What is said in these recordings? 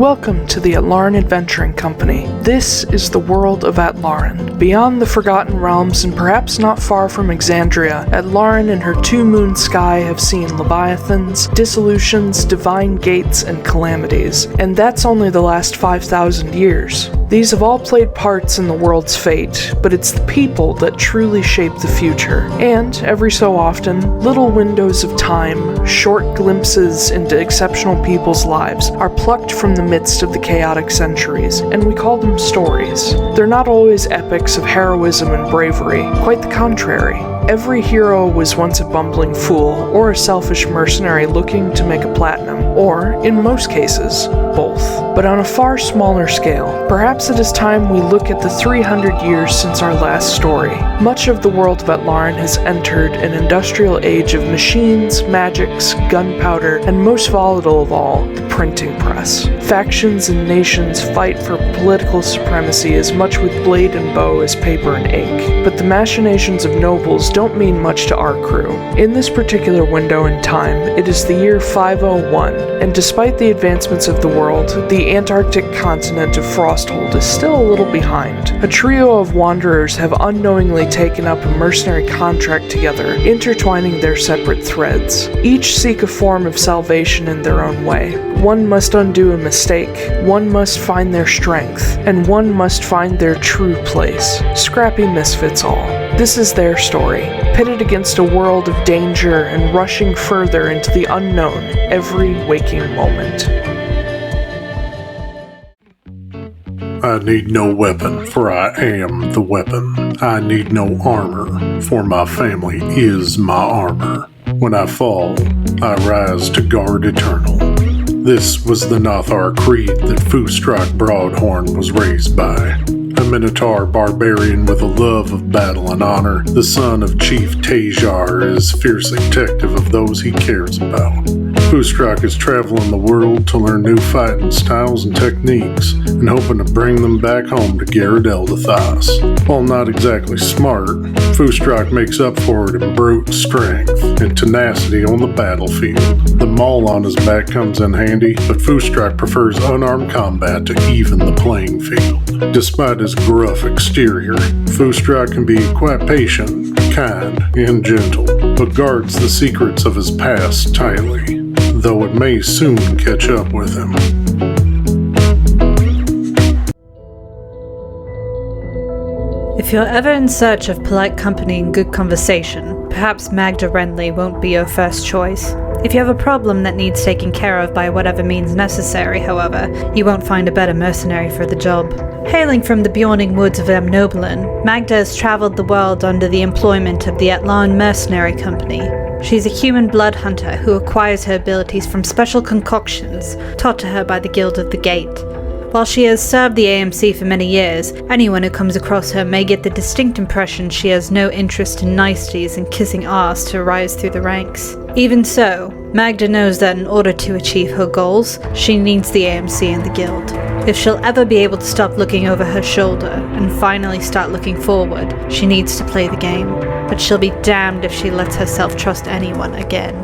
Welcome to the Atlaran Adventuring Company. This is the world of Atlaran. Beyond the Forgotten Realms and perhaps not far from Exandria, Atlaran and her two-moon sky have seen leviathans, dissolutions, divine gates, and calamities. And that's only the last 5,000 years. These have all played parts in the world's fate, but it's the people that truly shape the future. And, every so often, little windows of time, short glimpses into exceptional people's lives, are plucked from the midst of the chaotic centuries, and we call them stories. They're not always epics of heroism and bravery, quite the contrary. Every hero was once a bumbling fool, or a selfish mercenary looking to make a platinum, or, in most cases, both. But on a far smaller scale, perhaps it is time we look at the 300 years since our last story. Much of the world of Atlaran has entered an industrial age of machines, magics, gunpowder, and most volatile of all, the printing press. Factions and nations fight for political supremacy as much with blade and bow as paper and ink, but the machinations of nobles don't mean much to our crew. In this particular window in time, it is the year 501, and despite the advancements of the world, the Antarctic continent of Frosthold is still a little behind. A trio of wanderers have unknowingly taken up a mercenary contract together, intertwining their separate threads. Each seek a form of salvation in their own way. One must undo a mistake, one must find their strength, and one must find their true place. Scrappy misfits all. This is their story, pitted against a world of danger and rushing further into the unknown every waking moment. I need no weapon, for I am the weapon. I need no armor, for my family is my armor. When I fall, I rise to guard eternal. This was the Nothar creed that Fustrak Broadhorn was raised by. A Minotaur barbarian with a love of battle and honor, the son of Chief Tajar is fiercely protective of those he cares about. Fustrak is traveling the world to learn new fighting styles and techniques, and hoping to bring them back home to Garrett Eldathas. While not exactly smart, Fustrak makes up for it in brute strength and tenacity on the battlefield. The maul on his back comes in handy, but Fustrak prefers unarmed combat to even the playing field. Despite his gruff exterior, Fustrak can be quite patient, kind, and gentle, but guards the secrets of his past tightly, though it may soon catch up with him. If you're ever in search of polite company and good conversation, perhaps Magda Renly won't be your first choice. If you have a problem that needs taking care of by whatever means necessary, however, you won't find a better mercenary for the job. Hailing from the beyonding woods of Amnoblin, Magda has traveled the world under the employment of the Atlaran Mercenary Company. She's a human blood hunter who acquires her abilities from special concoctions taught to her by the Guild of the Gate. While she has served the AMC for many years, anyone who comes across her may get the distinct impression she has no interest in niceties and kissing ass to rise through the ranks. Even so, Magda knows that in order to achieve her goals, she needs the AMC and the Guild. If she'll ever be able to stop looking over her shoulder and finally start looking forward, she needs to play the game. But she'll be damned if she lets herself trust anyone again.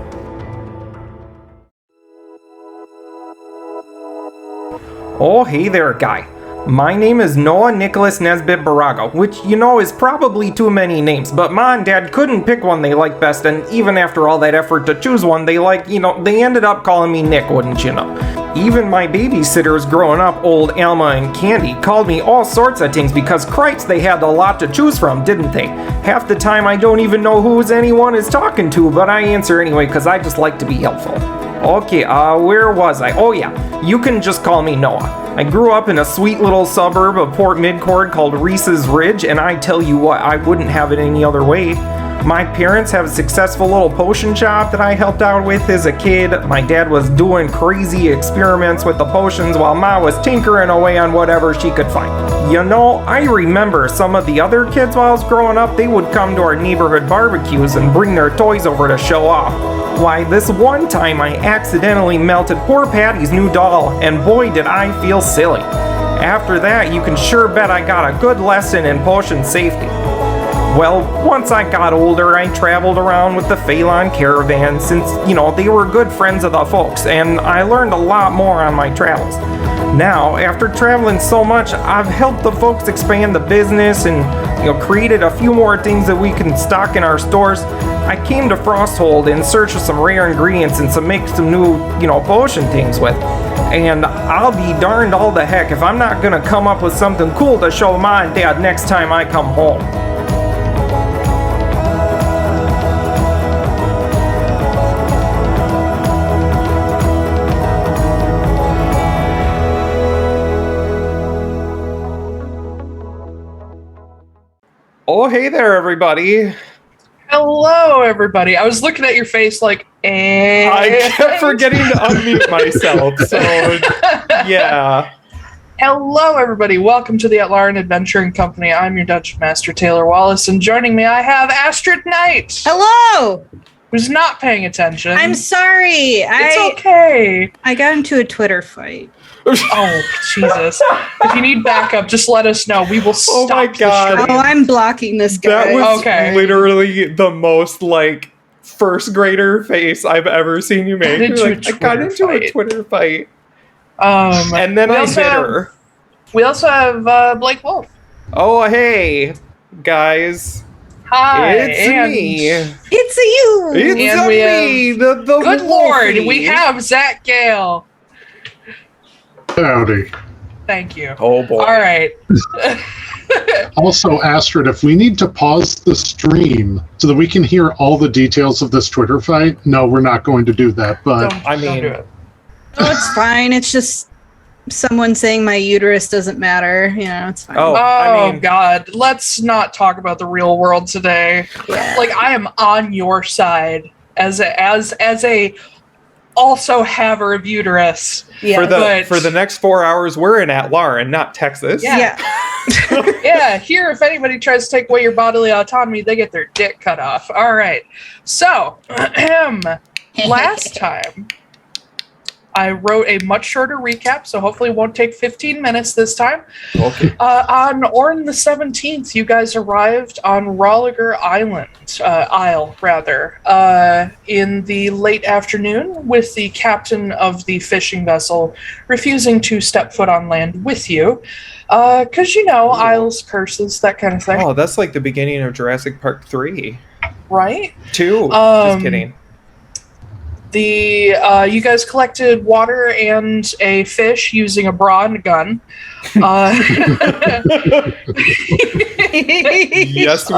Oh, hey there, guy. My name is Noah Nicholas Nesbitt Barago, which, is probably too many names, but Ma and Dad couldn't pick one they liked best, and even after all that effort to choose one they they ended up calling me Nick, wouldn't you know? Even my babysitters growing up, old Alma and Candy, called me all sorts of things because Christ, they had a lot to choose from, didn't they? Half the time I don't even know who anyone is talking to, but I answer anyway because I just like to be helpful. Okay, where was I? Oh yeah, you can just call me Noah. I grew up in a sweet little suburb of Port Midcord called Reese's Ridge, and I tell you what, I wouldn't have it any other way. My parents have a successful little potion shop that I helped out with as a kid. My dad was doing crazy experiments with the potions while Ma was tinkering away on whatever she could find. I remember some of the other kids while I was growing up, they would come to our neighborhood barbecues and bring their toys over to show off. Why, this one time I accidentally melted poor Patty's new doll, and boy did I feel silly. After that, you can sure bet I got a good lesson in potion safety. Well, once I got older, I traveled around with the Phelan caravan since, they were good friends of the folks, and I learned a lot more on my travels. Now, after traveling so much, I've helped the folks expand the business and, created a few more things that we can stock in our stores. I came to Frosthold in search of some rare ingredients and make some new, potion things with. And I'll be darned all the heck if I'm not gonna come up with something cool to show Mom and Dad next time I come home. Oh, hey there, everybody. Hello, everybody. I was looking at your face like, I kept forgetting to unmute myself, so yeah. Hello, everybody. Welcome to the Atlaran Adventuring Company. I'm your Dungeon Master, Taylor Wallace, and joining me, I have Astrid Knight. Hello! Who's not paying attention. I'm sorry. It's okay. I got into a Twitter fight. Oh, Jesus. If you need backup, just let us know. We will stop. Oh my God. the stream. Oh, I'm blocking this guy. That was Okay. literally the most, first grader face I've ever seen you make. I got into a Twitter fight. And then I hit her. We also have Blake Wolf. Oh, hey, guys. Hi. It's me. It's you! And we me, the Good Lord, Wolfie. we have Zach Gale. Howdy. Thank you. Oh, boy. All right. Also, Astrid, if we need to pause the stream so that we can hear all the details of this Twitter fight, no, we're not going to do that. But Don't do it. Oh, it's fine. It's just someone saying my uterus doesn't matter. It's fine. Oh, God. Let's not talk about the real world today. Yeah. I am on your side as a also haver of uterus. Yeah. For the next 4 hours, we're in Atlaran, not Texas. Yeah. Yeah, here, if anybody tries to take away your bodily autonomy, they get their dick cut off. All right. So, last time, I wrote a much shorter recap, so hopefully it won't take 15 minutes this time. Okay. On Orn the 17th, you guys arrived on Rolegur Isle, in the late afternoon, with the captain of the fishing vessel refusing to step foot on land with you. Because, Isles, curses, that kind of thing. Oh, that's like the beginning of Jurassic Park 3. Right? 2. Just kidding. You guys collected water and a fish using a bra and a gun. Yes, we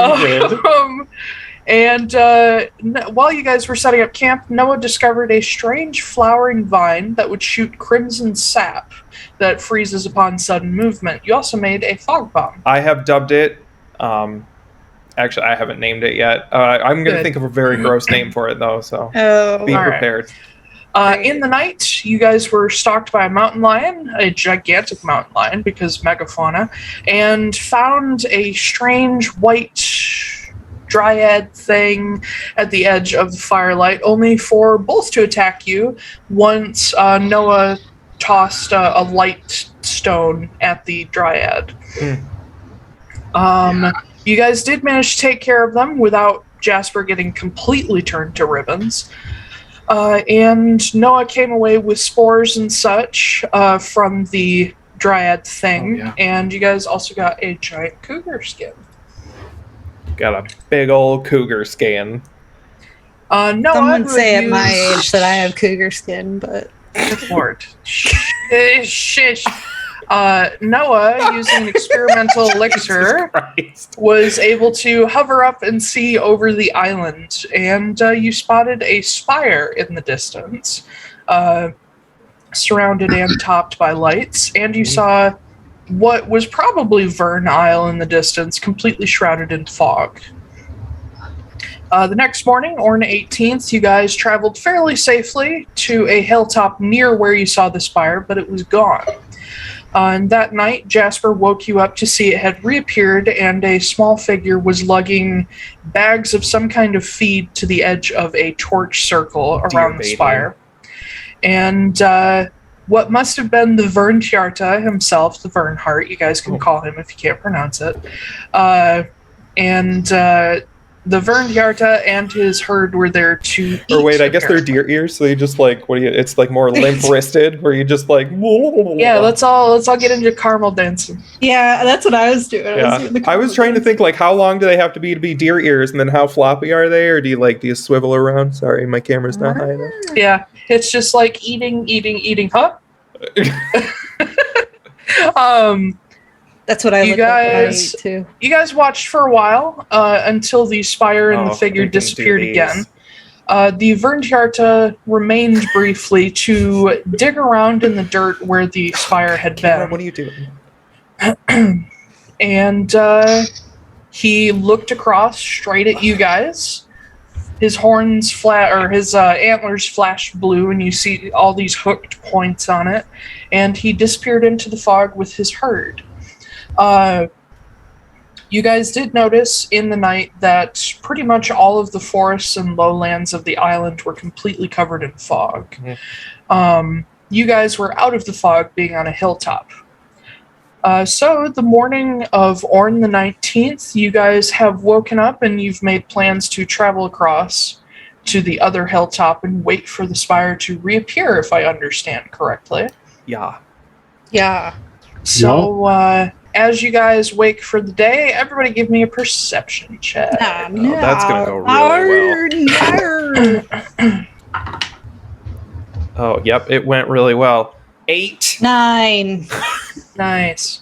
did. While you guys were setting up camp, Noah discovered a strange flowering vine that would shoot crimson sap that freezes upon sudden movement. You also made a fog bomb. I have dubbed it. Actually, I haven't named it yet. I'm going to think of a very gross name for it, though, so be prepared. In the night, you guys were stalked by a mountain lion, a gigantic mountain lion, because megafauna, and found a strange white dryad thing at the edge of the firelight, only for both to attack you once Noah tossed a light stone at the dryad. You guys did manage to take care of them without Jasper getting completely turned to ribbons. And Noah came away with spores and such from the dryad thing. And you guys also got a giant cougar skin. Got a big old cougar skin. Noah, Someone say at my age that I have cougar skin, but... Good Lord. Shish. Noah, using an experimental elixir, was able to hover up and see over the island, and you spotted a spire in the distance, surrounded and topped by lights, and you saw what was probably Verndhjarta Isle in the distance, completely shrouded in fog. The next morning, Orn 18th, you guys traveled fairly safely to a hilltop near where you saw the spire, but it was gone. And that night, Jasper woke you up to see it had reappeared, and a small figure was lugging bags of some kind of feed to the edge of a torch circle around the spire. And what must have been the Verndhjarta himself, the Vernhart, you guys can call him if you can't pronounce it, the Verndhjarta and his herd were there to eat. Or wait, I guess they're deer ears, so you just like it's like more limp-wristed, where you just like. Yeah, let's all get into caramel dancing. Yeah, that's what I was doing. Yeah, I was trying to think like how long do they have to be deer ears, and then how floppy are they, or do you swivel around? Sorry, my camera's not high enough. Yeah, it's just like eating, huh? That's what I looked like when I ate too. You guys watched for a while until the spire and the figure disappeared again. The Verndhjarta remained briefly to dig around in the dirt where the spire had been. What are you doing? And he looked across straight at you guys. His horns his antlers flashed blue, and you see all these hooked points on it. And he disappeared into the fog with his herd. You guys did notice in the night that pretty much all of the forests and lowlands of the island were completely covered in fog. Mm-hmm. You guys were out of the fog, being on a hilltop. So the morning of Orn the 19th, you guys have woken up and you've made plans to travel across to the other hilltop and wait for the spire to reappear, if I understand correctly. Yeah. So, as you guys wake for the day, everybody give me a perception check. No. Oh, that's going to go really well. Oh, yep, it went really well. 8. 9. Nice.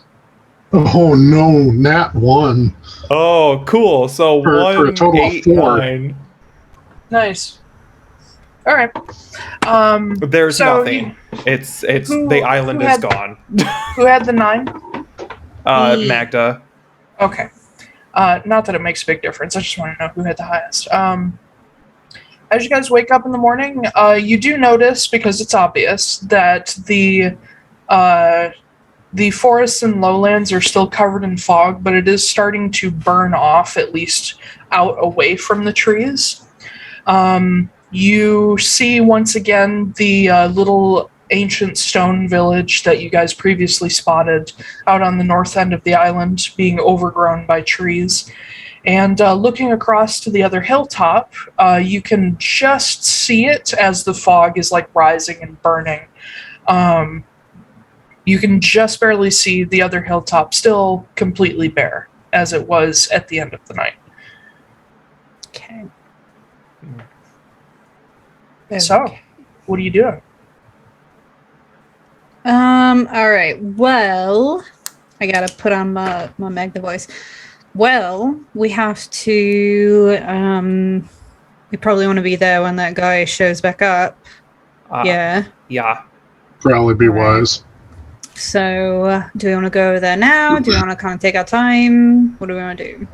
Oh no, nat 1. Oh, cool. So for a total 8, of 4. 9. Nice. All right. There's nothing. It's the island is gone. Who had the 9? Magda. Okay. Not that it makes a big difference. I just want to know who had the highest. As you guys wake up in the morning, you do notice, because it's obvious, that the forests and lowlands are still covered in fog, but it is starting to burn off, at least out away from the trees. You see once again the little ancient stone village that you guys previously spotted out on the north end of the island being overgrown by trees. And looking across to the other hilltop, you can just see it as the fog is like rising and burning. You can just barely see the other hilltop still completely bare, as it was at the end of the night. Okay. So, what are you doing? All right. Well, I gotta put on my Magda voice. Well, we have to, we probably want to be there when that guy shows back up. Yeah. Probably be wise. So, do we want to go there now? Do we want to kind of take our time? What do we want to do?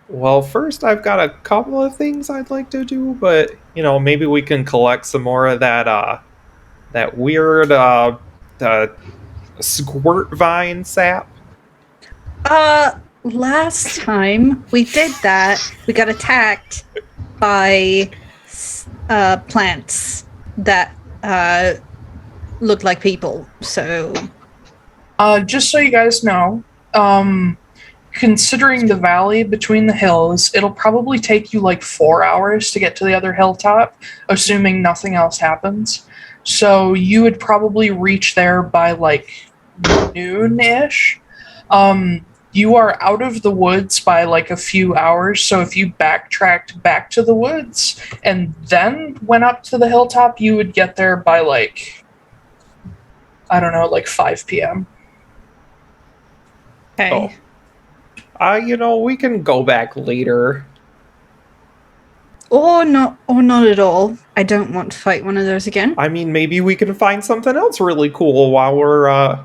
Well, first I've got a couple of things I'd like to do, but maybe we can collect some more of that weird squirt vine sap. Last time we did that, we got attacked by plants that looked like people. So, just so you guys know, considering the valley between the hills, it'll probably take you like 4 hours to get to the other hilltop, assuming nothing else happens. So you would probably reach there by like noon-ish. You are out of the woods by like a few hours, so if you backtracked back to the woods and then went up to the hilltop, you would get there by like, I don't know, like 5 p.m. okay. Oh. We can go back later. Or not at all. I don't want to fight one of those again. I mean, maybe we can find something else really cool while we're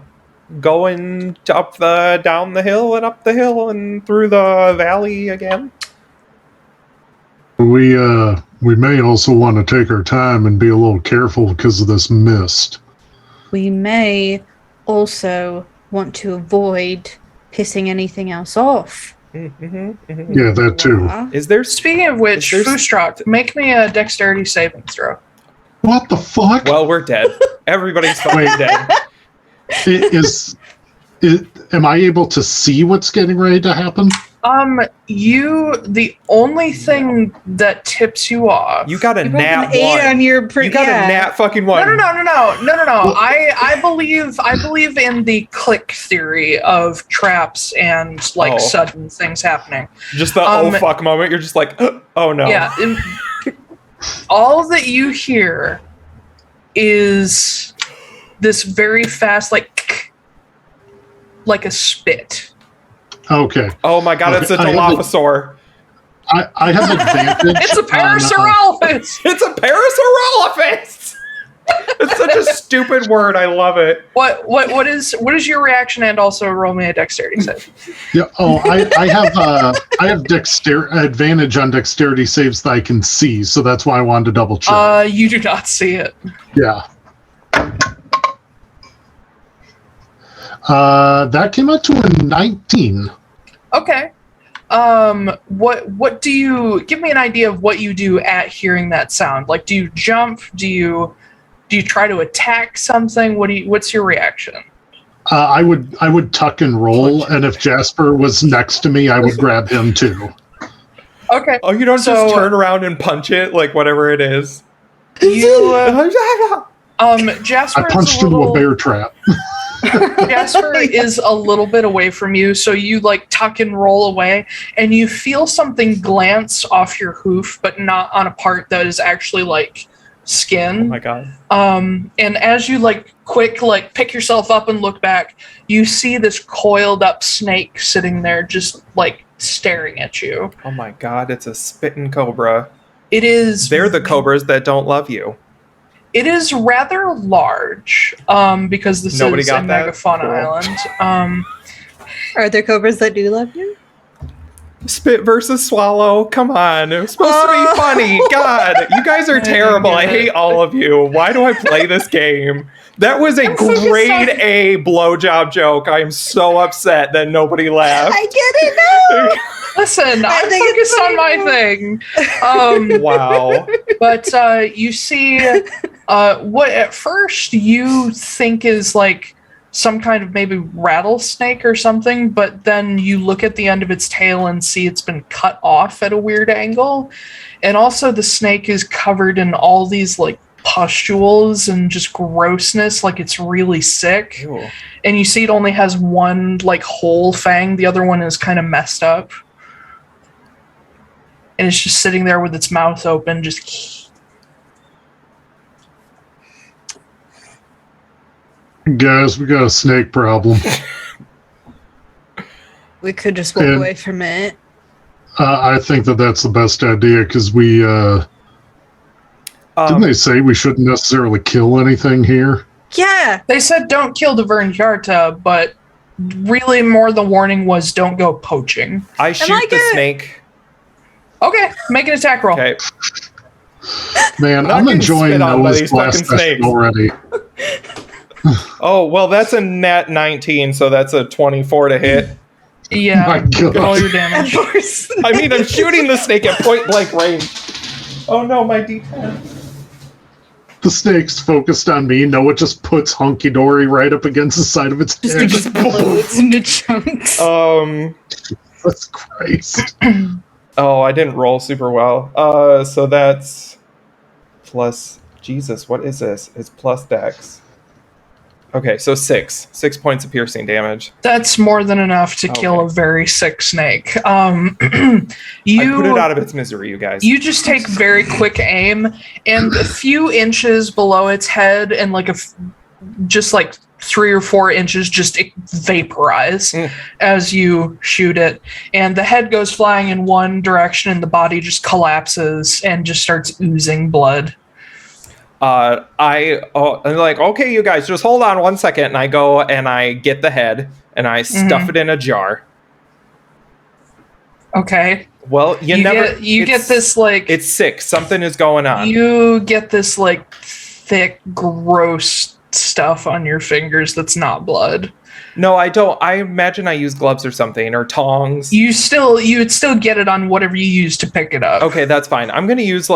going down the hill and up the hill and through the valley again. We may also want to take our time and be a little careful because of this mist. We may also want to avoid pissing anything else off. Yeah, that too. Is there? Speaking of which, Fustrock, make me a dexterity saving throw. What the fuck? Well, we're dead. Everybody's fucking dead. Is Am I able to see what's getting ready to happen? The only thing that tips you off. You got a You nat rolled an 8 one. on your You got a nat fucking one. No. I believe in the click theory of traps and sudden things happening. Just the oh fuck moment. You're just like, oh no. Yeah. All that you hear is this very fast, like a spit. Okay. Oh my god, it's a Dilophosaur. I have advantage. It's a Parasaurolophus! It's a Parasaurolophus! It's such a stupid word. I love it. What is your reaction, and also roll me a dexterity save? Yeah. Oh, I have advantage on dexterity saves that I can see, so that's why I wanted to double check. You do not see it. Yeah. That came out to a 19. Okay. What do you give me an idea of what you do at hearing that sound? Like, do you jump? Do you try to attack something? What's your reaction? I would tuck and roll, and if Jasper was next to me, I would grab him too. Okay. Oh, you don't just turn around and punch it, like whatever it is. Jasper I punched into a bear trap. Jasper is a little bit away from you, so you tuck and roll away, and you feel something glance off your hoof, but not on a part that is actually skin. Oh my god. And as you quick pick yourself up and look back, you see this coiled up snake sitting there just staring at you. Oh my god, it's a spitting cobra. It is. They're the cobras that don't love you. It is rather large, because this Nobody is a got that? megafauna island. Are there cobras that do love you? Spit versus swallow. Come on. It was supposed to be funny. God, you guys are terrible. I hate all of you. Why do I play this game? That was a grade A blowjob joke. I am so upset that nobody laughed. I get it now. Listen, I'm focused on my thing. Wow. But you see what at first you think is some kind of maybe rattlesnake or something, but then you look at the end of its tail and see it's been cut off at a weird angle. And also the snake is covered in all these pustules and just grossness, it's really sick. Ew. And you see it only has one whole fang, the other one is kind of messed up. And it's just sitting there with its mouth open, just... Guys, we got a snake problem. We could just walk away from it. I think that's the best idea, because we... didn't they say we shouldn't necessarily kill anything here? Yeah. They said don't kill the Verndhjarta, but really more the warning was don't go poaching. I shoot the snake. Okay, make an attack roll. Okay. Man, Not I'm getting enjoying spit on by Noah's these last fucking session snakes. already. Oh, well, that's a nat 19, so that's a 24 to hit. Yeah, My God. roll your damage. I mean, I'm shooting the snake at point blank range. Oh no, my D10. The snake's focused on me. Noah just puts Hunky Dory right up against the side of its head. Just explodes into chunks. Jesus Christ. Oh, I didn't roll super well. So that's plus... Jesus, what is this? It's plus dex. Okay, so 6 points of piercing damage. That's more than enough to kill a very sick snake. I put it out of its misery, you guys. You just take very quick aim, and a few inches below its head, and just 3 or 4 inches, just vaporize as you shoot it, and the head goes flying in one direction, and the body just collapses and just starts oozing blood. I'm like, okay, you guys, just hold on 1 second, and I go and I get the head and I stuff it in a jar. Okay. Well, you get this it's sick. Something is going on. You get this thick, gross stuff on your fingers that's not blood. No, I don't. I imagine I use gloves or something, or tongs. You would still get it on whatever you use to pick it up. Okay, that's fine. I'm gonna use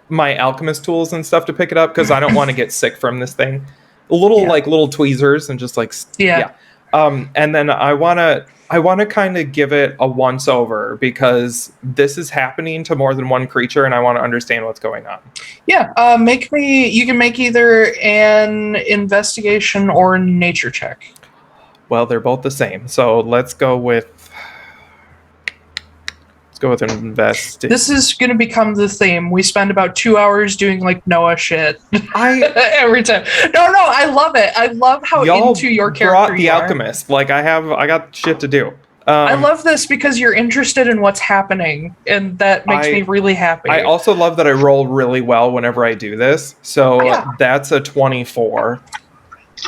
my alchemist tools and stuff to pick it up because I don't want to get sick from this thing. Little tweezers and just Yeah. And then I wanna kind of give it a once over because this is happening to more than one creature, and I want to understand what's going on. Yeah, you can make either an investigation or nature check. Well, they're both the same, so let's go with invest. This is going to become the theme. We spend about 2 hours doing like Noah shit every time. No, I love it. I love how into your character brought the you alchemist. Like I got shit to do. I love this because you're interested in what's happening, and that makes me really happy. I also love that I roll really well whenever I do this. So that's a 24.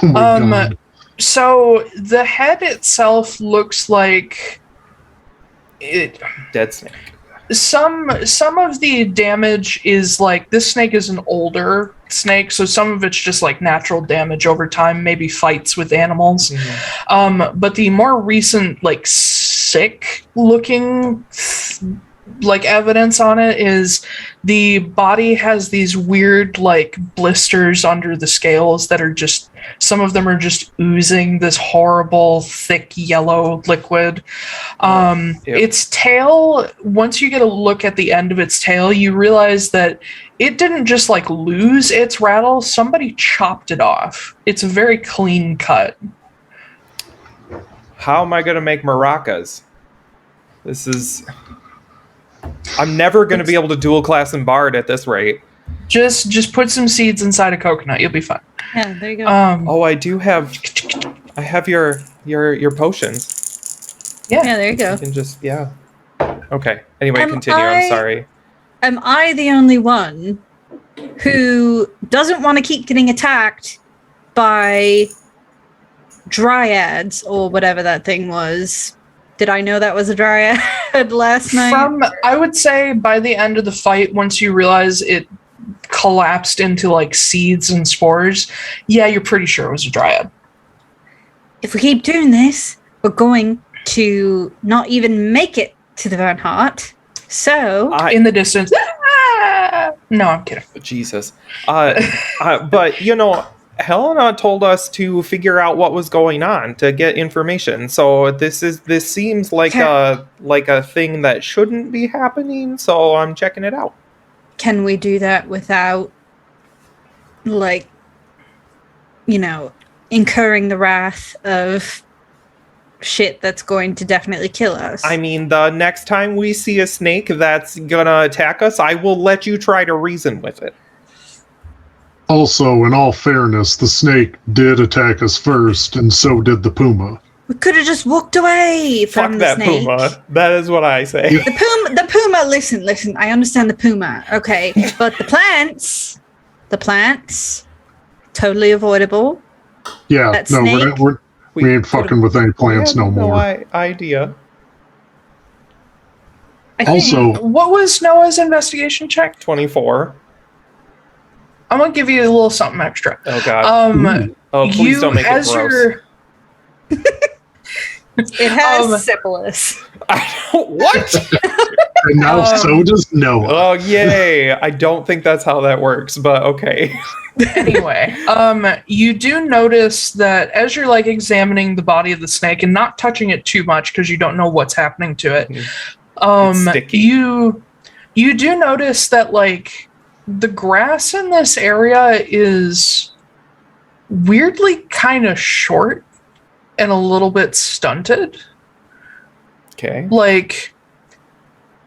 Oh my God. So the head itself looks like dead snake. Some of the damage is like this snake is an older snake, so some of it's just like natural damage over time, maybe fights with animals. Mm-hmm. But the more recent, like sick looking like evidence on it is the body has these weird like blisters under the scales that are just, some of them are just oozing this horrible thick yellow liquid. Its tail, once you get a look at the end of its tail, you realize that it didn't just like lose its rattle, somebody chopped it off. It's a very clean cut. How am I going to make maracas? I'm never going to be able to dual class and bard at this rate. Just put some seeds inside a coconut. You'll be fine. Yeah, there you go. I have your potions. Yeah, there you go. I can just Okay. Anyway, continue. I'm sorry. Am I the only one who doesn't want to keep getting attacked by dryads or whatever that thing was? Did I know that was a dryad last night? I would say by the end of the fight, once you realize it collapsed into like seeds and spores, you're pretty sure it was a dryad. If we keep doing this, we're going to not even make it to the Verndhjarta. So in the distance. No, I'm kidding. Jesus. But Helena told us to figure out what was going on to get information. So this seems like a thing that shouldn't be happening. So I'm checking it out. Can we do that without, incurring the wrath of shit that's going to definitely kill us? I mean, the next time we see a snake that's gonna attack us, I will let you try to reason with it. Also, in all fairness, the snake did attack us first, and so did the puma. We could have just walked away from the snake. Fuck that puma. That is what I say. The puma, listen, I understand the puma, okay, but the plants, totally avoidable. Yeah, that no, snake, we ain't fucking with any plants no more. No idea. Also, what was Noah's investigation check? 24. I'm gonna give you a little something extra. Oh God. Please don't make it gross. It has syphilis. What? And now so does Noah. Oh yay! I don't think that's how that works, but okay. Anyway, you do notice that as you're like examining the body of the snake and not touching it too much because you don't know what's happening to it. It's sticky. You do notice that like the grass in this area is weirdly kind of short and a little bit stunted. Okay. Like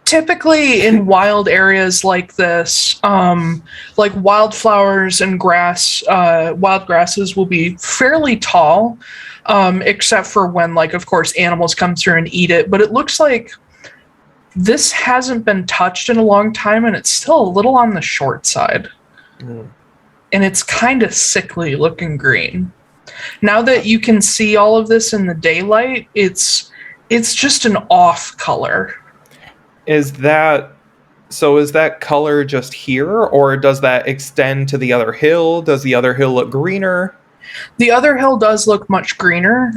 typically in wild areas like this, like wildflowers and grass, wild grasses will be fairly tall, except for when, like, of course, animals come through and eat it. But it looks like this hasn't been touched in a long time, and it's still a little on the short side. And it's kind of sickly looking green. Now that you can see all of this in the daylight, it's just an off color. Is that color just here, or does that extend to the other hill? Does the other hill look greener? The other hill does look much greener,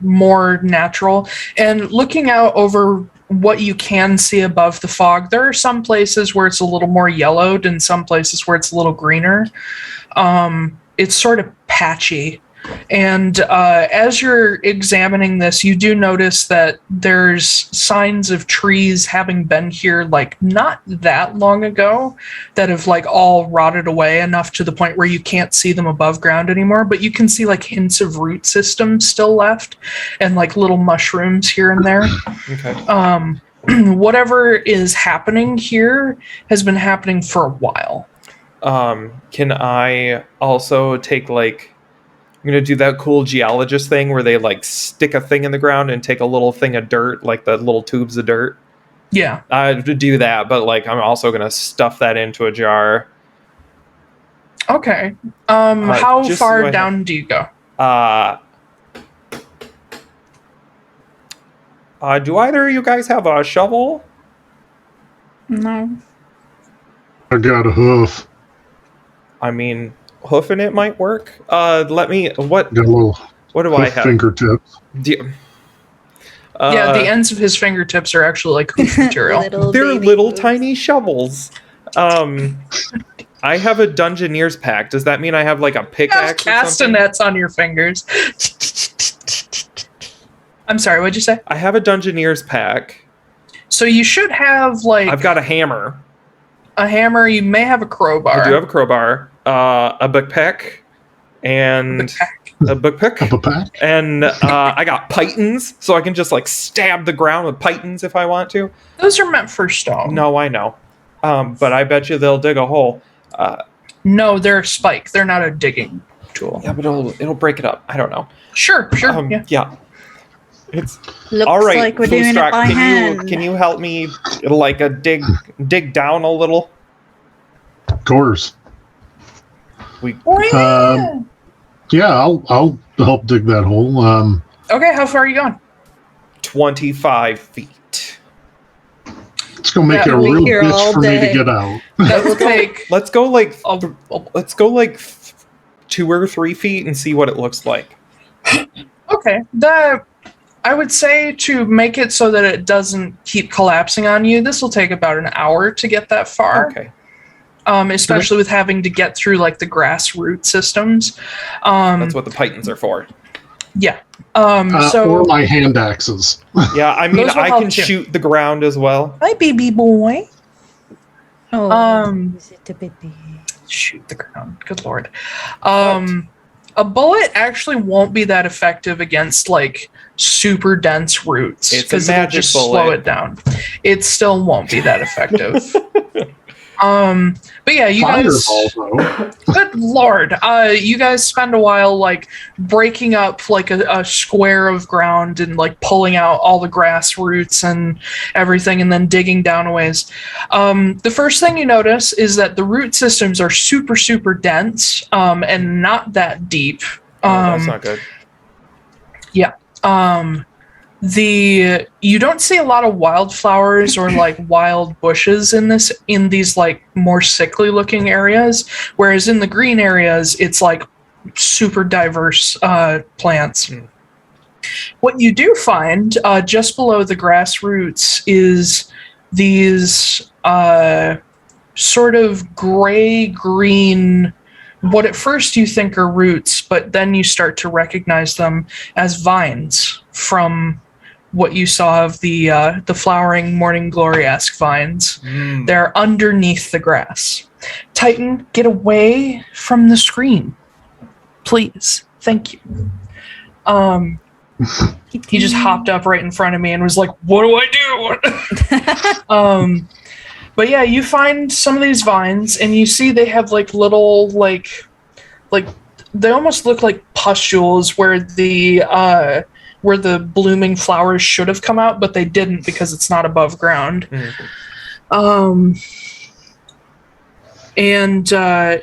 more natural. And looking out over what you can see above the fog, there are some places where it's a little more yellowed and some places where it's a little greener. It's sort of patchy. And as you're examining this, you do notice that there's signs of trees having been here like not that long ago that have like all rotted away enough to the point where you can't see them above ground anymore, but you can see like hints of root systems still left and like little mushrooms here and there. Okay. Whatever is happening here has been happening for a while. Can I also take like, I'm gonna do that cool geologist thing where they like stick a thing in the ground and take a little thing of dirt, like the little tubes of dirt. Yeah. I do that, but like I'm also gonna stuff that into a jar. Okay. How just far so down do you go? Do either of you guys have a shovel? No. I got a hoof. I mean, hoofing it might work. What Got a little do I hoof have? fingertips. Yeah, the ends of his fingertips are actually like hoof material. They're little tiny shovels. I have a Dungeoneer's pack. Does that mean I have like a You have pickaxe or something? castanets on your fingers. I'm sorry, what'd you say? I have a Dungeoneer's pack. So you should have like I've got a hammer. a hammer. You may have a crowbar. I do have a crowbar, a backpack, and a backpack. Up a pack? And I got pythons, so I can just like stab the ground with pythons if I want to. Those are meant for stone. No, I know. But I bet you they'll dig a hole. No, they're a spike. They're not a digging tool. Yeah, but it'll break it up. I don't know. Sure. Yeah. It's Looks all right. like we're doing it Foostrock, by hand. can you help me like dig down a little? Of course. Oh, Yeah, I'll help dig that hole. okay, how far are you going? 25 feet. It's gonna make Yeah, it a we'll real be here bitch all for me day. to get out. That will take. Let's go like a- let's go like 2 or 3 feet and see what it looks like. Okay, that I would say to make it so that it doesn't keep collapsing on you. This will take about an hour to get that far. Okay. Especially with having to get through like the grass root systems. That's what the pythons are for. Yeah. Or my hand axes. Yeah, I mean Those will I help can too. shoot the ground as well. Hi, baby boy. Oh, is it a baby? Shoot the ground. Good lord. A bullet actually won't be that effective against like super dense roots It's a because it'll magic just bullet. slow it down. It still won't be that effective. But yeah, you guys. Fireball, though. Good lord. You guys spend a while like breaking up like a square of ground and like pulling out all the grass roots and everything and then digging down a ways. The first thing you notice is that the root systems are super, super dense and not that deep. That's not good. Yeah. You don't see a lot of wildflowers or like wild bushes in these like more sickly looking areas, whereas in the green areas it's like super diverse plants. What you do find just below the grass roots is these sort of gray green, what at first you think are roots, but then you start to recognize them as vines from what you saw of the flowering morning glory-esque vines. They're underneath the grass. Titan, get away from the screen, please. Thank you. He just hopped up right in front of me and was like, "What do I do?" But yeah, you find some of these vines, and you see they have like little like they almost look like pustules where the blooming flowers should have come out, but they didn't because it's not above ground. And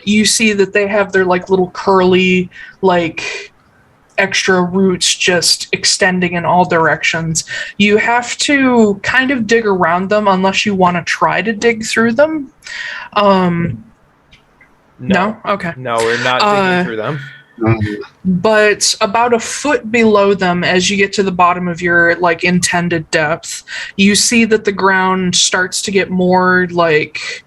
you see that they have their like little curly like extra roots just extending in all directions. You have to kind of dig around them unless you want to try to dig through them. No? Okay. No, we're not digging through them. But about a foot below them, as you get to the bottom of your like intended depth, you see that the ground starts to get more like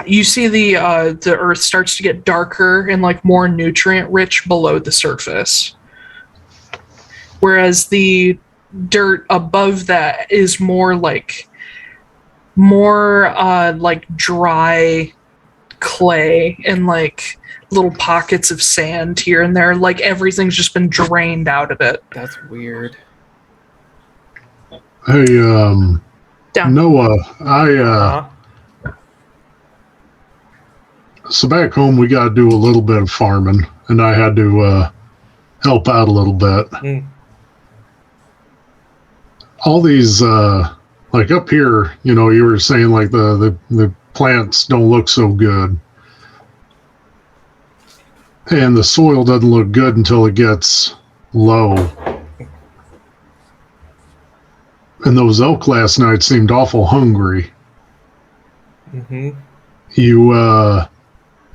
you see the earth starts to get darker and like more nutrient rich below the surface, whereas the dirt above that is more like dry clay and like little pockets of sand here and there. Like everything's just been drained out of it. That's weird. Hey, Down. Noah, so back home we got to do a little bit of farming, and I had to help out a little bit. Mm. All these, like up here, you were saying like the plants don't look so good. And the soil doesn't look good until it gets low. And those elk last night seemed awful hungry. Mm-hmm. You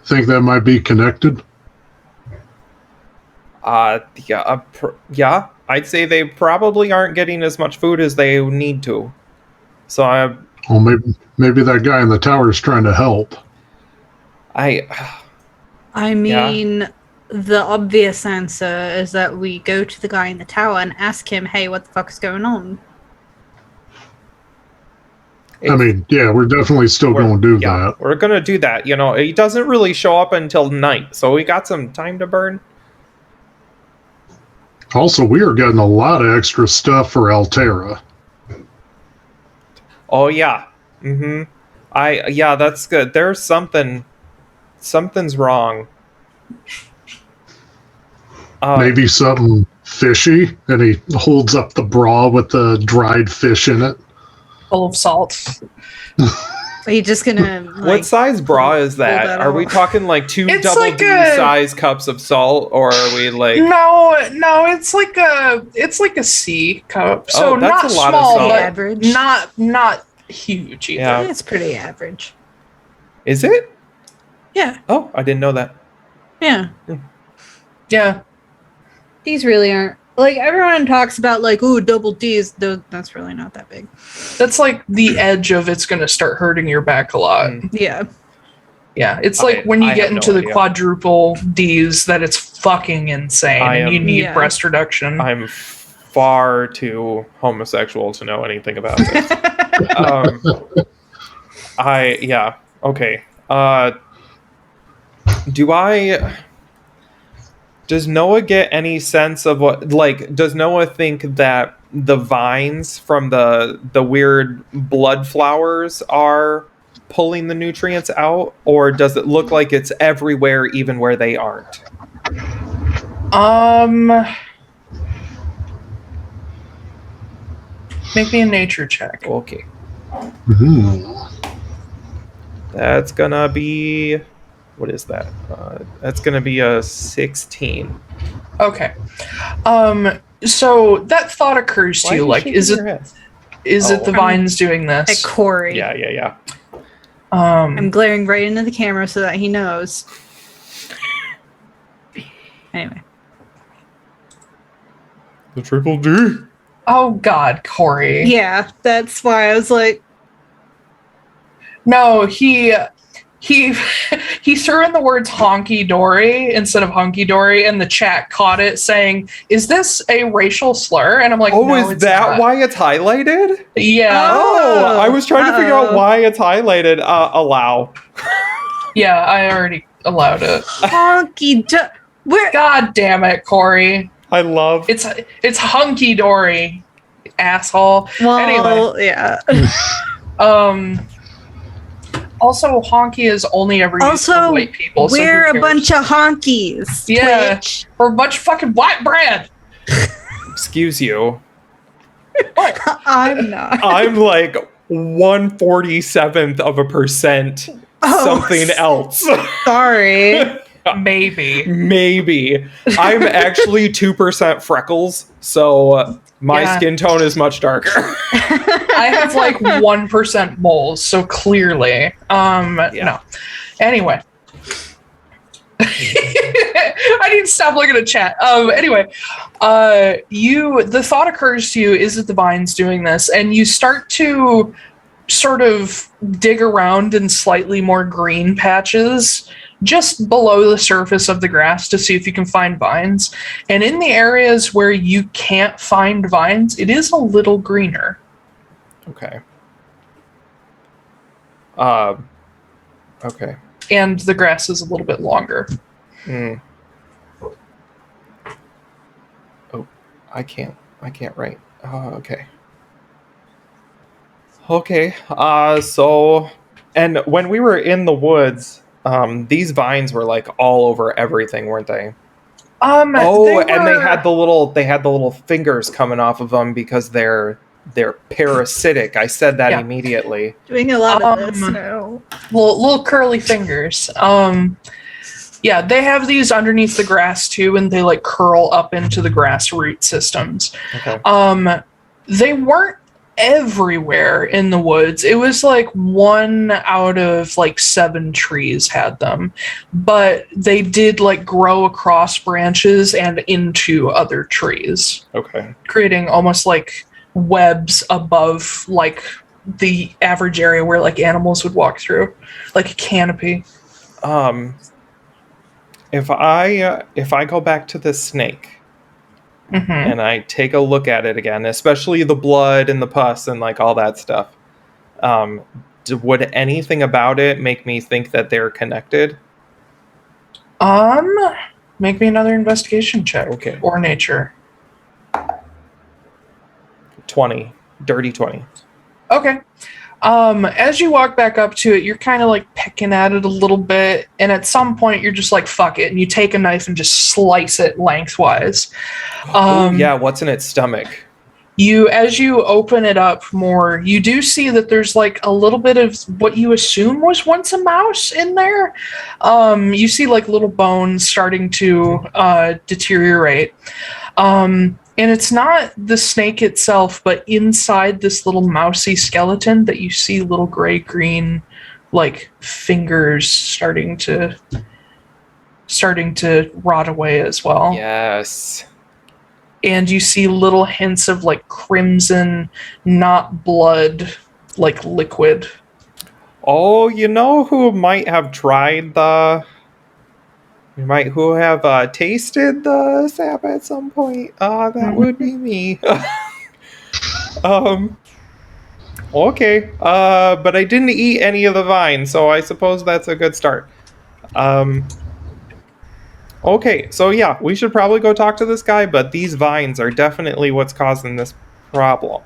think that might be connected? Yeah. I'd say they probably aren't getting as much food as they need to. So Well, maybe that guy in the tower is trying to help. I mean, the obvious answer is that we go to the guy in the tower and ask him, hey, what the fuck is going on? I mean, yeah, we're definitely still going to do that. We're going to do that. He doesn't really show up until night, so we got some time to burn. Also, we are getting a lot of extra stuff for Altera. Oh, yeah. Mm-hmm. Yeah, that's good. There's something's wrong. Maybe something fishy, and he holds up the bra with the dried fish in it. Full of salt. Are you just gonna what size bra is that? Are we talking like two double like D size cups of salt, or are we like? No, it's like a C cup. So that's not a lot small, of salt. but Average. not huge either. Yeah. It's pretty average. Is it? Yeah. Oh, I didn't know that. Yeah. Yeah. These really aren't. Like, everyone talks about, like, ooh, double D's. That's really not that big. That's like the edge of it's going to start hurting your back a lot. Yeah. Yeah, it's like when you get into the idea. quadruple D's that it's fucking insane and you need breast reduction. I'm far too homosexual to know anything about this. Okay. Does Noah get any sense of what, like, does Noah think that the vines from the weird blood flowers are pulling the nutrients out, or does it look like it's everywhere even where they aren't? Make me a nature check. Okay. Mm-hmm. That's gonna be, what is that? That's gonna be a 16. Okay. So that thought occurs to you, like, is it the vines doing this? At Corey. Yeah. I'm glaring right into the camera so that he knows. Anyway. The triple D. Oh God, Corey. Yeah, that's why I was like, no, he threw in the words honky dory instead of hunky dory, and the chat caught it saying, "Is this a racial slur?" And I'm like, Oh, no, is it's that not. why it's highlighted? Yeah. Oh, I was trying to figure out why it's highlighted. Allow. Yeah, I already allowed it. where? God damn it, Corey. I love. It's hunky dory, asshole. Well, Anyway, yeah. Also, honky is only ever used for white people. We're so who a bunch of honkies. Yeah, Twitch. we're a bunch of fucking white bread. Excuse you. I'm not. I'm like 1/47% something else. Sorry. Maybe. I'm actually 2% freckles, so my skin tone is much darker. I have like 1% moles, so clearly. No. Anyway. I need to stop looking at chat. Anyway, the thought occurs to you, is it the vines doing this? And you start to sort of dig around in slightly more green patches just below the surface of the grass to see if you can find vines. And in the areas where you can't find vines, it is a little greener. Okay. Okay. And the grass is a little bit longer. Oh, I can't write. Okay. Okay. So, and when we were in the woods, these vines were like all over everything, weren't they? And they had the little fingers coming off of them because they're parasitic. I said that immediately. Doing a lot of this now. Little curly fingers. Yeah, they have these underneath the grass too, and they like curl up into the grass root systems. Okay. They weren't everywhere in the woods. It was like 1 out of like 7 trees had them, but they did like grow across branches and into other trees. Okay. Creating almost like webs above like the average area where like animals would walk through, like a canopy. If I go back to the snake and I take a look at it again, especially the blood and the pus and like all that stuff, would anything about it make me think that they're connected? Make me another investigation check. Okay. Or nature. 20. Dirty 20. Okay. As you walk back up to it, you're kind of like picking at it a little bit, and at some point you're just like, fuck it, and you take a knife and just slice it lengthwise. What's in its stomach? As you open it up more, you do see that there's like a little bit of what you assume was once a mouse in there. You see like little bones starting to deteriorate. And it's not the snake itself, but inside this little mousy skeleton that you see little gray-green, like, fingers starting to rot away as well. Yes. And you see little hints of, like, crimson, not blood, like, liquid. Oh, you know who might have tried who have tasted the sap at some point? That would be me. Okay. But I didn't eat any of the vines, so I suppose that's a good start. Okay, so yeah, we should probably go talk to this guy, but these vines are definitely what's causing this problem.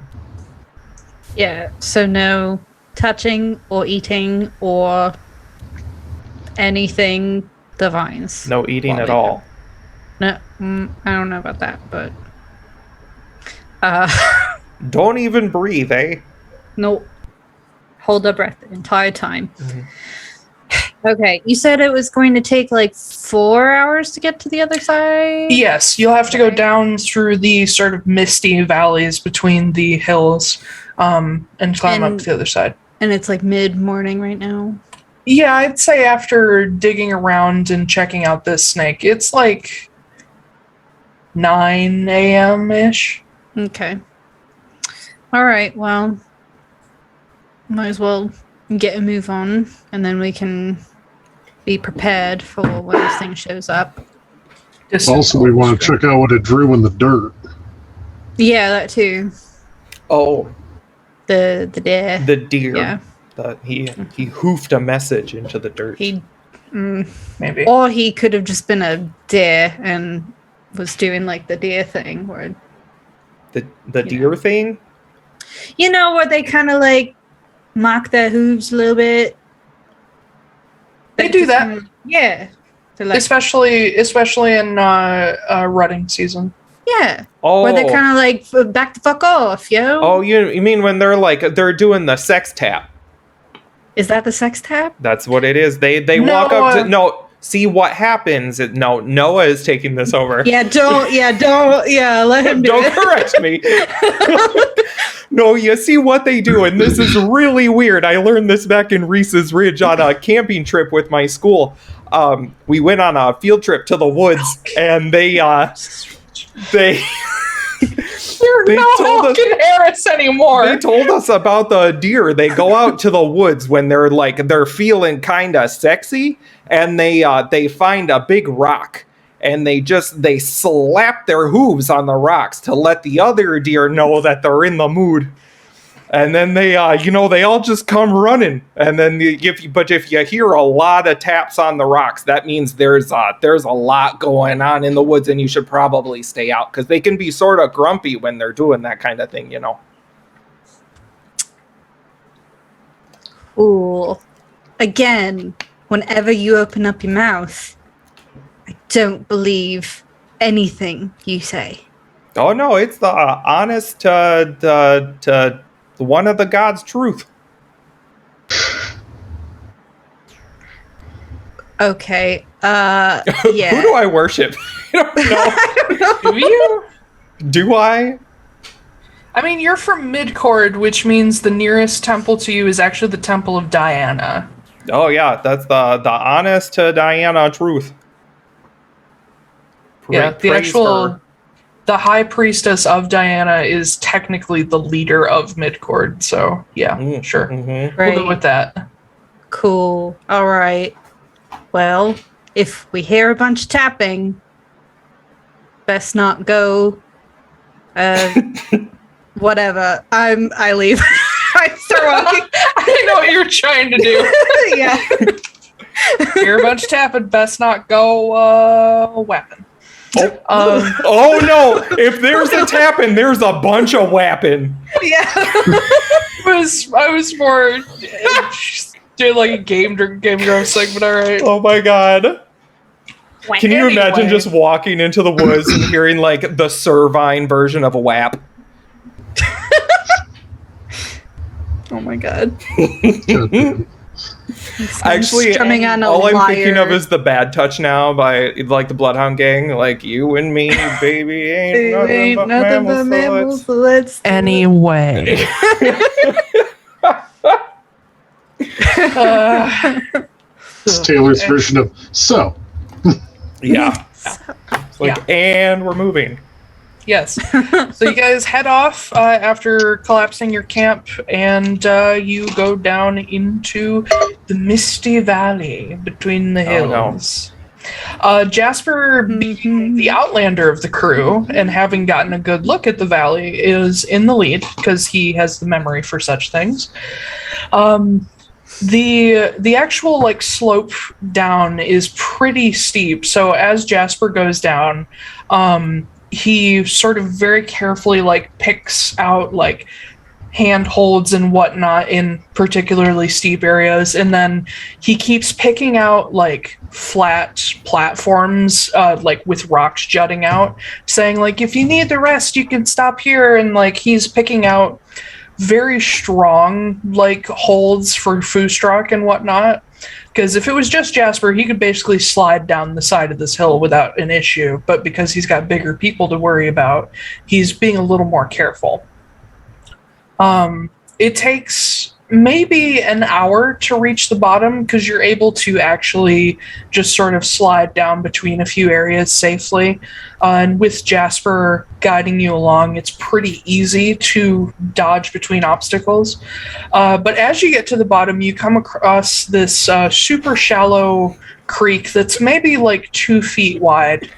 Yeah, so no touching or eating or anything the vines. No eating at all. No, I don't know about that, but don't even breathe, eh? Nope. Hold our breath the entire time. Okay, you said it was going to take like 4 hours to get to the other side? Yes, you'll have to go down through the sort of misty valleys between the hills and climb up to the other side. And it's like mid-morning right now? Yeah, I'd say after digging around and checking out this snake, it's like 9 a.m.-ish. Okay. All right, well, might as well get a move on, and then we can be prepared for when this thing shows up. Also, we want to check out what it drew in the dirt. Yeah, that too. Oh. The deer. The deer. Yeah. He hoofed a message into the dirt. Maybe. Or he could have just been a deer and was doing like the deer thing, where the deer thing. You know, where they kind of like mock their hooves a little bit. They do that. Yeah. Like, especially in rutting season. Yeah. Oh. Where they're kind of like back the fuck off, yo. Oh, you mean when they're doing the sex tap? Is that the sex tap? That's what it is. They walk up to see what happens. Noah is taking this over. Let him do Don't correct me. No, you see what they do, and this is really weird. I learned this back in Reese's Ridge on a camping trip with my school. We went on a field trip to the woods, and they You're They no told us- Elkin Harris anymore. They told us about the deer. They go out to the woods when they're feeling kind of sexy, and they find a big rock, and they slap their hooves on the rocks to let the other deer know that they're in the mood. And then they all just come running. And then if you hear a lot of taps on the rocks, that means there's a lot going on in the woods, and you should probably stay out, because they can be sort of grumpy when they're doing that kind of thing, you know. Ooh. Again, whenever you open up your mouth, I don't believe anything you say. Oh no, it's the honest to one of the gods' truth. Okay. Who Yeah. do I worship? I don't know. Do you? Do I? I mean, you're from Midcord, which means the nearest temple to you is actually the Temple of Diana. Oh yeah, that's the honest to Diana truth. The Praise actual... her. The High Priestess of Diana is technically the leader of Midcord, so yeah, sure. Mm-hmm. Right. We'll go with that. Cool. All right. Well, if we hear a bunch of tapping, best not go. Whatever. I leave. I throw up. I know what you're trying to do. Yeah. Hear a bunch of tapping, best not go weapon. Oh no! If there's a tapping, there's a bunch of whapping. Yeah. I was more doing like a game grove segment, alright. Oh my god. Can you imagine Anyway. just walking into the woods and hearing like the Servine version of a WAP? Oh my god. Actually, Strumming on a all I'm thinking lyre. of is the Bad Touch Now by like the Bloodhound Gang. Like, you and me, baby, ain't nothing but mammals. so let's Anyway. It's Taylor's version of so. Yeah. It's like, and we're moving. Yes. So you guys head off after collapsing your camp, and you go down into the misty valley between the hills. Jasper, being the outlander of the crew and having gotten a good look at the valley, is in the lead because he has the memory for such things. The actual like slope down is pretty steep. So as Jasper goes down, he sort of very carefully like picks out like handholds and whatnot in particularly steep areas, and then he keeps picking out like flat platforms like with rocks jutting out, saying like, if you need the rest you can stop here, and like he's picking out very strong like holds for Fustrock and whatnot, because if it was just Jasper, he could basically slide down the side of this hill without an issue, but because he's got bigger people to worry about, he's being a little more careful. It takes maybe an hour to reach the bottom, because you're able to actually just sort of slide down between a few areas safely. And with Jasper guiding you along, it's pretty easy to dodge between obstacles. But as you get to the bottom, you come across this super shallow creek that's maybe like 2 feet wide.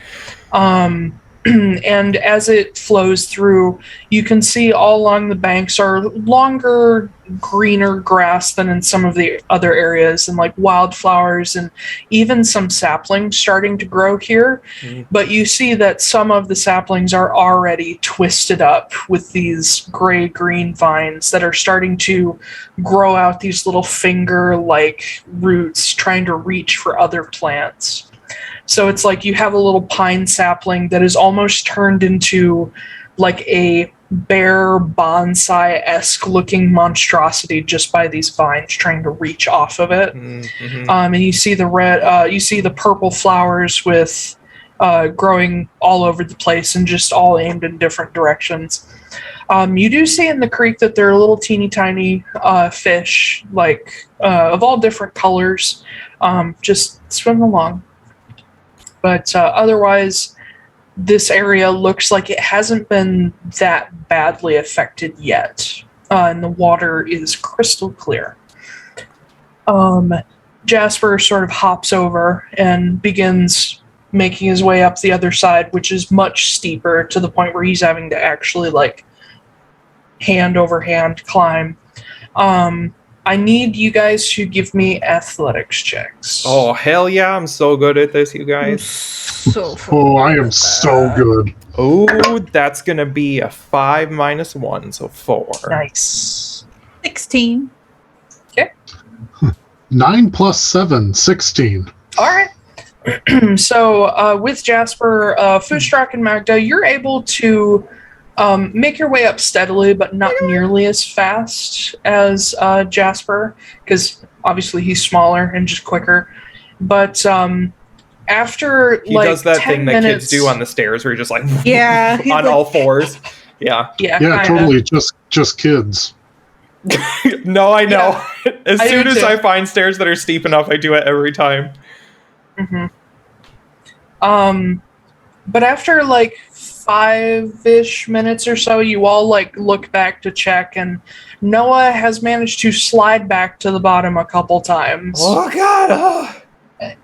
And as it flows through, you can see all along the banks are longer, greener grass than in some of the other areas, and like wildflowers and even some saplings starting to grow here. But you see that some of the saplings are already twisted up with these gray-green vines that are starting to grow out these little finger-like roots trying to reach for other plants. So it's like you have a little pine sapling that is almost turned into like a bare bonsai-esque looking monstrosity just by these vines trying to reach off of it. Mm-hmm. And you see the the purple flowers with growing all over the place and just all aimed in different directions. You do see in the creek that there are little teeny tiny fish, like of all different colors, just swimming along. But otherwise, this area looks like it hasn't been that badly affected yet, and the water is crystal clear. Jasper sort of hops over and begins making his way up the other side, which is much steeper to the point where he's having to actually hand over hand climb. I need you guys to give me athletics checks. Oh, hell yeah, I'm so good at this, you guys. Oh, I am so good. Oh, that's gonna be a 5 minus 1, so 4. Nice. 16. 9 plus 7, 16. All right. So with Jasper, Fustrock, and Magda, you're able to make your way up steadily, but not nearly as fast as Jasper, because obviously he's smaller and just quicker. But after he does that 10 thing that minutes, kids do on the stairs, where you're just like Yeah. on all fours. Yeah. Yeah, Yeah, kinda. totally. Just kids. No, I know. As I do soon as too. I find stairs that are steep enough, I do it every time. Mm-hmm. But after 5-ish minutes or so, you all look back to check, and Noah has managed to slide back to the bottom a couple times. Oh god! Oh.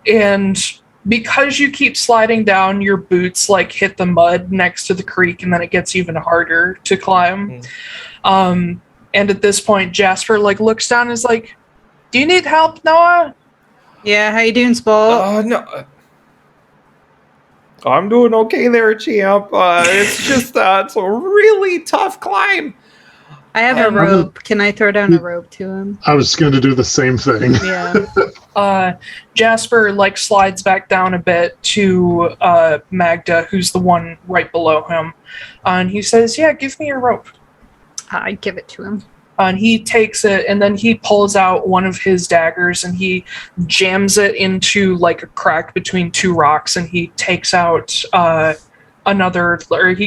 And because you keep sliding down, your boots hit the mud next to the creek, and then it gets even harder to climb. And at this point, Jasper looks down and is like, "Do you need help, Noah?" Yeah, how you doing, Sport? Oh no. I'm doing okay there, champ. It's just it's a really tough climb. I have a rope. Can I throw down a rope to him? I was going to do the same thing. Yeah. Jasper slides back down a bit to Magda, who's the one right below him, and he says, "Yeah, give me your rope." I give it to him. And he takes it, and then he pulls out one of his daggers, and he jams it into a crack between two rocks, and he takes out he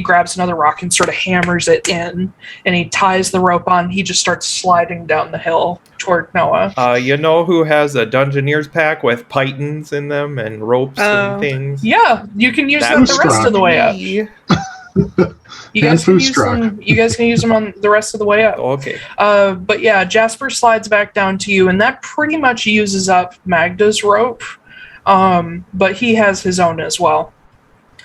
grabs another rock and sort of hammers it in, and he ties the rope on. He just starts sliding down the hill toward Noah. You know who has a Dungeoneer's pack with pythons in them and ropes and things? Yeah, you can use them the rest of the way up. You guys can use them on the rest of the way up. Okay. But yeah, Jasper slides back down to you, and that pretty much uses up Magda's rope. But he has his own as well.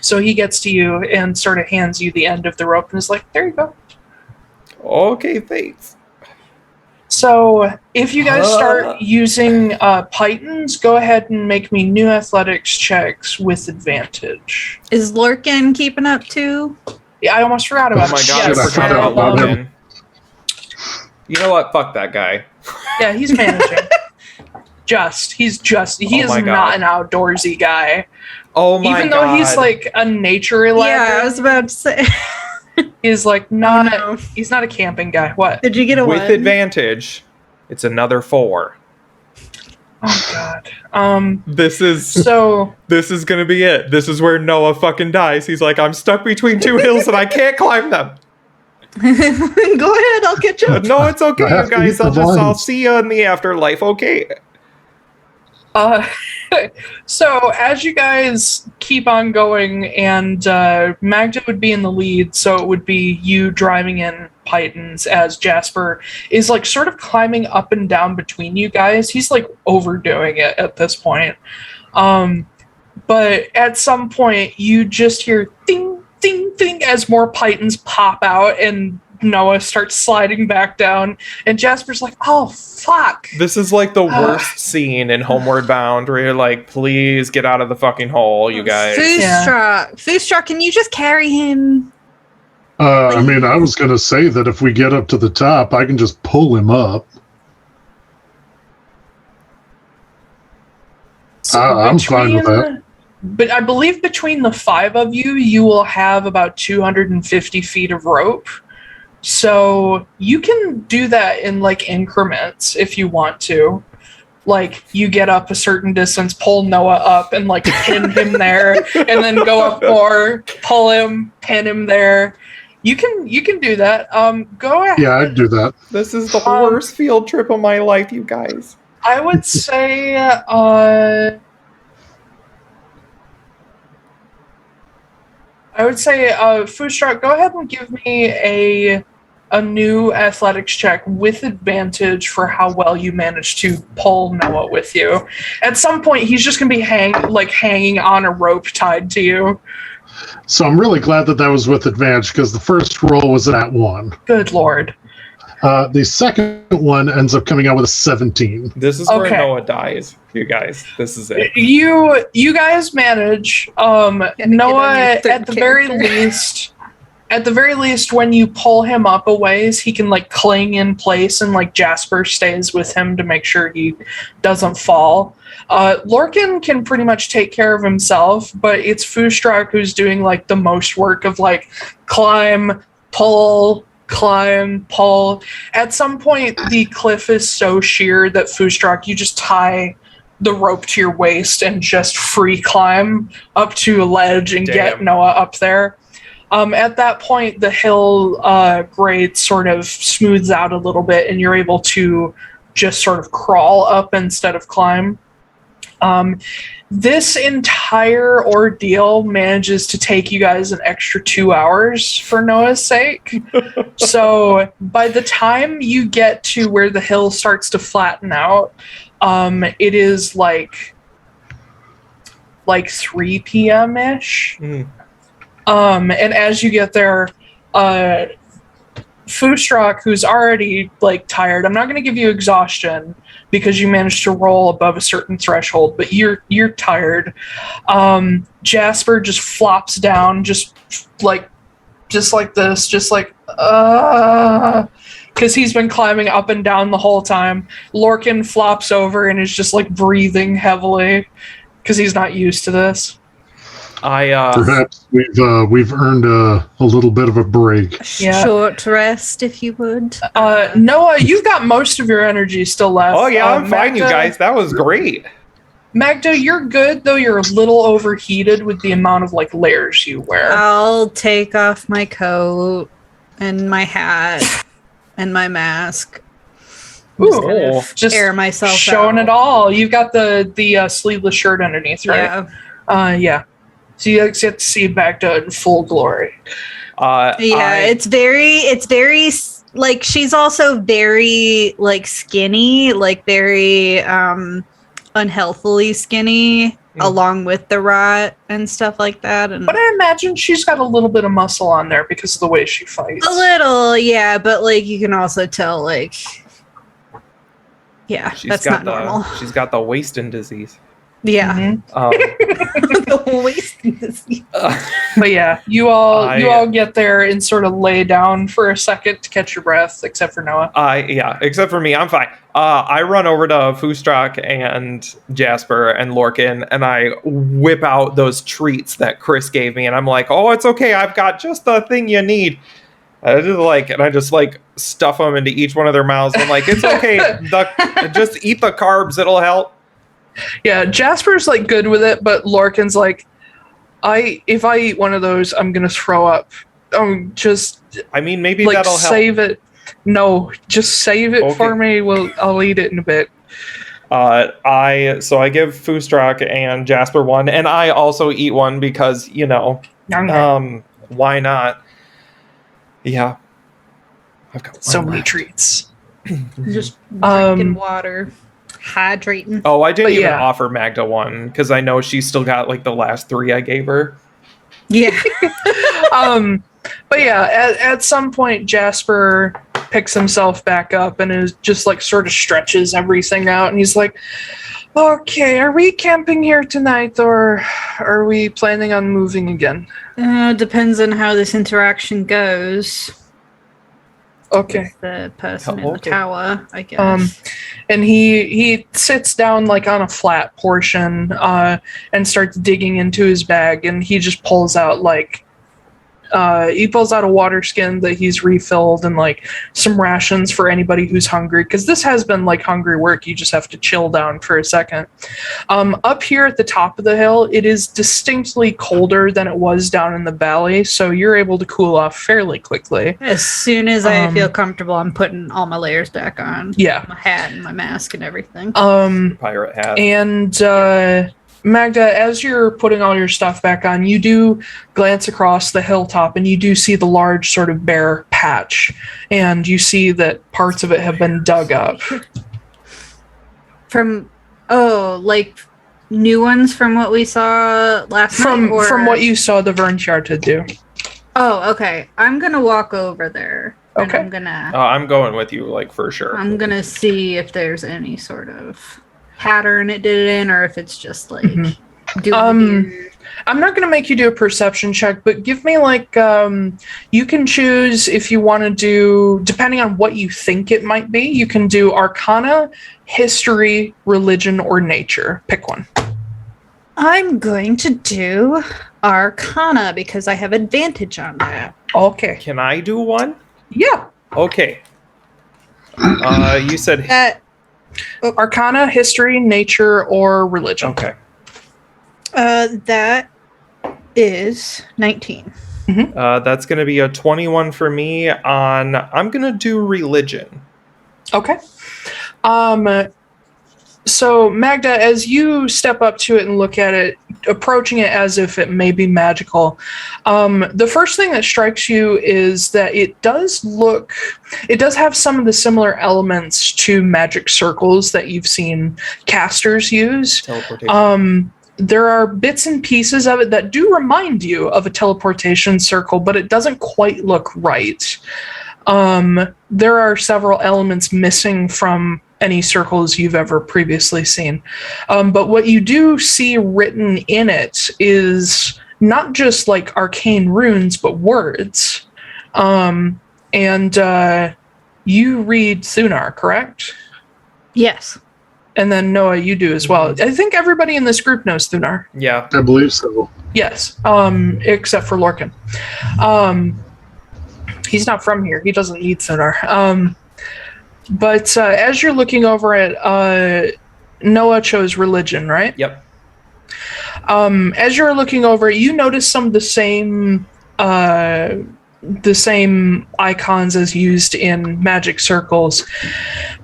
So he gets to you and sort of hands you the end of the rope and is like, "There you go." Okay, thanks. So if you guys start using pythons, go ahead and make me new athletics checks with advantage. Is Lorcan keeping up too? Yeah, I almost forgot about Oh my it. god, Yes. I forgot about Logan. You know what? Fuck that guy. Yeah, he's managing. He's my God. not an outdoorsy guy. Oh my god. Even though he's a nature lad. Yeah, I was about to say. He's not. No. He's not a camping guy. What? Did you get a with one? advantage, it's another 4. Oh god. This is So this is gonna be it. This is where Noah fucking dies. He's like, I'm stuck between two hills and I can't climb them. Go ahead, I'll catch up. No, it's okay, I have you to guys. eat the I'll vines. see you in the afterlife. Okay. So as you guys keep on going, and Magda would be in the lead, so it would be you driving in pythons as Jasper is sort of climbing up and down between you guys. He's overdoing it at this point. But at some point you just hear ding, ding, ding as more pythons pop out, and Noah starts sliding back down, and Jasper's like, "Oh fuck." This is the worst scene in Homeward Bound, where you're like, please get out of the fucking hole, you guys. Fustrock, can you just carry him? I mean, I was going to say that if we get up to the top, I can just pull him up. So I'm fine with that. But I believe between the 5 of you, you will have about 250 feet of rope. So you can do that in increments if you want to. You get up a certain distance, pull Noah up, and pin him there, and then go up more, pull him, pin him there. You can do that. Go ahead. Yeah, I'd do that. This is the worst field trip of my life, you guys. I would say I would say, Fustra, go ahead and give me a new athletics check with advantage for how well you manage to pull Noah with you. At some point, he's just going to be hanging on a rope tied to you. So I'm really glad that was with advantage because the first roll was at 1. Good lord. The second one ends up coming out with a 17. This is where Noah dies, you guys. This is it. You guys manage. Noah, at the very least, when you pull him up a ways, he can like cling in place, and like Jasper stays with him to make sure he doesn't fall. Lorcan can pretty much take care of himself, but it's Fustrak who's doing like the most work of like climb, pull. At some point, the cliff is so sheer that Fustrak, you just tie the rope to your waist and just free climb up to a ledge and get Noah up there. At that point, the hill grade sort of smooths out a little bit, and you're able to just sort of crawl up instead of climb. This entire ordeal manages to take you guys an extra 2 hours for Noah's sake. So by the time you get to where the hill starts to flatten out, it is like 3 p.m.-ish. And as you get there, Fustrak, who's already like tired, I'm not going to give you exhaustion because you managed to roll above a certain threshold, but you're tired. Jasper just flops down, just like this, because he's been climbing up and down the whole time. Lorcan flops over and is just like breathing heavily because he's not used to this. Perhaps we've earned a little bit of a break. Short rest, if you would. Noah, you've got most of your energy still left. Oh yeah, I'm fine, you guys. That was great. Magda, you're good, though you're a little overheated with the amount of like layers you wear. I'll take off my coat and my hat and my mask. Just air myself showing out. It all. You've got the sleeveless shirt underneath, right? Yeah. So you get to see Magda in full glory. It's very like she's also very like skinny, like very unhealthily skinny, along with the rot and stuff like that. But I imagine she's got a little bit of muscle on there because of the way she fights. A little, yeah, but like you can also tell, like, that's not normal. She's got the wasting disease. Yeah. The wasting disease. But yeah, you all get there and sort of lay down for a second to catch your breath, except for Noah. Except for me, I'm fine. I run over to Fustrak and Jasper and Lorcan, and I whip out those treats that Chris gave me, and I'm like, "Oh, it's okay. I've got just the thing you need." I just stuff them into each one of their mouths. I'm like, "It's okay. Just eat the carbs. It'll help." Yeah, Jasper's like good with it, but Lorcan's like, if I eat one of those, I'm gonna throw up. Maybe like, that'll help. Save it. No, just save it for me. I'll eat it in a bit. I give Fustrak and Jasper one, and I also eat one because why not? Yeah, I've got so many treats. Just drinking water. Hydrating. Oh, I didn't even offer Magda one because I know she's still got like the last 3 I gave her. Yeah. But yeah, at some point Jasper picks himself back up and is just like sort of stretches everything out, and he's like, "Okay, are we camping here tonight, or are we planning on moving again?" Depends on how this interaction goes. Okay. The person in the tower, I guess. And he sits down like on a flat portion and starts digging into his bag, and he just pulls out a water skin that he's refilled and like some rations for anybody who's hungry, because this has been like hungry work. You just have to chill down for a second. Up here at the top of the hill, it is distinctly colder than it was down in the valley, so you're able to cool off fairly quickly. As soon as I feel comfortable, I'm putting all my layers back on. Yeah. My hat and my mask and everything. Pirate hat. And Magda, as you're putting all your stuff back on, you do glance across the hilltop and you do see the large sort of bare patch, and you see that parts of it have been dug up. Like new ones from what we saw last night? From what you saw the Verndhjarta do. Oh, okay. I'm gonna walk over there. Okay. And I'm going with you, like, for sure. I'm gonna see if there's any sort of pattern it did it in, or if it's just like I'm not going to make you do a perception check, but give me like you can choose if you want to do, depending on what you think it might be, you can do Arcana, History, Religion, or Nature. Pick one. I'm going to do Arcana because I have advantage on that. Okay. Can I do one? Yeah. Okay. You said Arcana, History, Nature, or Religion. okay. That is 19. That's going to be a 21 for me on... I'm going to do Religion. Okay. So, Magda, as you step up to it and look at it, approaching it as if it may be magical, the first thing that strikes you is that it does have some of the similar elements to magic circles that you've seen casters use. Teleportation. There are bits and pieces of it that do remind you of a teleportation circle, but it doesn't quite look right. There are several elements missing from any circles you've ever previously seen. But what you do see written in it is not just like arcane runes, but words. And you read Thunar, correct? Yes. And then Noah, you do as well. I think everybody in this group knows Thunar. Yeah. I believe so. Yes, except for Lorcan. He's not from here. He doesn't need Thunar. But as you're looking over it, Noah chose Religion, right? Yep. As you're looking over it, you notice some of the same icons as used in magic circles,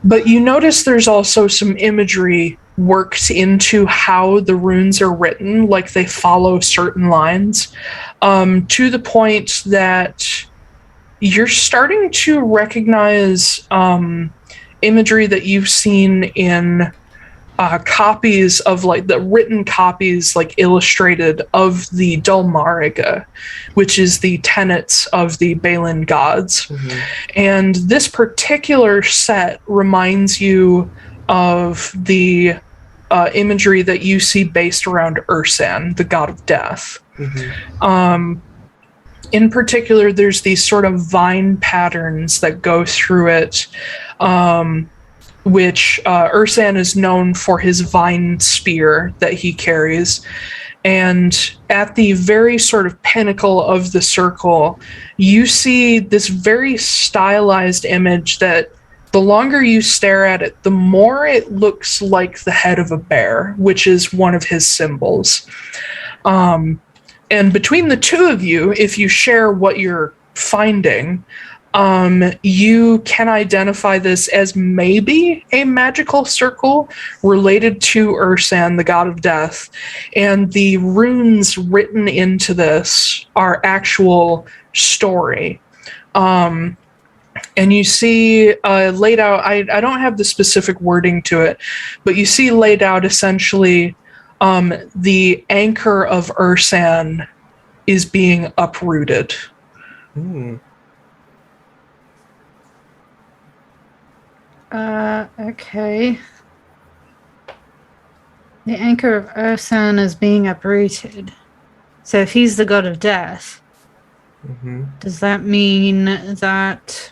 but you notice there's also some imagery worked into how the runes are written, like they follow certain lines, to the point that you're starting to recognize imagery that you've seen in copies of, like, the written copies, like illustrated, of the Dulmariga, which is the tenets of the Balin gods. Mm-hmm. And this particular set reminds you of the imagery that you see based around Ursan, the god of death. Mm-hmm. In particular, there's these sort of vine patterns that go through it, which Ursan is known for his vine spear that he carries. And at the very sort of pinnacle of the circle, you see this very stylized image that the longer you stare at it, the more it looks like the head of a bear, which is one of his symbols. And between the two of you, if you share what you're finding, you can identify this as maybe a magical circle related to Ursan, the god of death. And the runes written into this are actual story. And you see laid out, I don't have the specific wording to it, but you see laid out essentially the anchor of Ursan is being uprooted. Okay. The anchor of Ursan is being uprooted. So if he's the god of death, does that mean that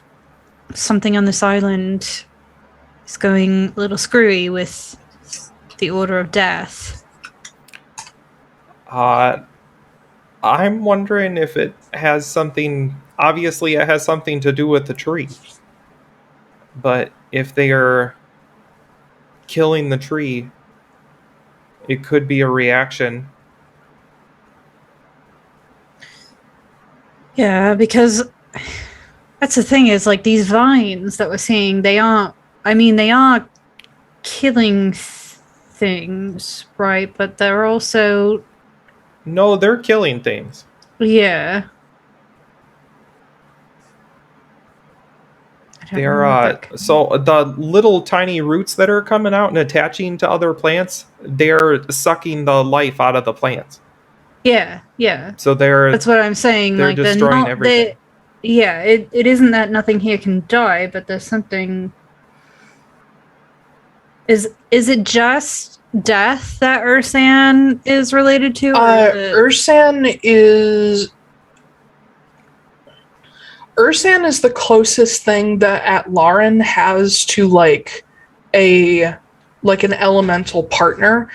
something on this island is going a little screwy with the Order of Death? I'm wondering if it has something... Obviously, it has something to do with the tree. But if they are killing the tree, it could be a reaction. Yeah, because that's the thing is, like, these vines that we're seeing, they are killing things, right? But they're also... No, they're killing things. Yeah. They're so the little tiny roots that are coming out and attaching to other plants, they're sucking the life out of the plants. Yeah. So That's what I'm saying. they're Like destroying everything. It isn't that nothing here can die, but there's something. Is it just death that Ursan is related to? Ursan is the closest thing that Atlaran has to like an elemental partner.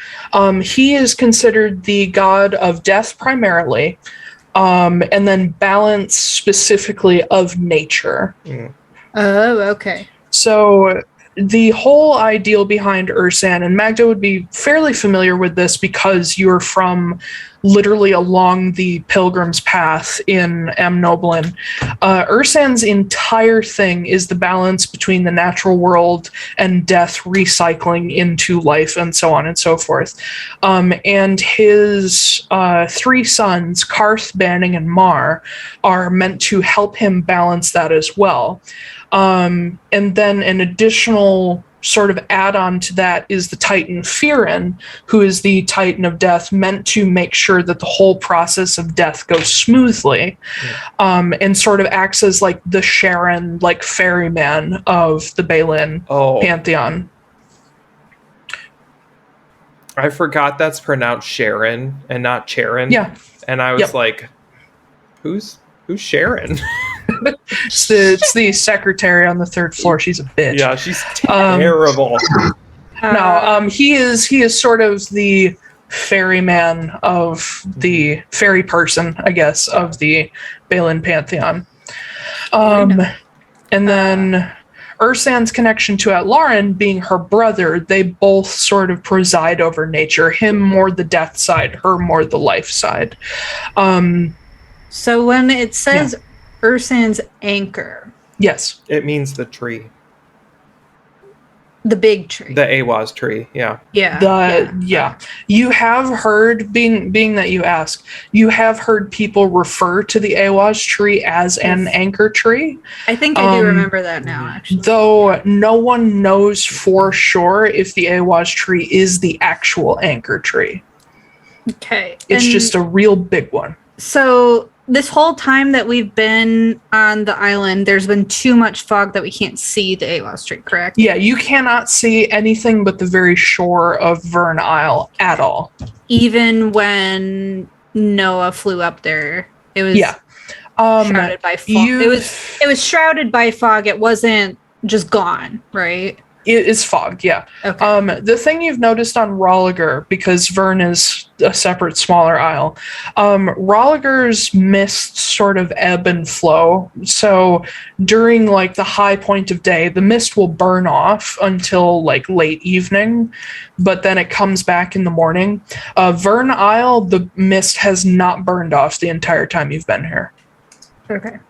He is considered the god of death primarily, and then balance specifically of nature. Oh, okay. So the whole ideal behind Ursan, and Magda would be fairly familiar with this because you're from literally along the Pilgrim's Path in Amnoblin. Ursan's entire thing is the balance between the natural world and death recycling into life and so on and so forth. And his 3 sons, Karth, Banning, and Mar, are meant to help him balance that as well. And then an additional sort of add-on to that is the Titan Fearin, who is the Titan of Death, meant to make sure that the whole process of death goes smoothly, and sort of acts as like the Sharon, like ferryman of the Balin pantheon. I forgot that's pronounced Sharon and not Charon. Yeah. And I was like, who's Sharon? It's the secretary on the 3rd floor. She's a bitch. Yeah, she's terrible. He is sort of the ferryman of the ferry person, I guess, of the Balin pantheon. And then Ursan's connection to Atlaran being her brother, they both sort of preside over nature. Him more the death side, her more the life side. So when it says Ursan's anchor... Yes. It means the tree. The big tree. The Awaz tree, yeah. Yeah. You have heard, being that you ask, you have heard people refer to the Awaz tree as an anchor tree. I think I do remember that now, actually. Though no one knows for sure if the Awaz tree is the actual anchor tree. Okay. It's just a real big one. So this whole time that we've been on the island, there's been too much fog that we can't see the Awaz tree, correct? Yeah, you cannot see anything but the very shore of Verndhjarta Isle at all. Even when Noah flew up there, it was shrouded by fog. It was shrouded by fog. It wasn't just gone, right? It is fog, yeah. Okay. The thing you've noticed on Rolegur, because Vern is a separate, smaller isle, Roligur's mists sort of ebb and flow. So during like the high point of day, the mist will burn off until like late evening, but then it comes back in the morning. Verndhjarta Isle, the mist has not burned off the entire time you've been here. Okay.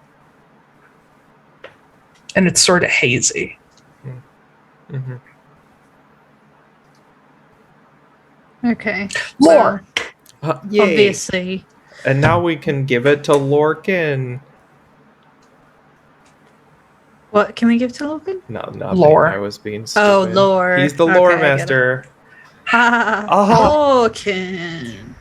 And it's sort of hazy. Mm-hmm. Okay. Lore. Yay. Obviously. And now we can give it to Lorcan. What can we give to Logan? No, nothing. Lore. I was being stupid. Oh, lore. He's the lore Okay, master. Logan.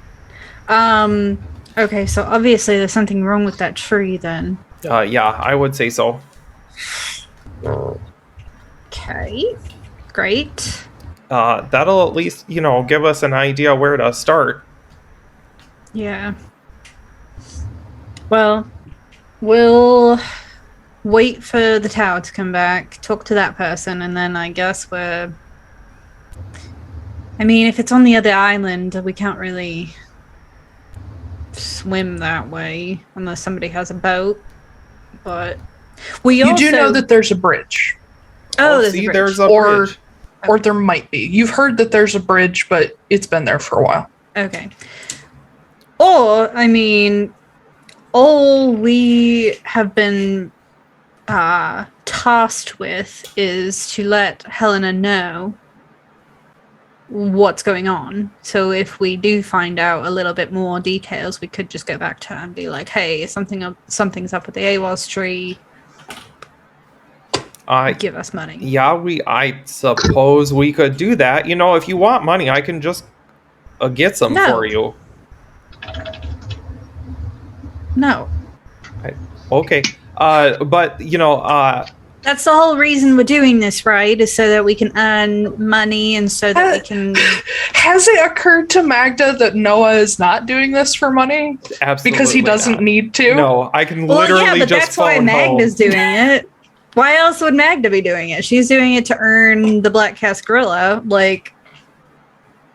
Okay, so obviously there's something wrong with that tree then. Yeah, I would say so. Okay. Great. That'll at least, give us an idea where to start. Yeah. Well, we'll wait for the tower to come back, talk to that person, and then I guess if it's on the other island, we can't really swim that way unless somebody has a boat. But you do know that there's a bridge. Oh, there's a bridge. Or there might be. You've heard that there's a bridge, but it's been there for a while. Okay. Or, all we have been tasked with is to let Helena know what's going on. So if we do find out a little bit more details, we could just go back to her and be like, hey, something's up with the AWOS tree. Give us money. Yeah, I suppose we could do that. You know, if you want money, I can just get some for you. No. Okay. But, you know, that's the whole reason we're doing this, right? Is so that we can earn money and so that we can... Has it occurred to Magda that Noah is not doing this for money? Absolutely because he doesn't need to? No, I can literally just that's why Magda's doing it. Why else would Magda be doing it? She's doing it to earn the Black Cast Gorilla. Like,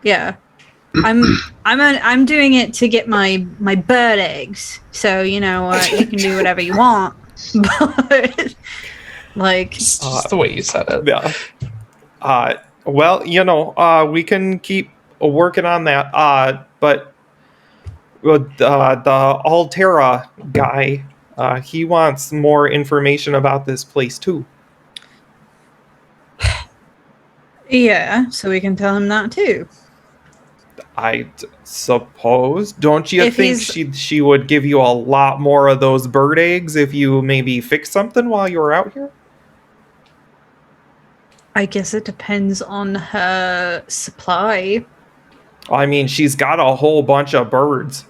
yeah. I'm doing it to get my bird eggs. So, you know, you can do whatever you want. But... like, it's just the way you said it. Yeah. Well, you know, we can keep working on that. But the Altera guy, he wants more information about this place too. Yeah, so we can tell him that too. I suppose. Don't you think she would give you a lot more of those bird eggs if you maybe fix something while you were out here? I guess it depends on her supply. I mean, she's got a whole bunch of birds.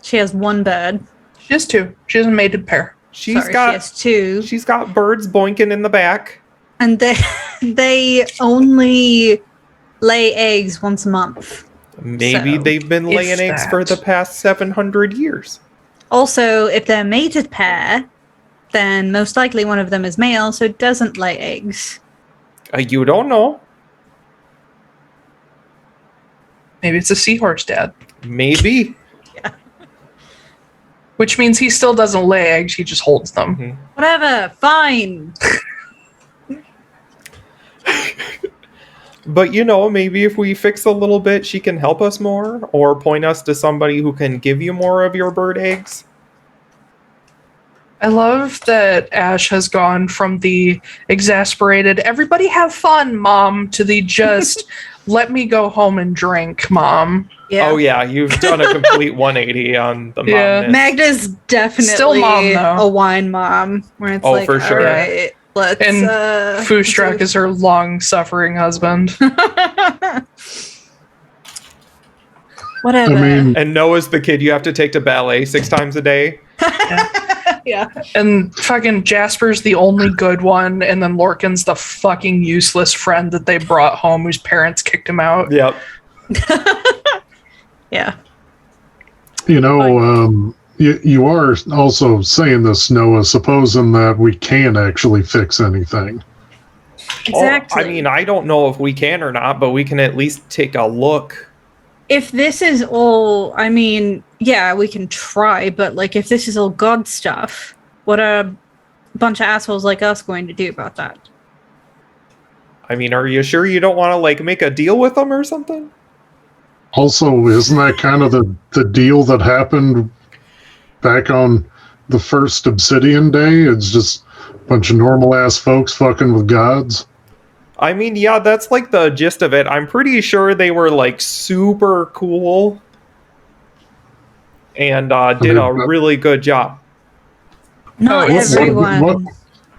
She has one bird. She has two. She has a mated pair. She has two. She's got birds boinking in the back. And they only lay eggs once a month. Maybe they've been laying eggs for the past 700 years. Also, if they're mated pair, then most likely one of them is male, so it doesn't lay eggs. You don't know. Maybe it's a seahorse dad. Maybe. Yeah. Which means he still doesn't lay eggs, he just holds them. Mm-hmm. Whatever, fine. But, you know, maybe if we fix a little bit, she can help us more, or point us to somebody who can give you more of your bird eggs. I love that Ash has gone from the exasperated, everybody have fun, Mom, to the just, let me go home and drink, Mom. Yeah. Oh, yeah, you've done a complete 180 on the Yeah. momness. Magda's definitely Still mom, though. a wine mom, where it's like, for sure. all right, let's... And Fustrak is her long-suffering husband. Whatever. I mean, And Noah's the kid you have to take to ballet 6 times a day. Yeah. And fucking Jasper's the only good one, and then Lorcan's the fucking useless friend that they brought home whose parents kicked him out. Yep. Yeah. you know, you are also saying this, Noah, supposing that we can actually fix anything. Exactly. I mean, I don't know if we can or not, but we can at least take a look. If this is all, I mean, yeah, we can try, but like, if this is all God stuff, what are a bunch of assholes like us going to do about that? I mean, are you sure you don't want to, like, make a deal with them or something? Also, isn't that kind of the deal that happened back on the first Obsidian Day? It's just a bunch of normal-ass folks fucking with gods? I mean, yeah, that's like the gist of it. I'm pretty sure they were like super cool and did a really good job. Not everyone.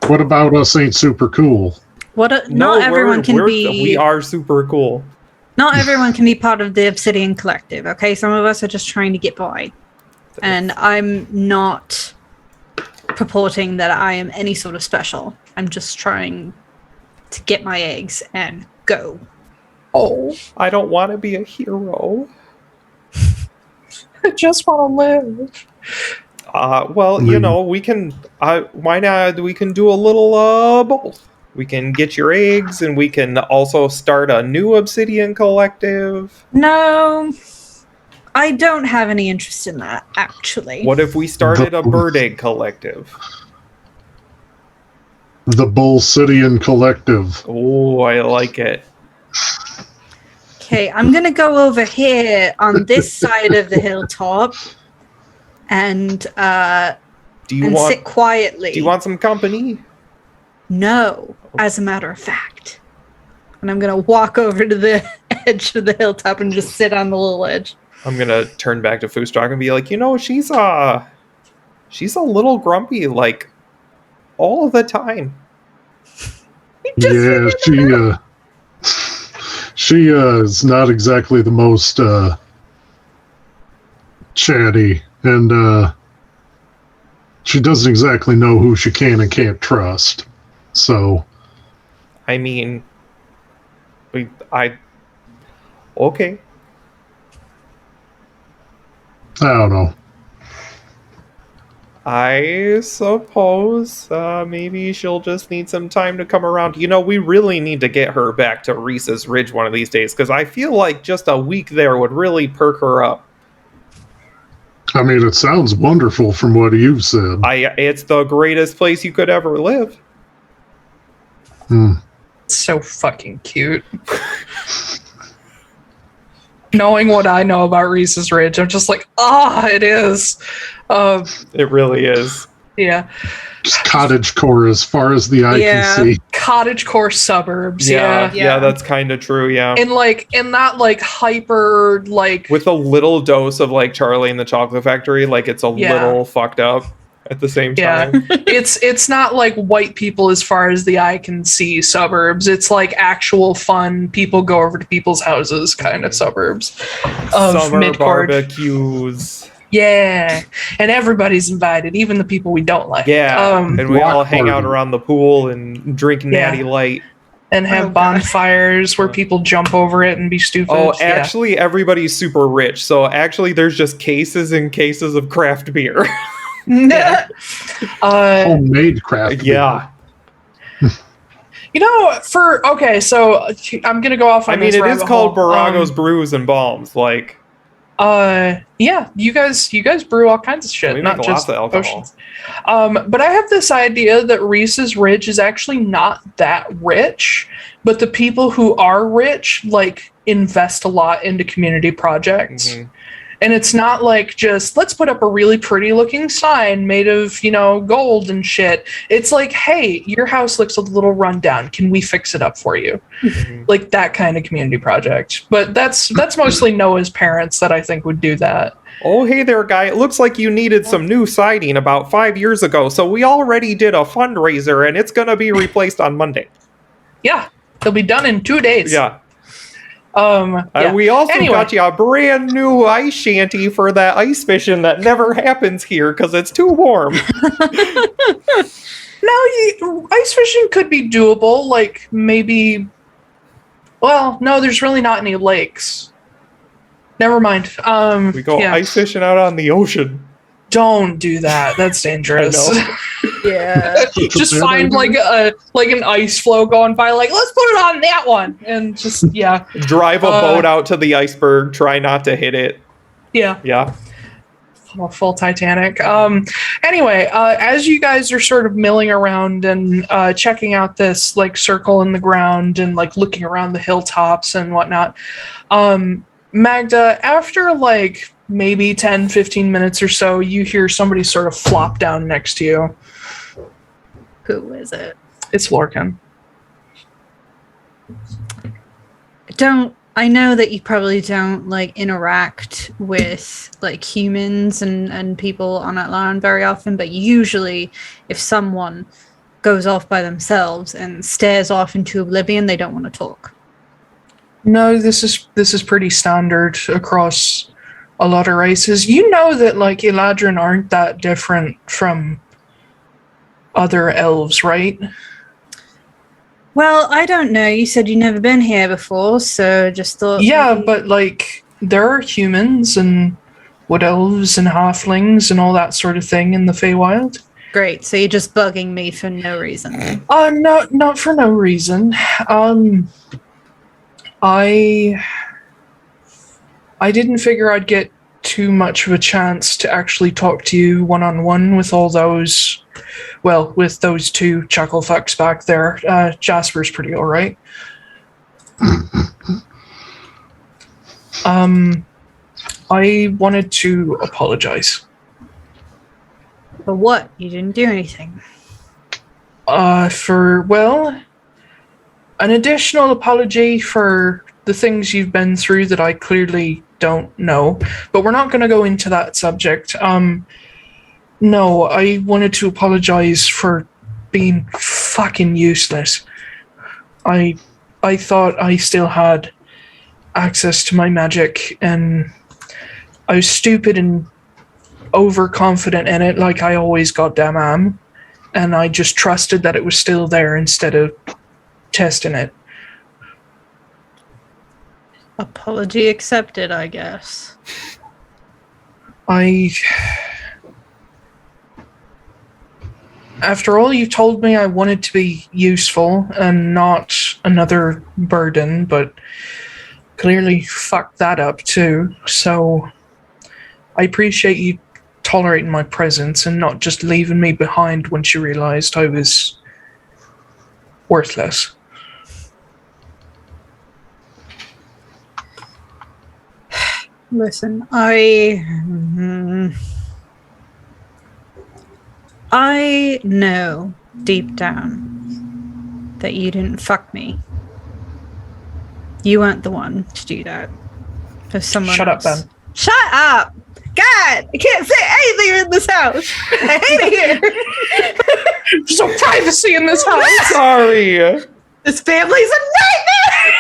What about us ain't super cool? Not everyone can be. We are super cool. Not everyone can be part of the Obsidian Collective. Okay, some of us are just trying to get by, and I'm not purporting that I am any sort of special. I'm just trying to get my eggs and go. Oh, I don't want to be a hero. I just want to live. Well, you know, we can. Why not? We can do a little both. We can get your eggs, and we can also start a new Obsidian Collective. No, I don't have any interest in that, actually. What if we started a bird egg collective? The Bullcidian Collective. Oh, I like it. Okay, I'm gonna go over here on this side of the hilltop and sit quietly. Do you want some company? No, as a matter of fact. And I'm gonna walk over to the edge of the hilltop and just sit on the little edge. I'm gonna turn back to Fustok and be like, she's a little grumpy, like, all of the time. Yeah, she is not exactly the most chatty, and she doesn't exactly know who she can and can't trust. So, I mean, okay. I don't know. I suppose maybe she'll just need some time to come around. We really need to get her back to Reese's Ridge one of these days, because I feel like just a week there would really perk her up. I mean, it sounds wonderful from what you've said. It's the greatest place you could ever live. So fucking cute. Knowing what I know about Reese's Ridge, I'm just like, it is. It really is. Yeah. Just cottagecore as far as the eye can see. Cottagecore suburbs. Yeah, Yeah. that's kind of true. Yeah. And in that hyper with a little dose of Charlie and the Chocolate Factory, it's a little fucked up at the same time. Yeah. it's not like white people as far as the eye can see suburbs. It's actual fun people go over to people's houses kind of suburbs of Summer Midcord. barbecues. Yeah, and everybody's invited, even the people we don't like. Yeah, and we all hang out around the pool and drink Natty Light. And have bonfires where people jump over it and be stupid. Oh, actually, everybody's super rich. So actually, there's just cases and cases of craft beer. Homemade craft beer. Yeah. So I'm going to go off on this it is called hole. Barago's Brews and Balms. Yeah, you guys brew all kinds of shit, We not make just lots of alcohol. potions. But I have this idea that Reese's Ridge is actually not that rich, but the people who are rich invest a lot into community projects. Mm-hmm. And it's not just let's put up a really pretty looking sign made of, gold and shit. It's hey, your house looks a little run down. Can we fix it up for you? Mm-hmm. That kind of community project. But that's mostly Noah's parents that I think would do that. Oh, hey there, guy. It looks like you needed some new siding about 5 years ago. So we already did a fundraiser and it's going to be replaced on Monday. Yeah, it'll be done in 2 days. Yeah. Yeah. We also got you a brand new ice shanty for that ice fishing that never happens here because it's too warm. No, ice fishing could be doable. Maybe. Well, no, there's really not any lakes. Never mind. We go ice fishing out on the ocean. Don't do that. That's dangerous. Yeah. Just find an ice floe going by. Let's put it on that one, and just drive a boat out to the iceberg. Try not to hit it. Yeah. Yeah. Full Titanic. Anyway, as you guys are sort of milling around and checking out this circle in the ground and looking around the hilltops and whatnot, Magda, after maybe 10-15 minutes or so, you hear somebody sort of flop down next to you. Who is it? It's Lorcan. I know that you probably don't interact with humans and people on Atlaran very often, but usually if someone goes off by themselves and stares off into oblivion, they don't want to talk. No, this is pretty standard across a lot of races. You know that Eladrin aren't that different from other elves, right? Well, I don't know. You said you've never been here before, so just thought... Yeah, but there are humans and wood elves and halflings and all that sort of thing in the Feywild. Great, so you're just bugging me for no reason. No, not for no reason. I didn't figure I'd get too much of a chance to actually talk to you one-on-one with all those, with those two chuckle fucks back there. Jasper's pretty alright. I wanted to apologize. For what? You didn't do anything. An additional apology for the things you've been through that I clearly don't know. But we're not going to go into that subject. No, I wanted to apologize for being fucking useless. I thought I still had access to my magic, and I was stupid and overconfident in it, like I always goddamn am, and I just trusted that it was still there instead of testing it. Apology accepted, I guess. After all you told me, I wanted to be useful and not another burden, but clearly fucked that up too. So I appreciate you tolerating my presence and not just leaving me behind once you realized I was worthless. Listen, I know deep down that you didn't fuck me. You weren't the one to do that. There's someone Shut else. up, Ben. Shut up! God, I can't say anything in this house. I hate it here. There's no privacy in this house. Sorry. This family's a nightmare.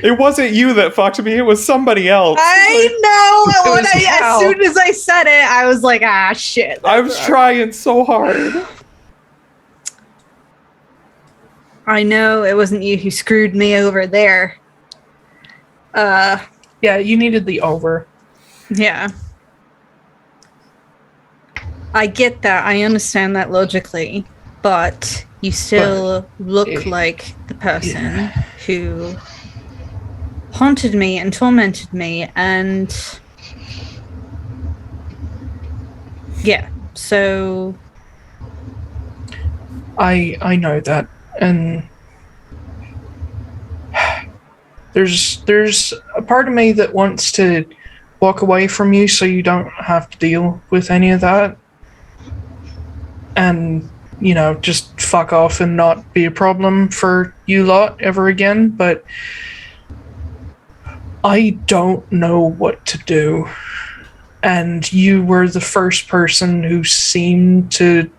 It wasn't you that fucked me. It was somebody else. I know. It was As Hal. soon as I said it, I was like, ah, shit. I was trying so hard. I know it wasn't you who screwed me over there. Yeah, you needed the over. Yeah. I get that. I understand that logically. But you still look like the person who haunted me and tormented me, and yeah, so I know that, and there's a part of me that wants to walk away from you so you don't have to deal with any of that, and you know, just fuck off and not be a problem for you lot ever again, but I don't know what to do. And you were the first person who seemed to,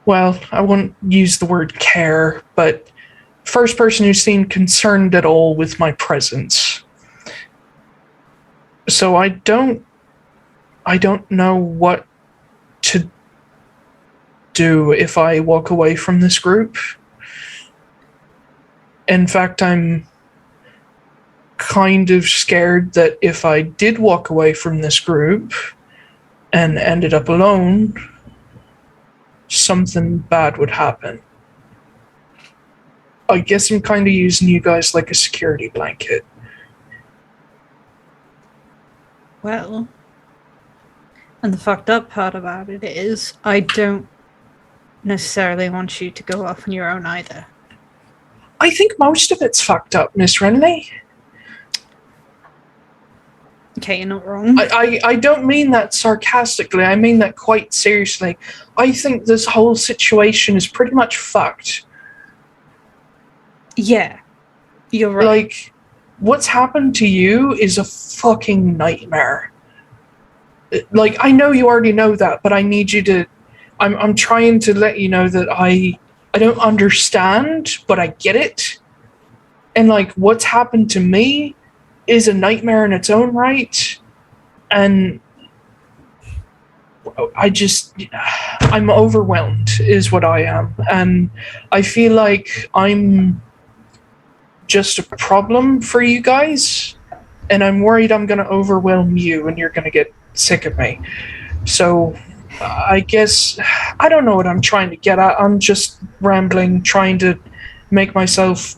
well, I won't use the word care, but first person who seemed concerned at all with my presence. So I don't know what to do if I walk away from this group. In fact, I'm kind of scared that if I did walk away from this group and ended up alone, something bad would happen. I guess I'm kind of using you guys like a security blanket. well. And the fucked up part about it is, I don't necessarily want you to go off on your own either. I think most of it's fucked up, Miss Renly. Okay, you're not wrong. I don't mean that sarcastically. I mean that quite seriously. I think this whole situation is pretty much fucked. Yeah, you're right. Like, what's happened to you is a fucking nightmare. Like, I know you already know that, but I need you to... I'm trying to let you know that I don't understand, but I get it. And, like, what's happened to me is a nightmare in its own right. And I'm overwhelmed, is what I am. And I feel like I'm just a problem for you guys. And I'm worried I'm going to overwhelm you and you're going to get sick of me. So... I guess, I don't know what I'm trying to get at. I'm just rambling, trying to make myself,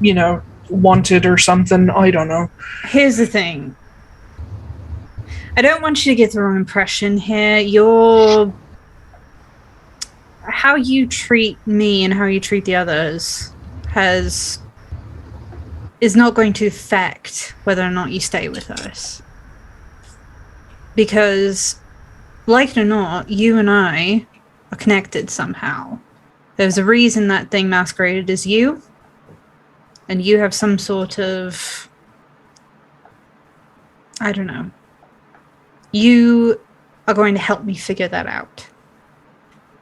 you know, wanted or something. I don't know. Here's the thing. I don't want you to get the wrong impression here. How you treat me and how you treat the others is not going to affect whether or not you stay with us. Because, like it or not, you and I are connected somehow. There's a reason that thing masqueraded as you, and you have some sort of... I don't know. You are going to help me figure that out.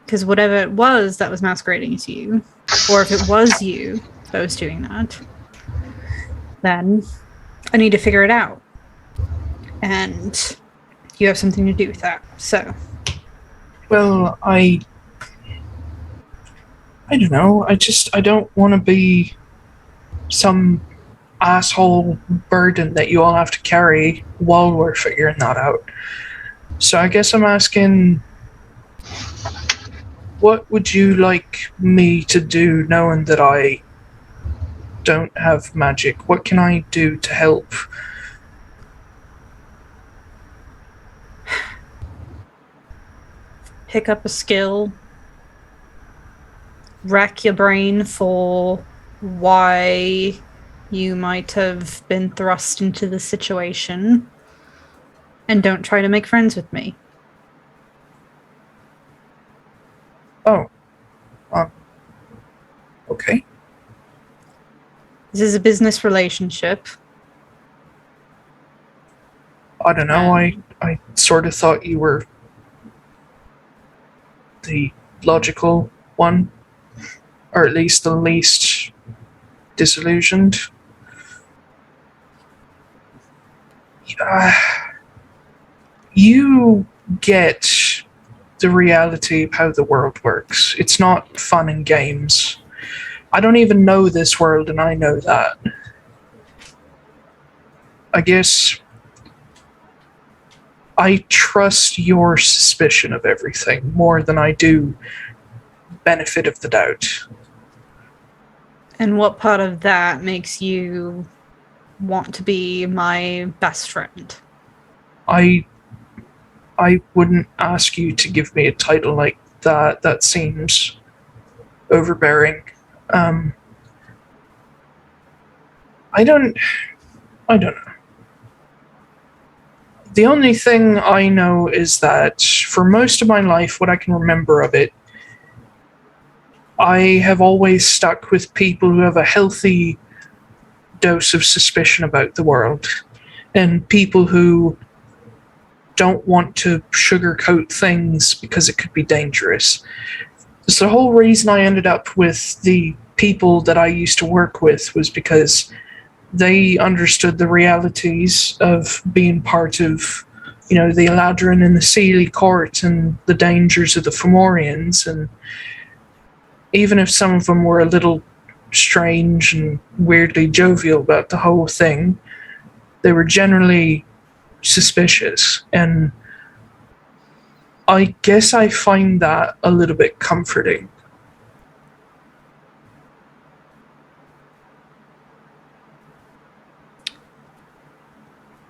Because whatever it was that was masquerading as you, or if it was you that was doing that, then I need to figure it out. And you have something to do with that, so... Well, I don't know. I don't want to be some asshole burden that you all have to carry while we're figuring that out. So I guess I'm asking, what would you like me to do knowing that I don't have magic? What can I do to help? Pick up a skill. Rack your brain for why you might have been thrust into the situation. And don't try to make friends with me. Oh. Okay. This is a business relationship. I don't know, I sort of thought you were the logical one, or at least the least disillusioned. You get the reality of how the world works. It's not fun and games. I don't even know this world, and I know that. I guess I trust your suspicion of everything more than I do benefit of the doubt. And what part of that makes you want to be my best friend? I wouldn't ask you to give me a title like that. That seems overbearing. I don't know. The only thing I know is that for most of my life, what I can remember of it, I have always stuck with people who have a healthy dose of suspicion about the world, and people who don't want to sugarcoat things because it could be dangerous. It's the whole reason I ended up with the people that I used to work with was because they understood the realities of being part of, the Atlaran and the Sealy court and the dangers of the Fomorians. And even if some of them were a little strange and weirdly jovial about the whole thing, they were generally suspicious. And I guess I find that a little bit comforting.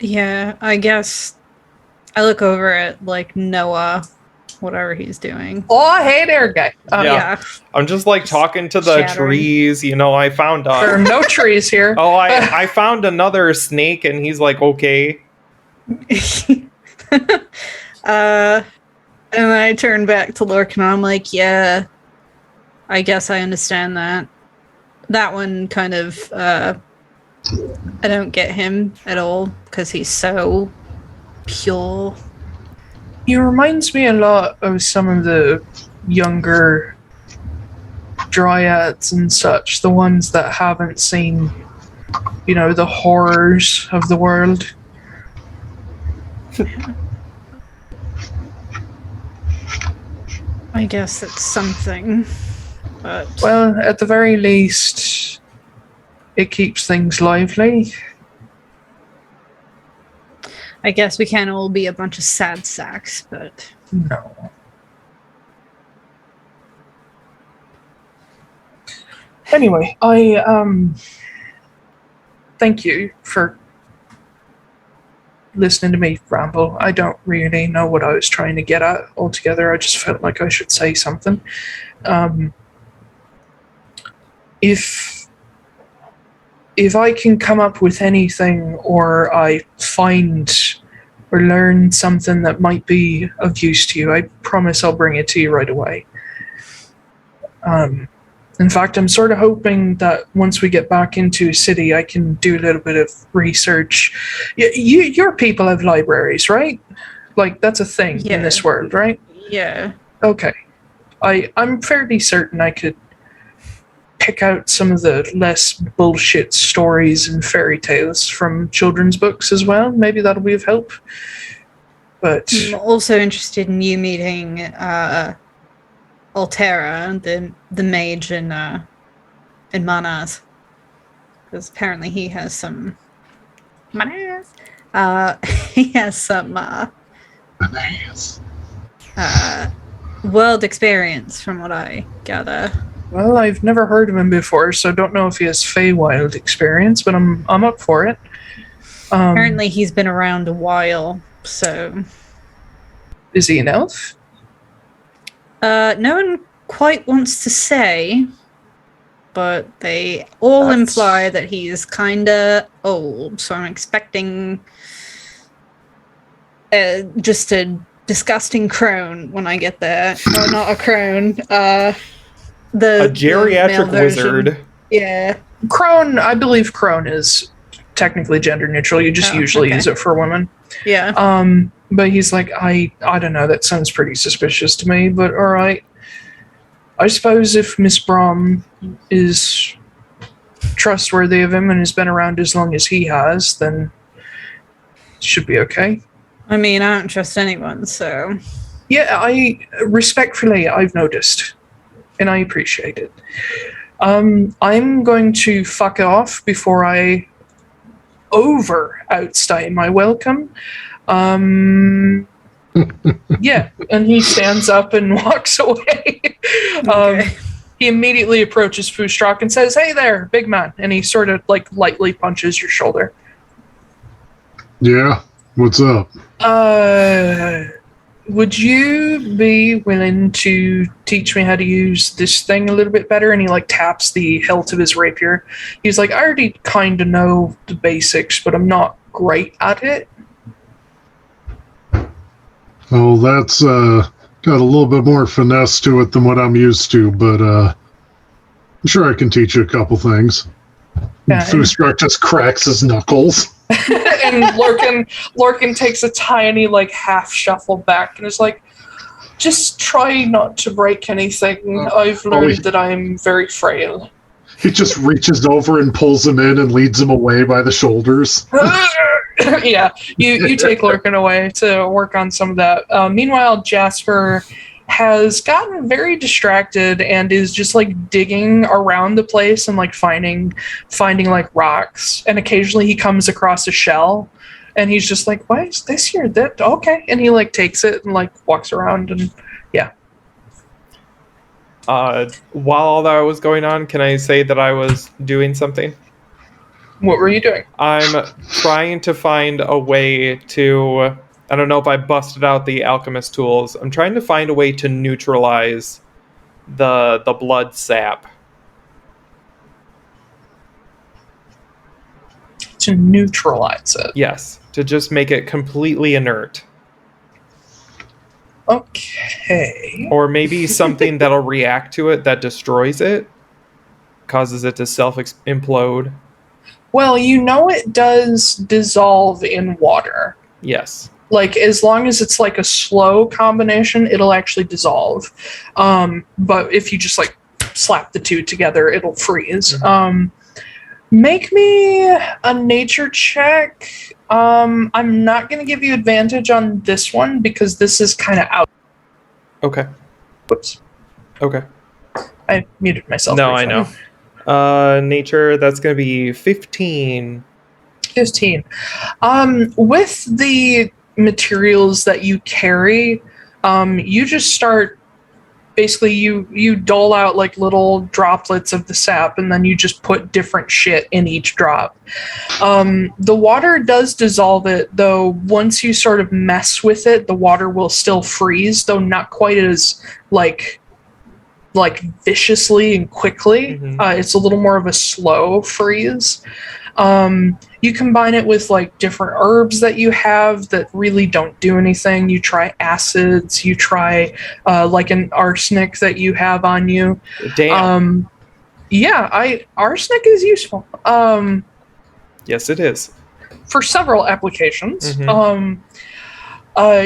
Yeah, I guess I look over at, Noah, whatever he's doing. Oh, hey there, guy. Yeah. I'm just talking to the Shattering. trees. I found There are no trees here. Oh, I found another snake, and he's like, okay. And then I turn back to Lorcan, and I'm like, yeah, I guess I understand that. That one kind of, I don't get him at all, because he's so pure. He reminds me a lot of some of the younger dryads and such, the ones that haven't seen, the horrors of the world. I guess it's something, but... Well, at the very least, it keeps things lively. I guess we can't all be a bunch of sad sacks, but... No. Anyway, I thank you for listening to me ramble. I don't really know what I was trying to get at altogether. I just felt like I should say something. If I can come up with anything, or I find or learn something that might be of use to you, I promise I'll bring it to you right away. In fact, I'm sort of hoping that once we get back into city, I can do a little bit of research. Your people have libraries, right? Like, that's a thing in this world, right? Yeah. Okay. I'm fairly certain I could pick out some of the less bullshit stories and fairy tales from children's books as well. Maybe that'll be of help. But I'm also interested in you meeting Altera, the mage in Manas, because apparently he has some Manas. He has some world experience, from what I gather. well, I've never heard of him before, so I don't know if he has Feywild experience, but I'm up for it. Apparently, he's been around a while. So, is he an elf? No one quite wants to say, but they all imply that he's kinda old. So I'm expecting just a disgusting crone when I get there. Oh, not a crone. A geriatric wizard. Yeah. Crone, I believe crone is technically gender neutral. You just usually use it for women. Yeah. But he's like, I don't know, that sounds pretty suspicious to me, but alright. I suppose if Miss Brom is trustworthy of him and has been around as long as he has, then it should be okay. I mean, I don't trust anyone, so... Yeah, I've noticed. And I appreciate it. I'm going to fuck off before I outstay my welcome. Yeah, and he stands up and walks away. Okay. He immediately approaches Fustrock and says, "Hey there, big man," and he sort of like lightly punches your shoulder. Yeah, what's up? Would you be willing to teach me how to use this thing a little bit better? And he like taps the hilt of his rapier. He's like, I already kind of know the basics, but I'm not great at it. Oh, that's got a little bit more finesse to it than what I'm used to, but I'm sure I can teach you a couple things. Fustrock just cracks his knuckles. And Lorcan takes a tiny like half shuffle back and is like, just try not to break anything. I've learned that I'm very frail. He just reaches over and pulls him in and leads him away by the shoulders. Yeah, you take Lorcan away to work on some of that. Meanwhile, Jasper has gotten very distracted and is just like digging around the place and like finding like rocks, and occasionally he comes across a shell and he's just like, why is this here? That okay, and he like takes it and like walks around, and yeah. While all that was going on, can I say that I was doing something? What were you doing? I'm trying to find a way to... I don't know if I busted out the alchemist tools. I'm trying to find a way to neutralize the blood sap. To neutralize it? Yes, to just make it completely inert. Okay. Or maybe something that'll react to it that destroys it, causes it to self-implode. Well, you know it does dissolve in water. Yes. Like, as long as it's like a slow combination, it'll actually dissolve. But if you just like slap the two together, it'll freeze. Mm-hmm. Make me a nature check. I'm not going to give you advantage on this one because this is kind of out. Okay. Whoops. Okay. I muted myself. No, I know. Nature, that's going to be 15. 15. With the materials that you carry, you just start, basically you dole out like little droplets of the sap, and then you just put different shit in each drop. The water does dissolve it, though once you sort of mess with it, the water will still freeze, though not quite as like viciously and quickly. Mm-hmm. It's a little more of a slow freeze. You combine it with like different herbs that you have that really don't do anything. You try acids, you try like an arsenic that you have on you. Damn. Arsenic is useful. Yes, it is. For several applications. Mhm.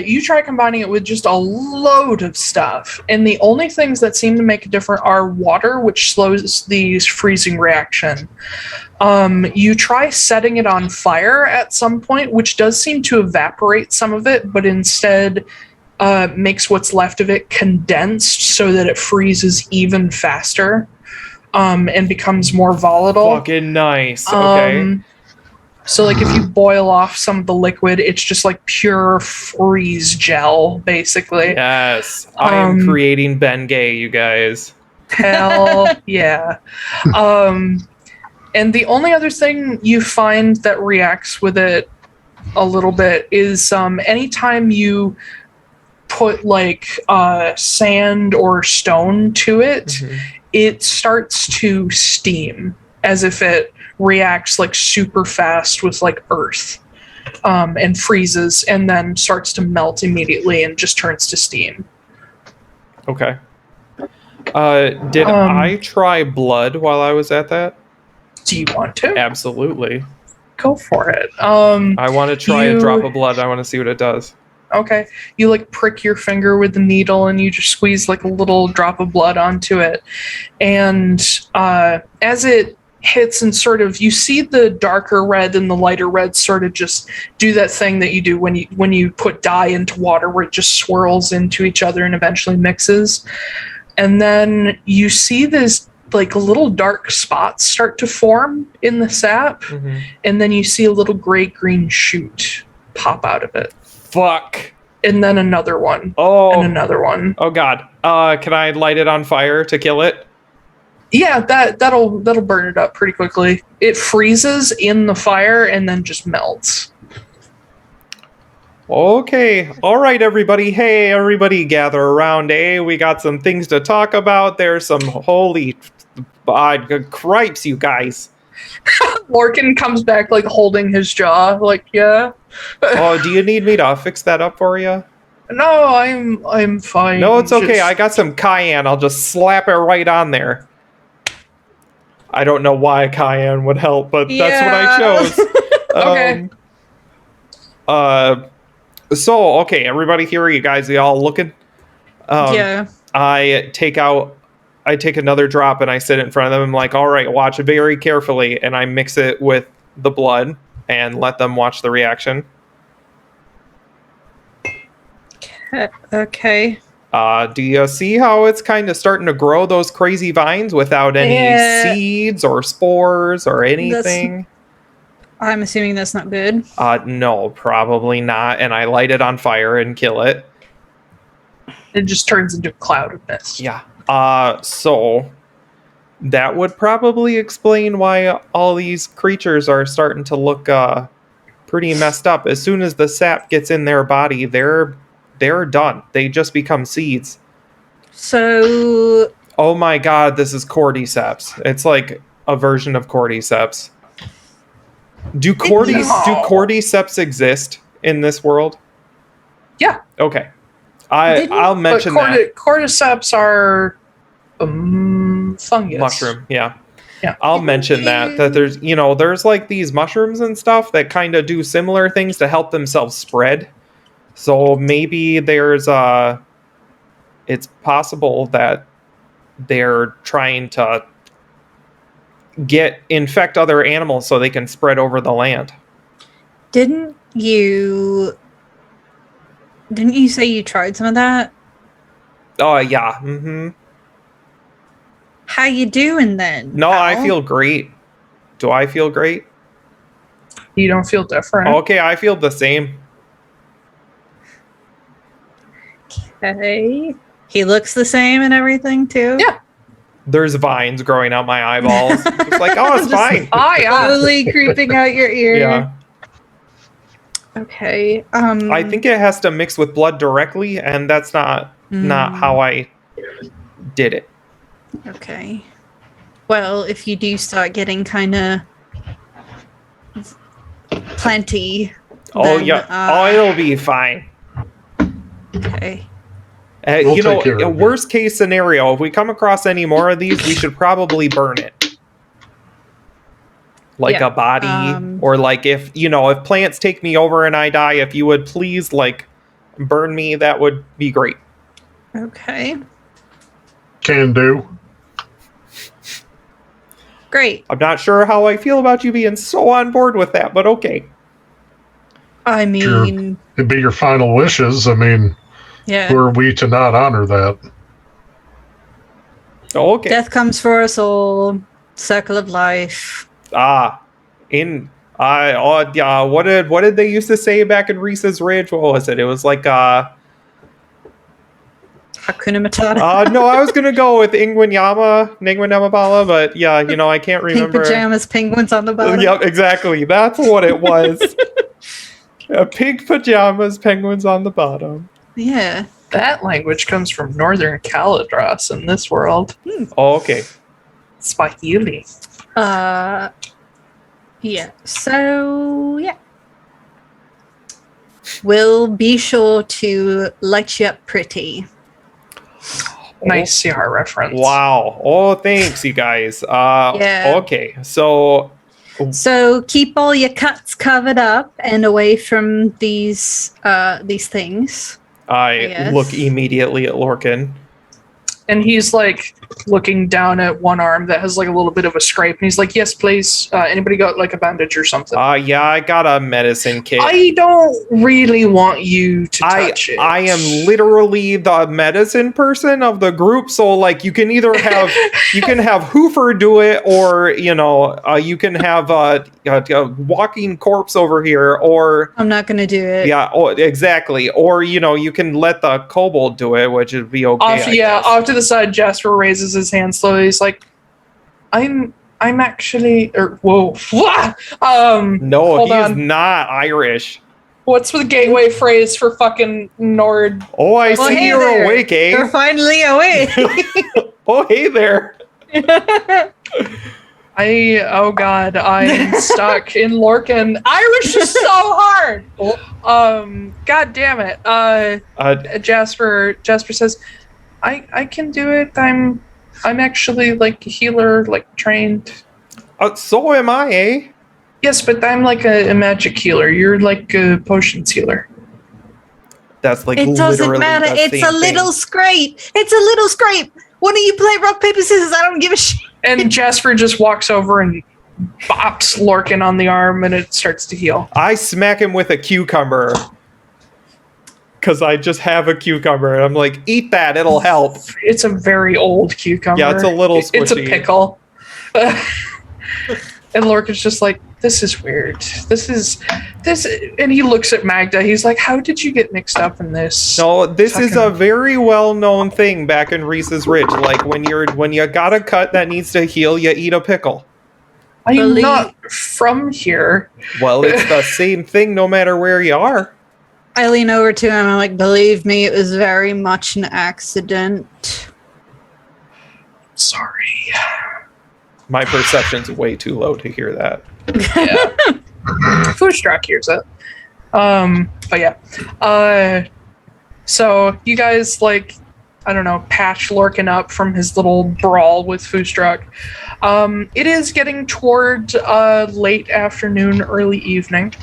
You try combining it with just a load of stuff, and the only things that seem to make a difference are water, which slows the freezing reaction. You try setting it on fire at some point, which does seem to evaporate some of it, but instead makes what's left of it condensed so that it freezes even faster and becomes more volatile. Fucking nice. Okay. So, like, if you boil off some of the liquid, it's just like pure freeze gel, basically. Yes. I am creating Bengay, you guys. Hell yeah. And the only other thing you find that reacts with it a little bit is anytime you put like sand or stone to it, it starts to steam as if it reacts like super fast with like earth, and freezes and then starts to melt immediately and just turns to steam. Okay. Did I try blood while I was at that? Do you want to? Absolutely. Go for it. I want to try a drop of blood. I want to see what it does. Okay. You like prick your finger with the needle and you just squeeze like a little drop of blood onto it. And as it hits and sort of, you see the darker red and the lighter red sort of just do that thing that you do when you put dye into water, where it just swirls into each other and eventually mixes. And then you see this like little dark spots start to form in the sap, and then you see a little gray-green shoot pop out of it. Fuck. And then another one. Oh. And another one. Oh god. Can I light it on fire to kill it? Yeah, that'll burn it up pretty quickly. It freezes in the fire and then just melts. Okay. All right, everybody. Hey, everybody gather around, eh? We got some things to talk about. There's some holy cripes, you guys. Lorcan comes back like holding his jaw, like, yeah. Oh, do you need me to fix that up for you? No, I'm fine. No, it's okay. I got some cayenne. I'll just slap it right on there. I don't know why cayenne would help, but that's what I chose. Okay. So, okay, everybody here, you guys, you all looking? Yeah. I take another drop and I sit in front of them. I'm like, all right, watch it very carefully. And I mix it with the blood and let them watch the reaction. Okay. Do you see how it's kind of starting to grow those crazy vines without any seeds or spores or anything? I'm assuming that's not good. No, probably not. And I light it on fire and kill it. It just turns into a cloud of mist. Yeah. So that would probably explain why all these creatures are starting to look pretty messed up. As soon as the sap gets in their body, they're done. They just become seeds. So... Oh my god, this is Cordyceps. It's like a version of Cordyceps. Do Cordyceps exist in this world? Yeah. Okay. I'll mention that. Cordyceps are fungus. Mushroom, yeah. Yeah. I'll mention that there's like these mushrooms and stuff that kind of do similar things to help themselves spread. So maybe there's it's possible that they're trying to infect other animals so they can spread over the land. Didn't you say you tried some of that? Oh yeah. Mm-hmm. How you doing then? No, pal? I feel great. Do I feel great? You don't feel different. Okay, I feel the same. Okay. He looks the same and everything too? Yeah. There's vines growing out my eyeballs. It's like, oh, it's fine. Slowly creeping out your ear. Yeah. Okay. I think it has to mix with blood directly, and that's not how I did it. Okay. Well, if you do start getting kind of plenty. Oh, then, yeah. It'll be fine. Okay. We'll take care of it. Worst case scenario, if we come across any more of these, we should probably burn it. Like Yeah, a body, or like if plants take me over and I die, if you would please burn me, that would be great. Okay. Can do. Great. I'm not sure how I feel about you being so on board with that, but okay. I mean, It'd be your final wishes. I mean, yeah. who are we to not honor that? Okay. Death comes for us all. Circle of life. What did they used to say back in Reese's Ridge? What was it? It was like Hakuna Matata. no, I was gonna go with Ningwanyamabala, but yeah, I can't remember. Pink pajamas, penguins on the bottom. Yep, exactly. That's what it was. Pink pajamas, penguins on the bottom. Yeah. That language comes from Northern Calidros in this world. Oh, okay. Swahili. Yeah. So, yeah. We'll be sure to light you up pretty. Nice CR reference. Wow. Oh, thanks, you guys. Yeah. Okay, so So keep all your cuts covered up and away from these things. I Yes. look immediately at Lorcan. And he's like looking down at one arm that has like a little bit of a scrape, and he's like, "Yes, please. Anybody got like a bandage or something?" Yeah, I got a medicine kit. I don't really want you to touch it. I am literally the medicine person of the group, so like you can either have Hoofer do it, or you can have a walking corpse over here, or I'm not gonna do it. yeah, exactly, or you can let the kobold do it, which would be okay. Off to the side, Jasper raises his hand slowly. He's like, I'm actually, whoa. No, hold he's on. not Irish. What's the gateway phrase for fucking Nord? Oh, I Well, see hey you're there. awake, eh? You're finally awake. Oh, hey there. Oh god, I'm stuck in Lorcan. Irish is so hard. God damn it. Jasper says, I can do it. I'm actually like a healer, like trained. So am I, eh? Yes, but I'm like a magic healer. You're like a potions healer. That's like It doesn't literally matter. the It's same a little thing. scrape. It's a little scrape. Why don't you play rock, paper, scissors? I don't give a shit. And Jasper just walks over and bops Lorcan on the arm, and it starts to heal. I smack him with a cucumber. Because I just have a cucumber, and I'm like, eat that, it'll help. It's a very old cucumber. Yeah, it's a little It's a squishy. pickle. And Lorcan's just like, this is weird. This, and he looks at Magda. He's like, how did you get mixed up in this? No, this is a Fucking- very well-known thing back in Reese's Ridge. Like, when you got a cut that needs to heal, you eat a pickle. I'm Believe- not from here. Well, it's the same thing no matter where you are. I lean over to him. I'm like, believe me, it was very much an accident. Sorry. My perception's way too low to hear that. Foodstruck hears it. But yeah. So you guys like, I don't know, patch Lorcan up from his little brawl with Foodstruck. It is getting toward late afternoon, early evening.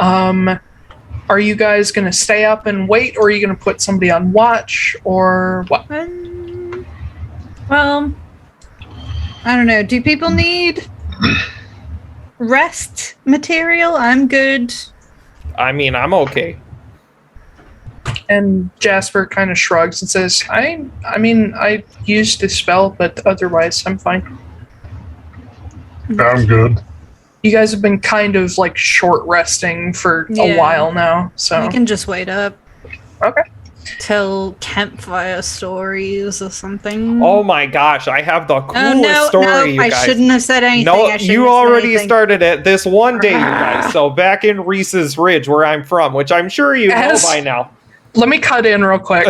Are you guys gonna stay up and wait, or are you gonna put somebody on watch, or what? Well, I don't know. Do people need rest material? I'm good. I mean, I'm okay. And Jasper kind of shrugs and says, I mean, I used a spell, but otherwise I'm fine. I'm good. You guys have been kind of like short resting for a Yeah. while now, so We can just wait up. okay. Tell campfire stories or something. Oh my gosh, I have the coolest Oh, no, story, you I guys. shouldn't have said anything. No, I shouldn't you have said already anything. started it this one day, you guys. So back in Reese's Ridge, where I'm from, which I'm sure you know As- by now. Let me cut in real quick.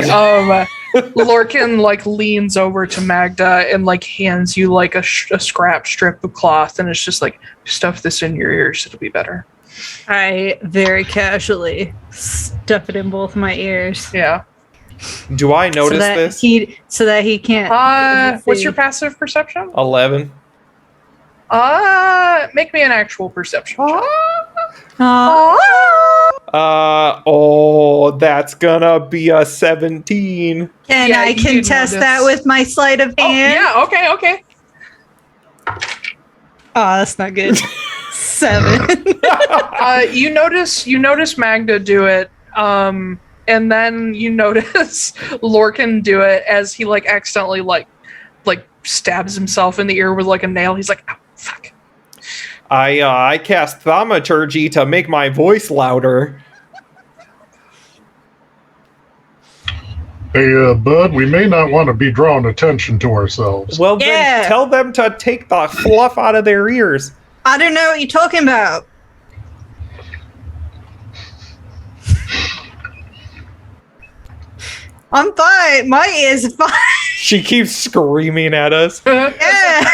Lorcan like leans over to Magda and like hands you like a scrap strip of cloth, and it's just like, stuff this in your ears, it'll be better. I very casually stuff it in both my ears. Yeah. Do I notice this? So that he can't. What's your passive perception? 11. Make me an actual perception check. That's gonna be a 17. And Yeah, I can you test notice. that with my sleight of Oh, hand. yeah, okay. Oh, that's not good. 7. You notice Magda do it, and then you notice Lorcan do it as he like accidentally like stabs himself in the ear with like a nail. He's like, oh, fuck. I cast thaumaturgy to make my voice louder. Hey, bud, we may not want to be drawing attention to ourselves. Well, Yeah. then tell them to take the fluff out of their ears. I don't know what you're talking about. I'm fine. My ears are fine. She keeps screaming at us. Yeah.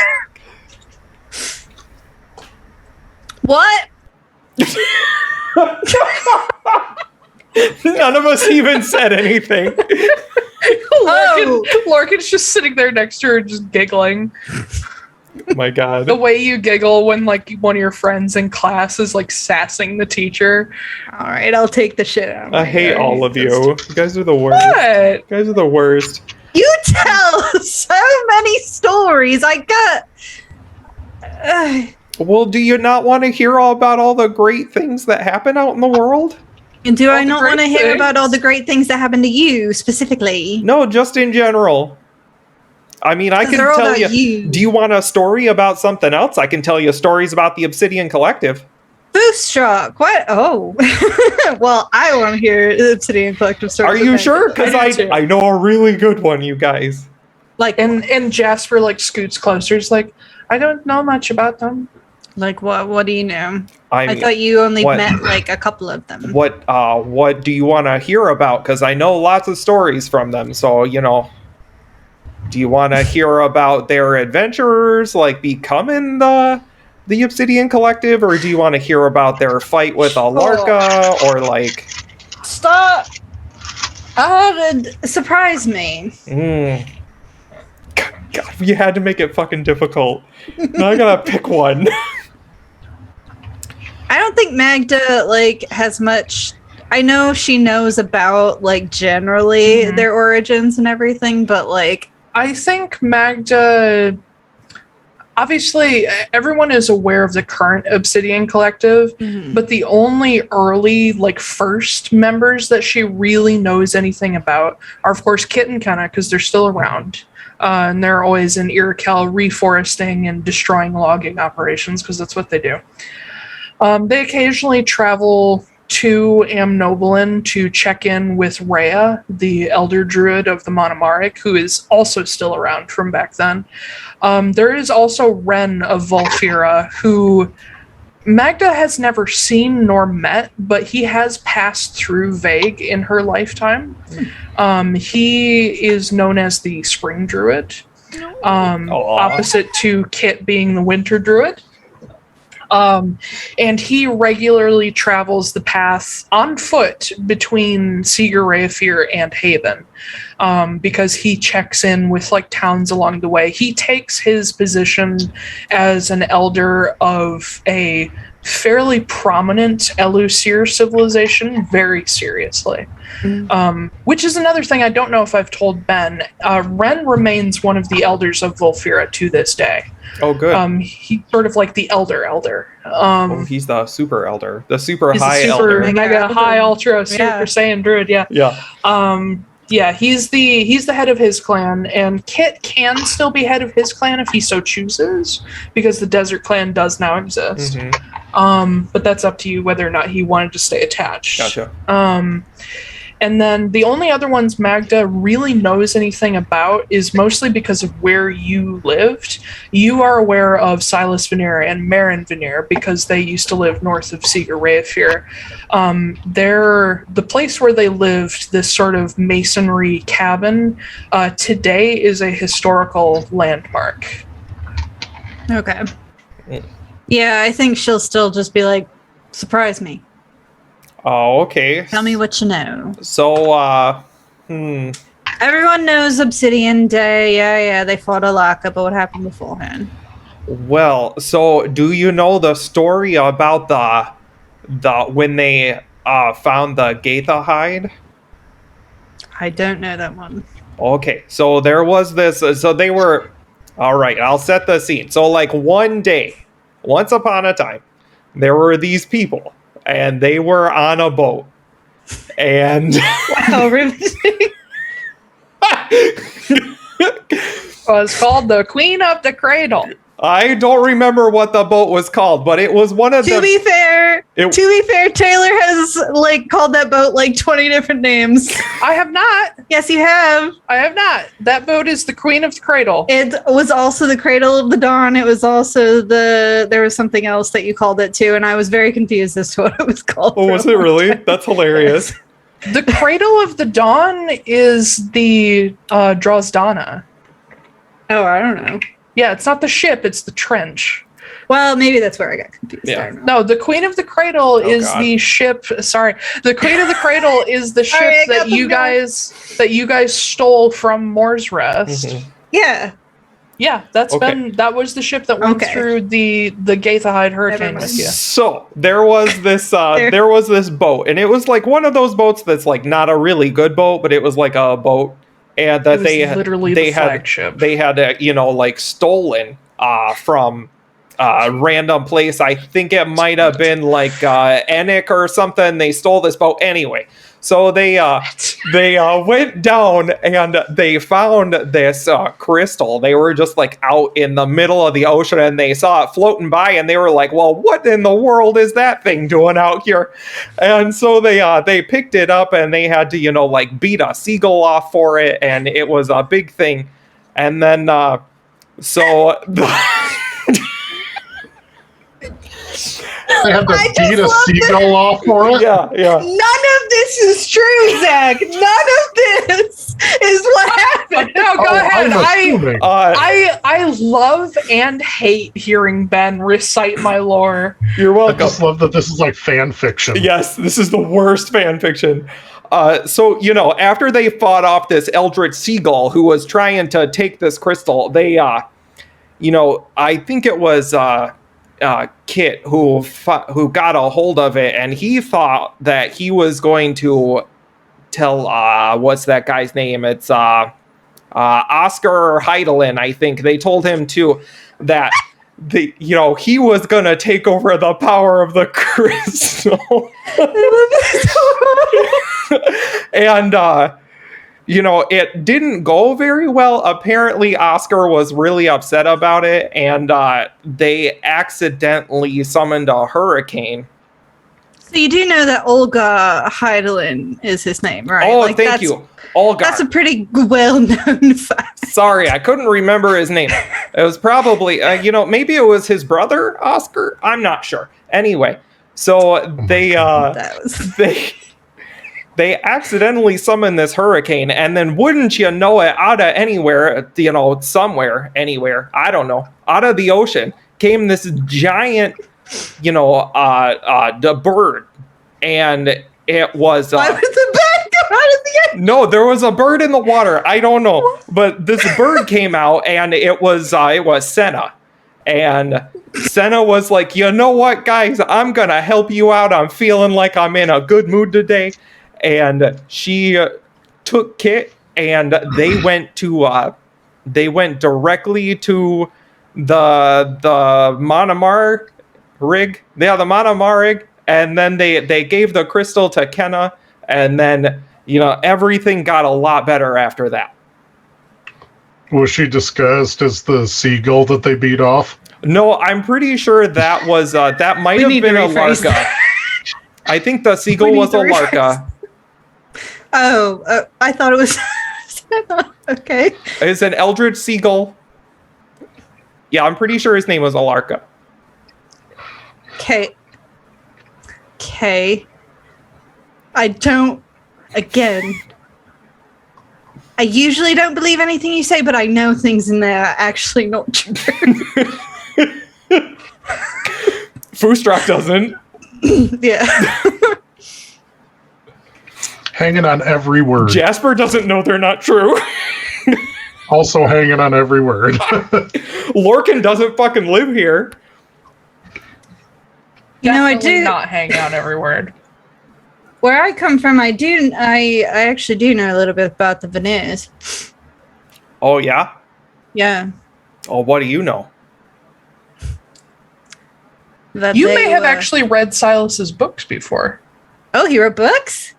What? None of us even said anything. Lorcan's just sitting there next to her, just giggling. Oh my god. The way you giggle when like one of your friends in class is like sassing the teacher. All right, I'll take the shit out. I hate all of you. You guys are the worst. What? You guys are the worst. You tell so many stories. I got. Well, do you not want to hear all about all the great things that happen out in the world? And do All I the not great want to hear things. about all the great things that happen to you specifically? No, just in general. I mean, I 'Cause can they're all tell about you. you. Do you want a story about something else? I can tell you stories about the Obsidian Collective. Bootstruck. What? Oh. Well, I want to hear the Obsidian Collective story. Are you sure? Because I do too. I know a really good one, you guys. Like, And Jasper like scoots closer. He's like, I don't know much about them. like what? What do you know? I I mean, thought you only what- met like a couple of them. what do you want to hear about? Because I know lots of stories from them. So, you know, do you want to hear about their adventures, like becoming the Obsidian Collective, or do you want to hear about their fight with a Larka, or like? Stop! Surprise me. God, you had to make it fucking difficult. Now I gotta pick one. I don't think Magda like has much. I know she knows about like generally their origins and everything, but like I think Magda. Obviously, everyone is aware of the current Obsidian Collective, but the only early, like, first members that she really knows anything about are, of course, Kit and Kenna, because they're still around. And they're always in Iroquois reforesting and destroying logging operations, because that's what they do. They occasionally travel to Amnoblin to check in with Rhea, the elder druid of the Monomaric, who is also still around from back then. There is also Ren of Volfira, who Magda has never seen nor met, but he has passed through Vague in her lifetime. He is known as the Spring Druid, opposite to Kit being the Winter Druid. And he regularly travels the path on foot between Seeger Rayafir and Haven, because he checks in with like towns along the way. He takes his position as an elder of a fairly prominent Elusir civilization very seriously. Which is another thing I don't know if I've told Ben. Ren remains one of the elders of Volfira to this day. Oh, good. He's sort of like the elder. He's the super elder, the super He's high a super elder. mega high ultra super Yeah. Saiyan druid. Yeah. Yeah. He's the head of his clan, and Kit can still be head of his clan if he so chooses, because the Desert Clan does now exist. But that's up to you whether or not he wanted to stay attached. Gotcha. And then the only other ones Magda really knows anything about is mostly because of where you lived. You are aware of Silas Veneer and Marin Veneer because they used to live north of Seeger Reafir. The place where they lived, this sort of masonry cabin, today is a historical landmark. Okay. Yeah, I think she'll still just be like, surprise me. Oh, okay. Tell me what you know. So, Everyone knows Obsidian Day. Yeah, they fought Alaka, but what happened beforehand? well, so do you know the story about the when they found the Gaitha hide? I don't know that one. Okay, so there was this. So they were. All right, I'll set the scene. So, like one day, once upon a time, there were these people, and they were on a boat, and Wow, riveting. Was called the Queen of the Cradle. I don't remember what the boat was called, but it was one of To be fair, Taylor has called that boat 20 different names. I have not. Yes, you have. I have not. That boat is the Queen of the Cradle. It was also the Cradle of the Dawn. It was also there was something else that you called it too, and I was very confused as to what it was called. Oh, was it really? That's hilarious. The Cradle of the Dawn is the Drozdana. Oh, I don't know. Yeah, it's not the ship, it's the trench. Well, maybe that's where I got confused. Yeah. I don't know. No, the Queen of the Cradle is God. the ship. Sorry, the Queen of the Cradle is the ship Sorry, I got that you them guys stole from Moore's Rest. Mhm. Yeah. Yeah, Okay. that was the ship that went Okay. through the Gaithahide hurricane Never with mind. you. So there was this boat, and it was like one of those boats that's like not a really good boat, but it was like a boat, and that It was literally the had flagship. they had stolen from random place. I think it might have been like Enoch or something. They stole this boat anyway. So they went down and they found this crystal. They were just like out in the middle of the ocean and they saw it floating by and they were like, well, what in the world is that thing doing out here? And so they picked it up and they had to, beat a seagull off for it. And it was a big thing. And then, They had to I just beat a love seagull off for it. yeah. None of this is true, Zach. None of this is what happened. No, go ahead. I'm assuming. I love and hate hearing Ben recite my lore. You're I welcome. just love that this is like fan fiction. Yes, this is the worst fan fiction. So, after they fought off this eldritch seagull who was trying to take this crystal, they, I think it was Kit who got a hold of it, and he thought that he was going to tell, what's that guy's name? It's Oscar Heidelin, I think. They told him that he was gonna take over the power of the crystal. And it didn't go very well. Apparently Oscar was really upset about it, and they accidentally summoned a hurricane. So you do know that Olga Heidelin is his name, right? Oh, thank you, Olga. That's a pretty well-known fact. Sorry, I couldn't remember his name. It was probably, maybe it was his brother, Oscar. I'm not sure. Anyway, so they accidentally summoned this hurricane, and then wouldn't you know it, out of anywhere, somewhere, anywhere, I don't know, out of the ocean came this giant, the bird, and it was. Why would the bird come out of the end? No, there was a bird in the water. I don't know, but this bird came out, and it was Senna, and Senna was like, you know what, guys, I'm gonna help you out. I'm feeling like I'm in a good mood today. And she took Kit, and they went directly to the Monomar rig. Yeah, the Monomar rig, and then they gave the crystal to Kenna, and then everything got a lot better after that. Was she disguised as the seagull that they beat off? No, I'm pretty sure that was that might have been a Larka. I think the seagull was a Larka. I thought it was... Okay. It's an eldritch seagull. Yeah, I'm pretty sure his name was Alarka. Okay. I don't... Again... I usually don't believe anything you say, but I know things in there are actually not true. Fustrock doesn't. Yeah. Hanging on every word. Jasper doesn't know they're not true. Also hanging on every word. Lorcan doesn't fucking live here. You know, I Definitely do... not hang out every word. Where I come from, I actually do know a little bit about the veneers. Oh, yeah? Yeah. Oh, what do you know? That You they may have were- actually read Silas's books before. Oh, he wrote books?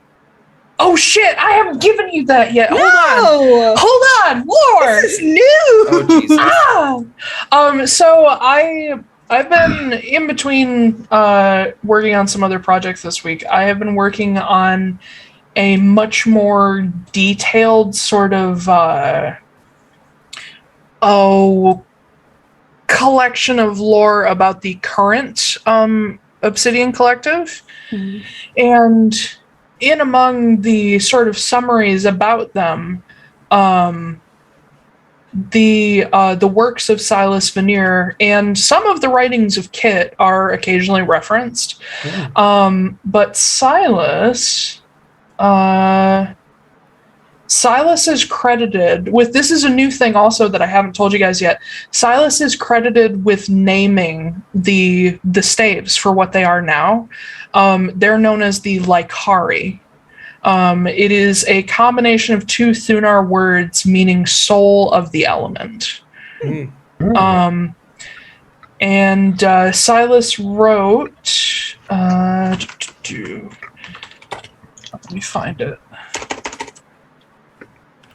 Oh shit, I haven't given you that yet. No! Hold on, Lore! This is new! Oh, Jesus. So I've been in between working on some other projects this week. I have been working on a much more detailed sort of collection of lore about the current Obsidian Collective. Mhm. And in among the sort of summaries about them, the works of Silas Veneer and some of the writings of Kit are occasionally referenced. But Silas is credited with, this is a new thing also that I haven't told you guys yet. Silas is credited with naming the staves for what they are now. They're known as the Lycari. It is a combination of two Thunar words meaning soul of the element. And Silas wrote... let me find it.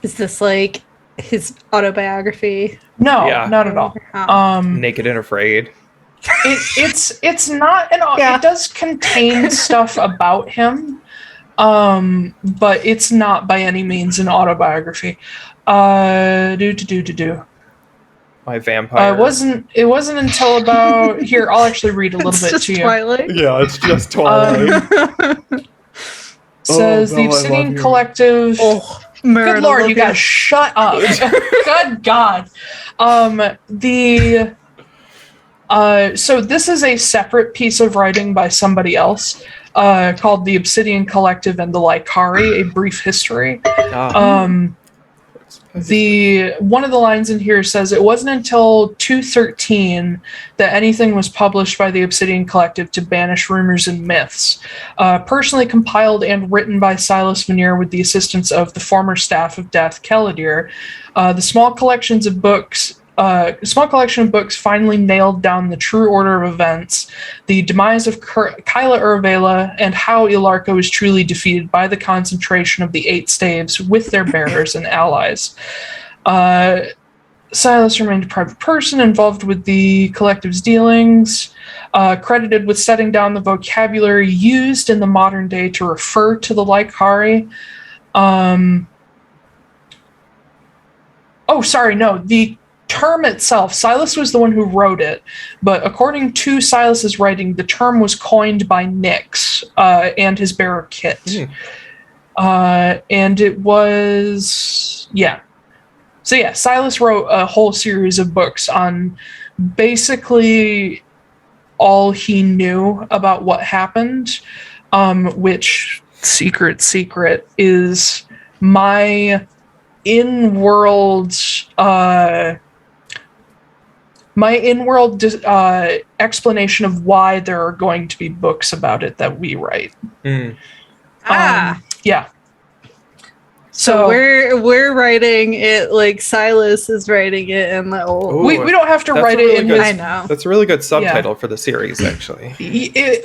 Is this like his autobiography? No, Yeah. not at all. Naked and Afraid. It's not an... Yeah. It does contain stuff about him, but it's not by any means an autobiography. My vampire. It wasn't until about... Here, I'll actually read a little It's bit just to you. Twilight. Yeah, it's just Twilight. Says Oh, the no, I love Obsidian you. Collective... Murder, Good lord, you Logan. guys shut up. Good god. So this is a separate piece of writing by somebody else called The Obsidian Collective and the Lycari, A Brief History. One of the lines in here says it wasn't until 213 that anything was published by the Obsidian Collective to banish rumors and myths. Personally compiled and written by Silas Veneer with the assistance of the former staff of Death, Keladir, the small collection of books finally nailed down the true order of events, the demise of Kyla Urvela, and how Ilarka was truly defeated by the concentration of the 8 staves with their bearers and allies. Silas remained a private person involved with the collective's dealings, credited with setting down the vocabulary used in the modern day to refer to the Lycari. The term itself, Silas was the one who wrote it, but according to Silas's writing, the term was coined by Nyx and his bearer Kit. And it was... Yeah. So yeah, Silas wrote a whole series of books on basically all he knew about what happened, which, secret, is my in-world explanation of why there are going to be books about it that we write. Yeah. So we're writing it like Silas is writing it, and we don't have to write it in his... I know. That's a really good subtitle for the series, actually.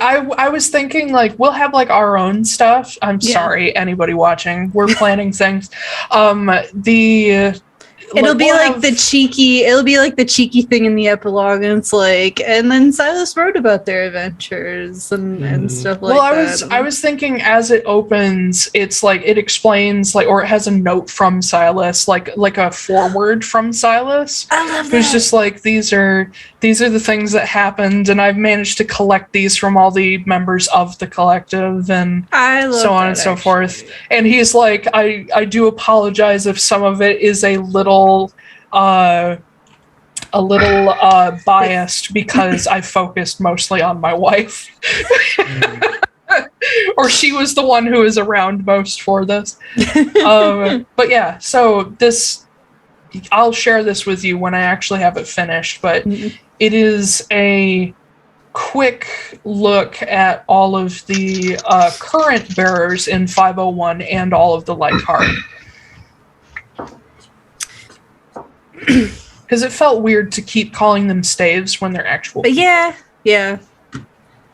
I was thinking, like, we'll have, like, our own stuff. I'm sorry, anybody watching. We're planning things. It'll be like the cheeky thing in the epilogue, and it's like, and then Silas wrote about their adventures and stuff like that. I was thinking as it opens, it's like it explains or it has a note from Silas, like a foreword from Silas. I love that. It's just like these are the things that happened, and I've managed to collect these from all the members of the collective, and so on and so forth. And he's like, I do apologize if some of it is a little biased because I focused mostly on my wife. Or she was the one who was around most for this. But yeah, so I'll share this with you when I actually have it finished, but it is a quick look at all of the current bearers in 501 and all of the life heart. Because it felt weird to keep calling them staves when they're actual people. Yeah.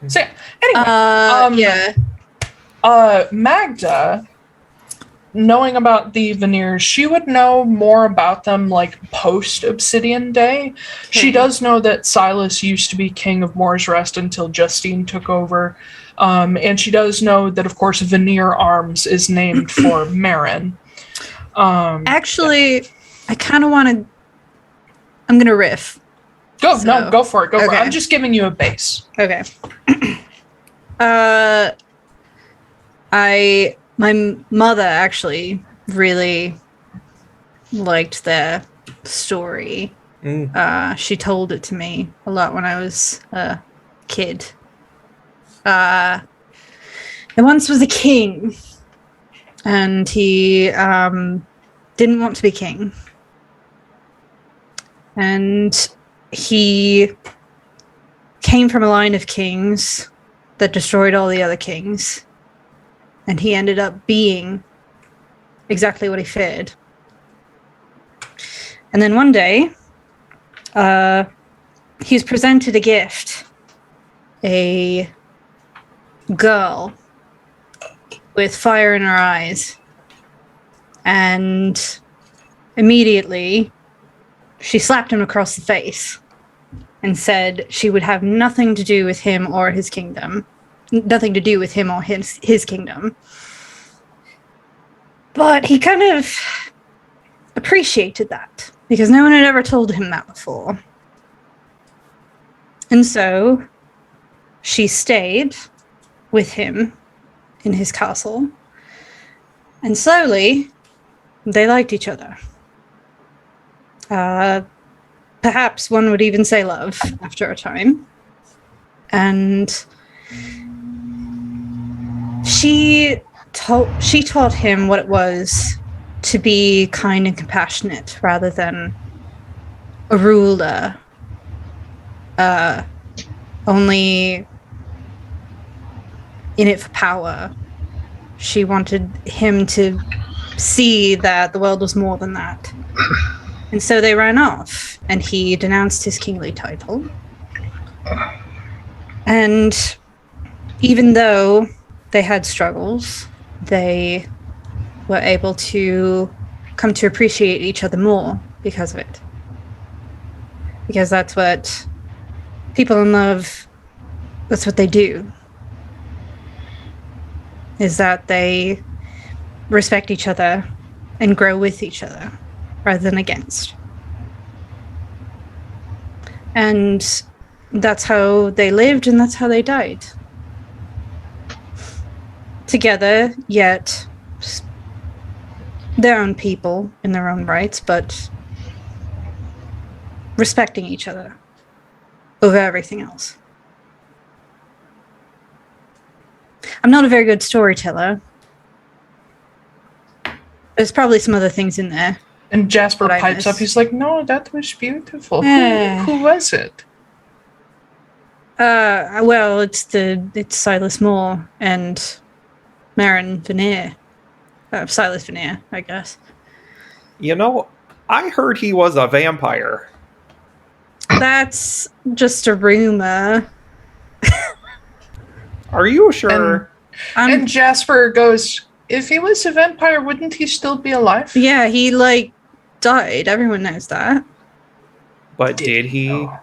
So anyway, Magda, knowing about the veneers, she would know more about them post Obsidian Day. She does know that Silas used to be king of Moor's Rest until Justine took over. And she does know that, of course, Veneer Arms is named for Marin. Actually, I kind of want to... I'm going to riff. Go for it. Go for it. I'm just giving you a base. Okay. My mother actually really liked their story. She told it to me a lot when I was a kid. There once was a king, and he didn't want to be king. And he came from a line of kings that destroyed all the other kings. And he ended up being exactly what he feared. And then one day, he was presented a gift. A girl with fire in her eyes. And immediately, she slapped him across the face and said she would have nothing to do with him or his kingdom. Nothing to do with him or his kingdom. But he kind of appreciated that because no one had ever told him that before. And so she stayed with him in his castle. And slowly, they liked each other. Perhaps one would even say love after a time. And she taught him what it was to be kind and compassionate rather than a ruler, only in it for power. She wanted him to see that the world was more than that. And so they ran off, and he denounced his kingly title. And even though they had struggles, they were able to come to appreciate each other more because of it. Because that's what people in love, that's what they do. Is that they respect each other and grow with each other rather than against. And that's how they lived and that's how they died. Together, yet their own people in their own rights, but respecting each other over everything else. I'm not a very good storyteller. There's probably some other things in there. And Jasper pipes up. He's like, "No, that was beautiful. Who was it?" Well, it's Silas Moore and Marin Veneer. Silas Veneer, I guess. I heard he was a vampire. That's just a rumor. Are you sure? And Jasper goes, "If he was a vampire, wouldn't he still be alive?" Yeah, he died. Everyone knows that. But did he? Yeah!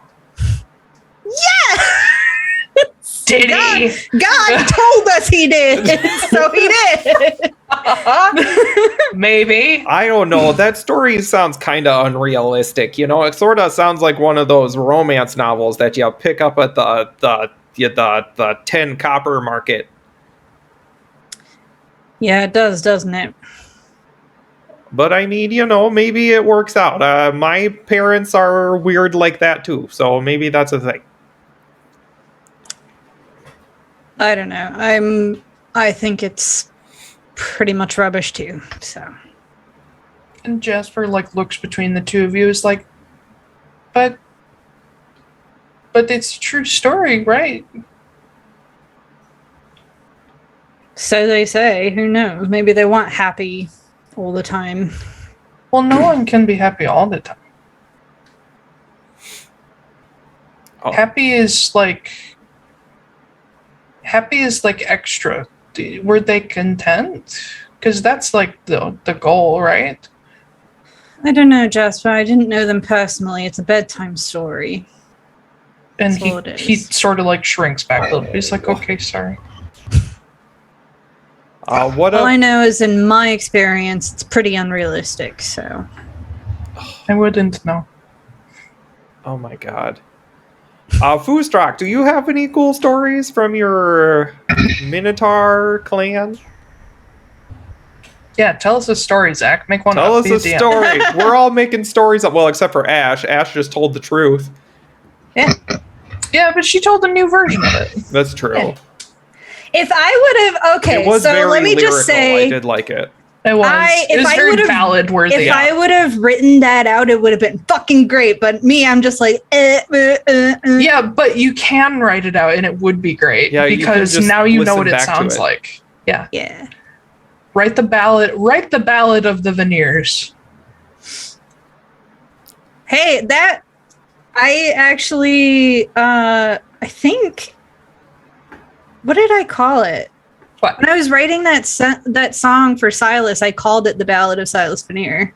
Did he? God told us he did, so he did. Maybe. I don't know. That story sounds kind of unrealistic. You know, it sort of sounds like one of those romance novels that you pick up at the 10 copper market. Yeah, it does, doesn't it? But I mean, you know, maybe it works out. My parents are weird like that too, so maybe that's a thing. I don't know. I think it's pretty much rubbish too. So. And Jasper looks between the two of you, is like, but it's a true story, right? So they say. Who knows? Maybe they want happy all the time. Well, no one can be happy all the time. Oh. Happy is like extra. Were they content? Because that's like the goal, right? I don't know, Jasper. I didn't know them personally. It's a bedtime story. And That's all it he is. sort of shrinks back a little bit. He's like, okay, sorry. What All up? I know is, in my experience, it's pretty unrealistic. So. I wouldn't know. Oh my god. Foostrak, do you have any cool stories from your Minotaur clan? Yeah, tell us a story, Zach. Make one Tell up. us Be a DM. story. We're all making stories up. Well, except for Ash. Ash just told the truth. Yeah, but she told a new version of it. That's true. Yeah. If I would have, okay, It was so very let me lyrical. just say, I did like it. It was. if It was I very would've- ballad worthy. if I would have written that out, it would have been fucking great. But me, I'm just like, Yeah, but you can write it out and it would be great. Yeah, you can because just now you know what listen it back to sounds it. like. Yeah. Yeah. Write the ballad of the veneers. Hey, that I actually, I think, what did I call it? What? When I was writing that song for Silas, I called it the Ballad of Silas Veneer.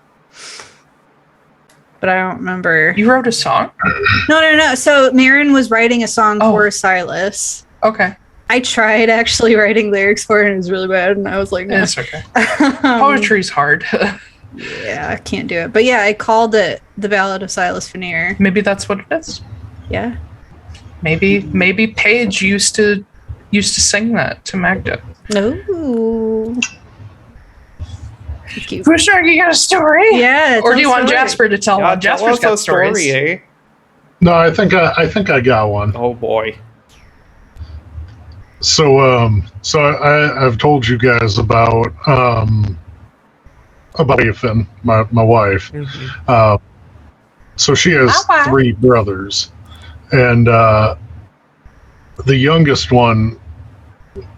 But I don't remember. You wrote a song? No. So Marin was writing a song Oh. for Silas. Okay. I tried actually writing lyrics for it, and it was really bad. And I was like, no. It's okay. Poetry's hard. Yeah, I can't do it. But yeah, I called it the Ballad of Silas Veneer. Maybe that's what it is. Yeah. Maybe Paige used to sing that to Magda. No. Cute. Fushar, you got a story? Yeah. Or do you tell want story. Jasper to tell one? tell Jasper's us got a story, stories. eh? No, I think I got one. Oh boy. So I've told you guys about Finn, my wife. Mhm. So she has Okay. 3 brothers, and the youngest one,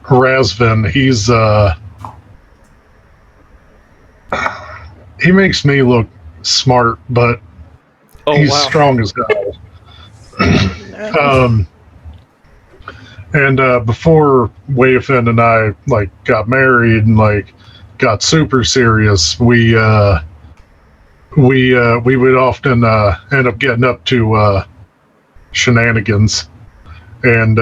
Razvin, he makes me look smart, but Oh he's wow. strong as hell. And before Wayfin and I got married and got super serious, we would often end up getting up to shenanigans, and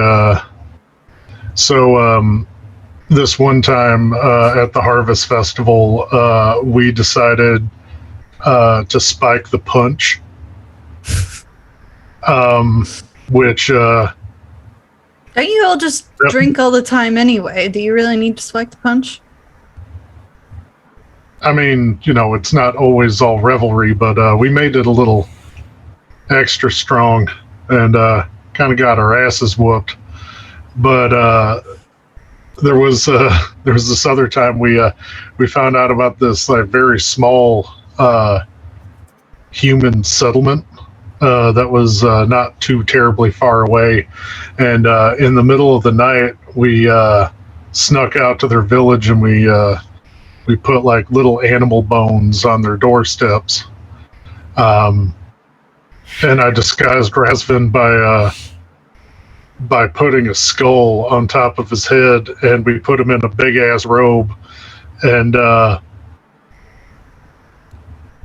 so this one time at the Harvest Festival, we decided to spike the punch, which. Don't you all just Yep. drink all the time anyway? Do you really need to spike the punch? I mean, it's not always all revelry, but we made it a little extra strong and kind of got our asses whooped. But there was this other time we found out about this very small human settlement that was not too terribly far away, and in the middle of the night we snuck out to their village and we put little animal bones on their doorsteps, and I disguised Razvin by putting a skull on top of his head, and we put him in a big ass robe, and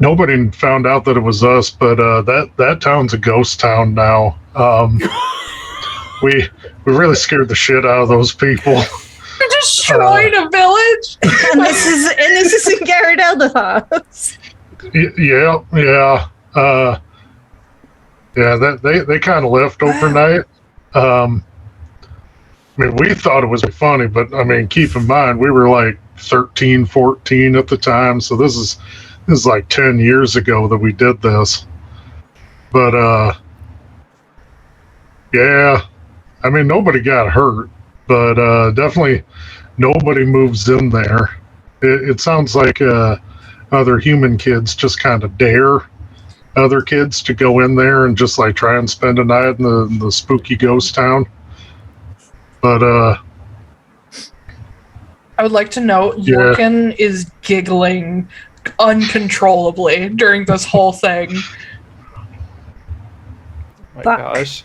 Nobody found out that it was us, but that town's a ghost town now. We really scared the shit out of those people. You destroyed a village. And this is in Gyaradel's house. Yeah. They kind of left overnight. I mean, we thought it was funny, but I mean, keep in mind, we were like 13, 14 at the time, so this is like 10 years ago that we did this. But yeah, I mean, nobody got hurt, but definitely nobody moves in there. It sounds like other human kids just kind of dare other kids to go in there and just like try and spend a night in the spooky ghost town. But I would like to note, Yorkin is giggling uncontrollably during this whole thing. My gosh.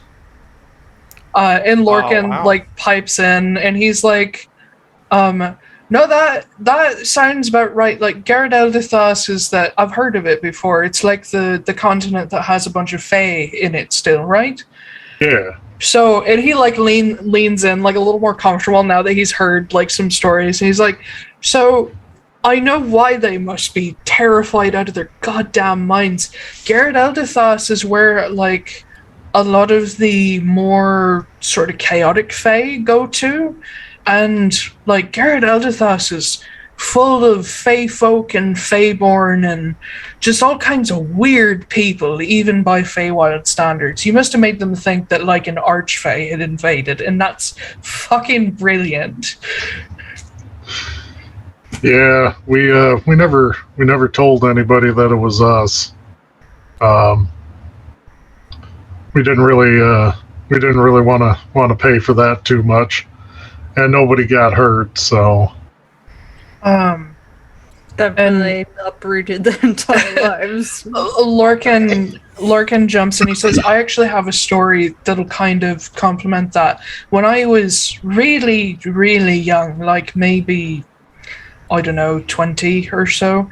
And Lorcan wow. like pipes in, and he's like, "No, that sounds about right. Like Gyaradel's is that I've heard of it before. It's like the continent that has a bunch of fae in it still, right?" yeah. So, and he like leans in like a little more comfortable now that he's heard like some stories, and he's like, "So, I know why they must be terrified out of their goddamn minds. Gyaradel's is where like a lot of the more sort of chaotic fae go to, and like Gyaradel's is full of fae folk and faeborn and just all kinds of weird people, even by Feywild standards. You must have made them think that like an archfey had invaded, and that's fucking brilliant." Yeah, we never told anybody that it was us. We didn't really want to pay for that too much, and nobody got hurt. So That really uprooted their entire lives. Lorcan jumps in. He says, "I actually have a story that'll kind of complement that. When I was really, really young, like maybe, I don't know, 20 or so,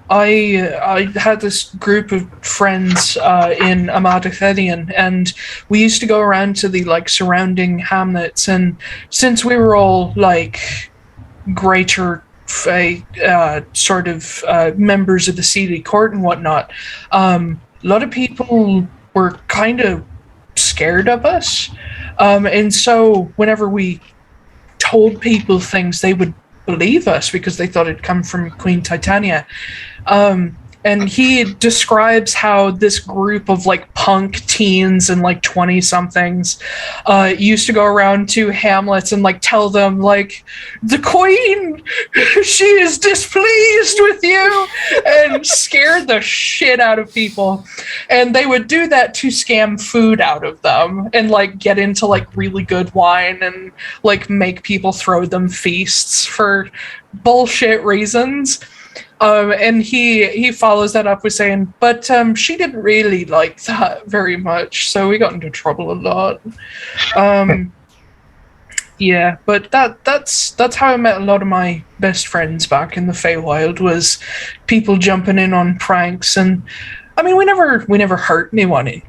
I had this group of friends in Amadithedian, and we used to go around to the like surrounding hamlets, and since we were all like greater sort of members of the CD court and whatnot, a lot of people were kind of scared of us, and so whenever we told people things, they would believe us because they thought it'd come from Queen Titania. And he describes how this group of like punk teens and like 20-somethings used to go around to hamlets and like tell them like, "The queen, she is displeased with you," and scared the shit out of people. And they would do that to scam food out of them and like get into like really good wine and like make people throw them feasts for bullshit reasons. And he follows that up with saying, "But she didn't really like that very much, so we got into trouble a lot." Yeah, but that's how I met a lot of my best friends back in the Feywild, was people jumping in on pranks. And I mean, we never hurt anybody,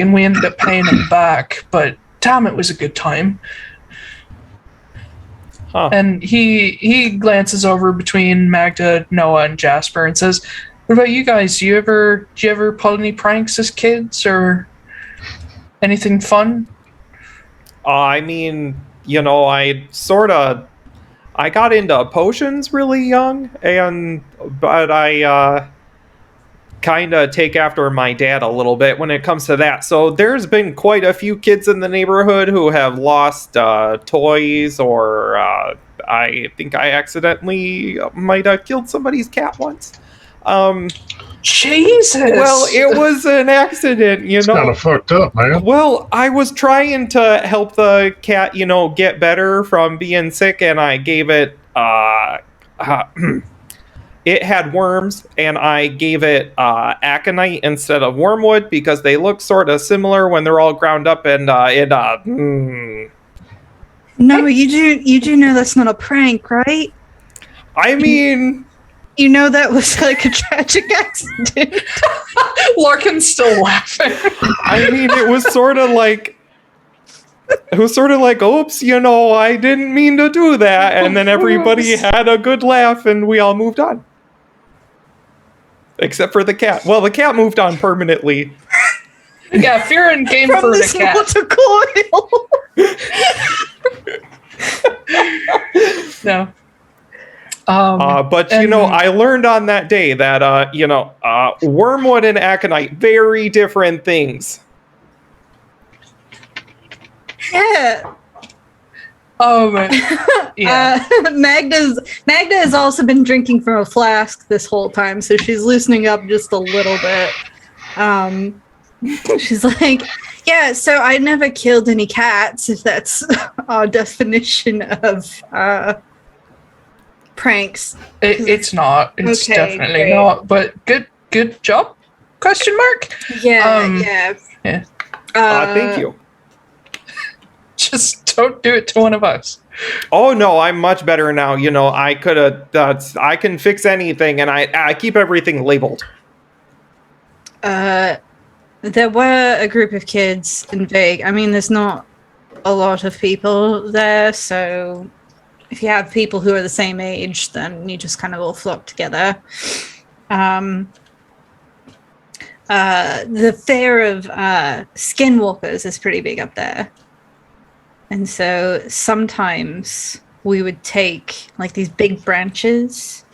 and we ended up paying them back. But damn, it was a good time. Huh. And he glances over between Magda, Noah, and Jasper and says, "What about you guys? Do you ever pull any pranks as kids or anything fun?" I mean, you know, I got into potions really young, but I kind of take after my dad a little bit when it comes to that. So there's been quite a few kids in the neighborhood who have lost toys, or I think I accidentally might have killed somebody's cat once. Jesus! Well, it was an accident, you it's know. kind of fucked up, man. Well, I was trying to help the cat, you know, get better from being sick, and I gave it it had worms, and I gave it aconite instead of wormwood because they look sort of similar when they're all ground up, and No, you do know that's not a prank, right? I mean, You know that was like a tragic accident. Larkin's still laughing. I mean, it was sort of like, oops, I didn't mean to do that. And then everybody had a good laugh and we all moved on. Except for the cat. Well, the cat moved on permanently. Yeah, Fearin came From for the this cat. water coil. No. But I learned on that day that wormwood and aconite, very different things. Yeah. Yeah. Magda has also been drinking from a flask this whole time, so she's loosening up just a little bit. She's like, yeah, so I never killed any cats, if that's our definition of pranks. It's not. It's Okay, definitely great. not. But good job? Question mark? Yeah. Thank you. Just don't do it to one of us. Oh no, I'm much better now. I could have. I can fix anything, and I keep everything labeled. There were a group of kids in Vig. I mean, there's not a lot of people there, so if you have people who are the same age, then you just kind of all flock together. The fear of skinwalkers is pretty big up there. And so sometimes we would take like these big branches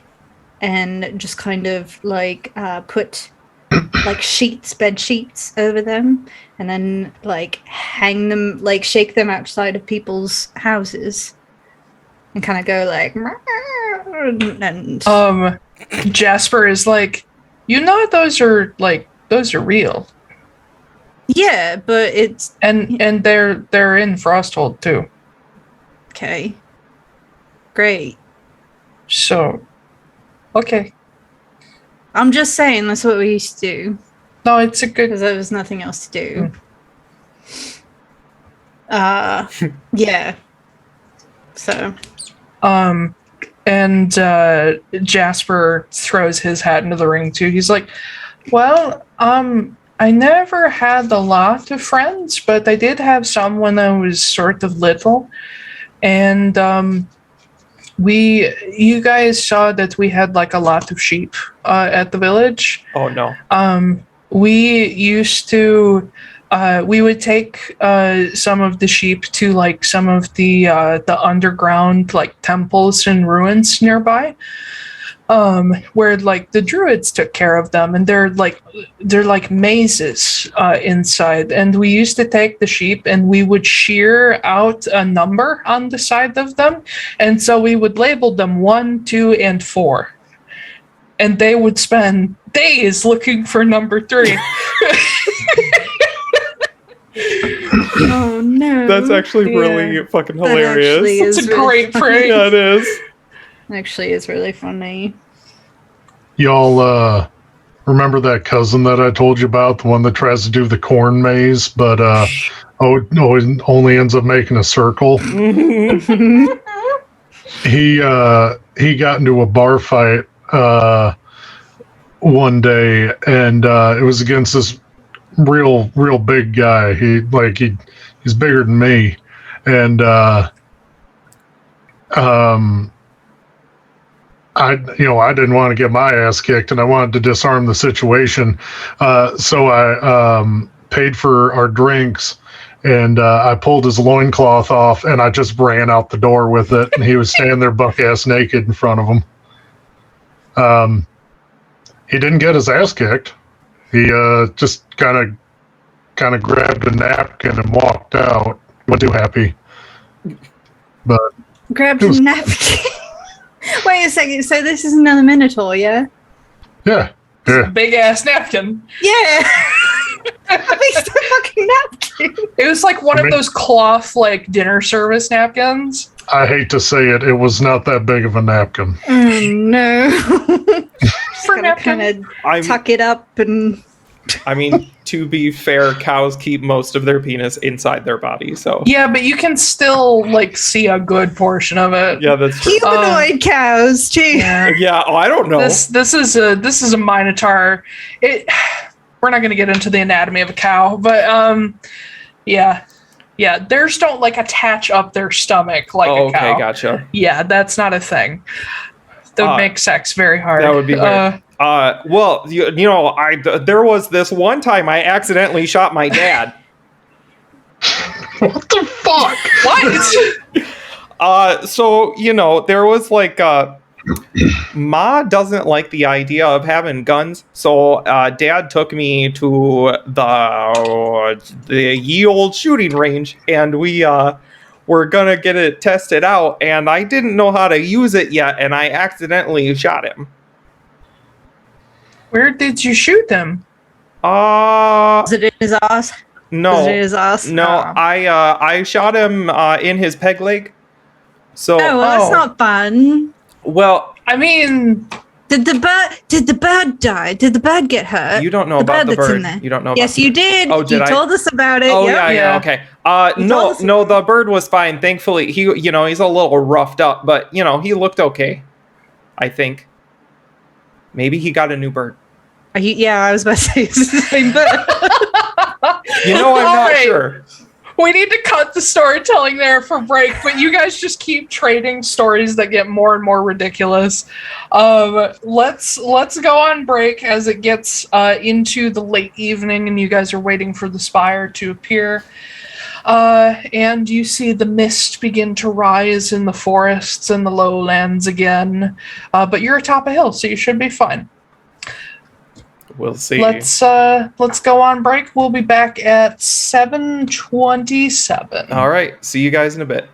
and just kind of like put like bed sheets over them, and then like hang them, like shake them outside of people's houses and kind of go like, and Jasper is like, those are real. yeah, but it's And they're in Frosthold too. okay. Great. So okay. I'm just saying that's what we used to do No, it's a good because there was nothing else to do. Yeah. So and Jasper throws his hat into the ring too. He's like, well, I never had a lot of friends, but I did have some when I was sort of little. And you guys saw that we had like a lot of sheep at the village. Oh no. We used to we would take some of the sheep to like some of the underground like temples and ruins nearby, where like the druids took care of them, and they're like mazes inside. And we used to take the sheep and we would shear out a number on the side of them, and so we would label them 1, 2, and 4, and they would spend days looking for number 3. oh no. That's actually really fucking hilarious. It's a great phrase. Yeah, it is. Actually, is really funny. Y'all remember that cousin that I told you about, the one that tries to do the corn maze, but only ends up making a circle? He got into a bar fight one day, and it was against this real big guy. He's bigger than me, and I didn't want to get my ass kicked, and I wanted to disarm the situation. So I paid for our drinks, and I pulled his loincloth off, and I just ran out the door with it, and he was standing there buck-ass naked in front of him. He didn't get his ass kicked. He just kind of grabbed a napkin and walked out. He wasn't too happy. But Grabbed a napkin. Wait a second. So this is another Minotaur, yeah? yeah. Big ass napkin. Yeah. A big fucking napkin. It was like one of those cloth like dinner service napkins. I hate to say it, it was not that big of a napkin. Oh no. For Gotta kind of I'm- tuck it up and I mean, to be fair, cows keep most of their penis inside their body, so. Yeah, but you can still like see a good portion of it. Yeah, that's true. Humanoid cows, gee. Yeah, I don't know. This is a minotaur. We're not going to get into the anatomy of a cow, but yeah, theirs don't like attach up their stomach like a cow. Okay, gotcha. Yeah, that's not a thing. That would make sex very hard. That would be weird. Well, you know, there was this one time I accidentally shot my dad. What the fuck? What? So, you know, there was like, Ma doesn't like the idea of having guns, so Dad took me to the ye old shooting range, and we were gonna get it tested out, and I didn't know how to use it yet, and I accidentally shot him. Where did you shoot them? Is it in his ass? No, Is it in his ass? no, Oh. I shot him in his peg leg. So, Oh, well, that's not fun. well, I mean, Did the bird die? Did the bird get hurt? you don't know about the that's in bird. there. You don't know. About Yes, the you bird. did. Oh, did you I? told us about it. Oh Yep. yeah, Yeah. okay. You No, told us- no, the bird was fine. Thankfully, he's a little roughed up, but he looked okay. I think. Maybe he got a new bird. Yeah, I was about to say it's the same bird. I'm All not right. sure. we need to cut the storytelling there for break, but you guys just keep trading stories that get more and more ridiculous. Let's go on break as it gets into the late evening and you guys are waiting for the spire to appear. And you see the mist begin to rise in the forests and the lowlands again. But you're atop a hill, so you should be fine. We'll see. Let's go on break. We'll be back at 7:27. All right. See you guys in a bit.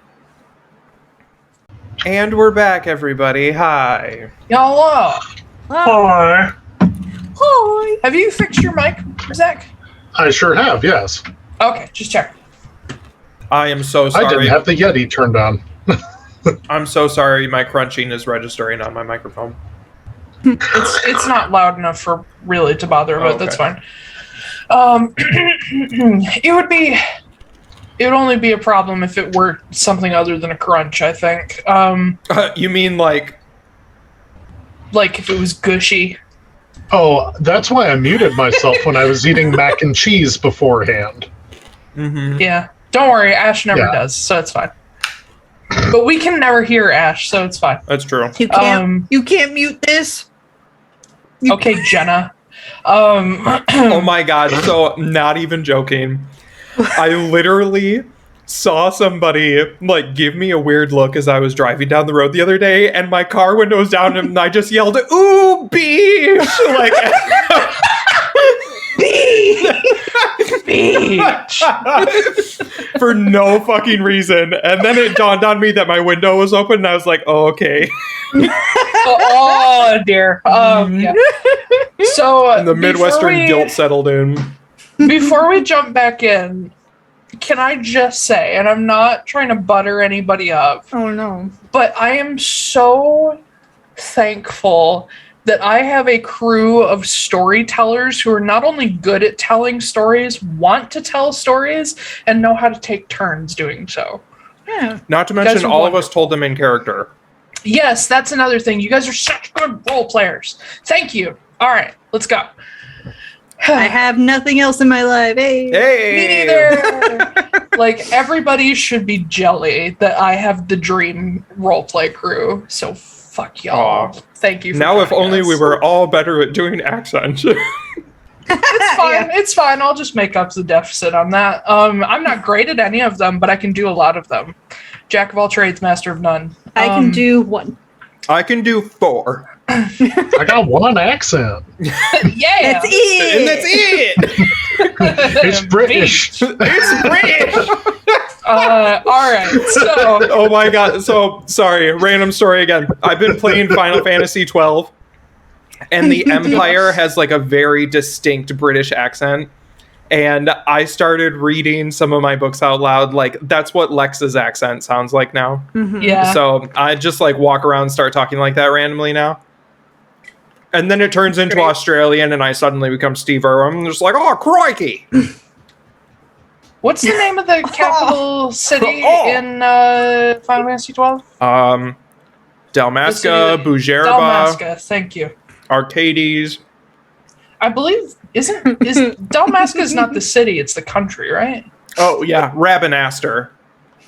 And we're back, everybody. Hi. Hello. Hi. Hi. Have you fixed your mic, Zach? I sure have, yes. Okay, just check. I am so sorry. I didn't have the Yeti turned on. I'm so sorry. My crunching is registering on my microphone. It's not loud enough for really to bother, but Okay. that's fine. It would only be a problem if it were something other than a crunch, I think. You mean like Like if it was gushy. Oh, that's why I muted myself when I was eating mac and cheese beforehand. Mm-hmm. Yeah. Don't worry, Ash never Yeah. does, so it's fine. But we can never hear Ash, so it's fine. That's true. You can't mute this. Okay, Jenna. Oh my god, so not even joking. I literally saw somebody like give me a weird look as I was driving down the road the other day, and my car window was down and I just yelled, "Ooh, beach!" Like Beach. for no fucking reason. And then it dawned on me that my window was open and I was like, "Oh, okay." Oh dear. Yeah. So And the Midwestern guilt settled in. Before we jump back in, can I just say, and I'm not trying to butter anybody up, Oh no. but I am so thankful that I have a crew of storytellers who are not only good at telling stories, want to tell stories, and know how to take turns doing so. Yeah. Not to guys mention, are all of us told them in character. Yes, that's another thing. You guys are such good role players. Thank you. All right, let's go. I have nothing else in my life. Hey. Hey! Me neither. Like, everybody should be jelly that I have the dream roleplay crew. So fuck y'all. Aw. Thank you for Now, if joining only us. we were all better at doing accents. It's fine. It's fine. I'll just make up the deficit on that. I'm not great at any of them, but I can do a lot of them. Jack of all trades, master of none. I can do one. I can do 4. I got one accent. Yeah. That's it. And that's it! It's British. It's British! All right. So Oh my god, so sorry, random story again. I've been playing Final Fantasy 12, and the Empire has like a very distinct British accent. And I started reading some of my books out loud. Like, that's what Lex's accent sounds like now. yeah. So I just like walk around and start talking like that randomly now. And then it turns into Great. Australian, and I suddenly become Steve Irwin. I'm just like, oh, crikey! What's the name of the capital city in Final Fantasy 12? Dalmasca, Bujerba, Dalmasca, thank you. Arcades. I believe is Dalmasca is not the city, it's the country, right? Oh yeah, Rabinaster.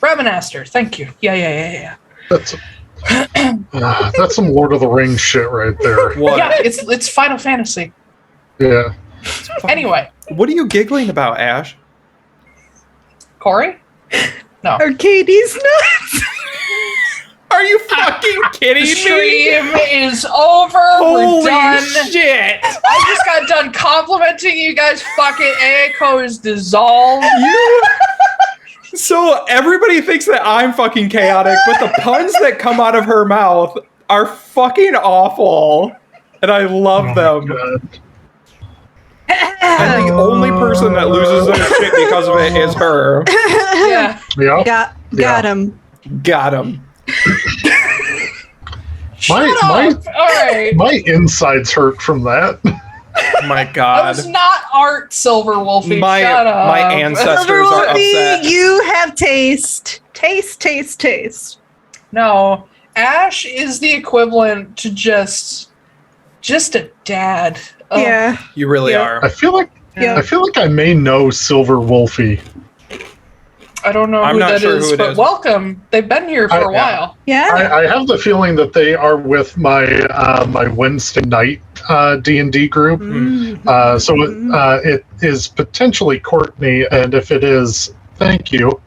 Ravenaster, thank you. Yeah. That's some Lord of the Rings shit right there. What? Yeah, it's Final Fantasy. Yeah. Anyway, What are you giggling about, Ash? Corey? No. Arcades nuts. Are you fucking kidding The me? stream is over. Holy We're done. shit! I just got done complimenting you guys. Fucking Aiko is dissolved. So everybody thinks that I'm fucking chaotic, but the puns that come out of her mouth are fucking awful, and I love them. God. And the only person that loses their shit because of it is her. Yeah. Yeah. Got him. Got him. My All right. my insides hurt from that. Oh my That god. was not art, Silver Wolfie. Shut up. My ancestors are upset. You have taste. Taste. No, Ash is the equivalent to just a dad. Yeah. You really Yeah. are. I feel like I may know Silver Wolfie. I don't know I'm who not that sure is, who it but is. welcome. They've been here for a while. Yeah. I have the feeling that they are with my my Wednesday night D&D group. So it is potentially Courtney, and if it is, thank you,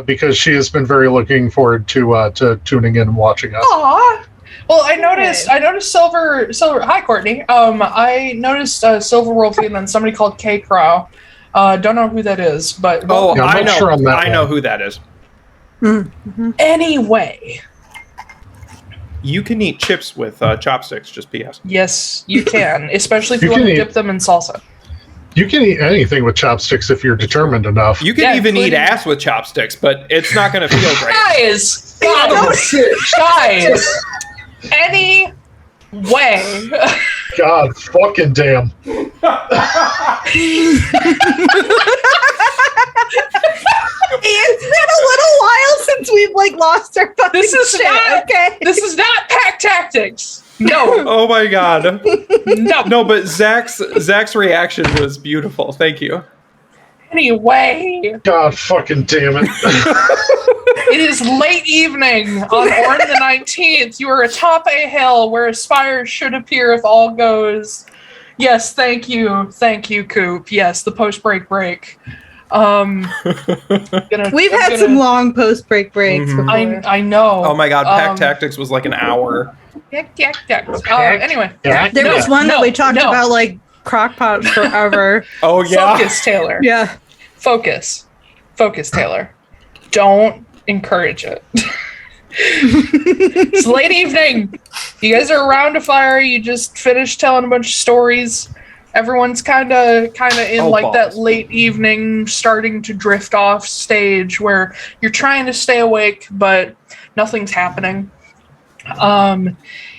because she has been very looking forward to tuning in and watching us. Aw. Well, I noticed Silver. Hi, Courtney. I noticed Silver Wolfie and then somebody called K Crow. Don't know who that is, but Oh, Yeah, I'm I not know. sure on that I know one. who that is. anyway, You can eat chips with chopsticks, just PS. yes, you can, especially if you You want can to eat- dip them in salsa. You can eat anything with chopsticks if you're determined enough. You can Yeah, even eat including- ass with chopsticks, but it's not going to feel great. Guys, anyway. God fucking damn. It's been a little while since we've lost our fucking This is shit. not- Okay. This is not pack tactics. No, Oh my god. no. No, but Zach's reaction was beautiful. Thank you. Anyway, God fucking damn it. it is late evening on Orin the 19th. You are atop a hill where a spire should appear if all goes. Yes, thank you, Coop. Yes, the post-break break. We've had some long post-break breaks Mhm. before. I know. Oh my god, Pack Tactics was like an hour. Anyway, Yeah. There was one that we talked no. about crockpots forever. Oh yeah. Focus, Taylor. Yeah. Focus, Taylor. Don't encourage it. It's late evening. You guys are around a fire. You just finished telling a bunch of stories. Everyone's kind of in Oh, that balls. late evening, starting to drift off stage where you're trying to stay awake, but nothing's happening.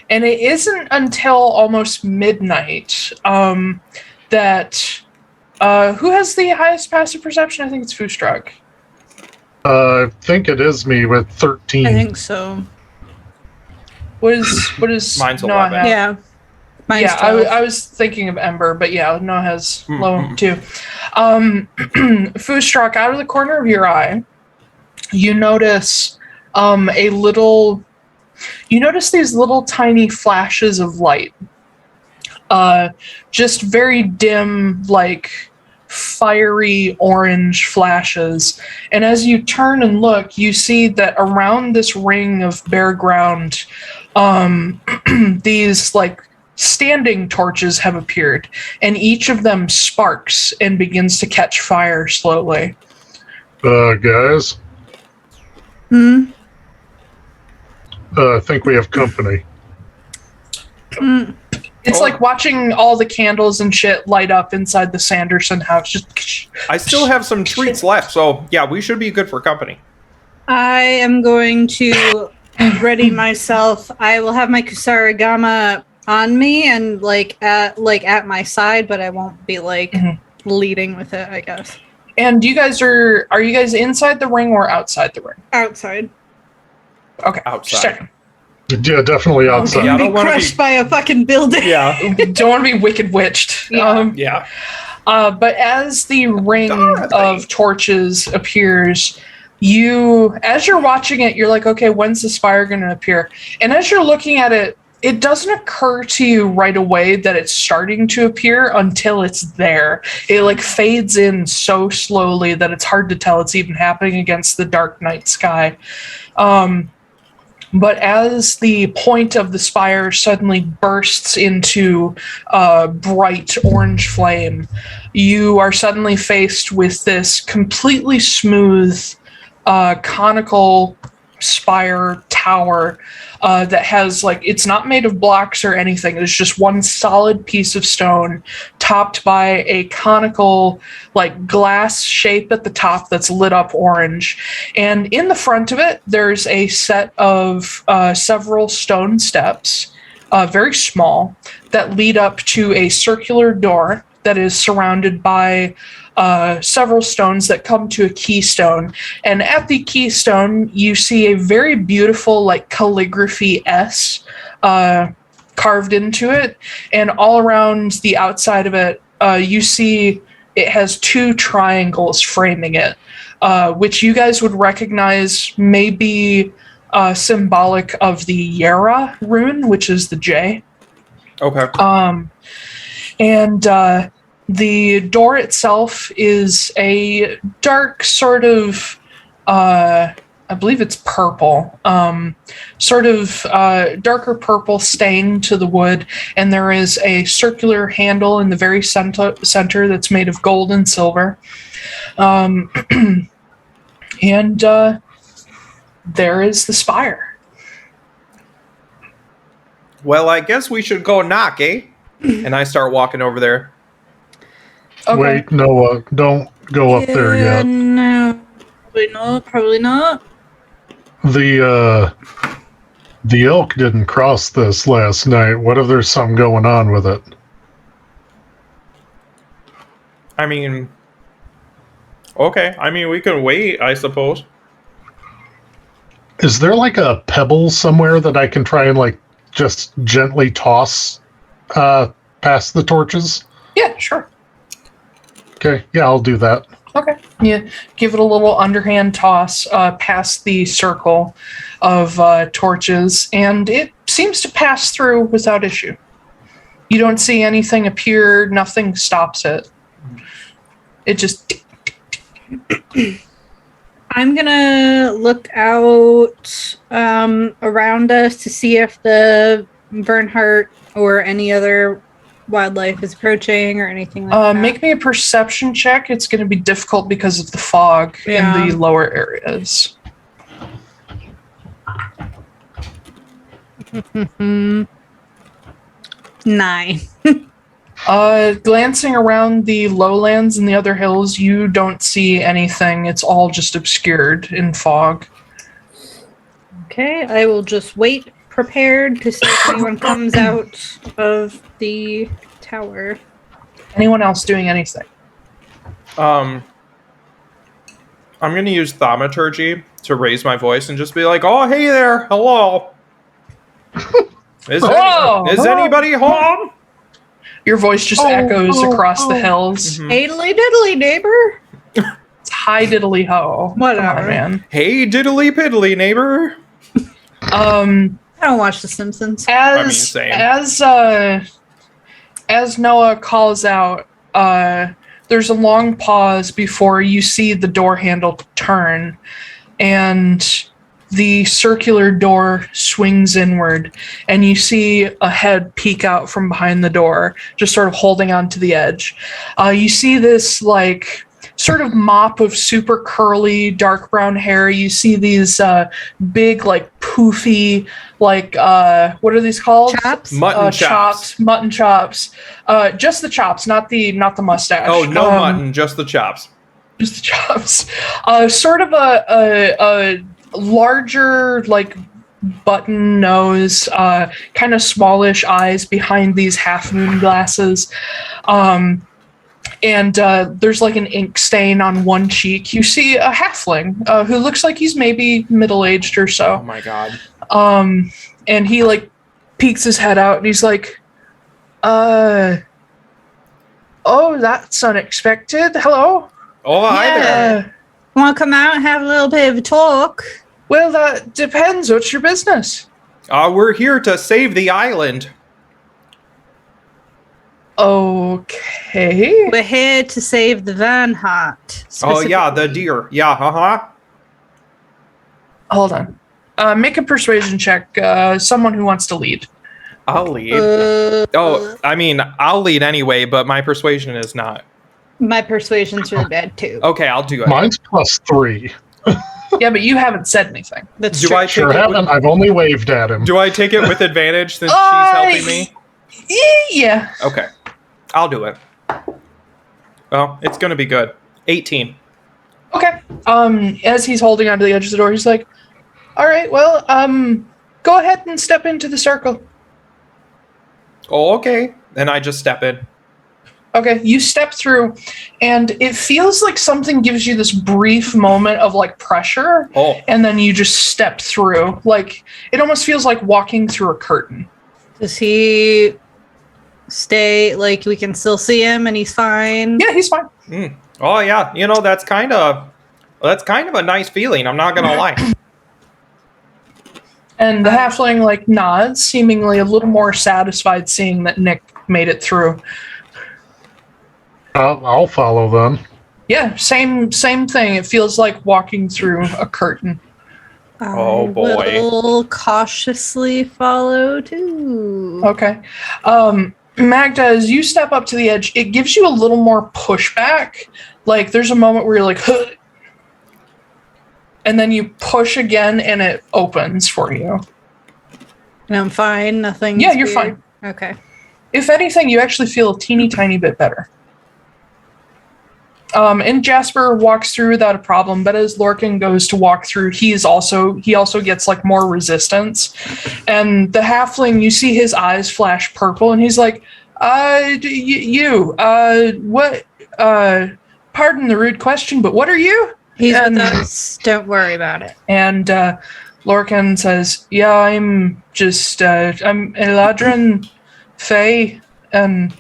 And it isn't until almost midnight that who has the highest passive perception? I think it's Foostruck. I think it is me with 13. I think so. What is Mine's Noah 11. have? Yeah. Mine's Yeah, 12. I was thinking of Ember, but yeah, Noah has Mm, low too. Foostruck, out of the corner of your eye, you notice you notice these little tiny flashes of light. Just very dim, fiery orange flashes. And as you turn and look, you see that around this ring of bare ground, these standing torches have appeared, and each of them sparks and begins to catch fire slowly. Guys, I think we have company. It's like watching all the candles and shit light up inside the Sanderson house. Just I still have some treats left, so yeah, we should be good for company. I am going to ready myself. I will have my Kusarigama on me and at my side, but I won't be leading with it, I guess. And you guys are you guys inside the ring or outside the ring? Outside. Okay, Outside. just checking. Yeah, definitely outside. Yeah, I don't Be wanna crushed by a fucking building. Yeah. Don't want to be wicked witched. Yeah. Yeah. But as the ring Dorothy. of torches appears, as you're watching it, you're like, okay, when's the spire going to appear? And as you're looking at it, it doesn't occur to you right away that it's starting to appear until it's there. It fades in so slowly that it's hard to tell it's even happening against the dark night sky. But as the point of the spire suddenly bursts into bright orange flame, you are suddenly faced with this completely smooth, conical spire tower that has it's not made of blocks or anything. It's just one solid piece of stone topped by a conical glass shape at the top that's lit up orange. And in the front of it, there's a set of several stone steps, very small, that lead up to a circular door that is surrounded by several stones that come to a keystone. And at the keystone, you see a very beautiful calligraphy S carved into it. And all around the outside of it, you see it has two triangles framing it, which you guys would recognize may be symbolic of the Yara rune, which is the J. Okay. The door itself is a dark sort of, I believe it's purple, darker purple stain to the wood, and there is a circular handle in the very center that's made of gold and silver. And there is the spire. Well, I guess we should go knock, eh? And I start walking over there. Okay. Wait, Noah, don't go up there yet. No, probably not. The elk didn't cross this last night. What if there's something going on with it? I mean, okay. I mean, we can wait, I suppose. Is there a pebble somewhere that I can try and just gently toss past the torches? Yeah, sure. Okay, yeah, I'll do that. Okay. Yeah, give it a little underhand toss past the circle of torches, and it seems to pass through without issue. You don't see anything appear, nothing stops it. It just... I'm gonna look out around us to see if the Verndhjarta or any other wildlife is approaching or anything like that. Make me a perception check. It's going to be difficult because of the fog in the lower areas. 9. Glancing around the lowlands and the other hills, you don't see anything. It's all just obscured in fog. Okay, I will just wait prepared to see if anyone comes out of the tower. Anyone else doing anything? I'm gonna use thaumaturgy to raise my voice and just be like, "Oh, hey there, hello. Is anybody home?" Your voice just echoes across the hills. Mhm. Diddly diddly, neighbor. It's hi diddly ho. Whatever. Come on, man. Hey, diddly piddly, neighbor. I don't watch The Simpsons. Same. As Noah calls out, there's a long pause before you see the door handle turn, and the circular door swings inward, and you see a head peek out from behind the door, just sort of holding onto the edge. You see this sort of mop of super curly dark brown hair. You see these big poofy what are these called? Chops? Mutton chops. Mutton chops. Just the chops, not the mustache. Oh, no mutton, just the chops. Just the chops. Sort of a larger button nose, kind of smallish eyes behind these half moon glasses. And there's like an ink stain on one cheek. You see a halfling who looks like he's maybe middle-aged or so. Oh my god. And he like peeks his head out and he's like, oh, that's unexpected. Hello? Oh, hi there. Want to come out and have a little bit of a talk? Well, that depends. What's your business? We're here to save the island. Okay. We're here to save the Verndhjarta. Oh yeah, the deer. Yeah, Hold on. Make a persuasion check. Someone who wants to lead. I'll lead. I'll lead anyway, but my persuasion is not. My persuasion's really bad too. Okay, I'll do it. Mine's +3. Yeah, but you haven't said anything. That's Do true. I take Sure it haven't. I've only waved at him. Do I take it with advantage since she's helping me? Yeah. Okay. I'll do it. Well, it's gonna be good. 18. Okay. As he's holding onto the edge of the door, he's like, all right, well, go ahead and step into the circle. Oh, okay. Then I just step in. Okay, you step through, and it feels like something gives you this brief moment of like pressure, and then you just step through. Like, it almost feels like walking through a curtain. Does he stay, like, we can still see him and he's fine? Yeah, he's fine. Oh yeah, that's kind of a nice feeling. I'm not gonna lie. And the halfling like nods, seemingly a little more satisfied seeing that Nick made it through. I'll follow them. Yeah, same thing. It feels like walking through a curtain. Oh, boy. I will cautiously follow too. Okay. Magda, as you step up to the edge, it gives you a little more pushback. Like, there's a moment where you're like, huh, and then you push again and it opens for you. And I'm fine, nothing. Yeah, you're fine. Okay. If anything, you actually feel a teeny tiny bit better. And Jasper walks through without a problem, but as Lorcan goes to walk through, he also gets like more resistance. And the halfling, you see his eyes flash purple, and he's like, what? Pardon the rude question, but what are you? He's with us. Don't worry about it. And Lorcan says, yeah, I'm Atlaran Faye. And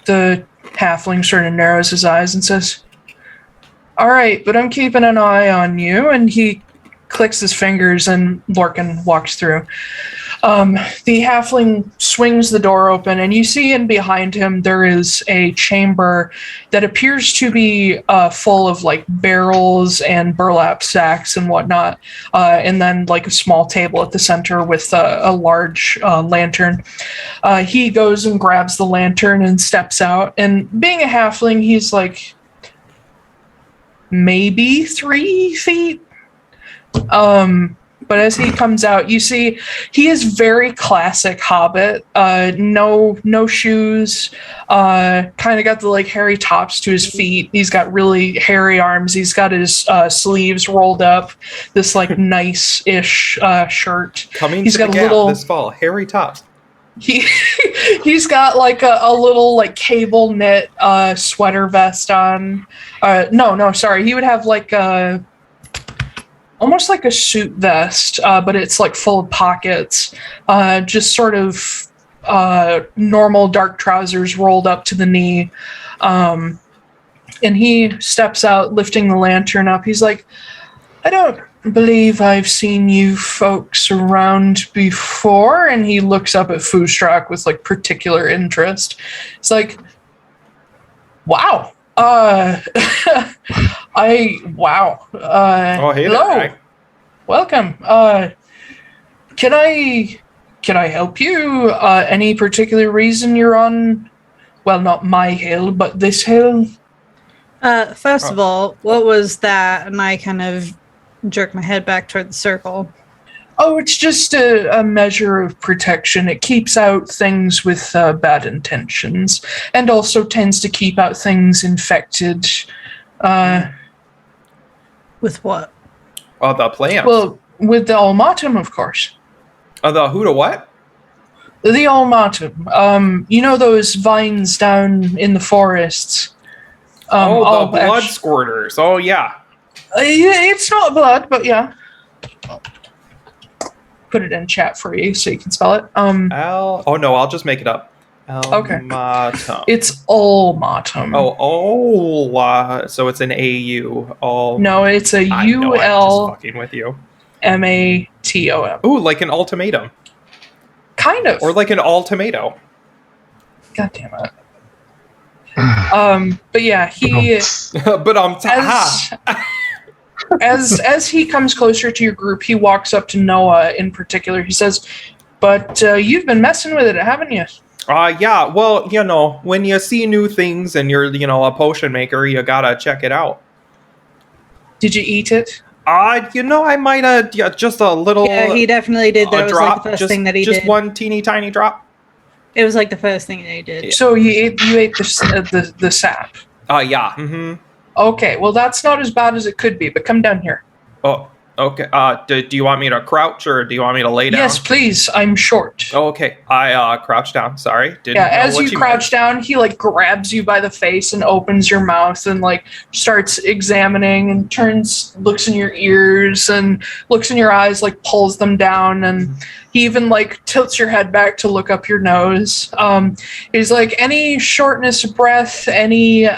the halfling sort of narrows his eyes and says, all right, but I'm keeping an eye on you. And he clicks his fingers and Lorcan walks through. The halfling swings the door open, and you see in behind him there is a chamber that appears to be full of like barrels and burlap sacks and whatnot, and then like a small table at the center with a large lantern. He goes and grabs the lantern and steps out, and being a halfling, he's like maybe 3 feet. But as he comes out, you see he is very classic hobbit. No shoes. Kind of got the like hairy tops to his feet. He's got really hairy arms. He's got his sleeves rolled up. This like nice-ish shirt. Coming he's to got the a gap little this fall, hairy tops. He's got like a little like cable knit sweater vest on. No, sorry. He would have like a almost like a suit vest, but it's like full of pockets. Just sort of normal dark trousers rolled up to the knee. And he steps out, lifting the lantern up. He's like, I don't believe I've seen you folks around before. And he looks up at Fustrak with like particular interest. It's like, wow. Wow. Hey Hello. there. Welcome. Can I help you? Any particular reason you're on? Well, not my hill, but this hill. First of all, what was that? And I kind of jerk my head back toward the circle. Oh, it's just a measure of protection. It keeps out things with bad intentions, and also tends to keep out things infected. With what? Oh, the plants. Well, with the ulmatom, of course. The who to what? The ulmatom. You know those vines down in the forests? The blood squirters. Oh, yeah. It's not blood, but yeah. Put it in chat for you so you can spell it. Oh, no, I'll just make it up. Okay. Ulmatom. It's ulmatom. So it's an AU. No, it's a I know, I'm just fucking with you. ULMATOM. Ooh, like an ultimatum. Kind of. Or like an ultimato. God damn it. But yeah, he But as he comes closer to your group, he walks up to Noah in particular. He says, "But you've been messing with it, haven't you?" Yeah. Well, when you see new things and you're, a potion maker, you gotta check it out. Did you eat it? I might have just a little. Yeah, he definitely did. That was drop, like the first thing that he did. Just one teeny tiny drop. It was like the first thing that he did. So you ate the sap. Yeah. Mm-hmm. Okay, well that's not as bad as it could be. But come down here. Oh, okay. Do you want me to crouch or do you want me to lay down? Yes, please. I'm short. Oh, okay. I crouch down. Sorry. As you crouch down, he grabs you by the face and opens your mouth and starts examining and looks in your ears and looks in your eyes, pulls them down, and he even tilts your head back to look up your nose. He's like, any shortness of breath, any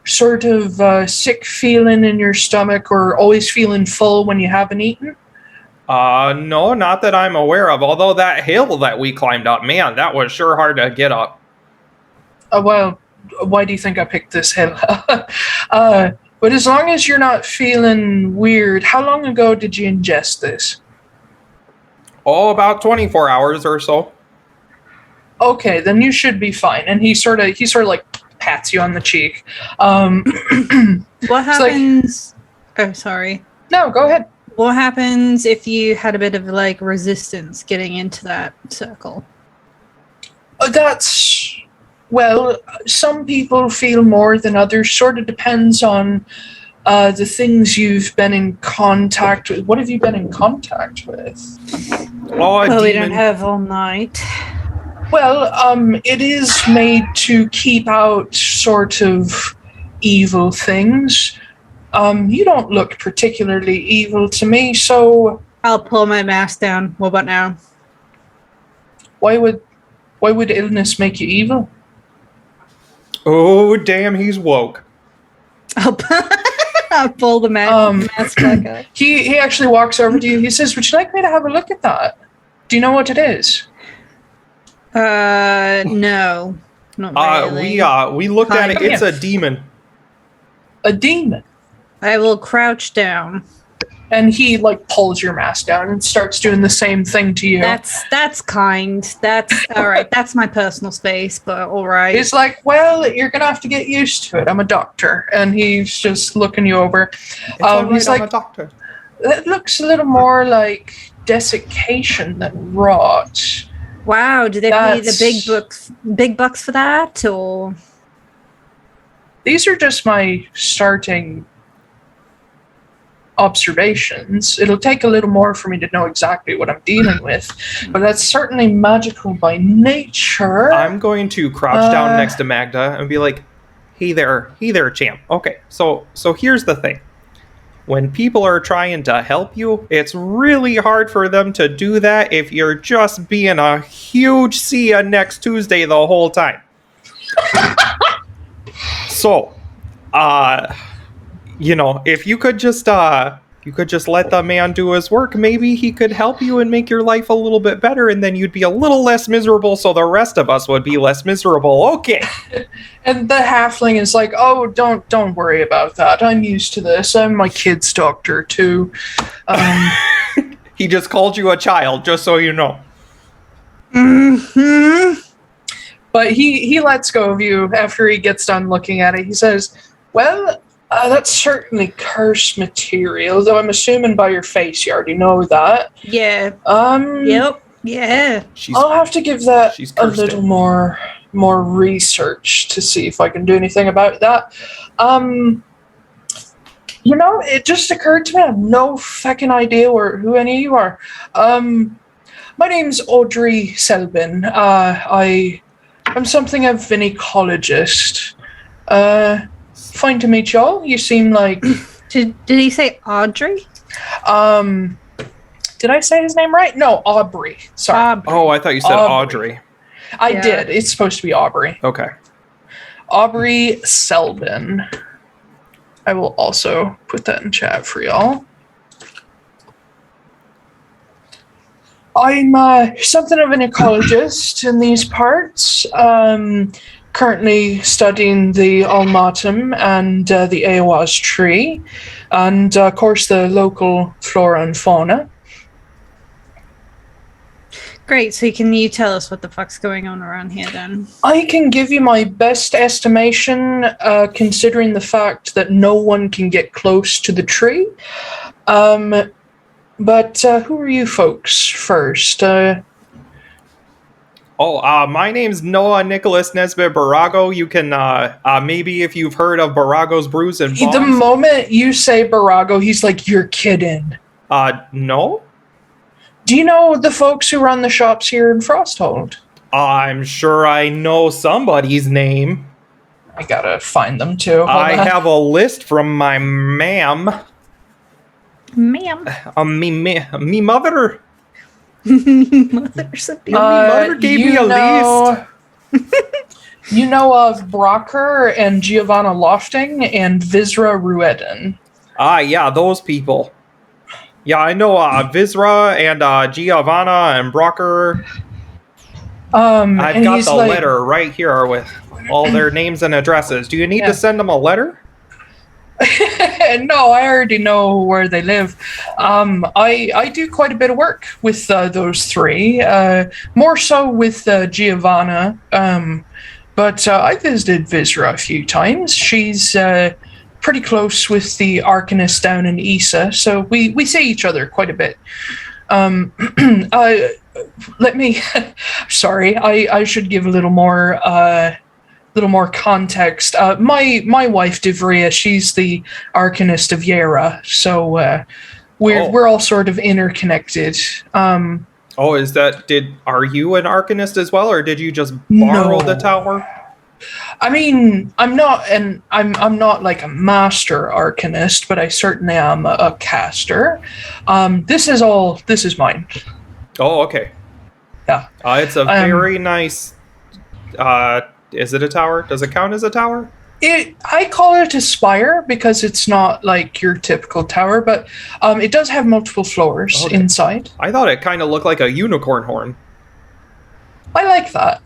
sort of sick feeling in your stomach, or always feeling full when you haven't eaten? No, not that I'm aware of. Although that hill that we climbed up, man, that was sure hard to get up. Well, why do you think I picked this hill? But as long as you're not feeling weird, how long ago did you ingest this? Oh, about 24 hours or so. Okay, then you should be fine. And he sort of pats you on the cheek. What happens? Sorry. No, go ahead. What happens if you had a bit of resistance getting into that circle? Some people feel more than others. Sort of depends on the things you've been in contact with. What have you been in contact with? We don't have all night. Well, it is made to keep out sort of evil things. You don't look particularly evil to me, so... I'll pull my mask down. What about now? Why would illness make you evil? Oh, damn, he's woke. I'll pull the mask back up. He actually walks over to you. He says, would you like me to have a look at that? Do you know what it is? No. Not really. We looked at it. It's a demon. A demon? I will crouch down. And he pulls your mask down and starts doing the same thing to you. That's kind. That's all right. That's my personal space, but all right. He's like, well, you're gonna have to get used to it. I'm a doctor, and he's just looking you over. He's like, I'm a doctor. That looks a little more like desiccation than rot. Wow, do they pay the big bucks for that, or? These are just my starting observations. It'll take a little more for me to know exactly what I'm dealing with, but that's certainly magical by nature. I'm going to crouch down next to Magda and be like, hey there, champ. Okay, so here's the thing. When people are trying to help you, it's really hard for them to do that if you're just being a huge see ya next Tuesday the whole time. So, if you could just let the man do his work, maybe he could help you and make your life a little bit better, and then you'd be a little less miserable, so the rest of us would be less miserable. Okay. And the halfling is like, oh, don't worry about that. I'm used to this. I'm my kid's doctor too. He just called you a child, just so you know. Mm-hmm. But he lets go of you after he gets done looking at it. He says, well, that's certainly cursed material, though I'm assuming by your face you already know that. Yeah. Yep. Yeah. I'll have to give that a little more research to see if I can do anything about that. It just occurred to me, I have no fucking idea who any of you are. My name's Audrey Selbin. I'm something of an ecologist. Fine to meet y'all. You seem like... Did he say Audrey? Did I say his name right? No, Aubrey. Sorry. Oh, I thought you said Audrey. I did. It's supposed to be Aubrey. Okay. Aubrey Selbin. I will also put that in chat for y'all. I'm something of an ecologist in these parts. Currently studying the ulmatom and the Awa's tree, and of course the local flora and fauna. Great, so can you tell us what the fuck's going on around here then? I can give you my best estimation, considering the fact that no one can get close to the tree. But who are you folks first? My name's Noah Nicholas Nesbitt Barago. You can, maybe if you've heard of Barago's Brews and Bonds. The moment you say Barago, he's like, you're kidding. No? Do you know the folks who run the shops here in Frosthold? I'm sure I know somebody's name. I gotta find them too. I have a list from my ma'am. Ma'am? Me mother. Mother gave me a list. You know of Brocker and Giovanna Lofting and Visra Ruedin. Yeah, those people. Yeah, I know Visra and Giovanna and Brocker. I've got the letter right here with all their names and addresses. Do you need to send them a letter? No, I already know where they live. I do quite a bit of work with those three, more so with Giovanna. But I visited Visra a few times. She's pretty close with the Arcanist down in Issa, so we see each other quite a bit. Sorry, I should give a little more context. My wife Divria, she's the Arcanist of Yera, so we're all sort of interconnected. Are you an Arcanist as well, or did you just borrow the tower? I mean, I'm not like a master Arcanist, but I certainly am a caster. This is mine. Oh, okay. Yeah. It's a very nice. Is it a tower? Does it count as a tower? I call it a spire because it's not like your typical tower, but it does have multiple floors inside. I thought it kind of looked like a unicorn horn. I like that.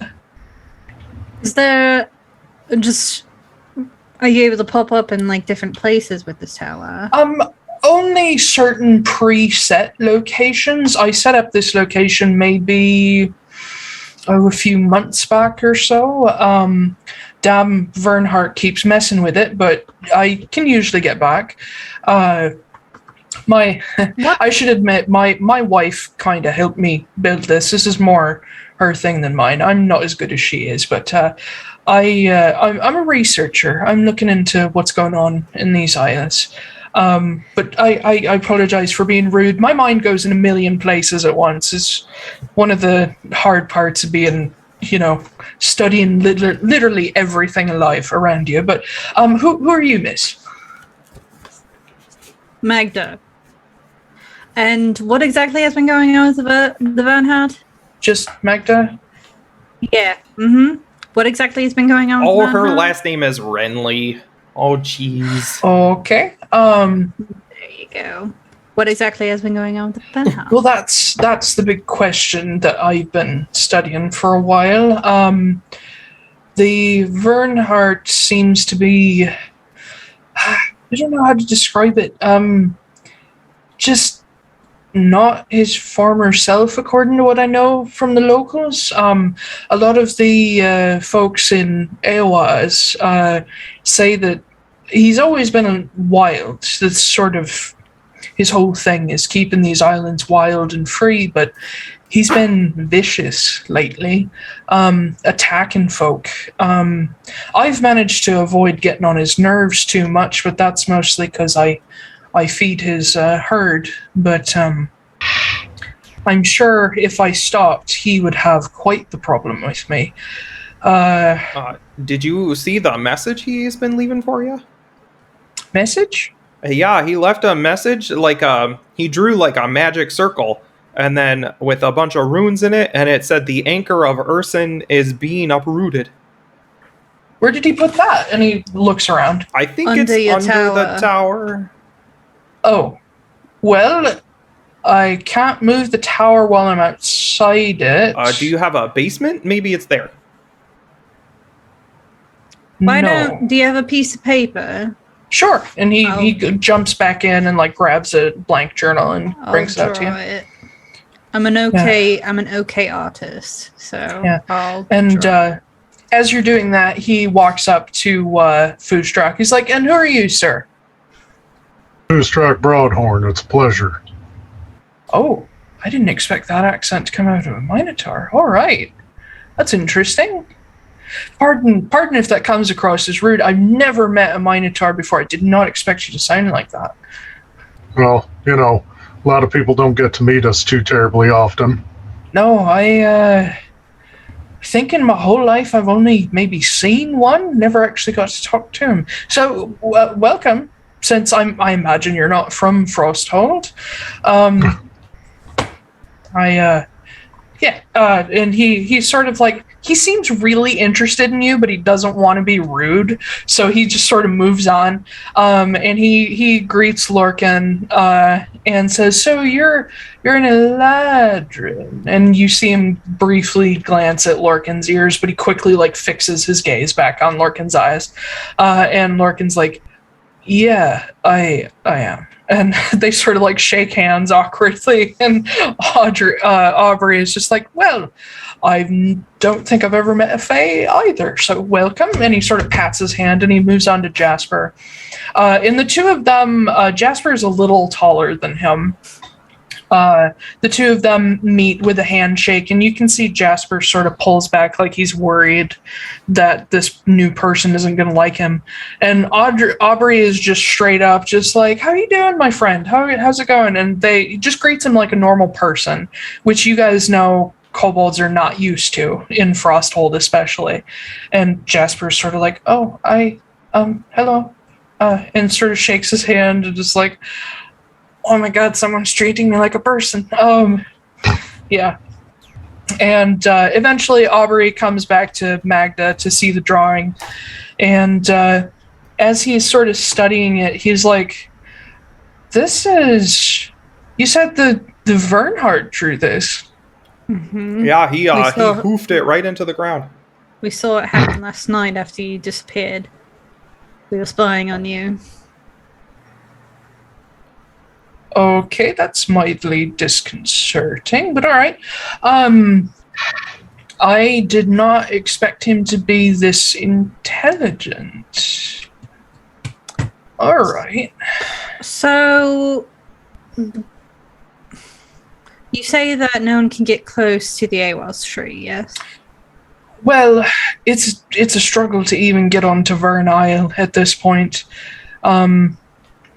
Is there are you able to pop up in like different places with this tower? Only certain preset locations. I set up this location maybe a few months back or so. Damn, Verndhjarta keeps messing with it, but I can usually get back. I should admit, my wife kind of helped me build this. This is more her thing than mine. I'm not as good as she is, but I'm a researcher. I'm looking into what's going on in these islands. But I apologize for being rude. My mind goes in a million places at once. It's one of the hard parts of being, studying literally everything alive around you. But who are you, miss? Magda. And what exactly has been going on with the Verndhjarta? Just Magda? Yeah. Mm-hmm. What exactly has been going on with her last name is Renly. Oh, jeez. Okay. There you go. What exactly has been going on with the Verndhjarta? Well, that's the big question that I've been studying for a while. The Verndhjarta seems to be... I don't know how to describe it. Just not his former self, according to what I know from the locals. A lot of the folks in Awas say that he's always been wild. That's sort of his whole thing, is keeping these islands wild and free, but he's been vicious lately, attacking folk. I've managed to avoid getting on his nerves too much, but that's mostly because I feed his herd. But I'm sure if I stopped, he would have quite the problem with me. Did you see the message he's been leaving for you? Message? Yeah, he left a message, he drew like a magic circle, and then with a bunch of runes in it, and it said the anchor of Urson is being uprooted. Where did he put that? And he looks around. I think Under it's your under the tower. tower. Oh. Well, I can't move the tower while I'm outside it. Do you have a basement? Maybe it's there. No. Do you have a piece of paper? Sure. And he jumps back in and like grabs a blank journal and brings it out to you. It. I'm an okay artist, so Yeah. I'll And as you're doing that, he walks up to Foodstruck. He's like, "And who are you, sir?" Foodstruck Broadhorn, it's a pleasure. Oh, I didn't expect that accent to come out of a Minotaur. All right. That's interesting. Pardon if that comes across as rude. I've never met a Minotaur before. I did not expect you to sound like that. Well, a lot of people don't get to meet us too terribly often. No, I think in my whole life I've only maybe seen one, never actually got to talk to him. So, welcome, since I imagine you're not from Frosthold. And he's sort of like, he seems really interested in you, but he doesn't want to be rude, so he just sort of moves on. And he greets Lorcan and says, "So you're an Atlaran." And you see him briefly glance at Lorcan's ears, but he quickly like fixes his gaze back on Lorcan's eyes. And Lorcan's like, "Yeah, I am." And they sort of like shake hands awkwardly, and Aubrey is just like, "Well, I don't think I've ever met a Fae either, so welcome." And he sort of pats his hand and he moves on to Jasper. In the two of them, Jasper is a little taller than him. The two of them meet with a handshake, and you can see Jasper sort of pulls back like he's worried that this new person isn't going to like him. And Aubrey is just straight up, just like, "How you doing, my friend? How's it going?" And he just greets him like a normal person, which you guys know kobolds are not used to, in Frosthold especially. And Jasper's sort of like, "Oh, hello," and sort of shakes his hand and just like, "Oh my god, someone's treating me like a person." Yeah. And eventually Aubrey comes back to Magda to see the drawing. And as he's sort of studying it, he's like, "This is... You said the Verndhjarta drew this." Mm-hmm. Yeah, he hoofed it right into the ground. We saw it happen last night after you disappeared. We were spying on you. Okay, that's mildly disconcerting, but all right. I did not expect him to be this intelligent. All right. So, you say that no one can get close to the Awel's tree, yes? Well, it's a struggle to even get onto Rolegur Isle at this point.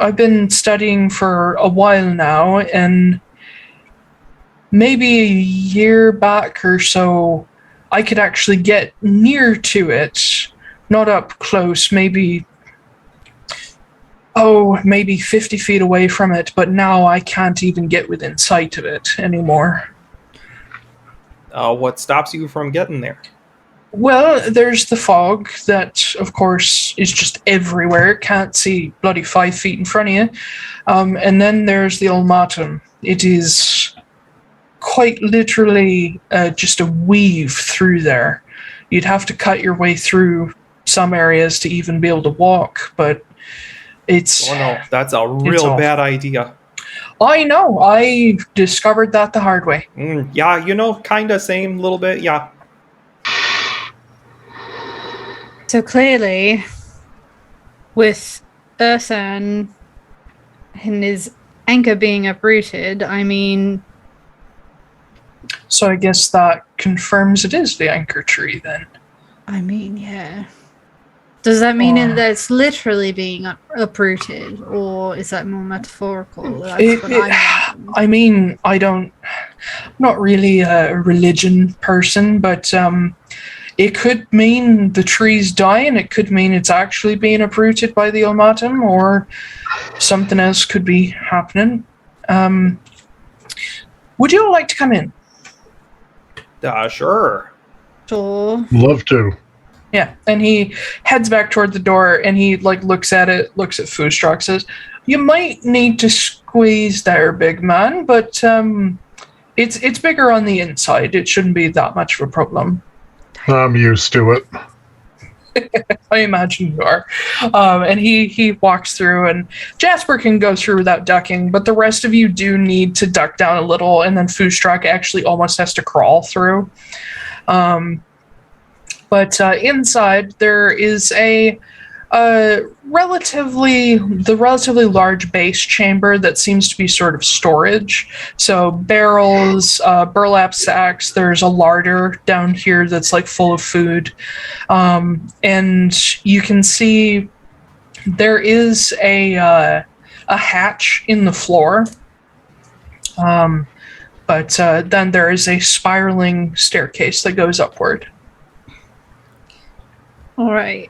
I've been studying for a while now, and maybe a year back or so, I could actually get near to it. Not up close, maybe 50 feet away from it, but now I can't even get within sight of it anymore. What stops you from getting there? Well, there's the fog that, of course, is just everywhere. Can't see bloody 5 feet in front of you. And then there's the ulmatom. It is quite literally just a weave through there. You'd have to cut your way through some areas to even be able to walk, but it's... Oh no, that's a real bad idea. I know. I discovered that the hard way. Yeah, kind of same, little bit, yeah. So clearly, with Ursan and his anchor being uprooted, So I guess that confirms it is the anchor tree, then. yeah. Does that mean that it's literally being uprooted, or is that more metaphorical? That's what I'm I mean, I'm not really a religion person, but it could mean the tree's dying. It could mean it's actually being uprooted by the ulmatom, or something else could be happening. Would you all like to come in? Sure. Sure. Love to. Yeah, and he heads back toward the door, and he looks at Fustrock, says, "You might need to squeeze there, big man, but it's bigger on the inside. It shouldn't be that much of a problem." I'm used to it. I imagine you are. And he walks through, and Jasper can go through without ducking, but the rest of you do need to duck down a little, and then Fustrock actually almost has to crawl through. But inside there is a relatively large base chamber that seems to be sort of storage. So barrels, burlap sacks. There's a larder down here that's full of food, and you can see there is a hatch in the floor. But then there is a spiraling staircase that goes upward. All right.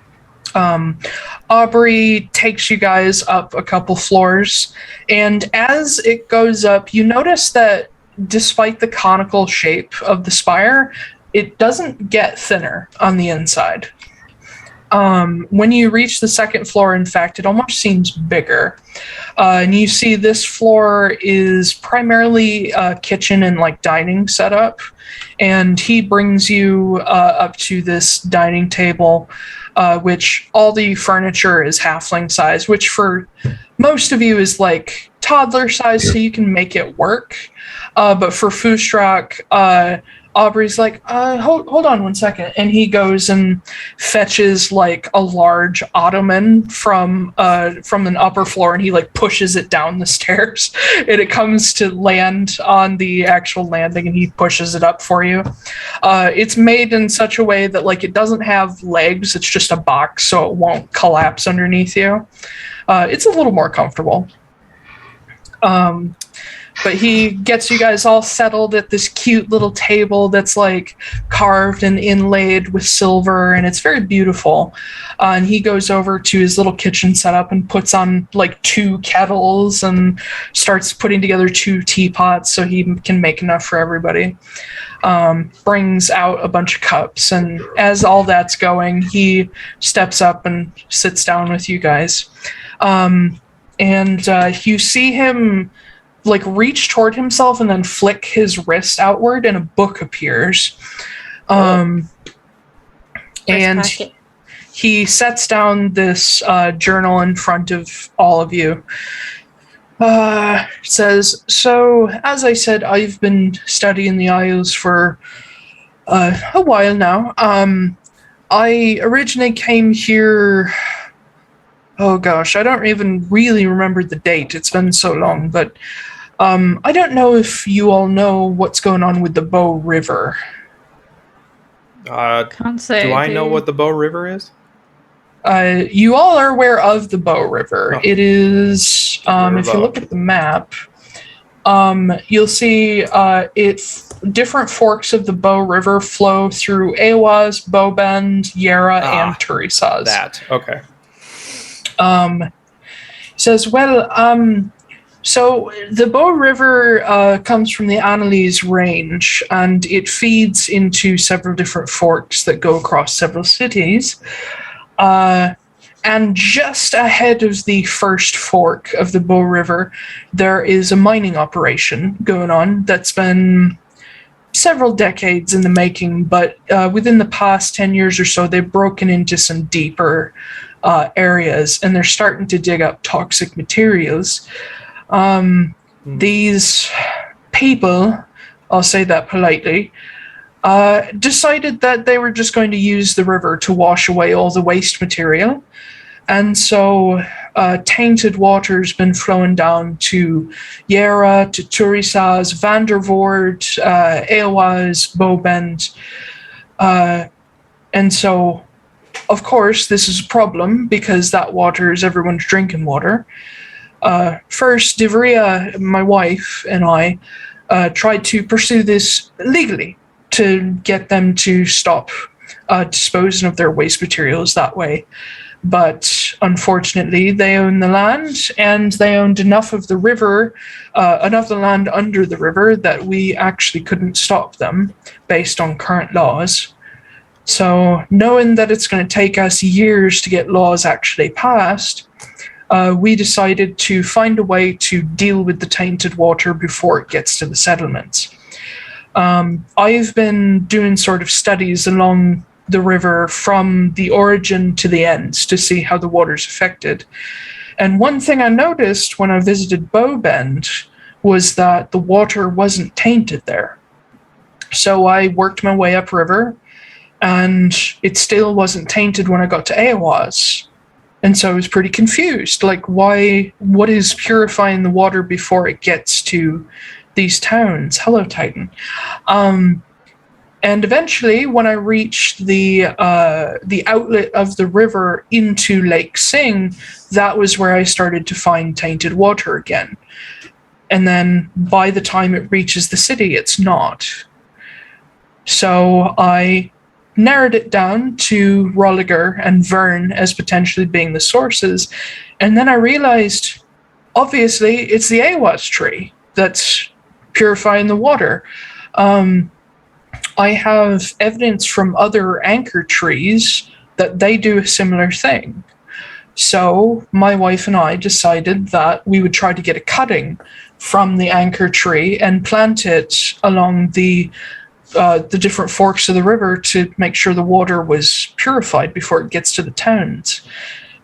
Aubrey takes you guys up a couple floors, and as it goes up, you notice that despite the conical shape of the spire, it doesn't get thinner on the inside. When you reach the second floor, in fact, it almost seems bigger. And you see this floor is primarily a kitchen and dining setup. And he brings you up to this dining table, which all the furniture is halfling size, which for most of you is toddler size, so you can make it work. But for Fustrock, Aubrey's hold on one second, and he goes and fetches a large ottoman from an upper floor, and he pushes it down the stairs, and it comes to land on the actual landing, and he pushes it up for you. It's made in such a way that it doesn't have legs; it's just a box, so it won't collapse underneath you. It's a little more comfortable. But he gets you guys all settled at this cute little table that's carved and inlaid with silver, and it's very beautiful. And he goes over to his little kitchen setup and puts on 2 kettles and starts putting together 2 teapots so he can make enough for everybody. Brings out a bunch of cups, and as all that's going, he steps up and sits down with you guys. And you see him reach toward himself and then flick his wrist outward, and a book appears. And he sets down this journal in front of all of you. Says, "So, as I said, I've been studying the Isles for a while now. I originally came here... Oh gosh, I don't even really remember the date. It's been so long, but I don't know if you all know what's going on with the Bow River." Can't say. Do I know what the Bow River is? You all are aware of the Bow River. Oh. It is, if you look at the map, you'll see different forks of the Bow River flow through Awas, Bowbend, Yara, and Turisaz. That, okay. Says, so the Bow River comes from the Annalise Range, and it feeds into several different forks that go across several cities. And just ahead of the first fork of the Bow River, there is a mining operation going on that's been several decades in the making, but within the past 10 years or so, they've broken into some deeper areas, and they're starting to dig up toxic materials. These people, I'll say that politely, decided that they were just going to use the river to wash away all the waste material. And so tainted water's been flowing down to Yara, to Turisaz, Vandervoort, Eowaz, Bowbend. And so of course, this is a problem because that water is everyone's drinking water. First, Divria, my wife, and I tried to pursue this legally to get them to stop disposing of their waste materials that way. But unfortunately, they own the land, and they owned enough of the river, enough of the land under the river, that we actually couldn't stop them based on current laws. So, knowing that it's going to take us years to get laws actually passed, we decided to find a way to deal with the tainted water before it gets to the settlements. I've been doing sort of studies along the river from the origin to the ends to see how the water's affected. And one thing I noticed when I visited Bowbend was that the water wasn't tainted there. So I worked my way upriver, and it still wasn't tainted when I got to Aowas. And so I was pretty confused. Like, what is purifying the water before it gets to these towns? Hello, Titan. And eventually, when I reached the outlet of the river into Lake Sing, that was where I started to find tainted water again. And then by the time it reaches the city, it's not. So I narrowed it down to Rolegur and Vern as potentially being the sources. And then I realized, obviously, it's the Awas tree that's purifying the water. I have evidence from other anchor trees that they do a similar thing. So my wife and I decided that we would try to get a cutting from the anchor tree and plant it along the different forks of the river to make sure the water was purified before it gets to the towns.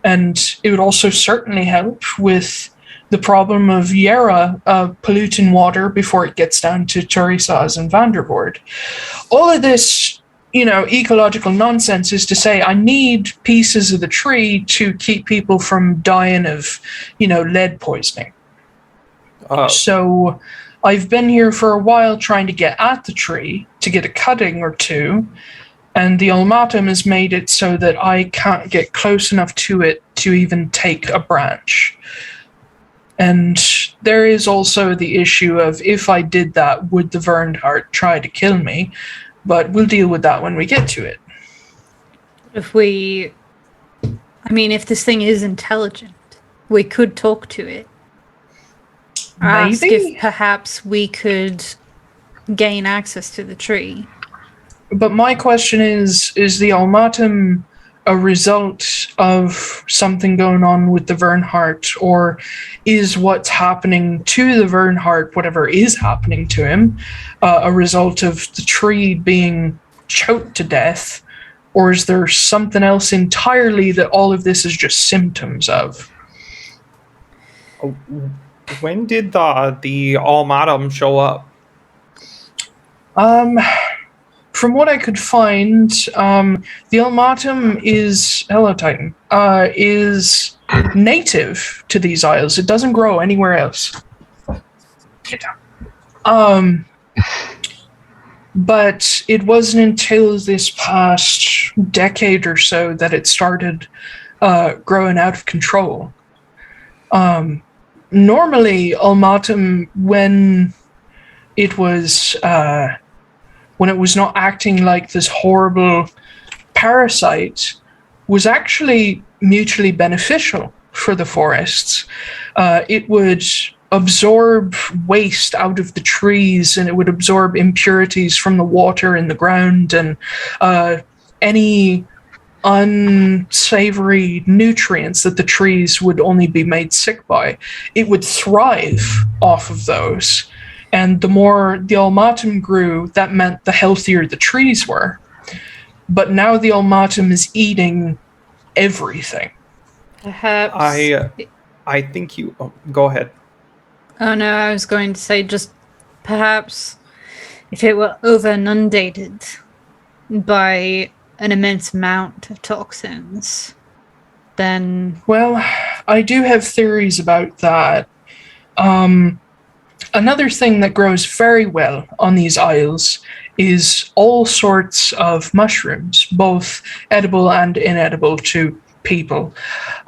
And it would also certainly help with the problem of Yara polluting water before it gets down to Turisaz and Vandervoort. All of this, ecological nonsense is to say I need pieces of the tree to keep people from dying of, lead poisoning. So I've been here for a while trying to get at the tree to get a cutting or two, and the ulmatom has made it so that I can't get close enough to it to even take a branch. And there is also the issue of, if I did that, would the Verndhjarta try to kill me? But we'll deal with that when we get to it. If this thing is intelligent, we could talk to it. Ask if perhaps we could gain access to the tree. But my question is the ulmatom a result of something going on with the Verndhjarta, or is what's happening to the Verndhjarta, whatever is happening to him, a result of the tree being choked to death, or is there something else entirely that all of this is just symptoms of? When did the ulmatom show up? From what I could find, the ulmatom is is native to these isles. It doesn't grow anywhere else. But it wasn't until this past decade or so that it started growing out of control. Normally, ulmatom, when it was not acting like this horrible parasite, was actually mutually beneficial for the forests. It would absorb waste out of the trees, and it would absorb impurities from the water in the ground, and any unsavory nutrients that the trees would only be made sick by. It would thrive off of those. And the more the ulmatom grew, that meant the healthier the trees were. But now the ulmatom is eating everything. Perhaps... I think you... Oh, go ahead. Oh no, I was going to say just perhaps if it were over-inundated by an immense amount of toxins, then... Well, I do have theories about that. another thing that grows very well on these isles is all sorts of mushrooms, both edible and inedible to people.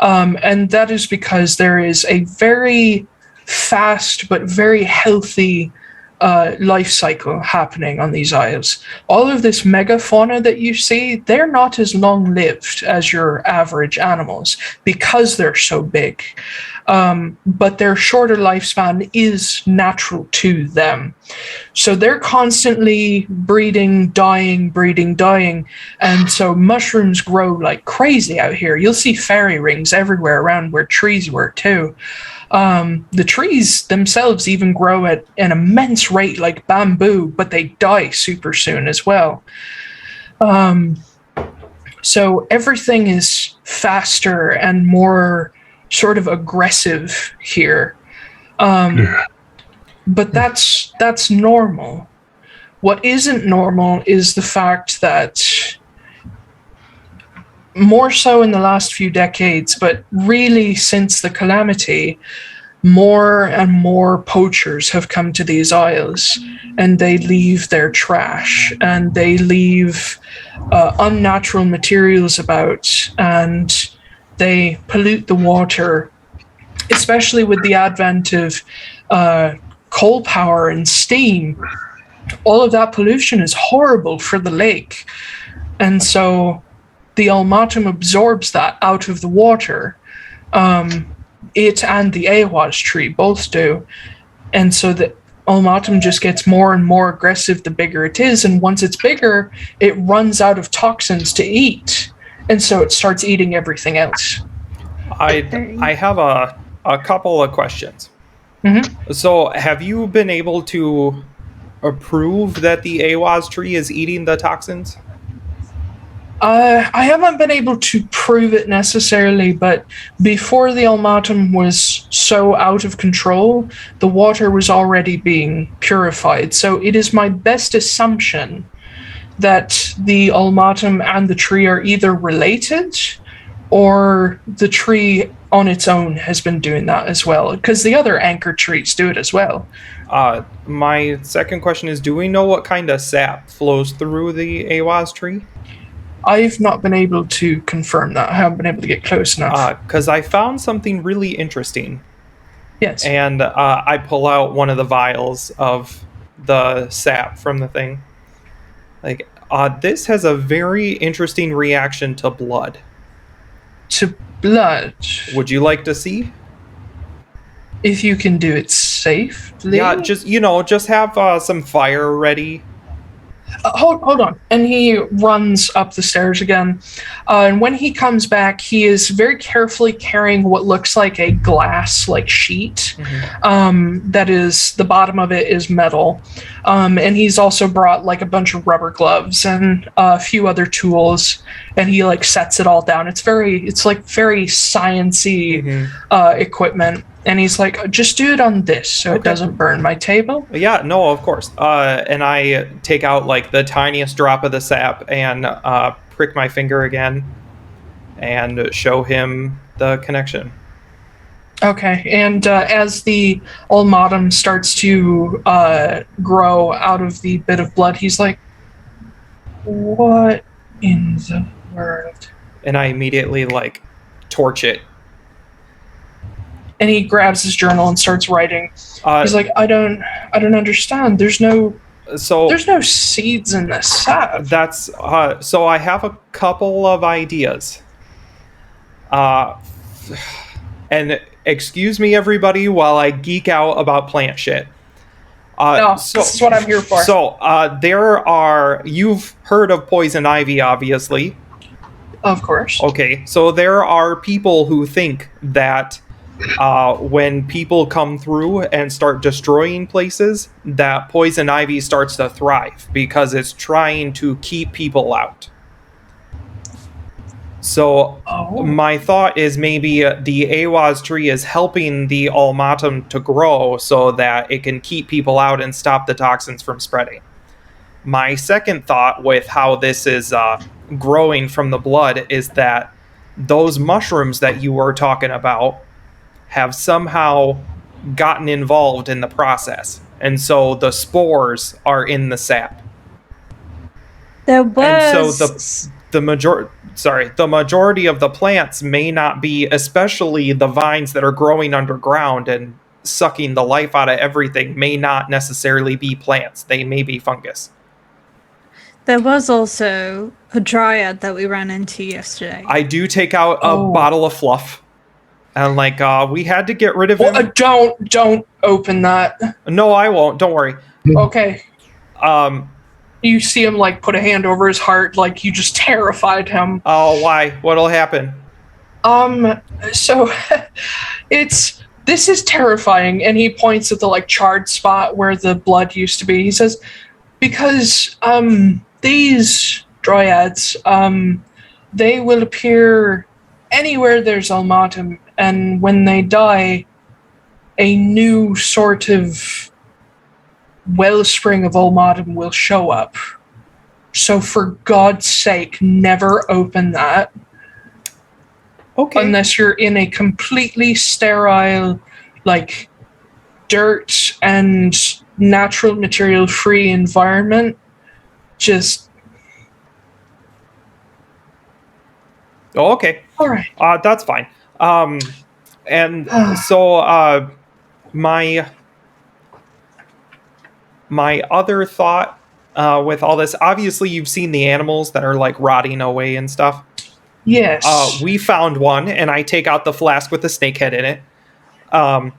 And that is because there is a very fast but very healthy life cycle happening on these isles. All of this megafauna that you see, they're not as long-lived as your average animals because they're so big. But their shorter lifespan is natural to them. So they're constantly breeding, dying. And so mushrooms grow like crazy out here. You'll see fairy rings everywhere around where trees were too. The trees themselves even grow at an immense rate like bamboo, but they die super soon as well. So everything is faster and more sort of aggressive here. But that's normal. What isn't normal is the fact that more so in the last few decades, but really since the calamity, more and more poachers have come to these isles, and they leave their trash and they leave unnatural materials about, and they pollute the water, especially with the advent of coal power and steam. All of that pollution is horrible for the lake. And so the ulmatom absorbs that out of the water. It and the Ahwaz tree both do. And so the ulmatom just gets more and more aggressive the bigger it is. And once it's bigger, it runs out of toxins to eat. And so it starts eating everything else. I have a couple of questions. Mm-hmm. So have you been able to prove that the Ahwaz tree is eating the toxins? I haven't been able to prove it necessarily, but before the ulmatom was so out of control, the water was already being purified. So it is my best assumption that the ulmatom and the tree are either related, or the tree on its own has been doing that as well, because the other anchor trees do it as well. My second question is, do we know what kind of sap flows through the Ahwaz tree? I've not been able to confirm that. I haven't been able to get close enough. Because I found something really interesting. Yes. And I pull out one of the vials of the sap from the thing. Like, this has a very interesting reaction to blood. To blood? Would you like to see? If you can do it safely? Yeah, just have some fire ready. Hold on. And he runs up the stairs again. And when he comes back, he is very carefully carrying what looks like a glass sheet. Mm-hmm. That is, the bottom of it is metal. And he's also brought a bunch of rubber gloves and a few other tools. And he sets it all down. It's very sciencey mm-hmm. Equipment. And he's like, just do it on this so it doesn't burn my table. Yeah, no, of course. And I take out the tiniest drop of the sap and prick my finger again and show him the connection. Okay, and as the ulmatom starts to grow out of the bit of blood, he's like, what in the world? And I immediately torch it. And he grabs his journal and starts writing. He's like, I don't understand. There's no seeds in this sap. That's so I have a couple of ideas. And excuse me, everybody, while I geek out about plant shit. This is what I'm here for. So you've heard of poison ivy, obviously. Of course. Okay, so there are people who think that when people come through and start destroying places, that poison ivy starts to thrive because it's trying to keep people out. So my thought is maybe the Ahwaz tree is helping the ulmatom to grow so that it can keep people out and stop the toxins from spreading. My second thought with how this is growing from the blood is that those mushrooms that you were talking about have somehow gotten involved in the process, and so the spores are in the sap. There And was... so the majority of the plants may not be, especially the vines that are growing underground and sucking the life out of everything, may not necessarily be plants. They may be fungus. There was also a dryad that we ran into yesterday. I do take out a bottle of fluff, and we had to get rid of him. Don't open that. No, I won't. Don't worry. Okay. You see him put a hand over his heart, like you just terrified him. Oh, why? What'll happen? So this is terrifying, and he points at the charred spot where the blood used to be. He says, because these dryads, they will appear anywhere there's ulmatom, and when they die, a new sort of wellspring of ulmatom will show up. So for God's sake, never open that. Okay. Unless you're in a completely sterile, dirt and natural material free environment. Just... Oh, okay. All right. That's fine. And so my other thought with all this, obviously you've seen the animals that are rotting away and stuff. Yes. We found one, and I take out the flask with the snake head in it. I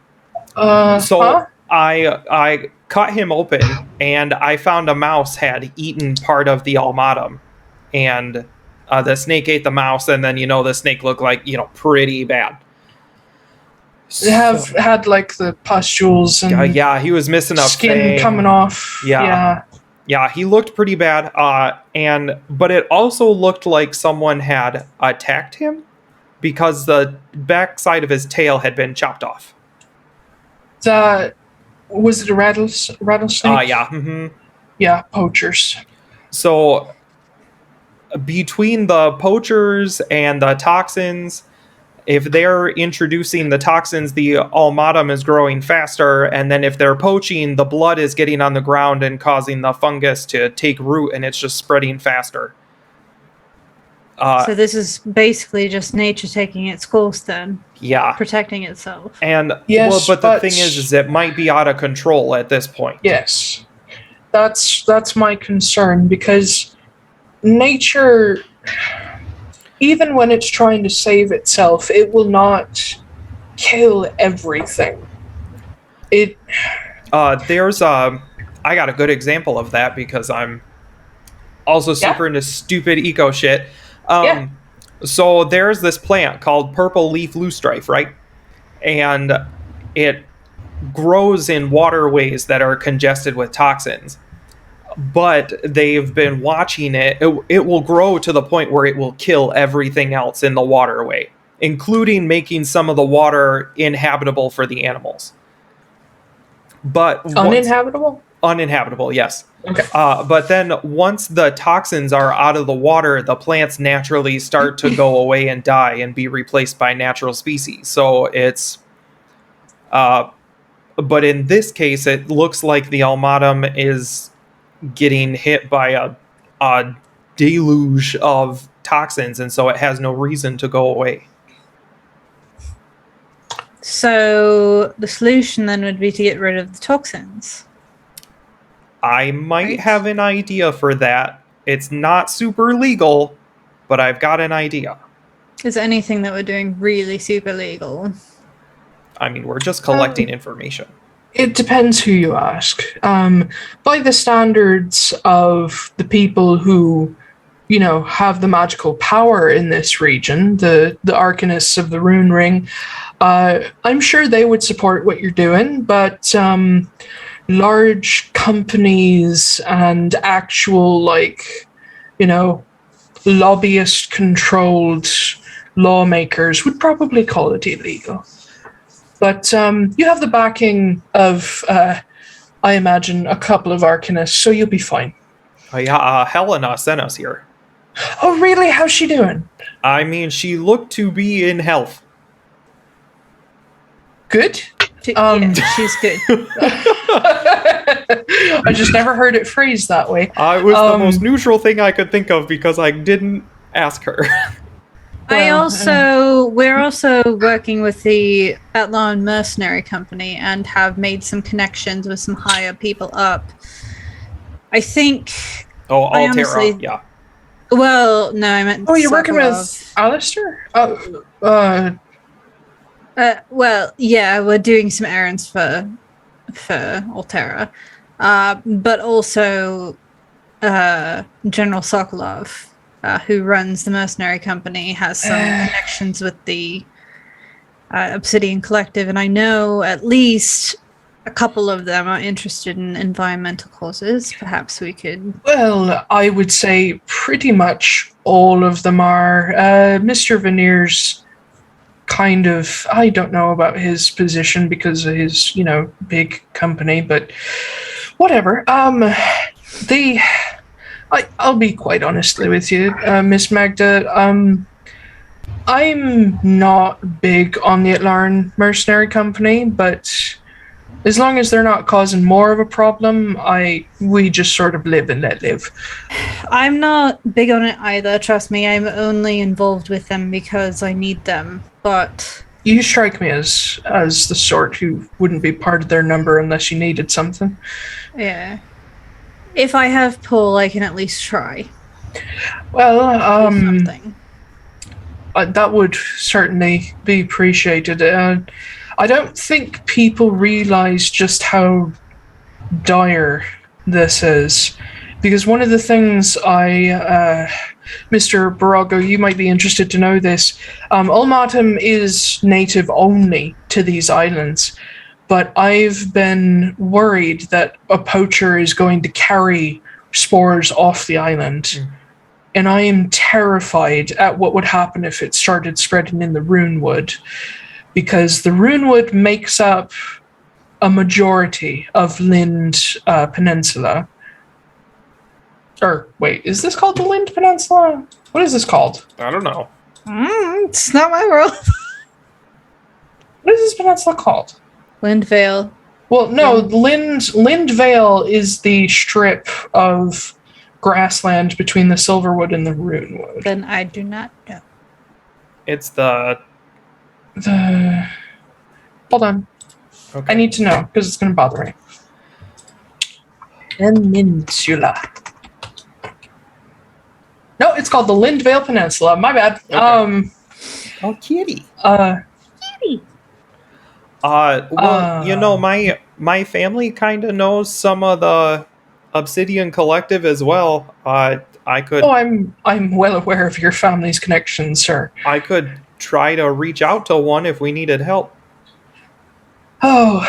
cut him open, and I found a mouse had eaten part of the ulmatom, and the snake ate the mouse, and then the snake looked pretty bad. They have had the pustules and yeah, he was missing a skin fang. coming off. Yeah, he looked pretty bad. But it also looked like someone had attacked him because the backside of his tail had been chopped off. Was it a rattlesnake? Yeah. Mm-hmm. Yeah, poachers. So between the poachers and the toxins, if they're introducing the toxins, the ulmatom is growing faster, and then if they're poaching, the blood is getting on the ground and causing the fungus to take root, and it's just spreading faster. So this is basically just nature taking its course then? Yeah. Protecting itself. And yes, but the thing is it might be out of control at this point. Yes. That's my concern, because nature, even when it's trying to save itself, it will not kill everything. I got a good example of that because I'm also super into stupid eco shit. So there's this plant called purple leaf loosestrife, right? And it grows in waterways that are congested with toxins. But they've been watching it. It will grow to the point where it will kill everything else in the waterway, including making some of the water inhabitable for the animals. But uninhabitable? Uninhabitable, yes. Okay. But then once the toxins are out of the water, the plants naturally start to go away and die and be replaced by natural species. So it's... but in this case, it looks like the ulmatom is getting hit by a deluge of toxins, and so it has no reason to go away. So the solution then would be to get rid of the toxins. I might have an idea for that. It's not super legal, but I've got an idea. Is there anything that we're doing really super legal? I mean, we're just collecting information. It depends who you ask. By the standards of the people who, have the magical power in this region, the arcanists of the Rune Ring, I'm sure they would support what you're doing, but large companies and actual, lobbyist-controlled lawmakers would probably call it illegal. But you have the backing of, I imagine, a couple of arcanists, so you'll be fine. Helena sent us here. Oh, really? How's she doing? I mean, she looked to be in health. Good. Um, She's good. I just never heard it phrased that way. It was the most neutral thing I could think of because I didn't ask her. We're also working with the Atlaran mercenary company and have made some connections with some higher people up. I think. Oh, I Altera, honestly- yeah. Well, no, I meant. Oh, you're working with Sokolov. Alistair? Well, yeah, we're doing some errands for Altera, but also General Sokolov, who runs the mercenary company, has some connections with the Obsidian Collective, and I know at least a couple of them are interested in environmental causes. Perhaps we could. Well, I would say pretty much all of them are. Mr. Veneer's kind of, I don't know about his position because of his, big company, but whatever. I'll be quite honestly with you, Miss Magda. I'm not big on the Atlaran mercenary company, but as long as they're not causing more of a problem, we just sort of live and let live. I'm not big on it either, trust me. I'm only involved with them because I need them, but... You strike me as the sort who wouldn't be part of their number unless you needed something. Yeah. If I have pull, I can at least try. Well, Something. that would certainly be appreciated. I don't think people realize just how dire this is. Because one of the things Mr. Barago, you might be interested to know this. Ulmatom is native only to these islands. But I've been worried that a poacher is going to carry spores off the island. Mm. And I am terrified at what would happen if it started spreading in the Runewood. Because the Runewood makes up a majority of Lind Peninsula. Or, wait, is this called the Lind Peninsula? What is this called? I don't know. It's not my world. What is this peninsula called? Lindvale. Well, no, Lindvale is the strip of grassland between the Silverwood and the Runewood. Then I do not know. It's the... Hold on. Okay. I need to know, because it's going to bother me. Peninsula. No, it's called the Lindvale Peninsula. My bad. Okay. Oh, kitty. Kitty. My family kind of knows some of the Obsidian Collective as well. I could. Oh, I'm well aware of your family's connections, sir. I could try to reach out to one if we needed help. Oh.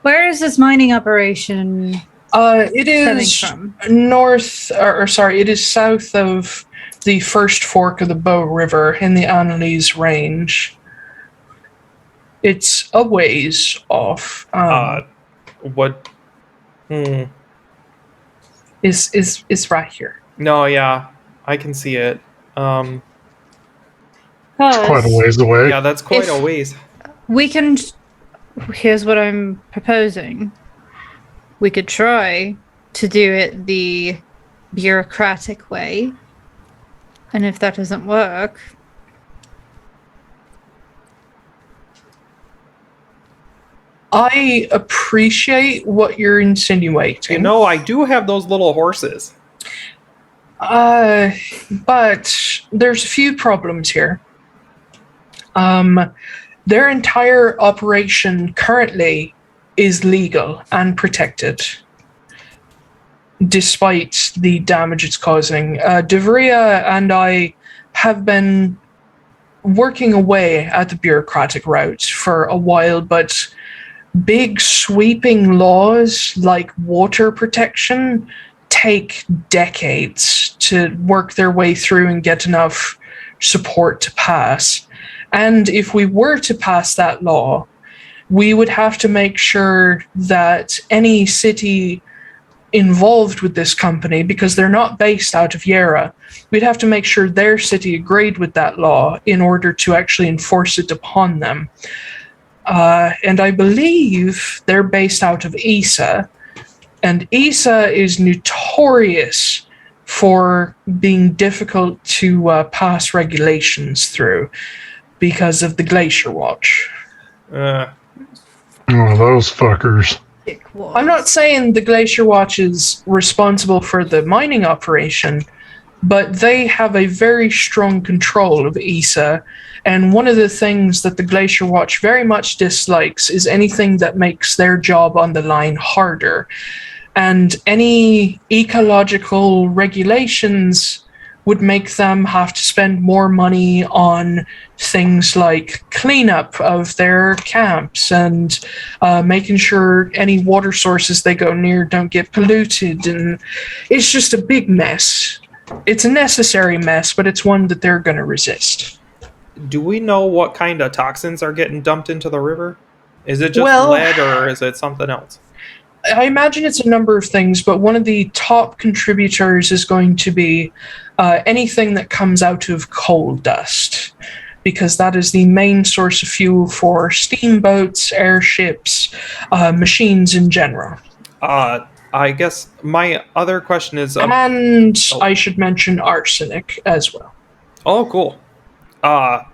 Where is this mining operation? It is from? it is south of the first fork of the Bow River in the Annalise Range. It's a ways off. What? Is right here. No, yeah, I can see it. It's quite a ways away. Yeah, that's quite a ways. We can. Here's what I'm proposing. We could try to do it the bureaucratic way, and if that doesn't work, I appreciate what you're insinuating. I do have those little horses. But there's a few problems here. Their entire operation currently is legal and protected, despite the damage it's causing. Devria and I have been working away at the bureaucratic route for a while, but big sweeping laws like water protection take decades to work their way through and get enough support to pass. And if we were to pass that law, we would have to make sure that any city involved with this company, because they're not based out of Yera, we'd have to make sure their city agreed with that law in order to actually enforce it upon them. and I believe they're based out of Isa. And Isa is notorious for being difficult to pass regulations through because of the Glacier Watch. Oh, those fuckers. I'm not saying the Glacier Watch is responsible for the mining operation, but they have a very strong control of Isa, and one of the things that the Glacier Watch very much dislikes is anything that makes their job on the line harder. And any ecological regulations would make them have to spend more money on things like cleanup of their camps and making sure any water sources they go near don't get polluted. And it's just a big mess. It's a necessary mess, but it's one that they're going to resist. Do we know what kind of toxins are getting dumped into the river? Is it just lead or is it something else? I imagine it's a number of things, but one of the top contributors is going to be anything that comes out of coal dust, because that is the main source of fuel for steamboats, airships, machines in general. I guess my other question is... I should mention arsenic as well. Oh, cool. Was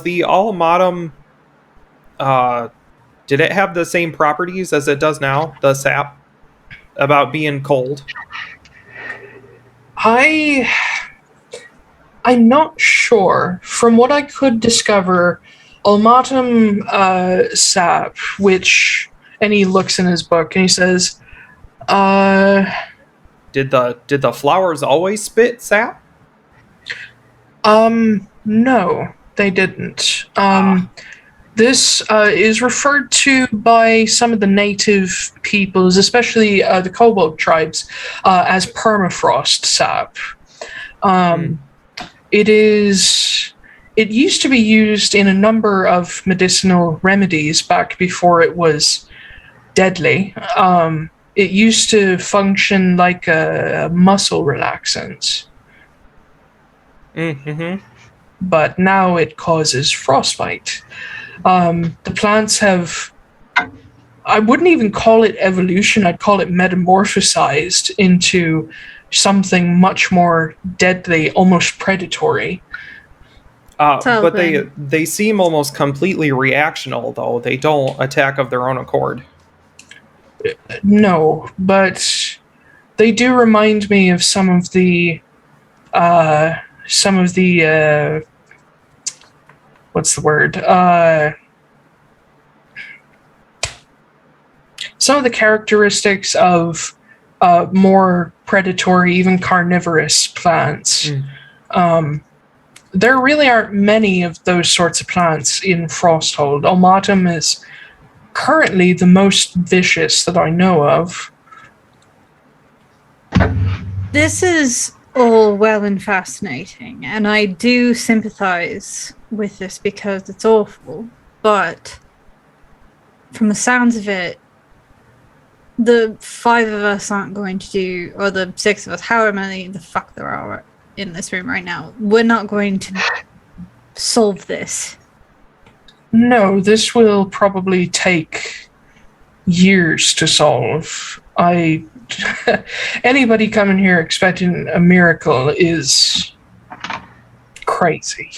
the ulmatom... did it have the same properties as it does now, the sap, about being cold? I'm not sure. From what I could discover, ulmatom sap, which... And he looks in his book and he says, Did the flowers always spit sap? No, they didn't. This is referred to by some of the native peoples, especially the kobold tribes, as permafrost sap. It used to be used in a number of medicinal remedies back before it was deadly. It used to function like a muscle relaxant. Mm-hmm. But now it causes frostbite. The plants have... I wouldn't even call it evolution, I'd call it metamorphosized into something much more deadly, almost predatory. But they seem almost completely reactional, though. They don't attack of their own accord. No, but they do remind me of some of the what's the word? Some of the characteristics of more predatory, even carnivorous plants. There really aren't many of those sorts of plants in Frosthold. Ulmatom is currently the most vicious that I know of. This is all well and fascinating, and I do sympathize with this because it's awful, but from the sounds of it, the 5 of us aren't going to do, or the 6 of us, however many the fuck there are in this room right now, we're not going to solve this. No, this will probably take years to solve. Anybody coming here expecting a miracle is crazy.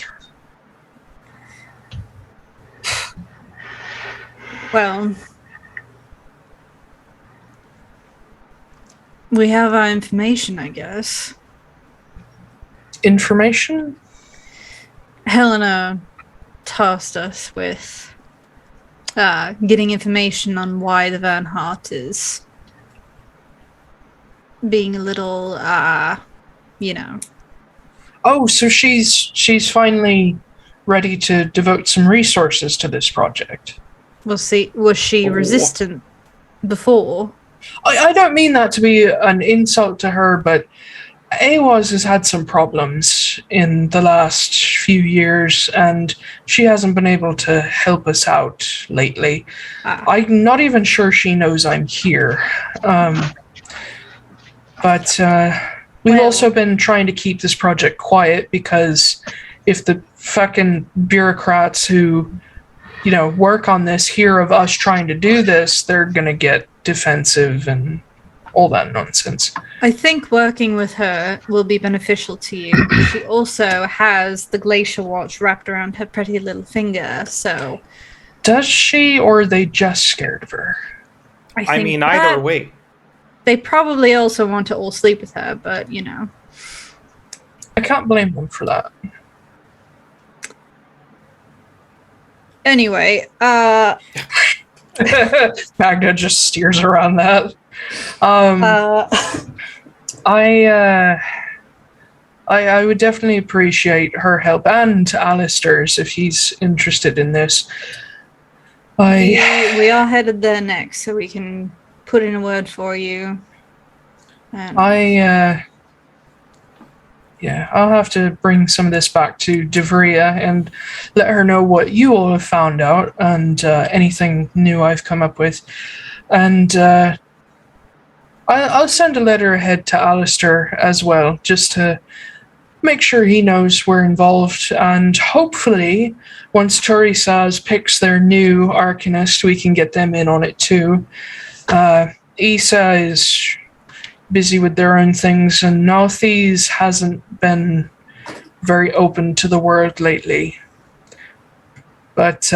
Well, we have our information, I guess. Information? Helena tasked us with getting information on why the Verndhjarta is being a little, Oh, so she's finally ready to devote some resources to this project. We'll see. Was she resistant before? I don't mean that to be an insult to her, but Awaz has had some problems in the last few years, and she hasn't been able to help us out lately. I'm not even sure she knows I'm here. But we've also been trying to keep this project quiet because if the fucking bureaucrats who, work on this hear of us trying to do this, they're gonna get defensive and all that nonsense. I think working with her will be beneficial to you. She also has the glacier watch wrapped around her pretty little finger, so... Does she, or are they just scared of her? I mean, either way. They probably also want to all sleep with her, but, I can't blame them for that. Anyway, Magda just steers around that. I would definitely appreciate her help, and Alistair's if he's interested in this. we are headed there next, so we can put in a word for you. I'll have to bring some of this back to Devria and let her know what you all have found out and anything new I've come up with. And I'll send a letter ahead to Alistair as well, just to make sure he knows we're involved. And hopefully, once Torisaz picks their new Arcanist, we can get them in on it too. Isa is busy with their own things, and Northeast hasn't been very open to the world lately. But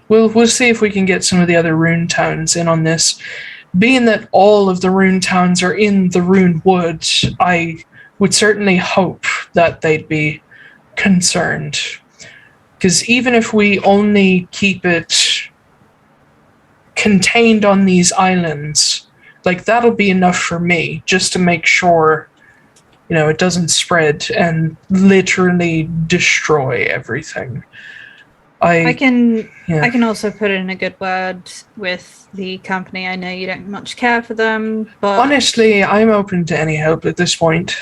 we'll see if we can get some of the other rune towns in on this. Being that all of the rune towns are in the rune woods, I would certainly hope that they'd be concerned. Because even if we only keep it contained on these islands, that'll be enough for me, just to make sure, it doesn't spread and literally destroy everything. I can also put in a good word with the company. I know you don't much care for them, but... Honestly, I'm open to any help at this point.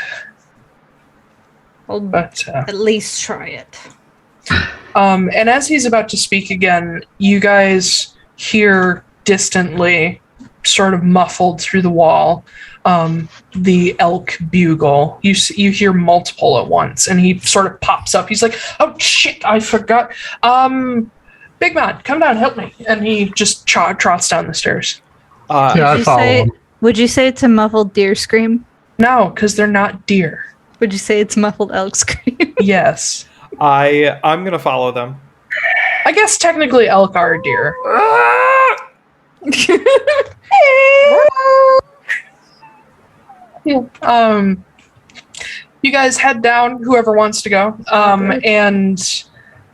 But at least try it. And as he's about to speak again, you guys hear distantly, sort of muffled through the wall, the elk bugle. You hear multiple at once, and he sort of pops up. He's like, "Oh shit, I forgot. Big man, come down, help me!" And he just trots down the stairs. I follow him. Would you say it's a muffled deer scream? No, because they're not deer. Would you say it's muffled elk scream? Yes. I'm gonna follow them. I guess technically elk are deer. You guys head down, whoever wants to go. And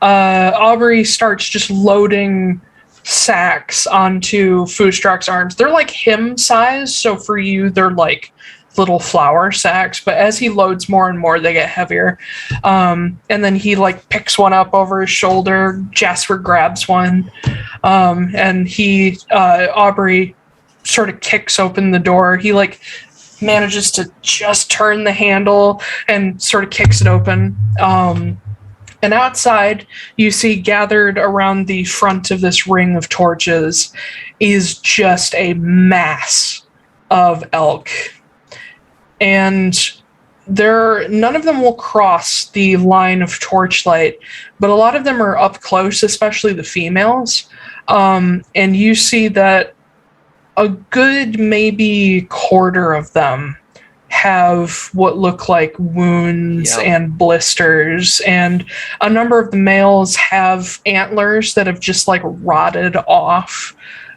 Aubrey starts just loading sacks onto Fustrak's arms. They're like him size, so for you they're like little flour sacks, but as he loads more and more, they get heavier. And then he picks one up over his shoulder. Jasper grabs one, and Aubrey sort of kicks open the door. He manages to just turn the handle and sort of kicks it open. And outside, you see gathered around the front of this ring of torches is just a mass of elk. And none of them will cross the line of torchlight, but a lot of them are up close, especially the females. And you see that a good maybe quarter of them have what look like wounds and blisters, and a number of the males have antlers that have just rotted off.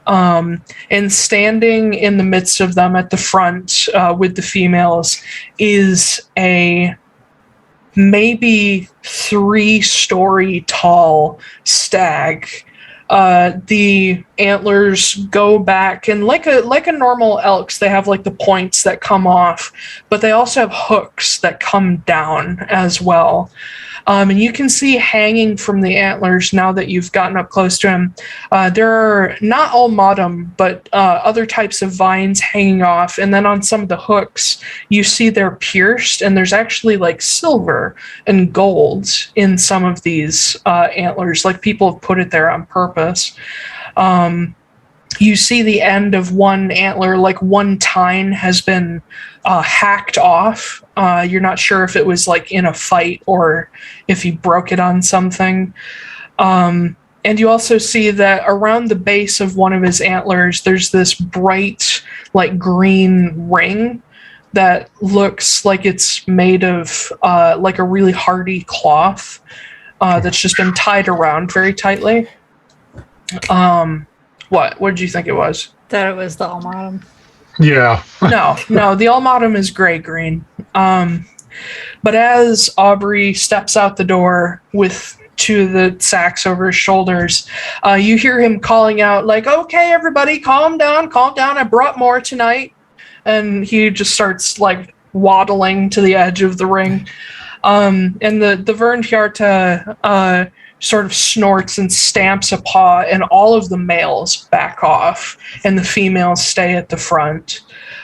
And standing in the midst of them at the front with the females is a maybe 3-story tall stag. The antlers go back, and like a normal elk's, they have the points that come off, but they also have hooks that come down as well. And you can see hanging from the antlers, now that you've gotten up close to him, there are not ulmatom, but other types of vines hanging off. And then on some of the hooks, you see they're pierced, and there's actually silver and gold in some of these antlers. People have put it there on purpose. you see the end of one antler, like one tine has been hacked off. You're not sure if it was like in a fight or if he broke it on something. And you also see that around the base of one of his antlers, there's this bright, like green ring that looks like it's made of like a really hardy cloth that's just been tied around very tightly. What did you think it was? That it was the ulmatom. Yeah. No, the ulmatom is gray-green. But as Aubrey steps out the door with two of the sacks over his shoulders, you hear him calling out, like, okay, everybody, calm down, I brought more tonight. And he just starts, like, waddling to the edge of the ring. And the Verndhjarta sort of snorts and stamps a paw, and all of the males back off, and the females stay at the front.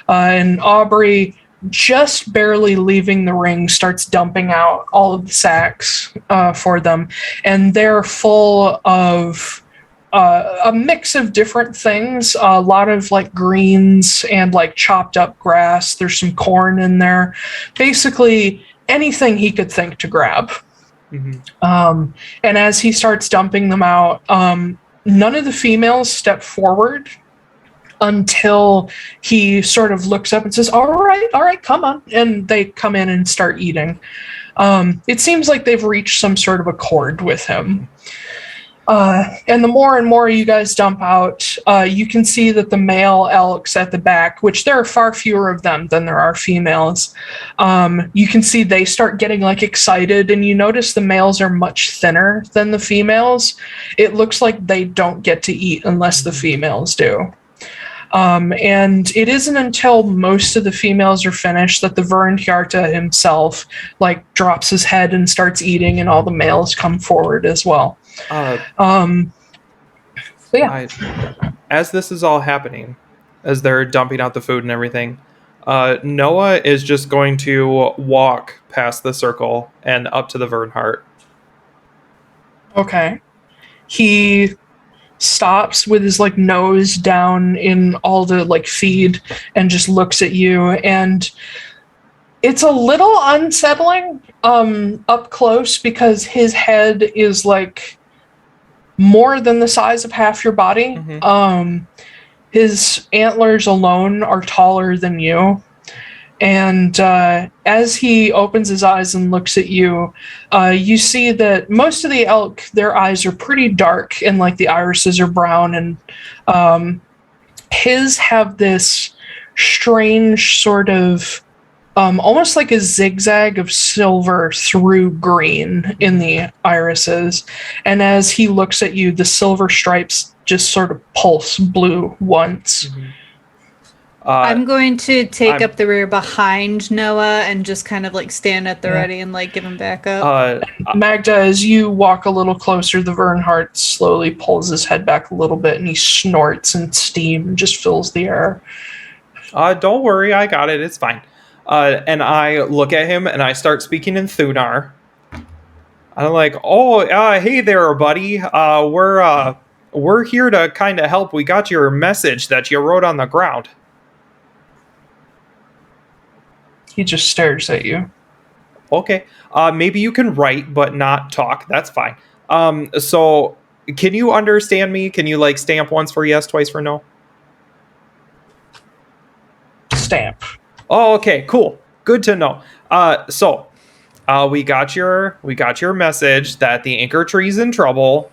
And Aubrey, just barely leaving the ring, starts dumping out all of the sacks for them. And they're full of a mix of different things, a lot of like greens and like chopped up grass. There's some corn in there. Basically anything he could think to grab. Mm-hmm. And as he starts dumping them out, none of the females step forward until he sort of looks up and says, all right, come on. And they come in and start eating. It seems like they've reached some sort of accord with him. And the more and more you guys dump out, you can see that the male elks at the back, which there are far fewer of them than there are females, you can see they start getting like excited, and you notice the males are much thinner than the females. It looks like they don't get to eat unless the females do. And it isn't until most of the females are finished that the Verndhjarta himself like drops his head and starts eating, and all the males come forward as well. Yeah. As this is all happening, as they're dumping out the food and everything, Noah is just going to walk past the circle and up to the Verndhjart. Okay. He stops with his like nose down in all the like feed and just looks at you, and it's a little unsettling up close because his head is like more than the size of half your body. Mm-hmm. His antlers alone are taller than you. And as he opens his eyes and looks at you, you see that most of the elk, their eyes are pretty dark and like the irises are brown, and his have this strange sort of almost like a zigzag of silver through green in the irises. And as he looks at you, the silver stripes just sort of pulse blue once. Mm-hmm. I'm going to take up the rear behind Noah and just kind of like stand at the ready and like give him back up. Magda, as you walk a little closer, the Verndhjart slowly pulls his head back a little bit, and he snorts, and steam just fills the air. Don't worry, I got it. It's fine. And I look at him and I start speaking in Thunar. I'm like, hey there, buddy. We're here to kind of help. We got your message that you wrote on the ground. He just stares at you. Okay. Maybe you can write but not talk. That's fine. So can you understand me? Can you like stamp once for yes, twice for no? Stamp. Oh, okay, cool. Good to know. So we got your message that the anchor tree's in trouble.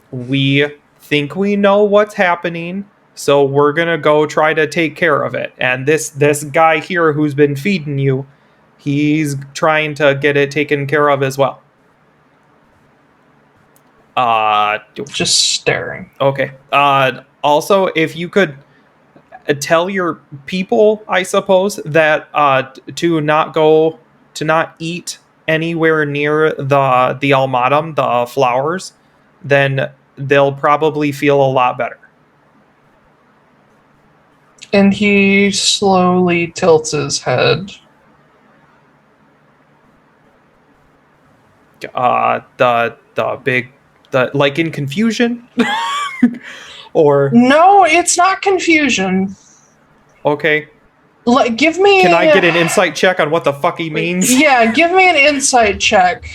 We think we know what's happening, so we're gonna go try to take care of it. And this guy here who's been feeding you, he's trying to get it taken care of as well. Just staring. Okay. Also, if you could tell your people, I suppose, that to not eat anywhere near the ulmatom, the flowers, then they'll probably feel a lot better. And he slowly tilts his head. The like in confusion. Or No, it's not confusion. okay, Give me. can I get an insight check on what the fuck he means? Yeah, give me an insight check.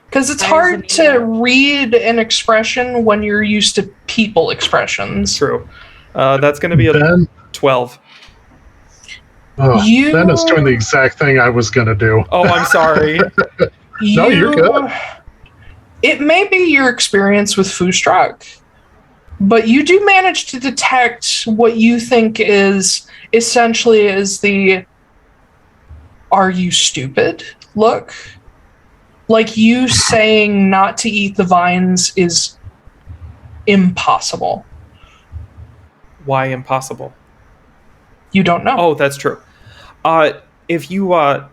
Because it's hard to read an expression when you're used to people expressions. True. That's going to be a Ben, 12. Ben is doing the exact thing I was going to do. Oh, I'm sorry. No, you're good. It may be your experience with Foostruck, but you do manage to detect what you think is essentially the "Are you stupid?" look. Like you saying not to eat the vines is impossible. Why impossible? You don't know. Oh, that's true. If you why?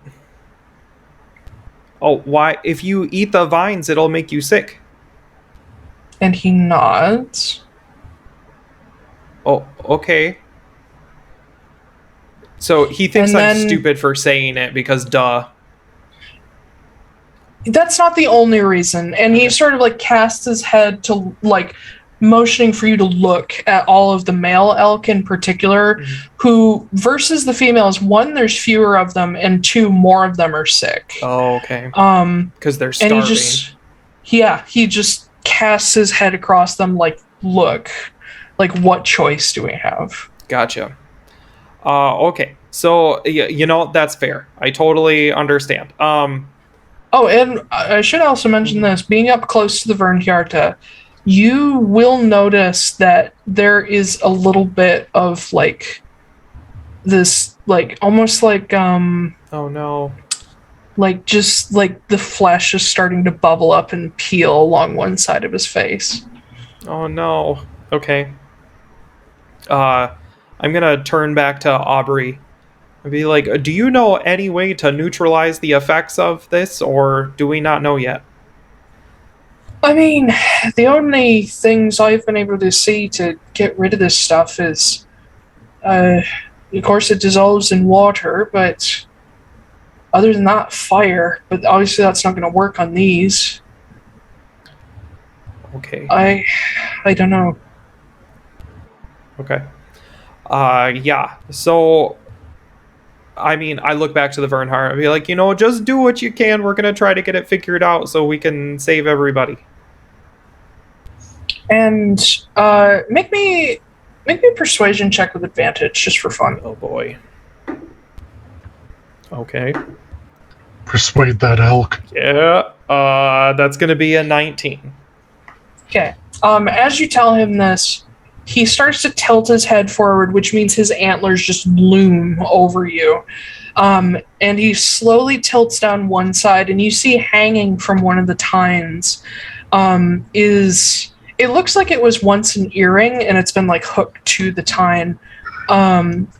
If you eat the vines, it'll make you sick. And he nods. Oh, okay. So he thinks I'm stupid for saying it because duh. That's not the only reason. And he sort of like casts his head to like motioning for you to look at all of the male elk in particular, who versus the females, one, there's fewer of them, and two, more of them are sick. Oh, okay. Because they're starving. And he just casts his head across them like, look, like what choice do we have? Gotcha. Okay. So that's fair. I totally understand. Oh, and I should also mention this. Being up close to the Verndhjarta, you will notice that there is a little bit of, like, this, like, almost like, oh, no. Like, just, like, the flesh is starting to bubble up and peel along one side of his face. Oh, no. Okay. I'm gonna turn back to Aubrey. I'd be like, do you know any way to neutralize the effects of this, or do we not know yet? I mean, the only things I've been able to see to get rid of this stuff is, of course, it dissolves in water, but other than that, fire. But obviously that's not going to work on these. Okay. I don't know. Okay. Yeah. So, I mean, I look back to the Verndhjarta and be like, just do what you can. We're going to try to get it figured out so we can save everybody. And make me a persuasion check with advantage, just for fun. Oh, boy. Okay. Persuade that elk. Yeah. That's going to be a 19. Okay. As you tell him this, he starts to tilt his head forward, which means his antlers just loom over you. And he slowly tilts down one side, and you see hanging from one of the tines it looks like it was once an earring, and it's been like hooked to the tine,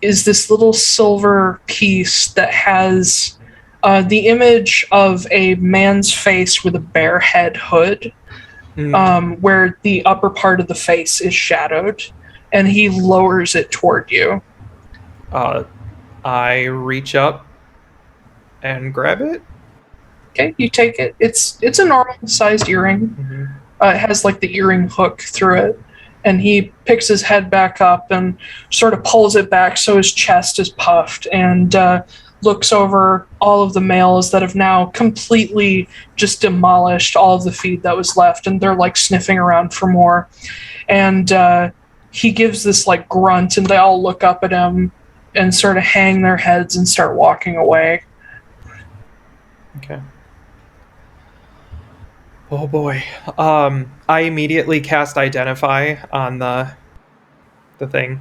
is this little silver piece that has the image of a man's face with a bare head hood. Where the upper part of the face is shadowed, and he lowers it toward you. I reach up and grab it. Okay, you take it. It's a normal sized earring. Mm-hmm. It has like the earring hook through it, and he picks his head back up and sort of pulls it back so his chest is puffed, and looks over all of the males that have now completely just demolished all of the feed that was left, and they're like sniffing around for more. And he gives this like grunt, and they all look up at him and sort of hang their heads and start walking away. Okay. Oh boy. I immediately cast Identify on the thing,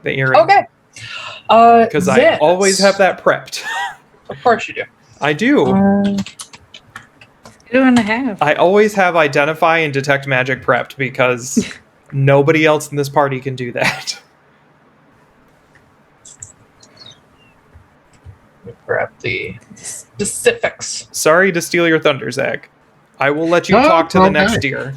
the earring. Okay. Because I always have that prepped. Of course you do. I do. 2.5. I always have Identify and Detect Magic prepped because nobody else in this party can do that. Grab the specifics. Sorry to steal your thunder, Zach. I will let you talk to the next deer.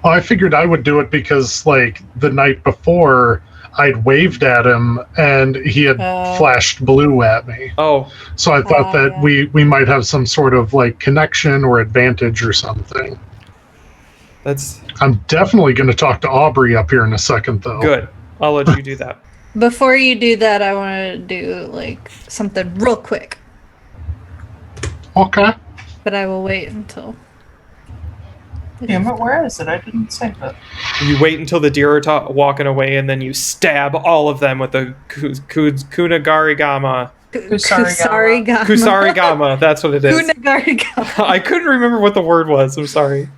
Well, I figured I would do it because, like, the night before, I'd waved at him and he had flashed blue at me. Oh. So I thought that we might have some sort of, like, connection or advantage or something. That's I'm definitely going to talk to Aubrey up here in a second, though. Good. I'll let you do that. Before you do that, I want to do like something real quick, Okay. but I will wait until. Damn it, where is it? I didn't say that. You wait until the deer are walking away, and then you stab all of them with the Kunagarigama. Kusarigama. Kusarigama, that's what it is. Kunagarigama. I couldn't remember what the word was. I'm sorry.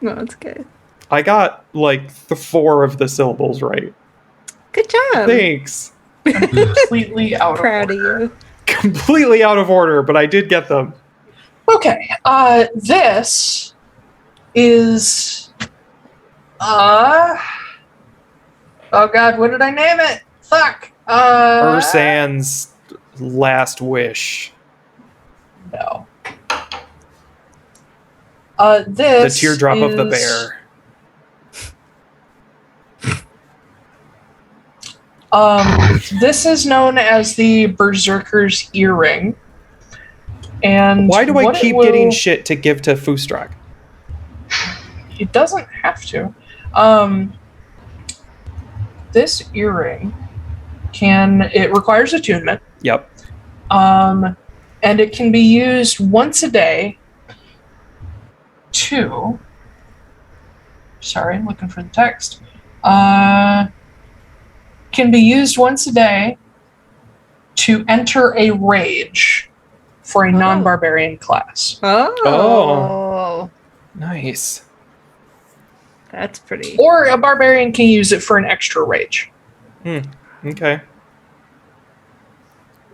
No, it's okay. I got like 4 of the syllables right. Good job. Thanks. Completely out of Proud of order. you. Completely out of order, but I did get them. Okay, this is oh god, what did I name it? Fuck. Ursan's last wish. No. This The teardrop of the is- bear. This is known as the Berserker's Earring. And Why do I what it keep will- getting shit to give to Fustrak? It doesn't have to. This earring it requires attunement. Yep. And it can be used once a day to. Sorry, I'm looking for the text. Can be used once a day to enter a rage for a non-barbarian class. Oh. Nice. That's pretty. Or a barbarian can use it for an extra rage. Okay.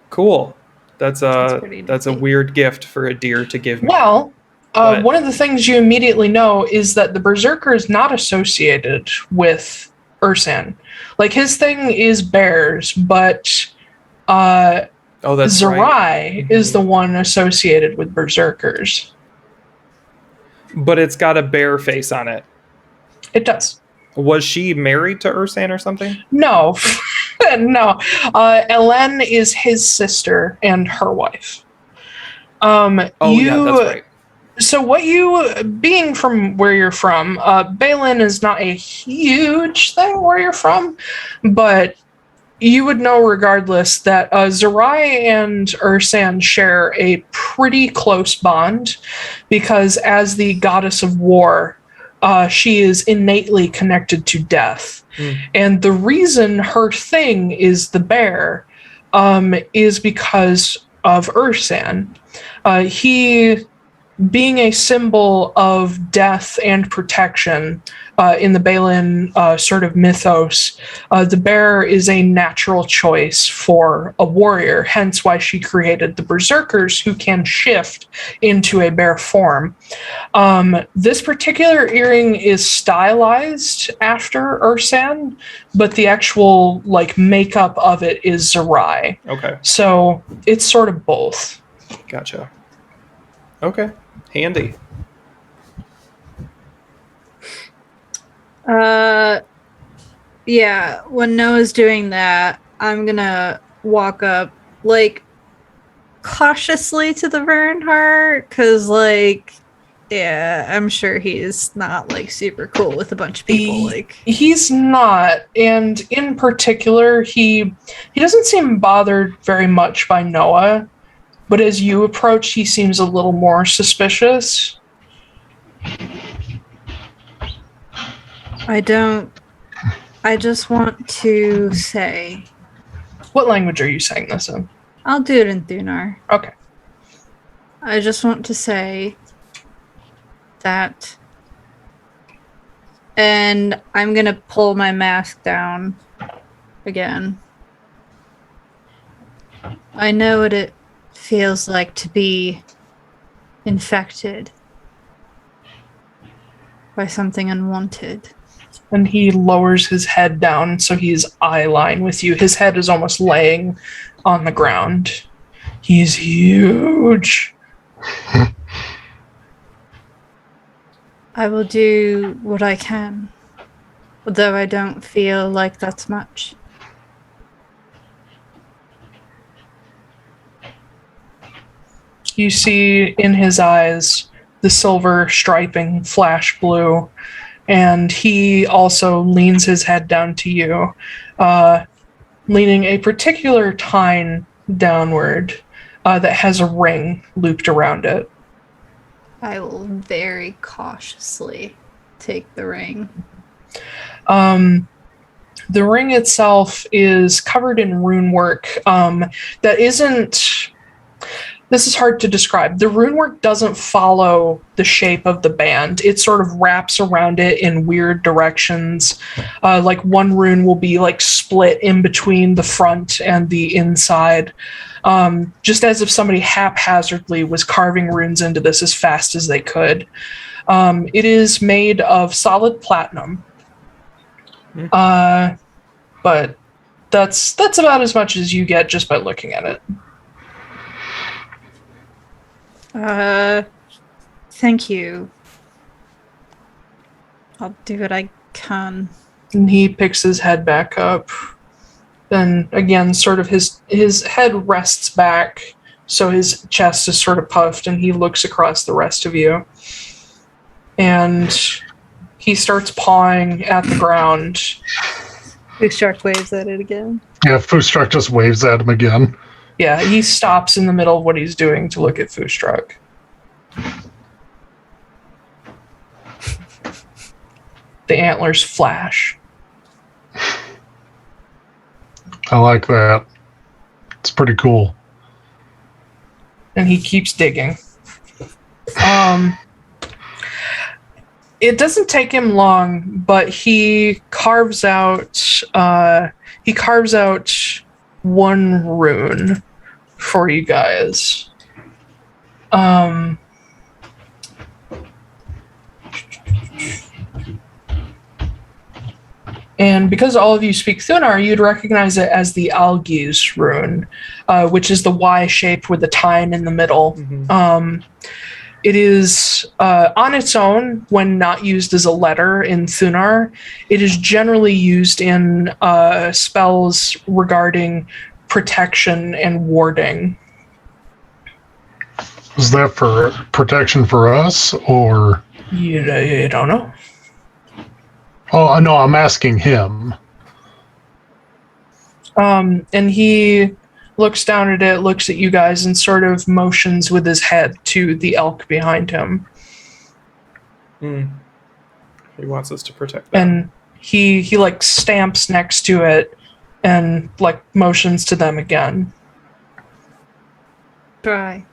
Cool. That's pretty Uh, a neat. weird gift for a deer to give me. Well, But- one of the things you immediately know is that the Berserker is not associated with Ursan. Like, his thing is bears, but Oh, that's Zerai right. is the one associated with Berserkers. But it's got a bear face on it. It does. Was she married to Ursan or something? No. No. Elen is his sister and her wife. Oh, yeah, that's right. So what you, being from where you're from, Balin is not a huge thing where you're from, but you would know regardless that Zerai and Ursan share a pretty close bond, because as the goddess of war, she is innately connected to death. And the reason her thing is the bear is because of Ursan. He, being a symbol of death and protection in the Balin sort of mythos, the bear is a natural choice for a warrior, hence why she created the Berserkers, who can shift into a bear form. This particular earring is stylized after Ursan, but the actual like makeup of it is Zerai. Okay. So it's sort of both. Gotcha. Okay. Handy. Yeah, when Noah's doing that, I'm gonna walk up, like, cautiously to the Verndhjarta, because, like, yeah, I'm sure he's not, like, super cool with a bunch of people, like... He's not, and in particular, he doesn't seem bothered very much by Noah, but as you approach, he seems a little more suspicious. I just want to say... What language are you saying this in? I'll do it in Thunar. Okay. I just want to say that... And I'm gonna pull my mask down again. I know what it feels like to be infected by something unwanted. And he lowers his head down so he's eye line with you. His head is almost laying on the ground. He's huge. I will do what I can, although I don't feel like that's much. You see in his eyes the silver striping flash blue, and he also leans his head down to you, leaning a particular tine downward that has a ring looped around it. I will very cautiously take the ring. The ring itself is covered in rune work that isn't... This is hard to describe. The rune work doesn't follow the shape of the band. It sort of wraps around it in weird directions. Like one rune will be like split in between the front and the inside. Just as if somebody haphazardly was carving runes into this as fast as they could. It is made of solid platinum. But that's about as much as you get just by looking at it. Thank you. I'll do what I can. And he picks his head back up. Then again, sort of his head rests back, so his chest is sort of puffed, and he looks across the rest of you. And he starts pawing at the ground. Shark waves at it again. Yeah, Foostruck just waves at him again. Yeah, he stops in the middle of what he's doing to look at Foostruck. The antlers flash. I like that. It's pretty cool. And he keeps digging. It doesn't take him long, but he carves out one rune for you guys. And because all of you speak Thunar, you'd recognize it as the Algi's rune, which is the Y shape with the tine in the middle. Mm-hmm. It is on its own, when not used as a letter in Thunar. It is generally used in spells regarding protection and warding. Is that for protection for us, or? You don't know. Oh, no, I'm asking him. And he looks down at it, looks at you guys, and sort of motions with his head to the elk behind him. He wants us to protect them. And he like stamps next to it and like motions to them again. Try.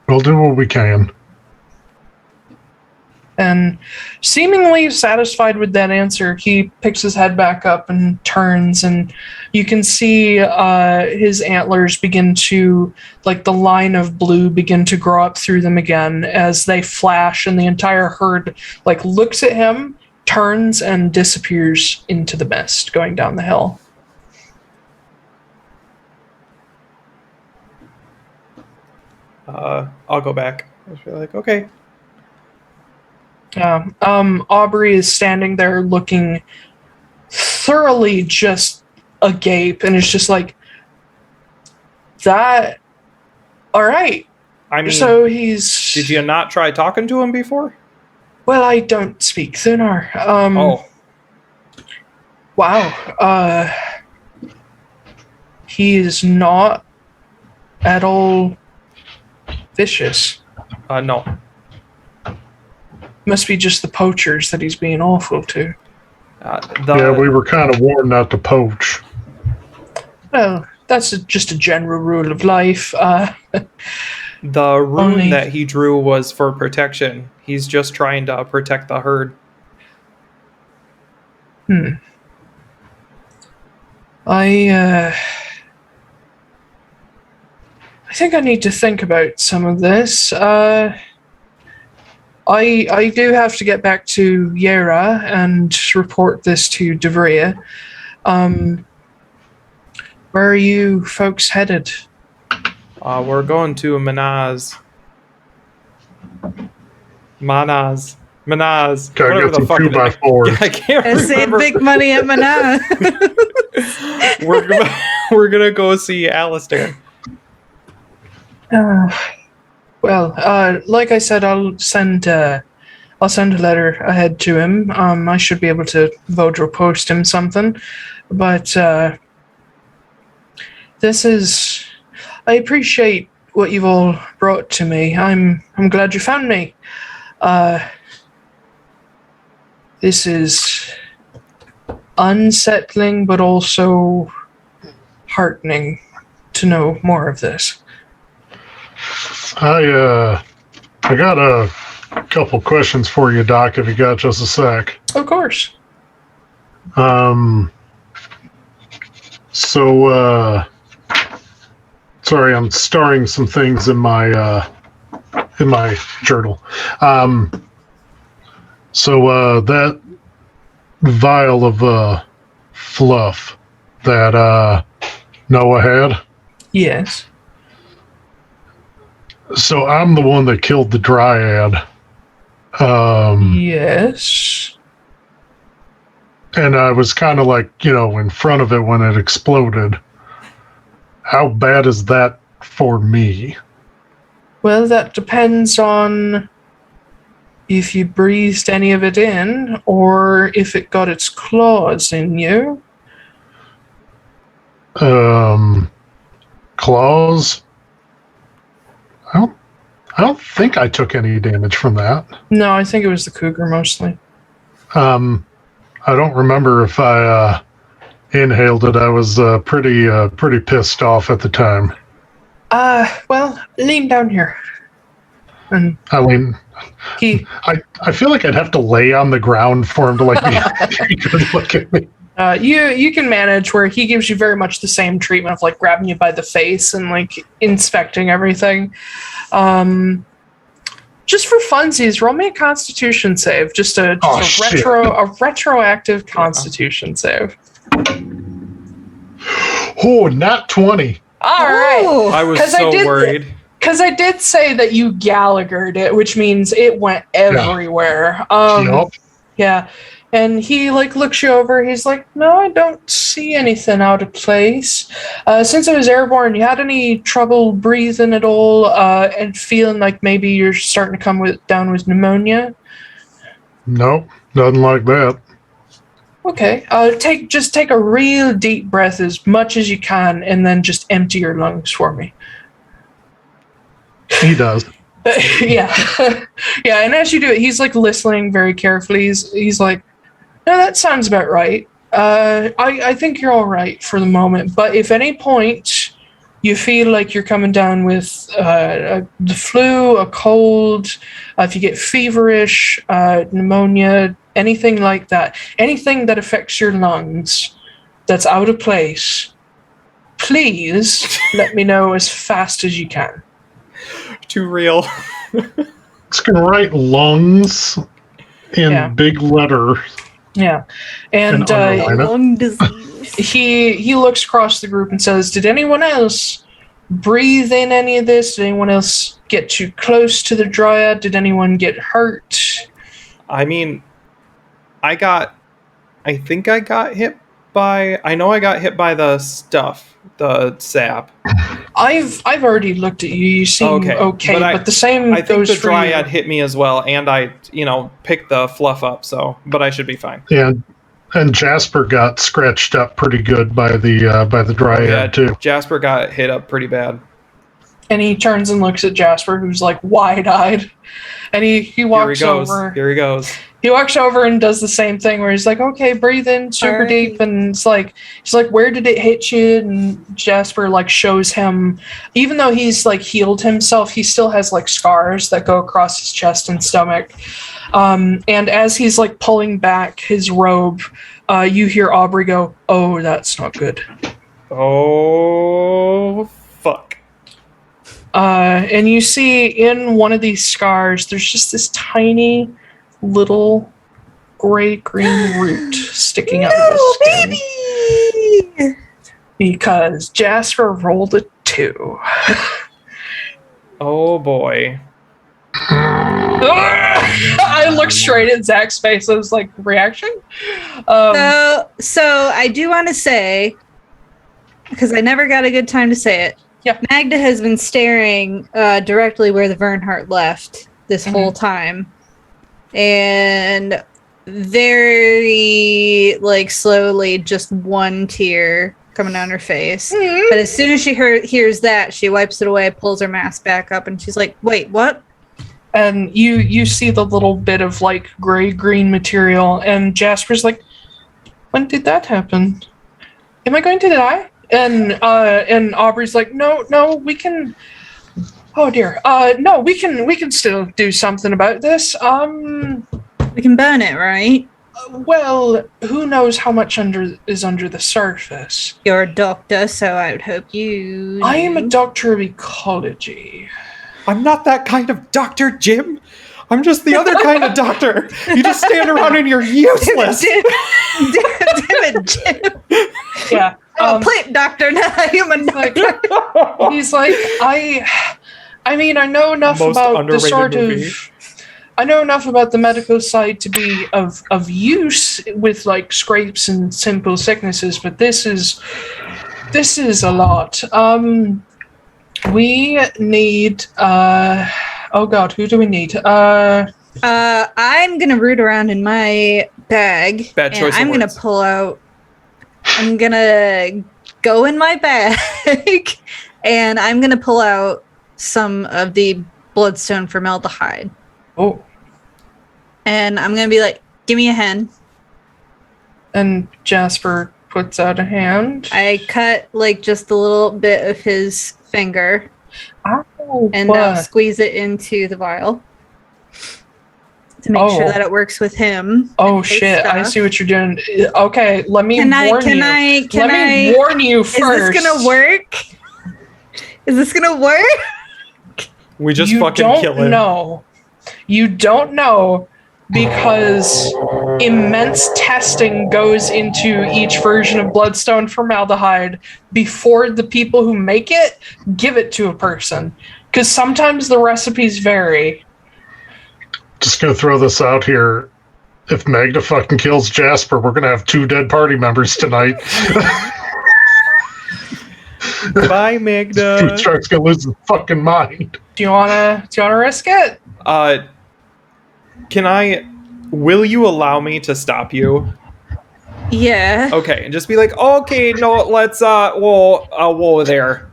We'll do what we can. And seemingly satisfied with that answer, he picks his head back up and turns, and you can see his antlers begin to, like the line of blue begin to grow up through them again as they flash, and the entire herd like looks at him, turns, and disappears into the mist going down the hill. I'll go back. I'll be like, okay. Yeah. Aubrey is standing there looking thoroughly just agape, and it's just like, that, all right. I mean, so he's... Did you not try talking to him before? Well, I don't speak Thunar. Wow. He is not at all vicious. No. Must be just the poachers that he's being awful to. Yeah, we were kind of warned not to poach. Well, that's just a general rule of life. The rune that he drew was for protection. He's just trying to protect the herd. I think I need to think about some of this. I do have to get back to Yera and report this to Devria. Where are you folks headed? We're going to Manaz. Manaz. Gotta get some 2x4s. I can't I said remember. big money at Manaz. We're gonna go see Alistair. Well, like I said, I'll send I'll send a letter ahead to him. I should be able to Vodro post him something. But I appreciate what you've all brought to me. I'm glad you found me. This is unsettling, but also heartening to know more of this. I got a couple questions for you, Doc, if you got just a sec. Of course. Sorry, I'm starring some things in my journal. That vial of fluff that Noah had. Yes. So I'm the one that killed the dryad. Yes. And I was kind of like, in front of it when it exploded. How bad is that for me? Well, that depends on if you breathed any of it in or if it got its claws in you. Claws? I don't think I took any damage from that. No, I think it was the cougar mostly. I don't remember if I inhaled it. I was pretty pissed off at the time. Well, lean down here. And I feel like I'd have to lay on the ground for him to be good look at me. You can manage where he gives you very much the same treatment of like grabbing you by the face and like inspecting everything. Just for funsies, roll me a Constitution save. Just a retroactive Constitution save. Oh, not 20. All right. I was worried. Because I did say that you Gallaghered it, which means it went everywhere. Yup. Yeah. And he looks you over. He's like, no, I don't see anything out of place. Since I was airborne, you had any trouble breathing at all and feeling like maybe you're starting to come down with pneumonia? Nope, nothing like that. Okay. Just take a real deep breath as much as you can and then just empty your lungs for me. He does. Yeah. Yeah, and as you do it, he's listening very carefully. He's like, no, that sounds about right. I think you're all right for the moment. But if at any point you feel like you're coming down with the flu, a cold, if you get feverish, pneumonia, anything like that, anything that affects your lungs that's out of place, please let me know as fast as you can. Too real. It's going to write lungs in big letters. Yeah, and Lung disease. he looks across the group and says, did anyone else breathe in any of this? Did anyone else get too close to the dryad? Did anyone get hurt? I mean, I think I got hit by the stuff, the sap. I've already looked at you. You seem okay, but the same I goes think the for dryad you. hit me as well, and I, picked the fluff up, but I should be fine. Yeah, and Jasper got scratched up pretty good by the dryad too. Jasper got hit up pretty bad. And he turns and looks at Jasper, who's wide-eyed, and he walks over. Here he goes. He walks over and does the same thing where he's like, okay, breathe in super deep. And he's like, where did it hit you? And Jasper shows him, even though he's healed himself, he still has scars that go across his chest and stomach. And as he's pulling back his robe, you hear Aubrey go, oh, that's not good. Oh, fuck. And you see in one of these scars, there's just this tiny little gray-green root sticking out of the skin. Baby! Because Jasper rolled a 2. Oh boy. I looked straight at Zach's face. I was like, reaction? So I do want to say, because I never got a good time to say it, yeah. Magda has been staring directly where the Verndhjarta left this whole time. and very, like, slowly, just one tear coming down her face. But as soon as she hears that, she wipes it away, pulls her mask back up, and she's like, wait, what? And you see the little bit of like gray-green material, and Jasper's like, when did that happen? Am I going to die? And Aubrey's like, no, we can. Oh dear. No, we can still do something about this. We can burn it, right? Well, who knows how much is under the surface? You're a doctor, so I would hope you. I am a doctor of ecology. I'm not that kind of doctor, Jim. I'm just the other kind of doctor. You just stand around and you're useless. Damn it, Jim. Yeah. I'm a plant doctor, not a human doctor. He's like, I mean, I know enough Most about the underrated sort movie. of. I know enough about the medical side to be of use with like scrapes and simple sicknesses, but this is a lot. We need oh god, who do we need? I'm gonna root around in my bag. Bad choice of I'm gonna words. pull out. I'm gonna go in my bag, and I'm gonna pull out some of the bloodstone formaldehyde. Oh. And I'm gonna be like, give me a hand. And Jasper puts out a hand. I cut like just a little bit of his finger Ow, and what? squeeze it into the vial to make sure Oh. that it works with him. Oh and his shit, I stuff. see what you're doing. Okay, let me Can I let me warn you Is first. this gonna work? Is this gonna work? We just you fucking don't kill him. know. You don't know because immense testing goes into each version of bloodstone formaldehyde before the people who make it give it to a person. Because sometimes the recipes vary. Just gonna throw this out here. If Magda fucking kills Jasper, we're gonna have 2 dead party members tonight. Bye, Magda. Shark's gonna lose his fucking mind. Do you wanna risk it? Will you allow me to stop you? Yeah. Okay, and just be like, okay, no, let's, whoa there.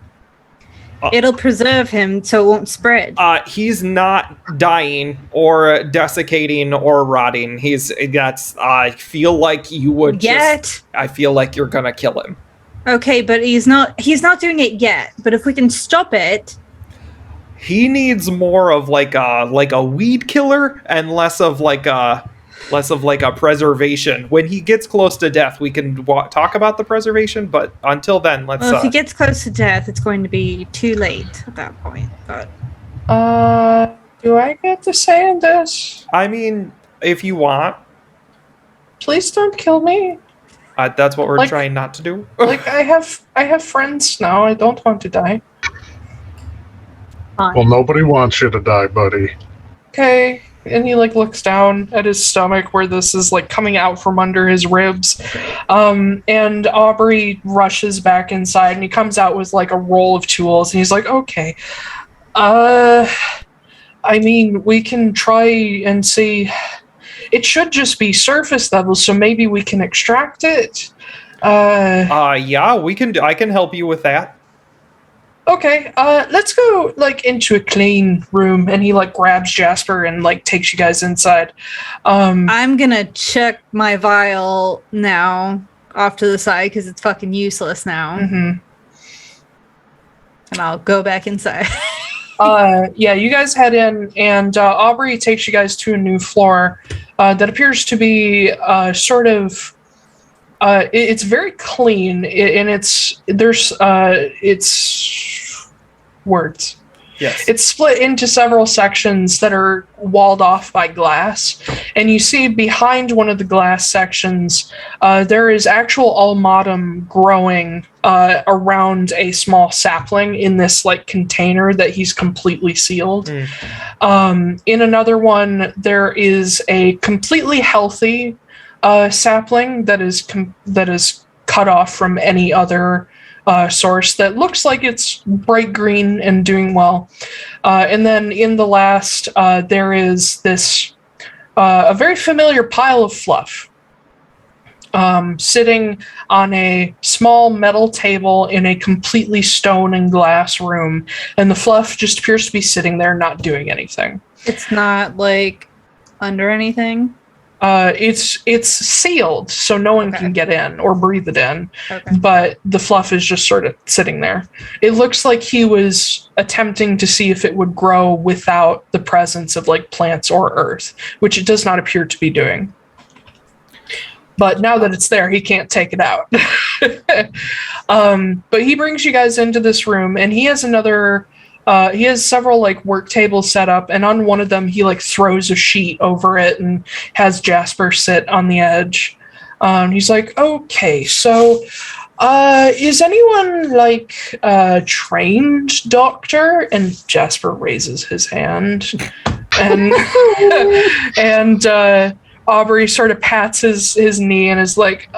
It'll preserve him so it won't spread. He's not dying or desiccating or rotting. I feel like you would I feel like you're gonna kill him. Okay, but he's not doing it yet. But if we can stop it. He needs more of like a weed killer and less of like a preservation. When he gets close to death, we can talk about the preservation. But until then, let's. Well, if he gets close to death, it's going to be too late at that point. But Do I get to say in this? I mean, if you want, Please don't kill me. that's what we're Like- trying not to do. Like I have friends now. I don't want to die. Well, nobody wants you to die, buddy. Okay. And he like looks down at his stomach where this is like coming out from under his ribs. And Aubrey rushes back inside and he comes out with like a roll of tools and he's like, okay. I mean, we can try and see. It should just be surface level, so maybe we can extract it. Yeah, we can. I can help you with that. Okay, let's go like into a clean room, and he like grabs Jasper and like takes you guys inside. I'm gonna chuck my vial now off to the side because it's fucking useless now, mhm. and I'll go back inside. Yeah, you guys head in, and Aubrey takes you guys to a new floor that appears to be sort of. It's very clean, and it's words. Yes. It's split into several sections that are walled off by glass, and you see behind one of the glass sections there is actual ulmatom growing around a small sapling in this like container that he's completely sealed. In another one, there is a completely healthy sapling that is cut off from any other source that looks like it's bright green and doing well. And then in the last, there is this a very familiar pile of fluff. Sitting on a small metal table in a completely stone and glass room, and the fluff just appears to be sitting there not doing anything. It's not like under anything? It's sealed, so no one can get in or breathe it in, but the fluff is just sort of sitting there. It looks like he was attempting to see if it would grow without the presence of like plants or earth, which it does not appear to be doing. But now that it's there, he can't take it out. But he brings you guys into this room, and he has he has several like work tables set up, and on one of them he like throws a sheet over it and has Jasper sit on the edge. He's like, okay, so is anyone like a trained doctor? And Jasper raises his hand, and Aubrey sort of pats his knee and is like,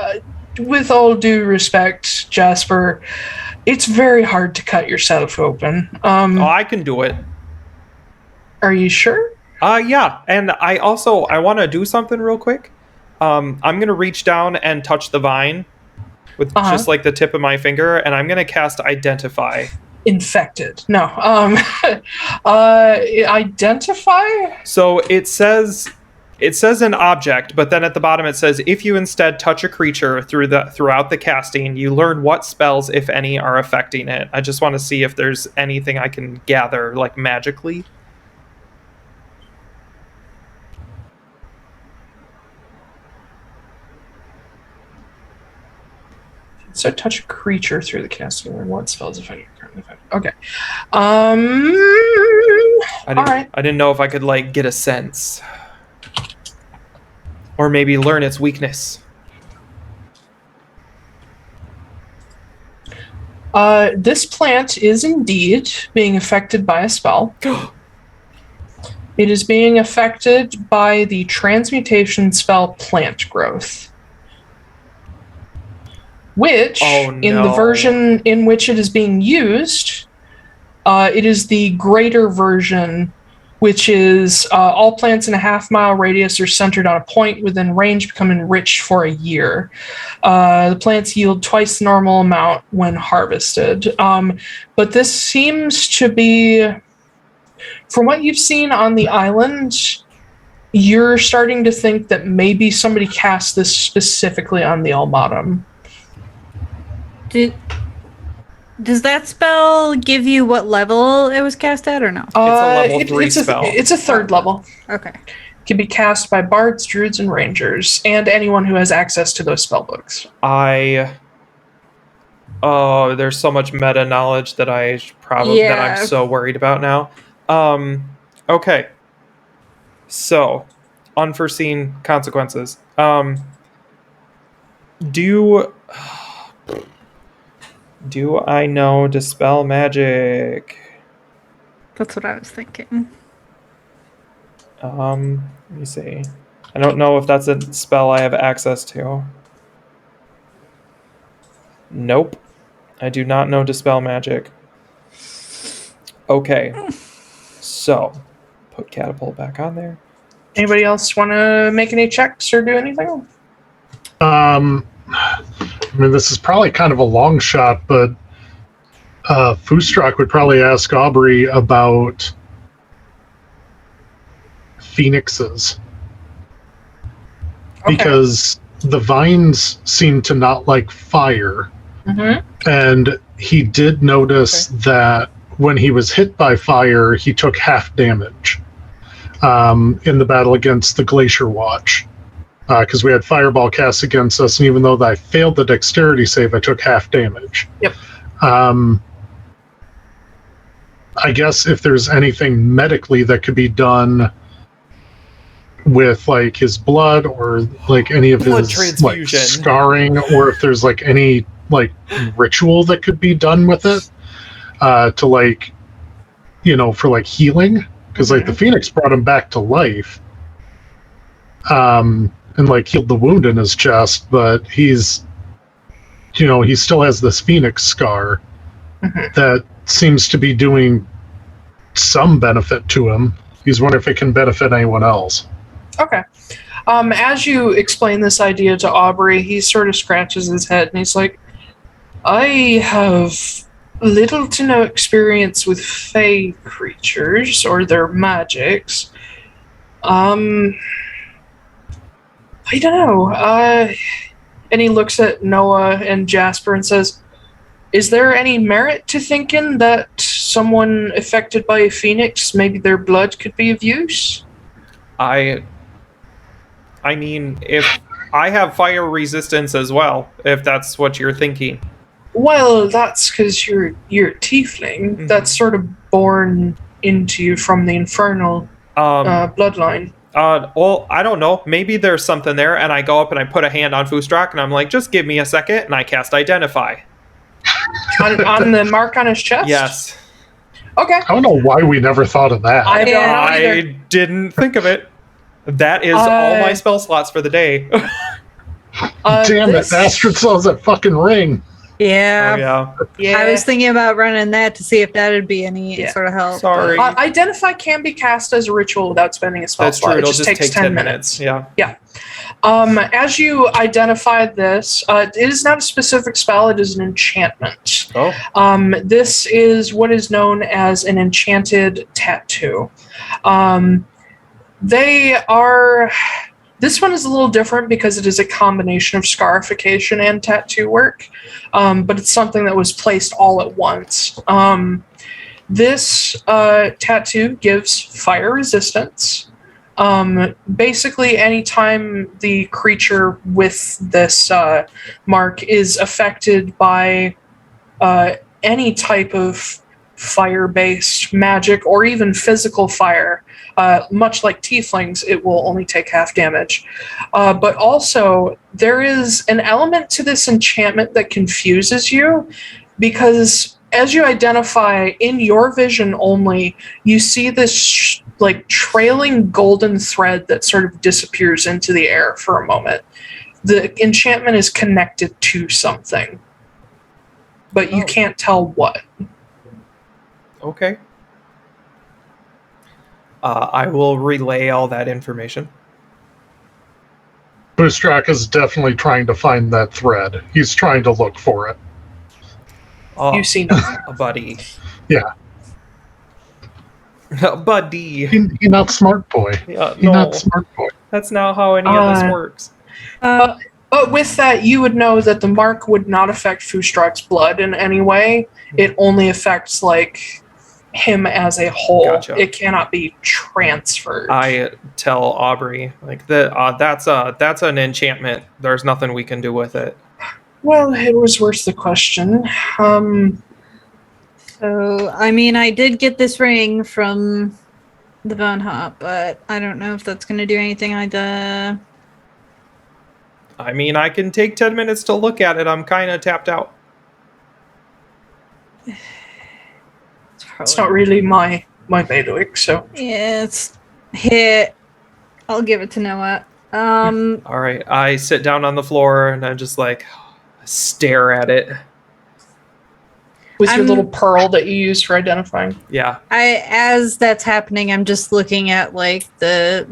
with all due respect, Jasper, it's very hard to cut yourself open. I can do it. Are you sure? Yeah. And I want to do something real quick. I'm going to reach down and touch the vine with just like the tip of my finger, and I'm going to cast Identify. Infected. No. Identify? So it says an object, but then at the bottom it says, if you instead touch a creature throughout the casting, you learn what spells, if any, are affecting it. I just want to see if there's anything I can gather, like magically. So touch a creature through the casting, learn what spells affect currently affected. Okay. I didn't know if I could like get a sense. Or maybe learn its weakness. This plant is indeed being affected by a spell. It is being affected by the transmutation spell Plant Growth, which, in the version in which it is being used, it is the greater version, which is all plants in a half-mile radius are centered on a point within range become enriched for a year. The plants yield twice the normal amount when harvested. But this seems to be, from what you've seen on the island, you're starting to think that maybe somebody cast this specifically on the ulmatom. Does that spell give you what level it was cast at, or no? It's a level 3 spell. It's a third level. Okay. It can be cast by bards, druids, and rangers, and anyone who has access to those spell books. There's so much meta knowledge that that I'm so worried about now. Okay. So, unforeseen consequences. Do I know Dispel Magic? That's what I was thinking. Let me see. I don't know if that's a spell I have access to. Nope. I do not know Dispel Magic. Okay. So, put Catapult back on there. Anybody else want to make any checks or do anything? I mean, this is probably kind of a long shot, but Fustrock would probably ask Aubrey about phoenixes. Okay. Because the vines seem to not like fire. Mm-hmm. And he did notice that when he was hit by fire, he took half damage in the battle against the Glacier Watch. Because we had fireball cast against us, and even though I failed the dexterity save, I took half damage. Yep. I guess if there's anything medically that could be done with like his blood or like any of blood his like transfusion, scarring, or if there's like any like ritual that could be done with it to like, you know, for like healing, because like the Phoenix brought him back to life. And like healed the wound in his chest, but he's, you know, he still has this Phoenix scar that seems to be doing some benefit to him. He's wondering if it can benefit anyone else. Okay. As you explain this idea to Aubrey, he sort of scratches his head and he's like, I have little to no experience with fey creatures or their magics. I don't know. And he looks at Noah and Jasper and says, is there any merit to thinking that someone affected by a phoenix, maybe their blood could be of use? I mean, if I have fire resistance as well, if that's what you're thinking. Well, that's because you're a tiefling. Mhm. That's sort of born into you from the infernal bloodline. Well, I don't know. Maybe there's something there, and I go up and I put a hand on Fustrock, and I'm like, just give me a second, and I cast Identify. on the mark on his chest? Yes. Okay. I don't know why we never thought of that. I don't know either. I didn't think of it. That is all my spell slots for the day. Damn it, Astrid still has that fucking ring. Yeah. Oh, yeah. Yeah. I was thinking about running that to see if that would be any sort of help. Sorry. Identify can be cast as a ritual without spending a spell That's slot. true. It It'll just just takes take 10 minutes. Yeah. As you identify this, it is not a specific spell, it is an enchantment. Oh. This is what is known as an enchanted tattoo. This one is a little different because it is a combination of scarification and tattoo work, but it's something that was placed all at once. This tattoo gives fire resistance. Basically, anytime the creature with this mark is affected by any type of fire-based magic or even physical fire, much like tieflings, it will only take half damage. But also, there is an element to this enchantment that confuses you, because as you identify in your vision only, you see this trailing golden thread that sort of disappears into the air for a moment. The enchantment is connected to something, but you can't tell what. Okay. I will relay all that information. Boostrak is definitely trying to find that thread. He's trying to look for it. Oh, You see nothing. a buddy. Yeah. Buddy. He not smart boy. Yeah, He no, not smart boy. that's not how any of this works. But with that, you would know that the mark would not affect Fustrak's blood in any way. It only affects him as a whole. Gotcha. It cannot be transferred. I tell Aubrey that's an enchantment. There's nothing we can do with it. Well, it was worth the question. So, I mean, I did get this ring from the Verndhjarta, but I don't know if that's going to do anything either. I mean, I can take 10 minutes to look at it. I'm kind of tapped out. It's not really my bailiwick, so. Yeah, it's hit. I'll give it to Noah. All right, I sit down on the floor and I just stare at it. With your little pearl that you use for identifying. Yeah. As that's happening, I'm just looking at the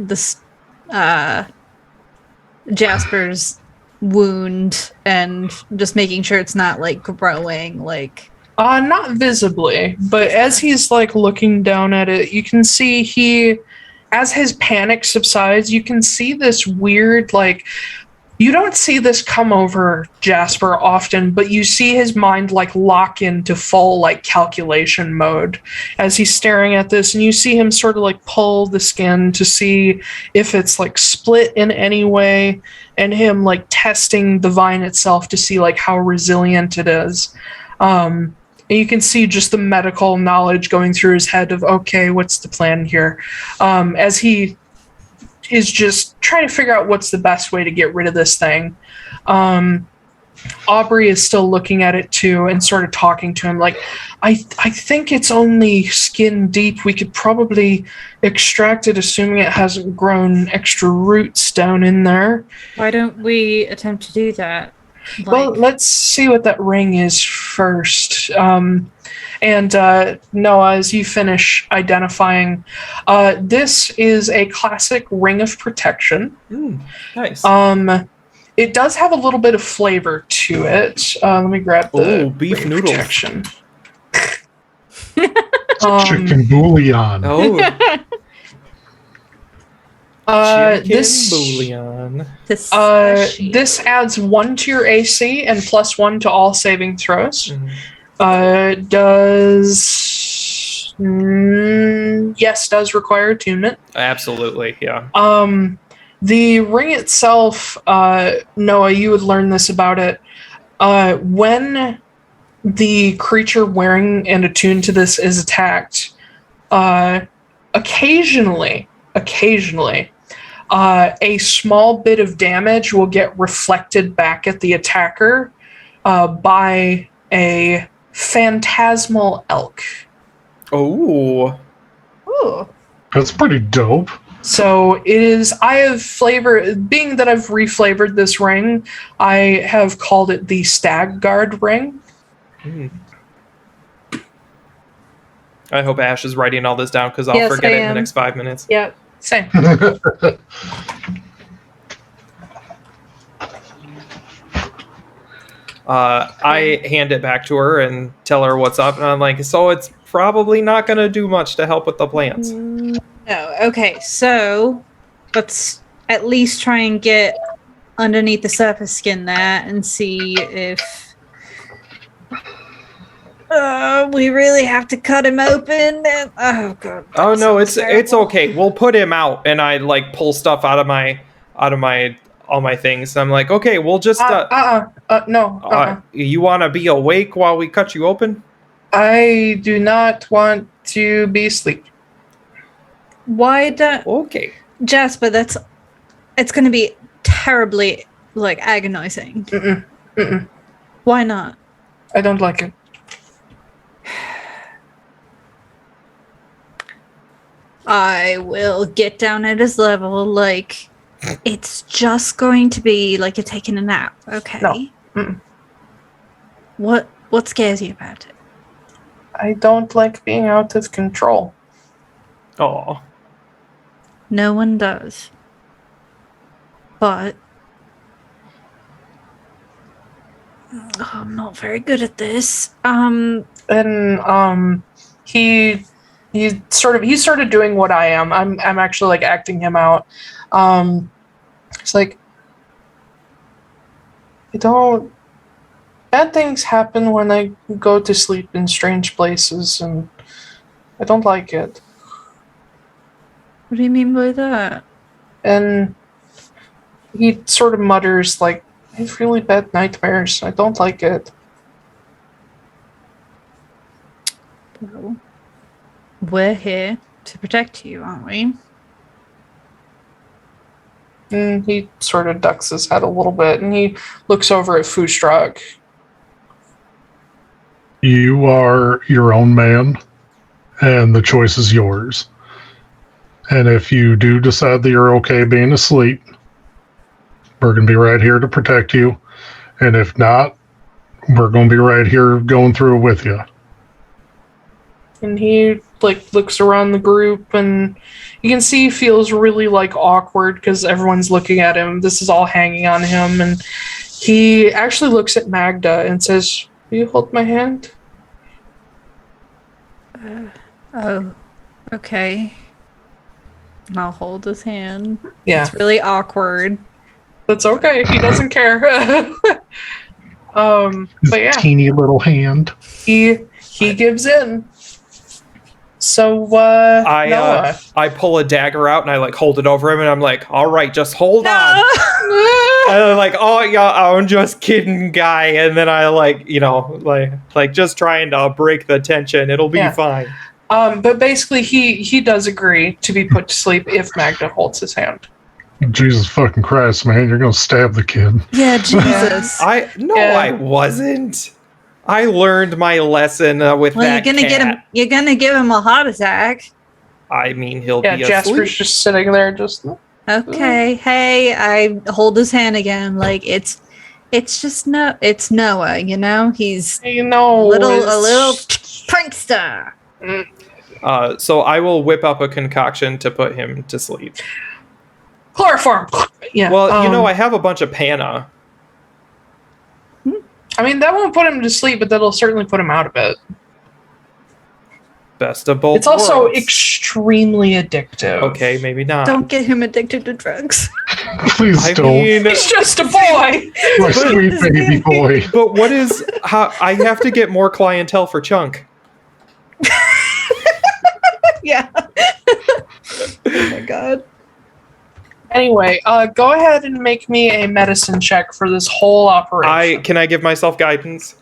Jasper's wound and just making sure it's not growing. Not visibly, but as he's looking down at it, you can see as his panic subsides, you can see this weird you don't see this come over Jasper often, but you see his mind lock into full calculation mode as he's staring at this, and you see him sort of pull the skin to see if it's split in any way, and him testing the vine itself to see how resilient it is. And you can see just the medical knowledge going through his head of, okay, what's the plan here? As he is just trying to figure out what's the best way to get rid of this thing. Aubrey is still looking at it too and sort of talking to him I think it's only skin deep. We could probably extract it, assuming it hasn't grown extra roots down in there. Why don't we attempt to do that? Well, let's see what that ring is first. And Noah, as you finish identifying, this is a classic ring of protection. Nice. It does have a little bit of flavor to it. Let me grab the beef ring of noodles. protection. Chicken bouillon. Oh, chicken this bouillon. this adds 1 to your AC and +1 to all saving throws. Does require attunement. Absolutely, yeah. The ring itself, Noah, you would learn this about it. When the creature wearing and attuned to this is attacked, occasionally, a small bit of damage will get reflected back at the attacker by a phantasmal elk. Oh. Ooh. That's pretty dope. So it is, I have being that I've reflavored this ring, I have called it the Stag Guard ring. I hope Ash is writing all this down because I'll Yes, forget I it in the am. next 5 minutes. Yep, same. I hand it back to her and tell her what's up, and I'm like, so it's probably not going to do much to help with the plants. No. Okay, so let's at least try and get underneath the surface skin there and see if we really have to cut him open. Oh god. Oh no, it's terrible. okay. We'll put him out, and I like pull stuff out of my all my things. I'm like, okay, we'll just No. you want to be awake while we cut you open? I do not want to be asleep. Why don't Okay. Jasper? It's going to be terribly like agonizing. Why not? I don't like it. I will get down at his level. Like it's just going to be like you're taking a nap. Okay. No. Mm-mm. What scares you about it? I don't like being out of control. Oh. No one does. But I'm not very good at this. And he's sort of doing what I am. I'm actually like acting him out. It's like bad things happen when I go to sleep in strange places, and I don't like it. What do you mean by that? And he sort of mutters like, I have really bad nightmares. I don't like it. Well, we're here to protect you, aren't we? And he sort of ducks his head a little bit, and he looks over at Fustrak. You are your own man, and the choice is yours. And if you do decide that you're okay being asleep, we're going to be right here to protect you. And if not, we're going to be right here going through it with you. And he like looks around the group, and you can see he feels really like awkward because everyone's looking at him. This is all hanging on him, and he actually looks at Magda and says, "Will you hold my hand?" Oh, okay. And I'll hold his hand. Yeah, It's really awkward. that's okay. He doesn't care. But yeah, Teeny little hand. he gives in. So Noah. I pull a dagger out and I like hold it over him, and I'm like, all right, just hold on. And I'm like, oh yeah, I'm just kidding, guy. And then I like just trying to break the tension. It'll be fine. But basically, he does agree to be put to sleep if Magda holds his hand. Jesus fucking Christ, man. You're going to stab the kid. Yeah, Jesus. I wasn't. I learned my lesson with Well, that you're gonna cat. get him. You're gonna give him a heart attack. I mean, he'll Yeah, be Jasper's asleep. just sitting there, just Okay. Hey, I hold his hand again. Like it's just no. It's Noah. You know, he's you know, a little Prankster! So I will whip up a concoction to put him to sleep. Chloroform. Yeah. Well, I have a bunch of Pana. I mean, that won't put him to sleep, but that'll certainly put him out of it. Best of both It's also worlds. extremely addictive. Okay, maybe not. Don't get him addicted to drugs. Please I don't. mean, He's just a boy. My sweet baby boy. but what is how I have to get more clientele for Chunk? Yeah. Oh my god. Anyway, go ahead and make me a medicine check for this whole operation. Can I give myself guidance?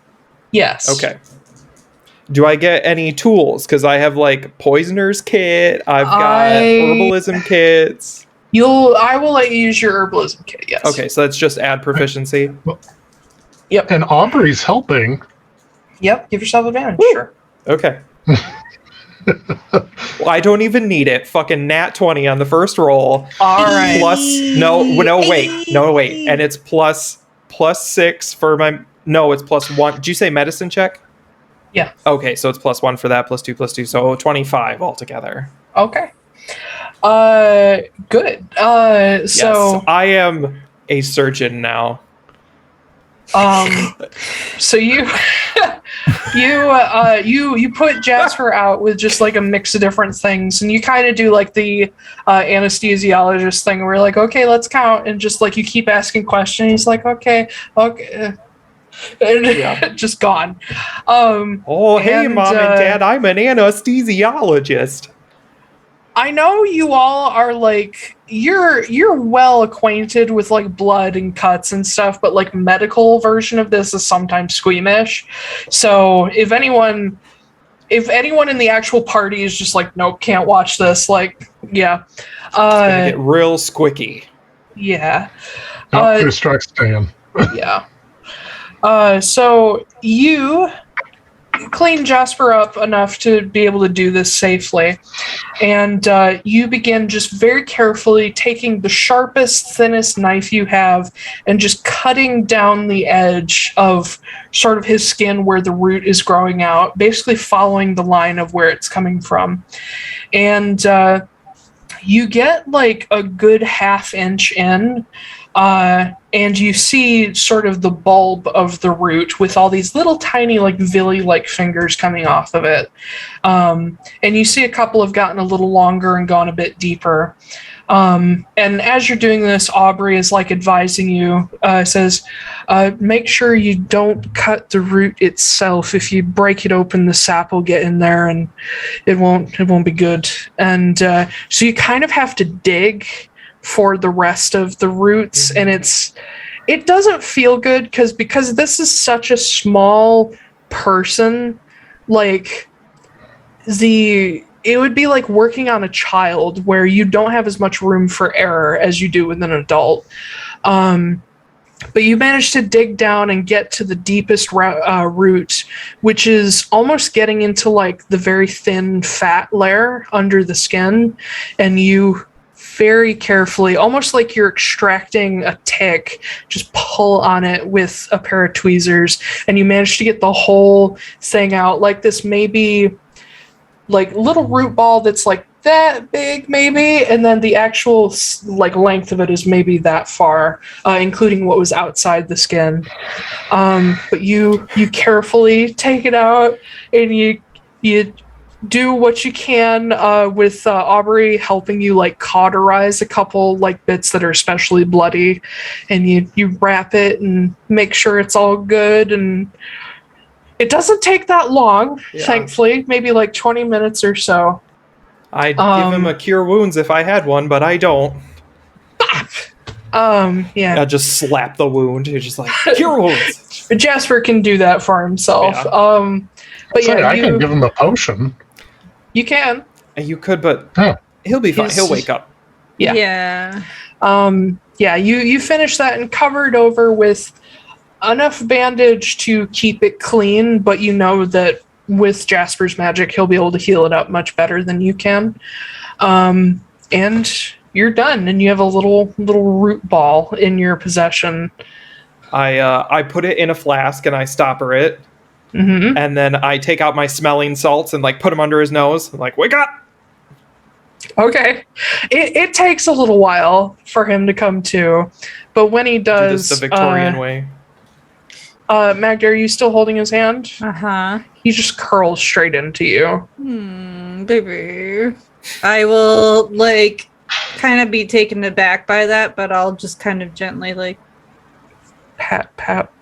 Yes. Okay. Do I get any tools? Because I have like poisoner's kit. I've got herbalism kits. I will let you use your herbalism kit. Yes. Okay, so that's just add proficiency. Yep. And Aubrey's helping. Yep. Give yourself advantage. Woo. Sure. Okay. Well, I don't even need it. Fucking nat 20 on the first roll. All right. Plus wait. And it's plus 6 for my it's plus 1. Did you say medicine check? Yeah. Okay, so it's plus 1 for that, plus 2, so 25 altogether. Okay. Good. Yes, So I am a surgeon now. so you you put Jasper out with just like a mix of different things, and you kind of do like the anesthesiologist thing where you're like, okay, let's count, and just like you keep asking questions. He's like, okay, and just gone. Hey, and, Mom and Dad, I'm an anesthesiologist. I know you all are like you're well acquainted with like blood and cuts and stuff, but like medical version of this is sometimes squeamish. So if anyone in the actual party is just like, nope, can't watch this, like, yeah. It's gonna get real squicky. Yeah. Who strikes Dan? Yeah. So you clean Jasper up enough to be able to do this safely, and you begin just very carefully taking the sharpest, thinnest knife you have and just cutting down the edge of sort of his skin where the root is growing out, basically following the line of where it's coming from. And you get like a good half-inch in, and you see sort of the bulb of the root with all these little tiny like villi-like fingers coming off of it. And you see a couple have gotten a little longer and gone a bit deeper. And as you're doing this, Aubrey is like advising you, says, make sure you don't cut the root itself. If you break it open, the sap will get in there and it won't be good. And so you kind of have to dig for the rest of the roots, and it doesn't feel good because this is such a small person, like it would be like working on a child where you don't have as much room for error as you do with an adult. But you manage to dig down and get to the deepest root, which is almost getting into like the very thin fat layer under the skin, and you very carefully, almost like you're extracting a tick, just pull on it with a pair of tweezers, and you manage to get the whole thing out. Like this maybe like little root ball that's like that big maybe, and then the actual like length of it is maybe that far, including what was outside the skin. But you carefully take it out, and you do what you can with Aubrey helping you like cauterize a couple like bits that are especially bloody, and you wrap it and make sure it's all good. And it doesn't take that long, thankfully, maybe like 20 minutes or so. I'd give him a cure wounds if I had one, but I don't. Yeah. I'll just slap the wound. You're just like, cure wounds. But Jasper can do that for himself. Yeah. But yeah, I can give him a potion. You can. And you could, but he'll be fine. He'll wake up. Yeah. Yeah. You finish that and cover it over with enough bandage to keep it clean, but you know that with Jasper's magic, he'll be able to heal it up much better than you can. And you're done, and you have a little root ball in your possession. I put it in a flask and I stopper it. Mm-hmm. And then I take out my smelling salts and like put them under his nose. I'm like, wake up! Okay. It takes a little while for him to come to, but when he Do does, this the Victorian way. Magda, are you still holding his hand? Uh-huh. He just curls straight into you. Baby. I will, like, kind of be taken aback by that, but I'll just kind of gently, like, Pat, pat.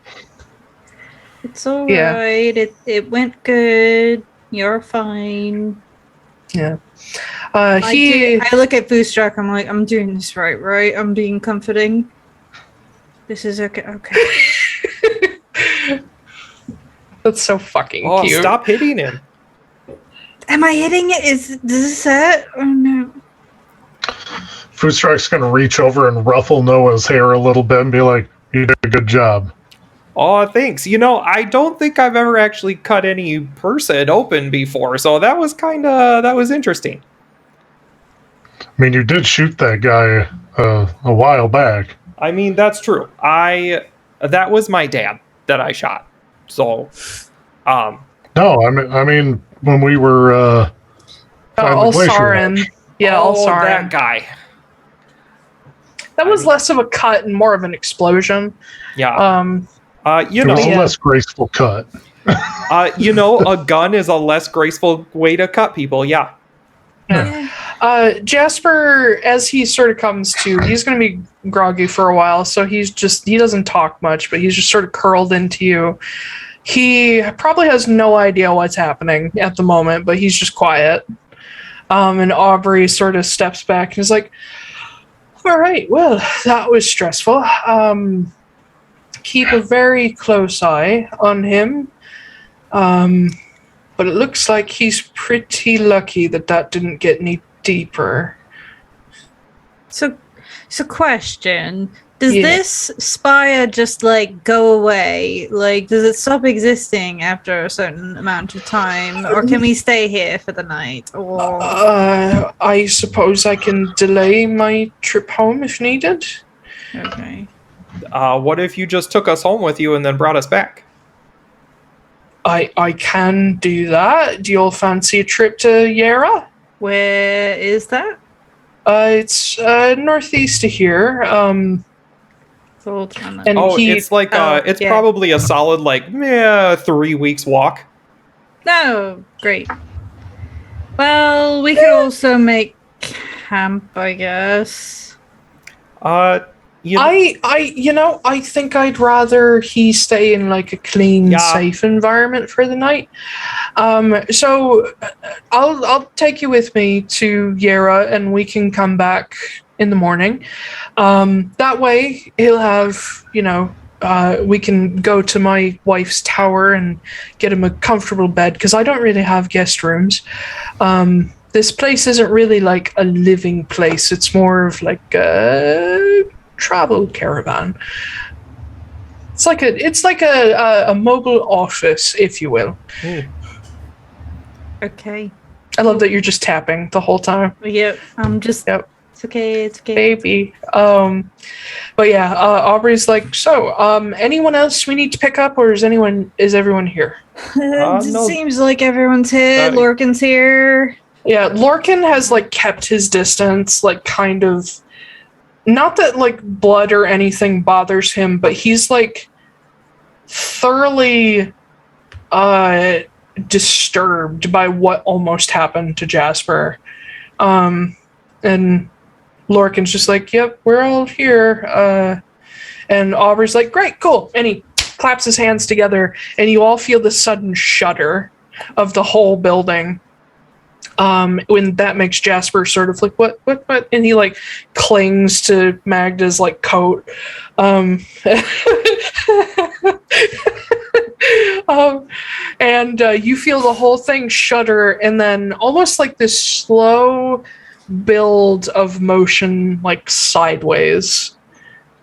it's alright. It went good. You're fine. Yeah. I look at Bootstrap, I'm like, I'm doing this right? I'm being comforting. This is okay. That's so fucking Oh, cute. stop hitting him. Am I hitting it? Does this hurt? Oh no. Foodstrike's going to reach over and ruffle Noah's hair a little bit and be like, you did a good job. Oh, thanks. You know, I don't think I've ever actually cut any person open before, so that was interesting. I mean, you did shoot that guy a while back. I mean, that's true. That was my dad that I shot. So, No, I mean when we were by the glacier Ulsarin. march. Yeah, oh, Ulsarin. that guy. That was less of a cut and more of an explosion. Yeah. You It was a know, less graceful cut. a gun is a less graceful way to cut people. Yeah. Jasper, as he sort of comes to, he's going to be groggy for a while, so he doesn't talk much, but he's just sort of curled into you. He probably has no idea what's happening at the moment, but he's just quiet. And Aubrey sort of steps back and is like, all right, well, that was stressful. Keep a very close eye on him. But it looks like he's pretty lucky that didn't get any deeper. So question. Does Yeah. this spire just, like, go away? Like, does it stop existing after a certain amount of time? Or can we stay here for the night? Or I suppose I can delay my trip home if needed. okay. What if you just took us home with you and then brought us back? I can do that. Do you all fancy a trip to Yara? Where is that? It's northeast of here. Thought on that. And It's like it's yeah. probably a solid 3 weeks walk. No, great. Well, we could also make camp, I guess. I think I'd rather he stay in like a clean, safe environment for the night. So I'll take you with me to Yara, and we can come back in the morning. That way he'll have, we can go to my wife's tower and get him a comfortable bed, because I don't really have guest rooms. This place isn't really like a living place. It's more of like a travel caravan. It's like a mobile office, if you will. Okay. I love that you're just tapping the whole time. Yep. I'm just. Yep. It's okay. Baby. But yeah, Aubrey's like, so, anyone else we need to pick up, or is everyone here? It no. seems like everyone's here. Lorcan's here. Yeah, Lorcan has kept his distance, kind of. Not that blood or anything bothers him, but he's thoroughly disturbed by what almost happened to Jasper. And Lorcan's just yep, we're all here. And Aubrey's like, great, cool. And he claps his hands together, and you all feel the sudden shudder of the whole building. When that makes Jasper sort of what? And he clings to Magda's coat. And you feel the whole thing shudder, and then almost this slow build of motion sideways.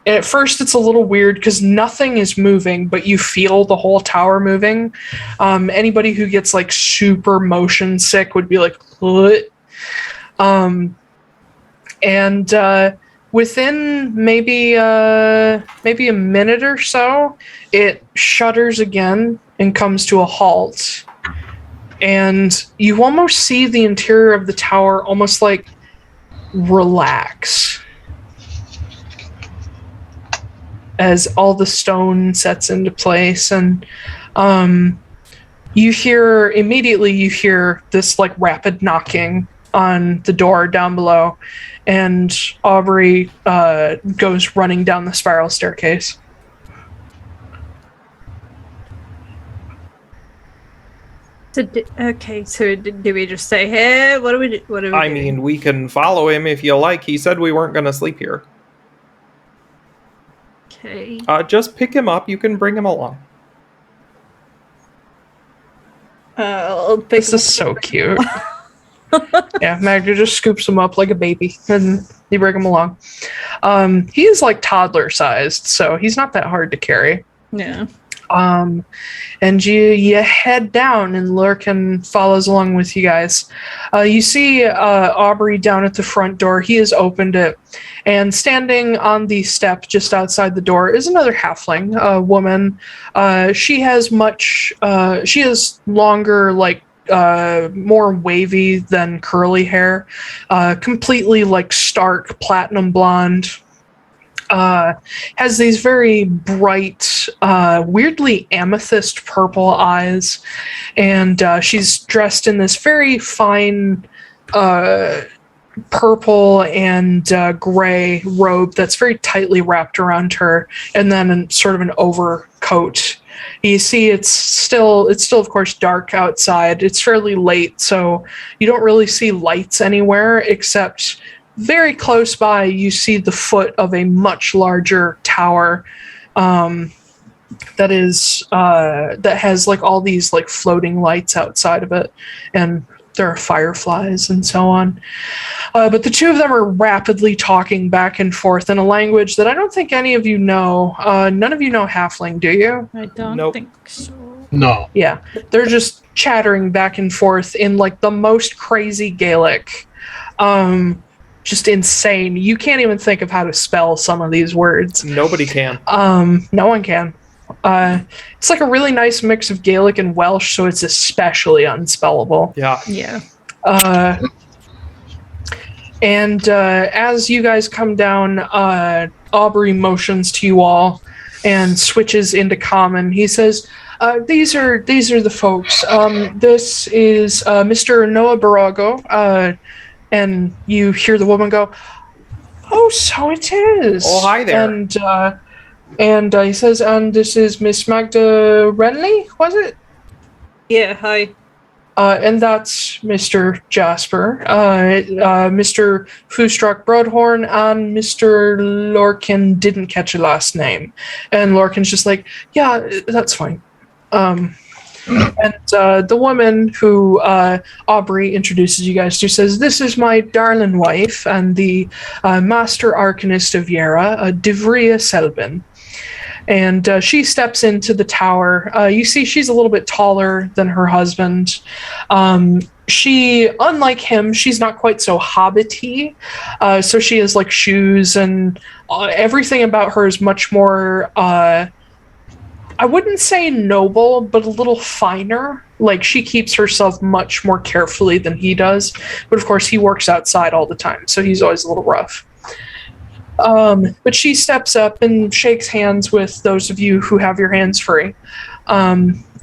And at first it's a little weird because nothing is moving, but you feel the whole tower moving. Anybody who gets super motion sick would be what? And within maybe a minute or so, it shudders again and comes to a halt. And you almost see the interior of the tower almost like relax as all the stone sets into place. And you hear this like rapid knocking on the door down below, and Aubrey goes running down the spiral staircase. So do we just stay here? What do we do? I mean, we can follow him if you like. He said we weren't going to sleep here. Okay. Just pick him up. You can bring him along. This is so cute. Yeah, Magda just scoops him up like a baby, and you bring him along. He is like toddler sized, so he's not that hard to carry. Yeah. And you head down, and Lurkin follows along with you guys. You see Aubrey down at the front door. He has opened it, and standing on the step just outside the door is another halfling, a woman. She has longer, like more wavy than curly hair, completely like stark platinum blonde. Has these very bright, weirdly amethyst purple eyes, and she's dressed in this very fine purple and gray robe that's very tightly wrapped around her, and then sort of an overcoat. You see, it's still of course dark outside. It's fairly late, so you don't really see lights anywhere except very close by. You see the foot of a much larger tower that has like all these like floating lights outside of it, and there are fireflies and so on. But the two of them are rapidly talking back and forth in a language that I don't think any of you know. None of you know Halfling, do you? I don't Nope. think so. No. Yeah, they're just chattering back and forth in like the most crazy Gaelic. Just insane. You can't even think of how to spell some of these words. Nobody can. No one can. It's like a really nice mix of Gaelic and Welsh, so it's especially unspellable. Yeah. Yeah. And as you guys come down, Aubrey motions to you all and switches into common. He says, these are the folks. This is Mr. Noah Barago. And you hear the woman go, "Oh, so it is." Oh, hi there. And he says, "And this is Miss Magda Renly, was it?" Yeah, hi. And that's Mr. Jasper, Mr. Foostruck Broadhorn, and Mr. Lorcan didn't catch a last name. And Lorcan's just like, "Yeah, that's fine." And the woman who Aubrey introduces you guys to says, "This is my darling wife and the master arcanist of Yera, Divria Selbin." And she steps into the tower. You see she's a little bit taller than her husband. She, unlike him, she's not quite so hobbity. So she has like shoes, and everything about her is much more... I wouldn't say noble, but a little finer. Like, she keeps herself much more carefully than he does. But of course, he works outside all the time, so he's always a little rough. But she steps up and shakes hands with those of you who have your hands free.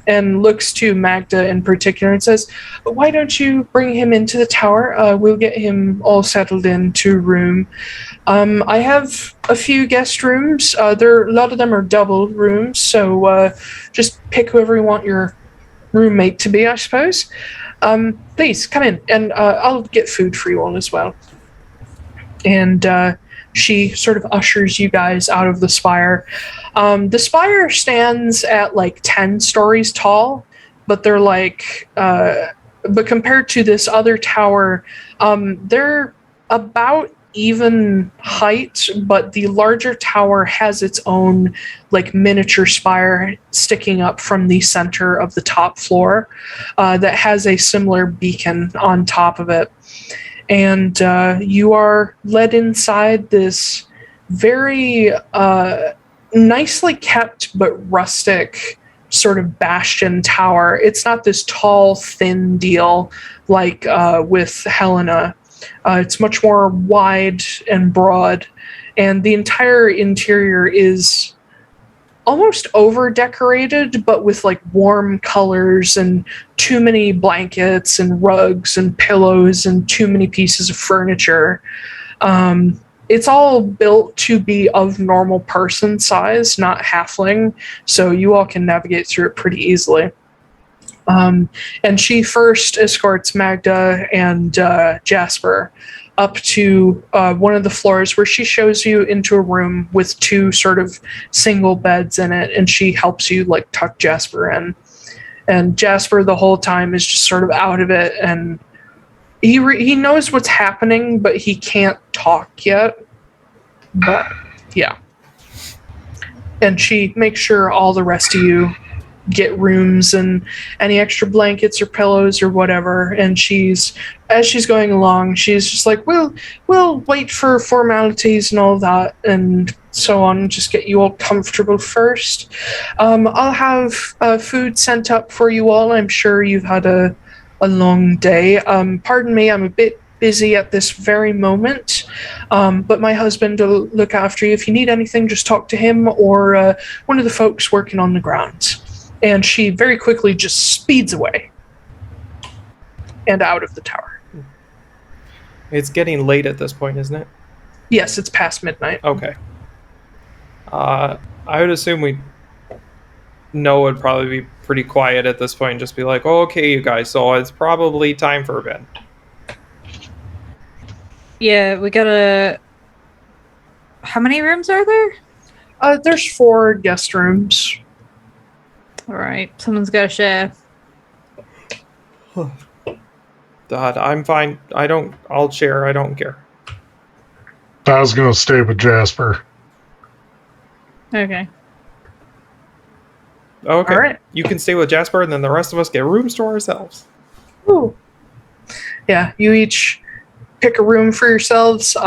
And looks to Magda in particular and says, "Why don't you bring him into the tower? We'll get him all settled into a room. I have a few guest rooms. A lot of them are double rooms, so just pick whoever you want your roommate to be, I suppose. Please, come in, and I'll get food for you all as well." And she sort of ushers you guys out of the spire. The spire stands at like 10 stories tall, but they're like, but compared to this other tower, they're about even height, but the larger tower has its own like miniature spire sticking up from the center of the top floor that has a similar beacon on top of it. and you are led inside this very nicely kept but rustic sort of bastion tower. It's not this tall, thin deal like with Helena. It's much more wide and broad, and the entire interior is almost over decorated, but with like warm colors and too many blankets and rugs and pillows and too many pieces of furniture. It's all built to be of normal person size, not halfling, so you all can navigate through it pretty easily. And she first escorts Magda and Jasper up to one of the floors where she shows you into a room with two sort of single beds in it, and she helps you like tuck Jasper in. And Jasper the whole time is just sort of out of it, and he knows what's happening, but he can't talk yet. But yeah. And she makes sure all the rest of you get rooms and any extra blankets or pillows or whatever. And as she's going along, she's just like, we'll wait for formalities and all that and so on, just get you all comfortable first. I'll have food sent up for you all. I'm sure you've had a long day. Pardon me, I'm a bit busy at this very moment, but my husband will look after you. If you need anything, just talk to him or one of the folks working on the grounds. And she very quickly just speeds away and out of the tower. It's getting late at this point, isn't it? Yes, it's past midnight. Okay. I would assume Noah would probably be pretty quiet at this point and just be like, oh, okay, you guys, so it's probably time for bed. Yeah, we gotta... How many rooms are there? There's 4 guest rooms. Alright, someone's gotta share. God, I'm fine. I'll share. I don't care. I was going to stay with Jasper. Okay. Okay. All right. You can stay with Jasper, and then the rest of us get rooms to ourselves. Ooh. Yeah, you each pick a room for yourselves.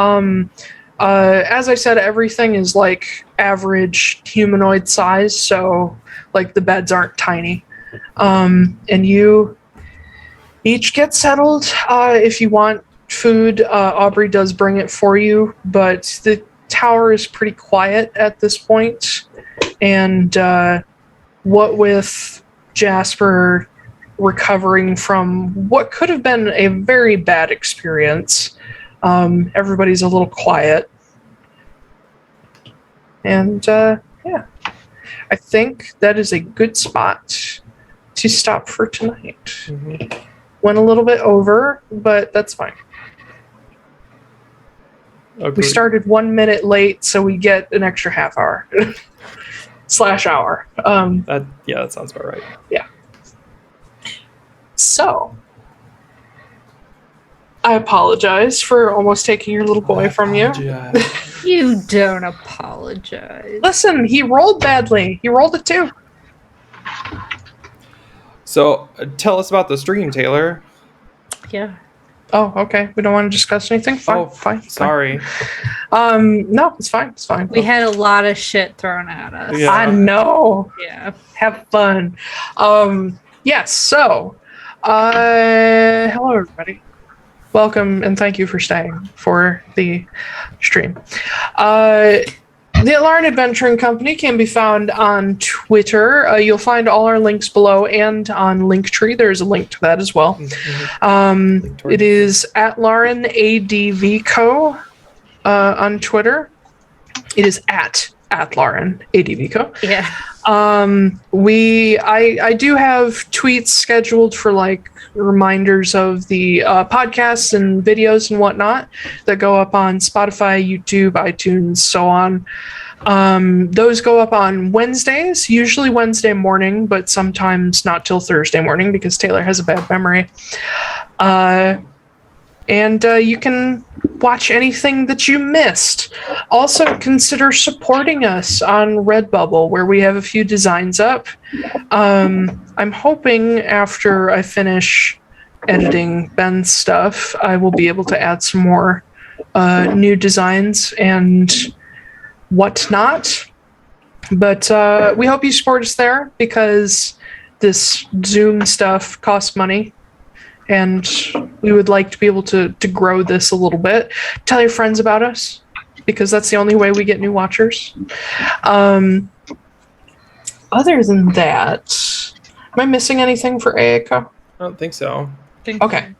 As I said, everything is like average humanoid size, so like the beds aren't tiny. And you each get settled. If you want food, Aubrey does bring it for you, but the tower is pretty quiet at this point. And what with Jasper recovering from what could have been a very bad experience, everybody's a little quiet. And yeah, I think that is a good spot to stop for tonight. Mm-hmm. Went a little bit over, but that's fine. Agreed. We started 1 minute late, so we get an extra half hour / hour. That sounds about right. Yeah. So, I apologize for almost taking your little boy from you. You don't apologize. Listen, he rolled badly. He rolled a 2. So, tell us about the stream, Taylor. Yeah. Oh, okay. We don't want to discuss anything? Fine, fine. Sorry. No, it's fine. It's fine. We had a lot of shit thrown at us. Yeah. I know. Yeah. Have fun. Yes, so, hello, everybody. Welcome, and thank you for staying for the stream. The Atlaran Adventuring Company can be found on Twitter. You'll find all our links below and on Linktree. There's a link to that as well. Mm-hmm. It is Atlaran ADV Co. On Twitter. It is at Atlaran ADV Co. Yeah. I do have tweets scheduled for like reminders of the podcasts and videos and whatnot that go up on Spotify, YouTube, iTunes, so on. Those go up on Wednesdays, usually Wednesday morning, but sometimes not till Thursday morning because Taylor has a bad memory. And you can watch anything that you missed. Also, consider supporting us on Redbubble, where we have a few designs up. I'm hoping after I finish editing Ben's stuff, I will be able to add some more new designs and whatnot. But we hope you support us there, because this Zoom stuff costs money, and we would like to be able to grow this a little bit. Tell your friends about us, because that's the only way we get new watchers. Other than that, am I missing anything for Aika? I don't think so. Okay.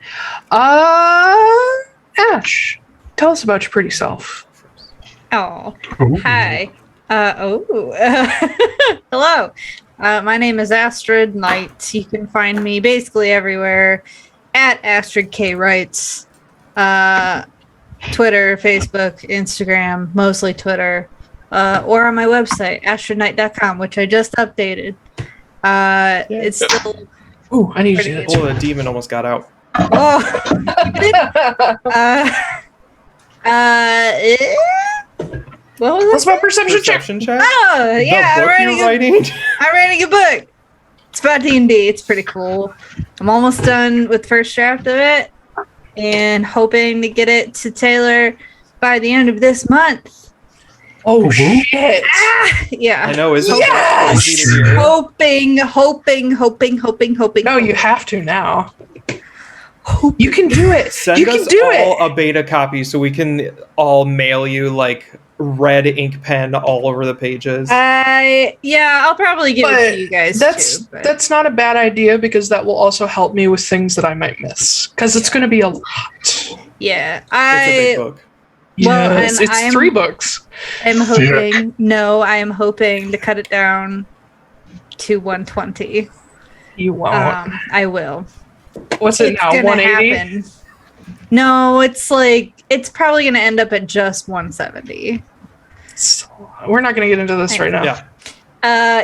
Ash, tell us about your pretty self. Oh, hi. Hello. My name is Astrid Knight. You can find me basically everywhere at Astrid K Writes. Twitter, Facebook, Instagram, mostly Twitter, or on my website, astridknight.com, which I just updated. It's still... Ooh, I need to do that. Oh, the demon almost got out. Oh! What was What's my perception check? Perception check? Oh, yeah, The book you're writing? I'm writing a book. It's about D&D. It's pretty cool. I'm almost done with the first draft of it, and hoping to get it to Taylor by the end of this month. Oh, shit. Yeah. I know, isn't Yes! it easy to hear? Hoping. No, you have to now. You can do it. Send you can us do all it. a beta copy so we can all mail you like red ink pen all over the pages. I'll probably give it to you guys too. But That's not a bad idea, because that will also help me with things that I might miss, because it's going to be a lot. yeah, It's a big book. Well, Yes, and it's I'm- 3 books. I'm hoping. No, I am hoping to cut it down to 120. You won't. I will. What's it now? gonna 180? happen. No, it's probably gonna end up at just 170. We're not going to get into this right now. Yeah.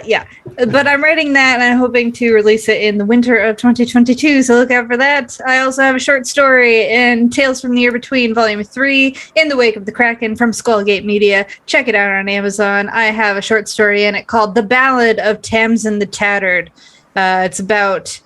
Yeah, but I'm writing that, and I'm hoping to release it in the winter of 2022. So look out for that. I also have a short story in Tales from the Year Between, Volume 3, In the Wake of the Kraken, from Skullgate Media. Check it out on Amazon. I have a short story in it called "The Ballad of Tamsin the Tattered." It's about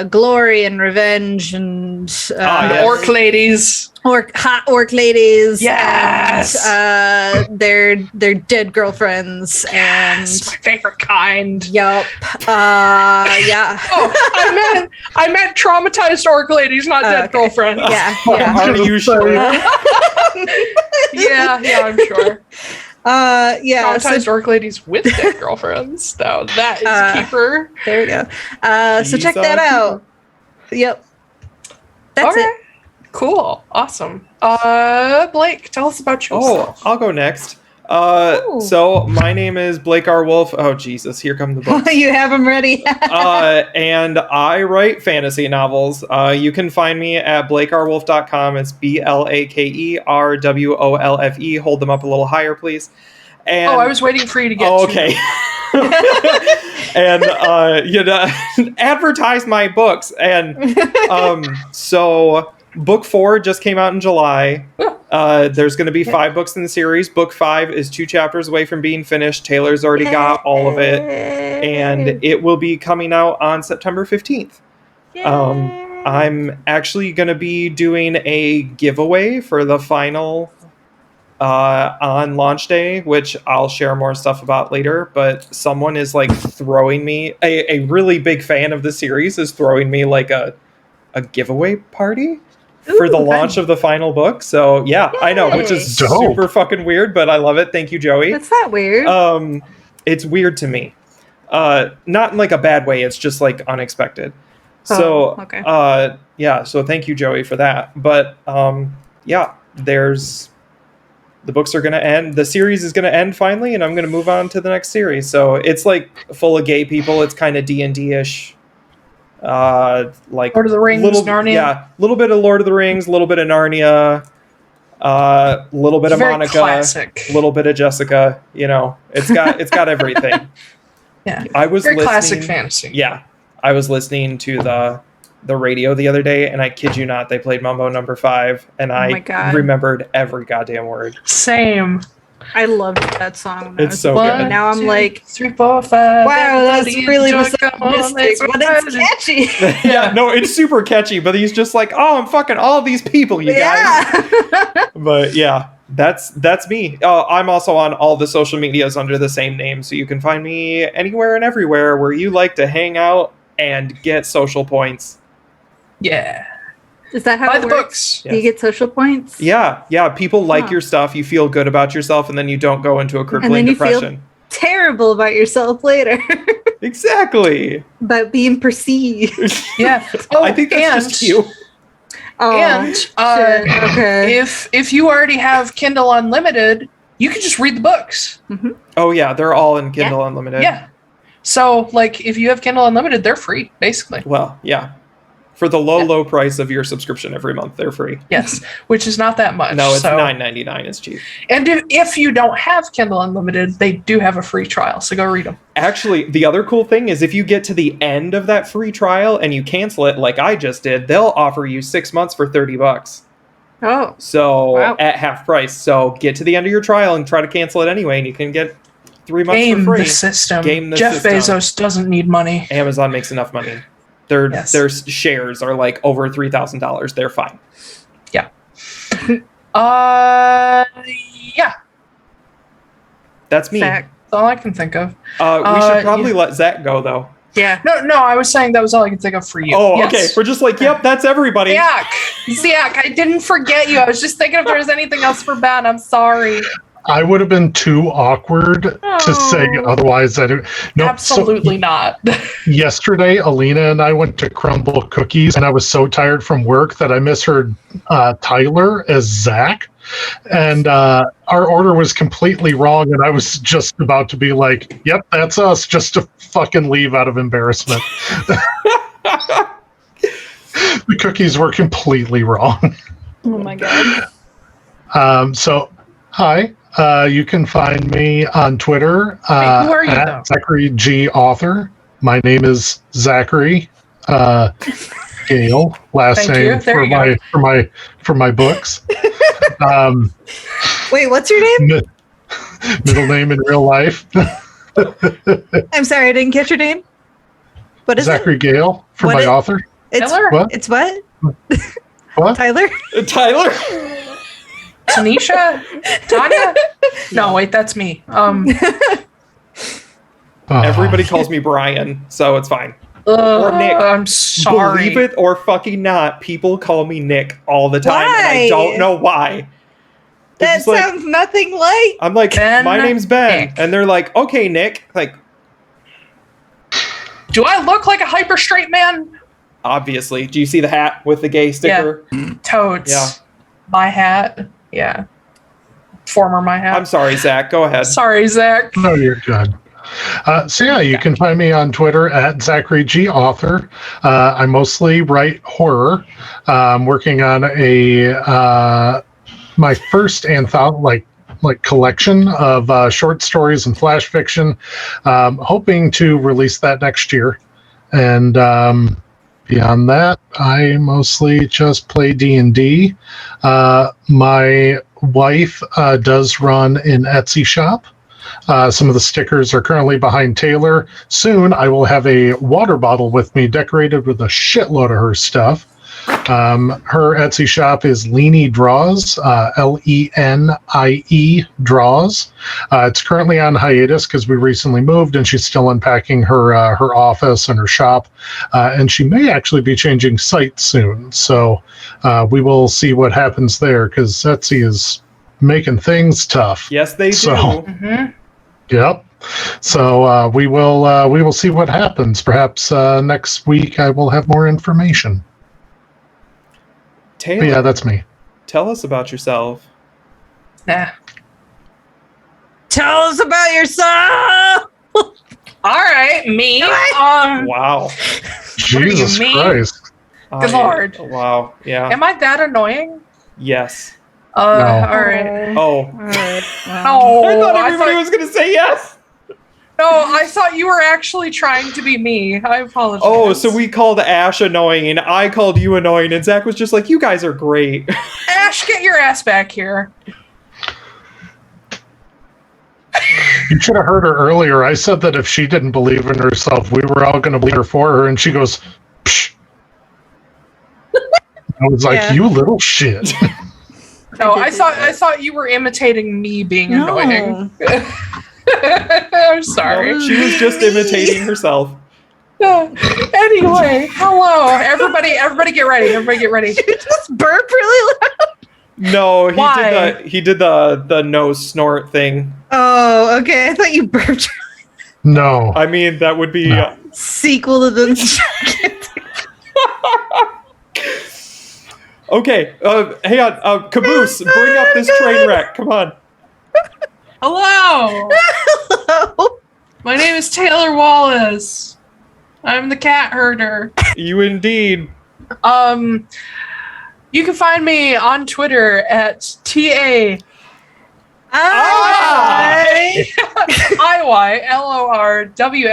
glory and revenge and yes. Orc ladies. hot orc ladies. Yes! And, their dead girlfriends. Yes, my favorite kind. Yup. Yeah. Oh, I meant traumatized orc ladies, not dead Okay. girlfriends. Yeah. Are you sure? yeah, I'm sure. Yeah. Traumatized orc ladies with dead girlfriends. Now that is a keeper. There we go. So check He's that a out. Yep. That's Okay. it. Cool. Awesome. Blake, tell us about yourself. Oh, I'll go next. So my name is Blake R. Wolf. Oh, Jesus, here come the books. You have them ready. And I write fantasy novels. You can find me at blakerwolf.com. It's BLAKERWOLFE. Hold them up a little higher, please. And I was waiting for you to get to okay. And advertise my books. And so book 4 just came out in July. There's going to be 5 books in the series. Book 5 is 2 chapters away from being finished. Taylor's already got all of it, and it will be coming out on September 15th. I'm actually going to be doing a giveaway for the final on launch day, which I'll share more stuff about later. But someone is like throwing me, a really big fan of the series is throwing me like a giveaway party for the launch of the final book. So yeah, I know, which is Dope. super fucking weird, but I love it. Thank you, Joey. That's not weird. It's weird to me. Not in like a bad way. It's just like unexpected. So, okay. yeah, so thank you, Joey, for that. But yeah, the books are going to end. The series is going to end finally, and I'm going to move on to the next series. So it's like full of gay people. It's kind of D&D-ish. Like Lord of the Rings, Narnia. Yeah, a little bit of Lord of the Rings, a little bit of Narnia, a little bit of Very Monica, classic. a little bit of Jessica. You know, it's got everything. Yeah. I was Very listening, classic fantasy. Yeah, I was listening to the radio the other day, and I kid you not, they played Mambo Number 5, and my I God. remembered every goddamn word. Same. I loved that song. when I It's was so a good. kid. Now I'm like, 3, 4, 5. wow, that's everybody really enjoy misogynistic, but it's catchy. Yeah, no, it's super catchy, but he's just like, oh, I'm fucking all these people, you guys. Yeah. But yeah, that's me. I'm also on all the social medias under the same name, so you can find me anywhere and everywhere where you like to hang out and get social points. Yeah. Is that how Buy it the works? books. Do you get social points? Yeah, people like Huh. your stuff, you feel good about yourself, and then you don't go into a And crippling then you depression. feel terrible about yourself later. Exactly. About being perceived. Yeah. Oh, I think that's just you. Oh, And shit. Okay. if you already have Kindle Unlimited, you can just read the books. Oh yeah, they're all in Kindle Unlimited. Yeah. So, like, if you have Kindle Unlimited, they're free, basically. Well, yeah. For the low price of your subscription every month, they're free. Yes, which is not that much. No, it's so. $9.99. It's cheap. And if you don't have Kindle Unlimited, they do have a free trial, so go read them. Actually, the other cool thing is if you get to the end of that free trial and you cancel it like I just did, they'll offer you 6 months for $30. Oh. So Wow. at half price. So get to the end of your trial and try to cancel it anyway, and you can get 3 months Game for free. the system. Game the Jeff system. Bezos doesn't need money. Amazon makes enough money. Yes. Their shares are like over $3,000. They're fine. Yeah. Yeah. That's me. Zach. That's all I can think of. We should probably let Zach go though. Yeah. No, I was saying that was all I could think of for you. Oh, Yes. okay. We're just like, yep, that's everybody. Zach, I didn't forget you. I was just thinking if there was anything else for Ben. I'm sorry. I would have been too awkward to say otherwise. Absolutely not. Yesterday, Alina and I went to Crumble Cookies, and I was so tired from work that I misheard Tyler as Zach. And our order was completely wrong, and I was just about to be like, yep, that's us, just to fucking leave out of embarrassment. The cookies were completely wrong. Oh my god. So, hi. You can find me on Twitter Who are you, at though? Zachary G. Author. My name is Zachary Gale. Last Thank you. name There you for my books. Wait, what's your name? Middle name in real life. I'm sorry, I didn't catch your name. What is Zachary Gale for What my is- author. it? It's Tyler? What? It's what? What? Tyler? Tyler? Tanisha? Tanya? No, wait, that's me. Everybody calls me Brian, so it's fine. Or Nick. I'm sorry. Believe it or fucking not, people call me Nick all the time, and I Why? don't know why. They're That just like- sounds nothing like. I'm like, Ben my name's Ben. Nick. And they're like, okay, Nick. Like, Do I look like a hyper straight man? obviously. Do you see the hat with the gay sticker? Totes. Yeah. My hat. Yeah. Former my hat. I'm sorry, Zach. Go ahead. Sorry, Zach. No, you're good. So yeah, you can find me on Twitter at Zachary G. Author. I mostly write horror. I'm working on my first anthology, like collection of short stories and flash fiction. Hoping to release that next year. And beyond that, I mostly just play D&D. My wife does run an Etsy shop. Some of the stickers are currently behind Taylor. Soon, I will have a water bottle with me decorated with a shitload of her stuff. Her Etsy shop is Leanie Draws, Lenie Draws. It's currently on hiatus because we recently moved and she's still unpacking her office and her shop. And she may actually be changing sites soon. So we will see what happens there because Etsy is making things tough. Yes, they do. So- Mm-hmm. Yep. So we will see what happens. Perhaps next week I will have more information. Taylor, But yeah, that's me. tell us about yourself. Nah. Tell us about yourself. All right, me. Wow. Jesus mean? Christ. Good Lord. Wow. Yeah. Am I that annoying? Yes. No. All right. Oh. Alright. No, I thought everybody was going to say yes. No, I thought you were actually trying to be me. I apologize. Oh, so we called Ash annoying and I called you annoying and Zach was just like, you guys are great. Ash, get your ass back here. You should have heard her earlier. I said that if she didn't believe in herself, we were all going to believe her for her, and she goes, psh. I was like, Yeah. you little shit. No, I thought you were imitating me being annoying. I'm sorry. She was just imitating herself. Anyway, hello, everybody. Everybody, get ready. Everybody, get ready. You just burp really loud. No, Why? he did the nose snort thing. Oh, okay. I thought you burped. No. I mean, that would be No. Sequel to the. okay. Hang on, Caboose, bring up this train wreck. Come on. Hello. Hello. My name is Taylor Wallace. I'm the cat herder. You indeed. You can find me on Twitter at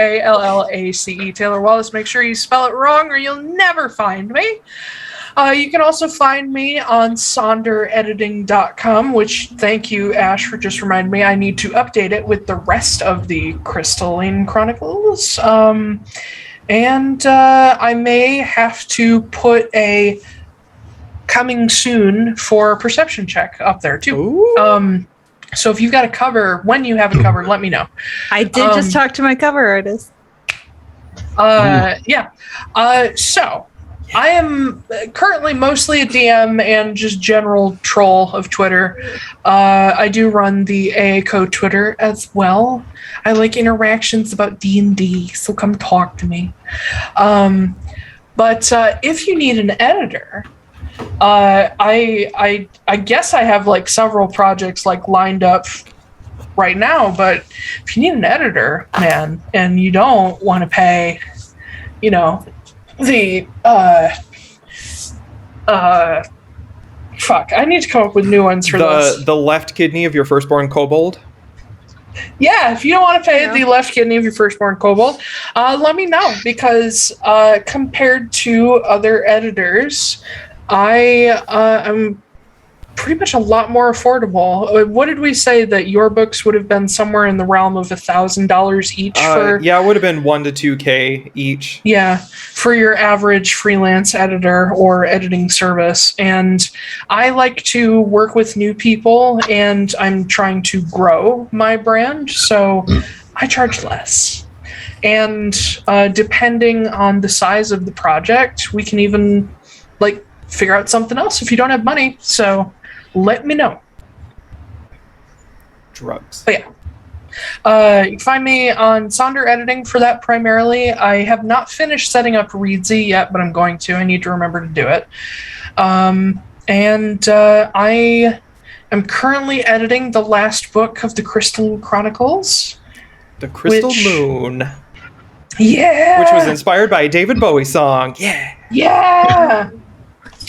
IYLORWALLACE. Taylor Wallace. Make sure you spell it wrong or you'll never find me. You can also find me on sonderediting.com, which, thank you, Ash, for just reminding me I need to update it with the rest of the Crystalline Chronicles. And I may have to put a coming soon for perception check up there, too. Ooh. So if you've got a cover, when you have a cover, let me know. I did just talk to my cover artist. Yeah. So I am currently mostly a DM and just general troll of Twitter. I do run the AA Code Twitter as well. I like interactions about D&D, so come talk to me. But if you need an editor, I guess I have like several projects like lined up right now. But if you need an editor, man, and you don't want to pay, you know, the fuck, I need to come up with new ones for this. The left kidney of your firstborn kobold. Yeah, if you don't want to pay the left kidney of your firstborn kobold, let me know, because compared to other editors, I'm pretty much a lot more affordable. What did we say that your books would have been somewhere in the realm of $1,000 each for? Yeah, it would have been 1 to 2K each. Yeah, for your average freelance editor or editing service. And I like to work with new people, and I'm trying to grow my brand, so I charge less. And depending on the size of the project, we can even like figure out something else if you don't have money. So let me know. Drugs. But yeah. You can find me on Sonder Editing for that primarily. I have not finished setting up Readsy yet, but I'm going to. I need to remember to do it. I am currently editing the last book of the Crystal Chronicles. The Crystal Moon. Yeah! Which was inspired by a David Bowie song. Yeah! Yeah!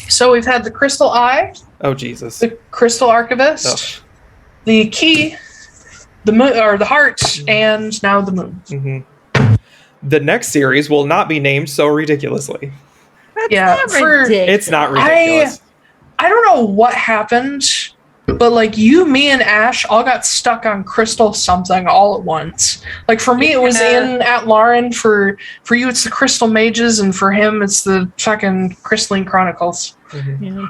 So we've had the Crystal Eye, Oh, Jesus. the Crystal Archivist, the Key, the moon, or the Heart, and now the Moon. Mm-hmm. The next series will not be named so ridiculously. That's Yeah, not for- ridiculous. It's not ridiculous. I don't know what happened, but like you, me, and Ash all got stuck on Crystal something all at once. Like for me, it was in Atlaran. For you, it's the Crystal Mages, and for him, it's the fucking Crystalline Chronicles. Mhm. Yeah.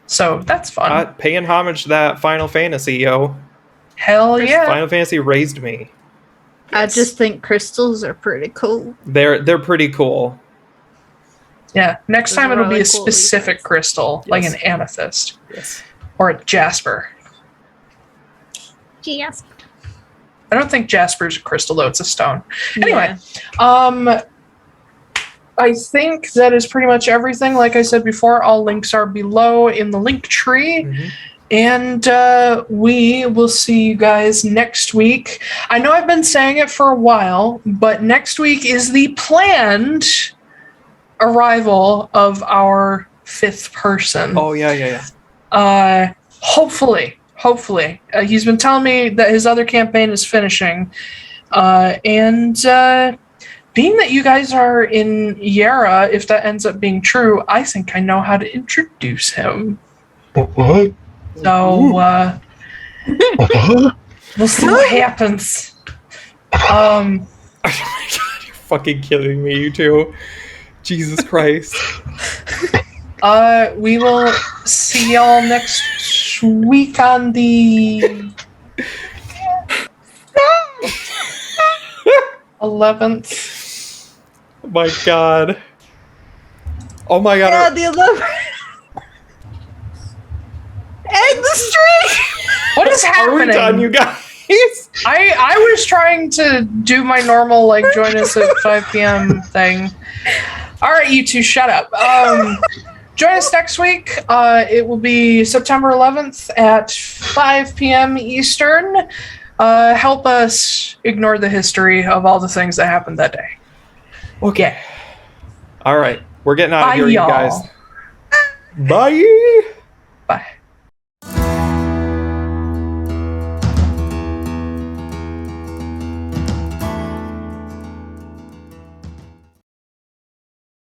So that's fun. Paying homage to that Final Fantasy, yo. Hell yeah! Final Fantasy raised me. I just think crystals are pretty cool. They're pretty cool. Yeah. Next Those time are it'll be really a cool specific designs. crystal, like Yes. an amethyst Yes. or a jasper. Yes. I don't think jasper's a crystal though; it's a stone. Anyway, Yeah. I think that is pretty much everything. Like I said before, all links are below in the link tree. Mhm. And we will see you guys next week. I know I've been saying it for a while, but next week is the planned arrival of our 5th person. Oh, yeah. Hopefully. He's been telling me that his other campaign is finishing. Being that you guys are in Yara, if that ends up being true, I think I know how to introduce him. What? So, we'll see what happens. Oh my god, you're fucking killing me, you two. Jesus Christ. We will see y'all next week on the 11th. My god. Oh my god. Yeah, the 11th. End the stream! What is Are happening? we done, you guys? I was trying to do my normal, like, join us at 5 p.m. thing. All right, you two, shut up. Join us next week. It will be September 11th at 5 p.m. Eastern. Help us ignore the history of all the things that happened that day. Okay. All right. We're getting out of Bye, here, y'all. you guys. Bye.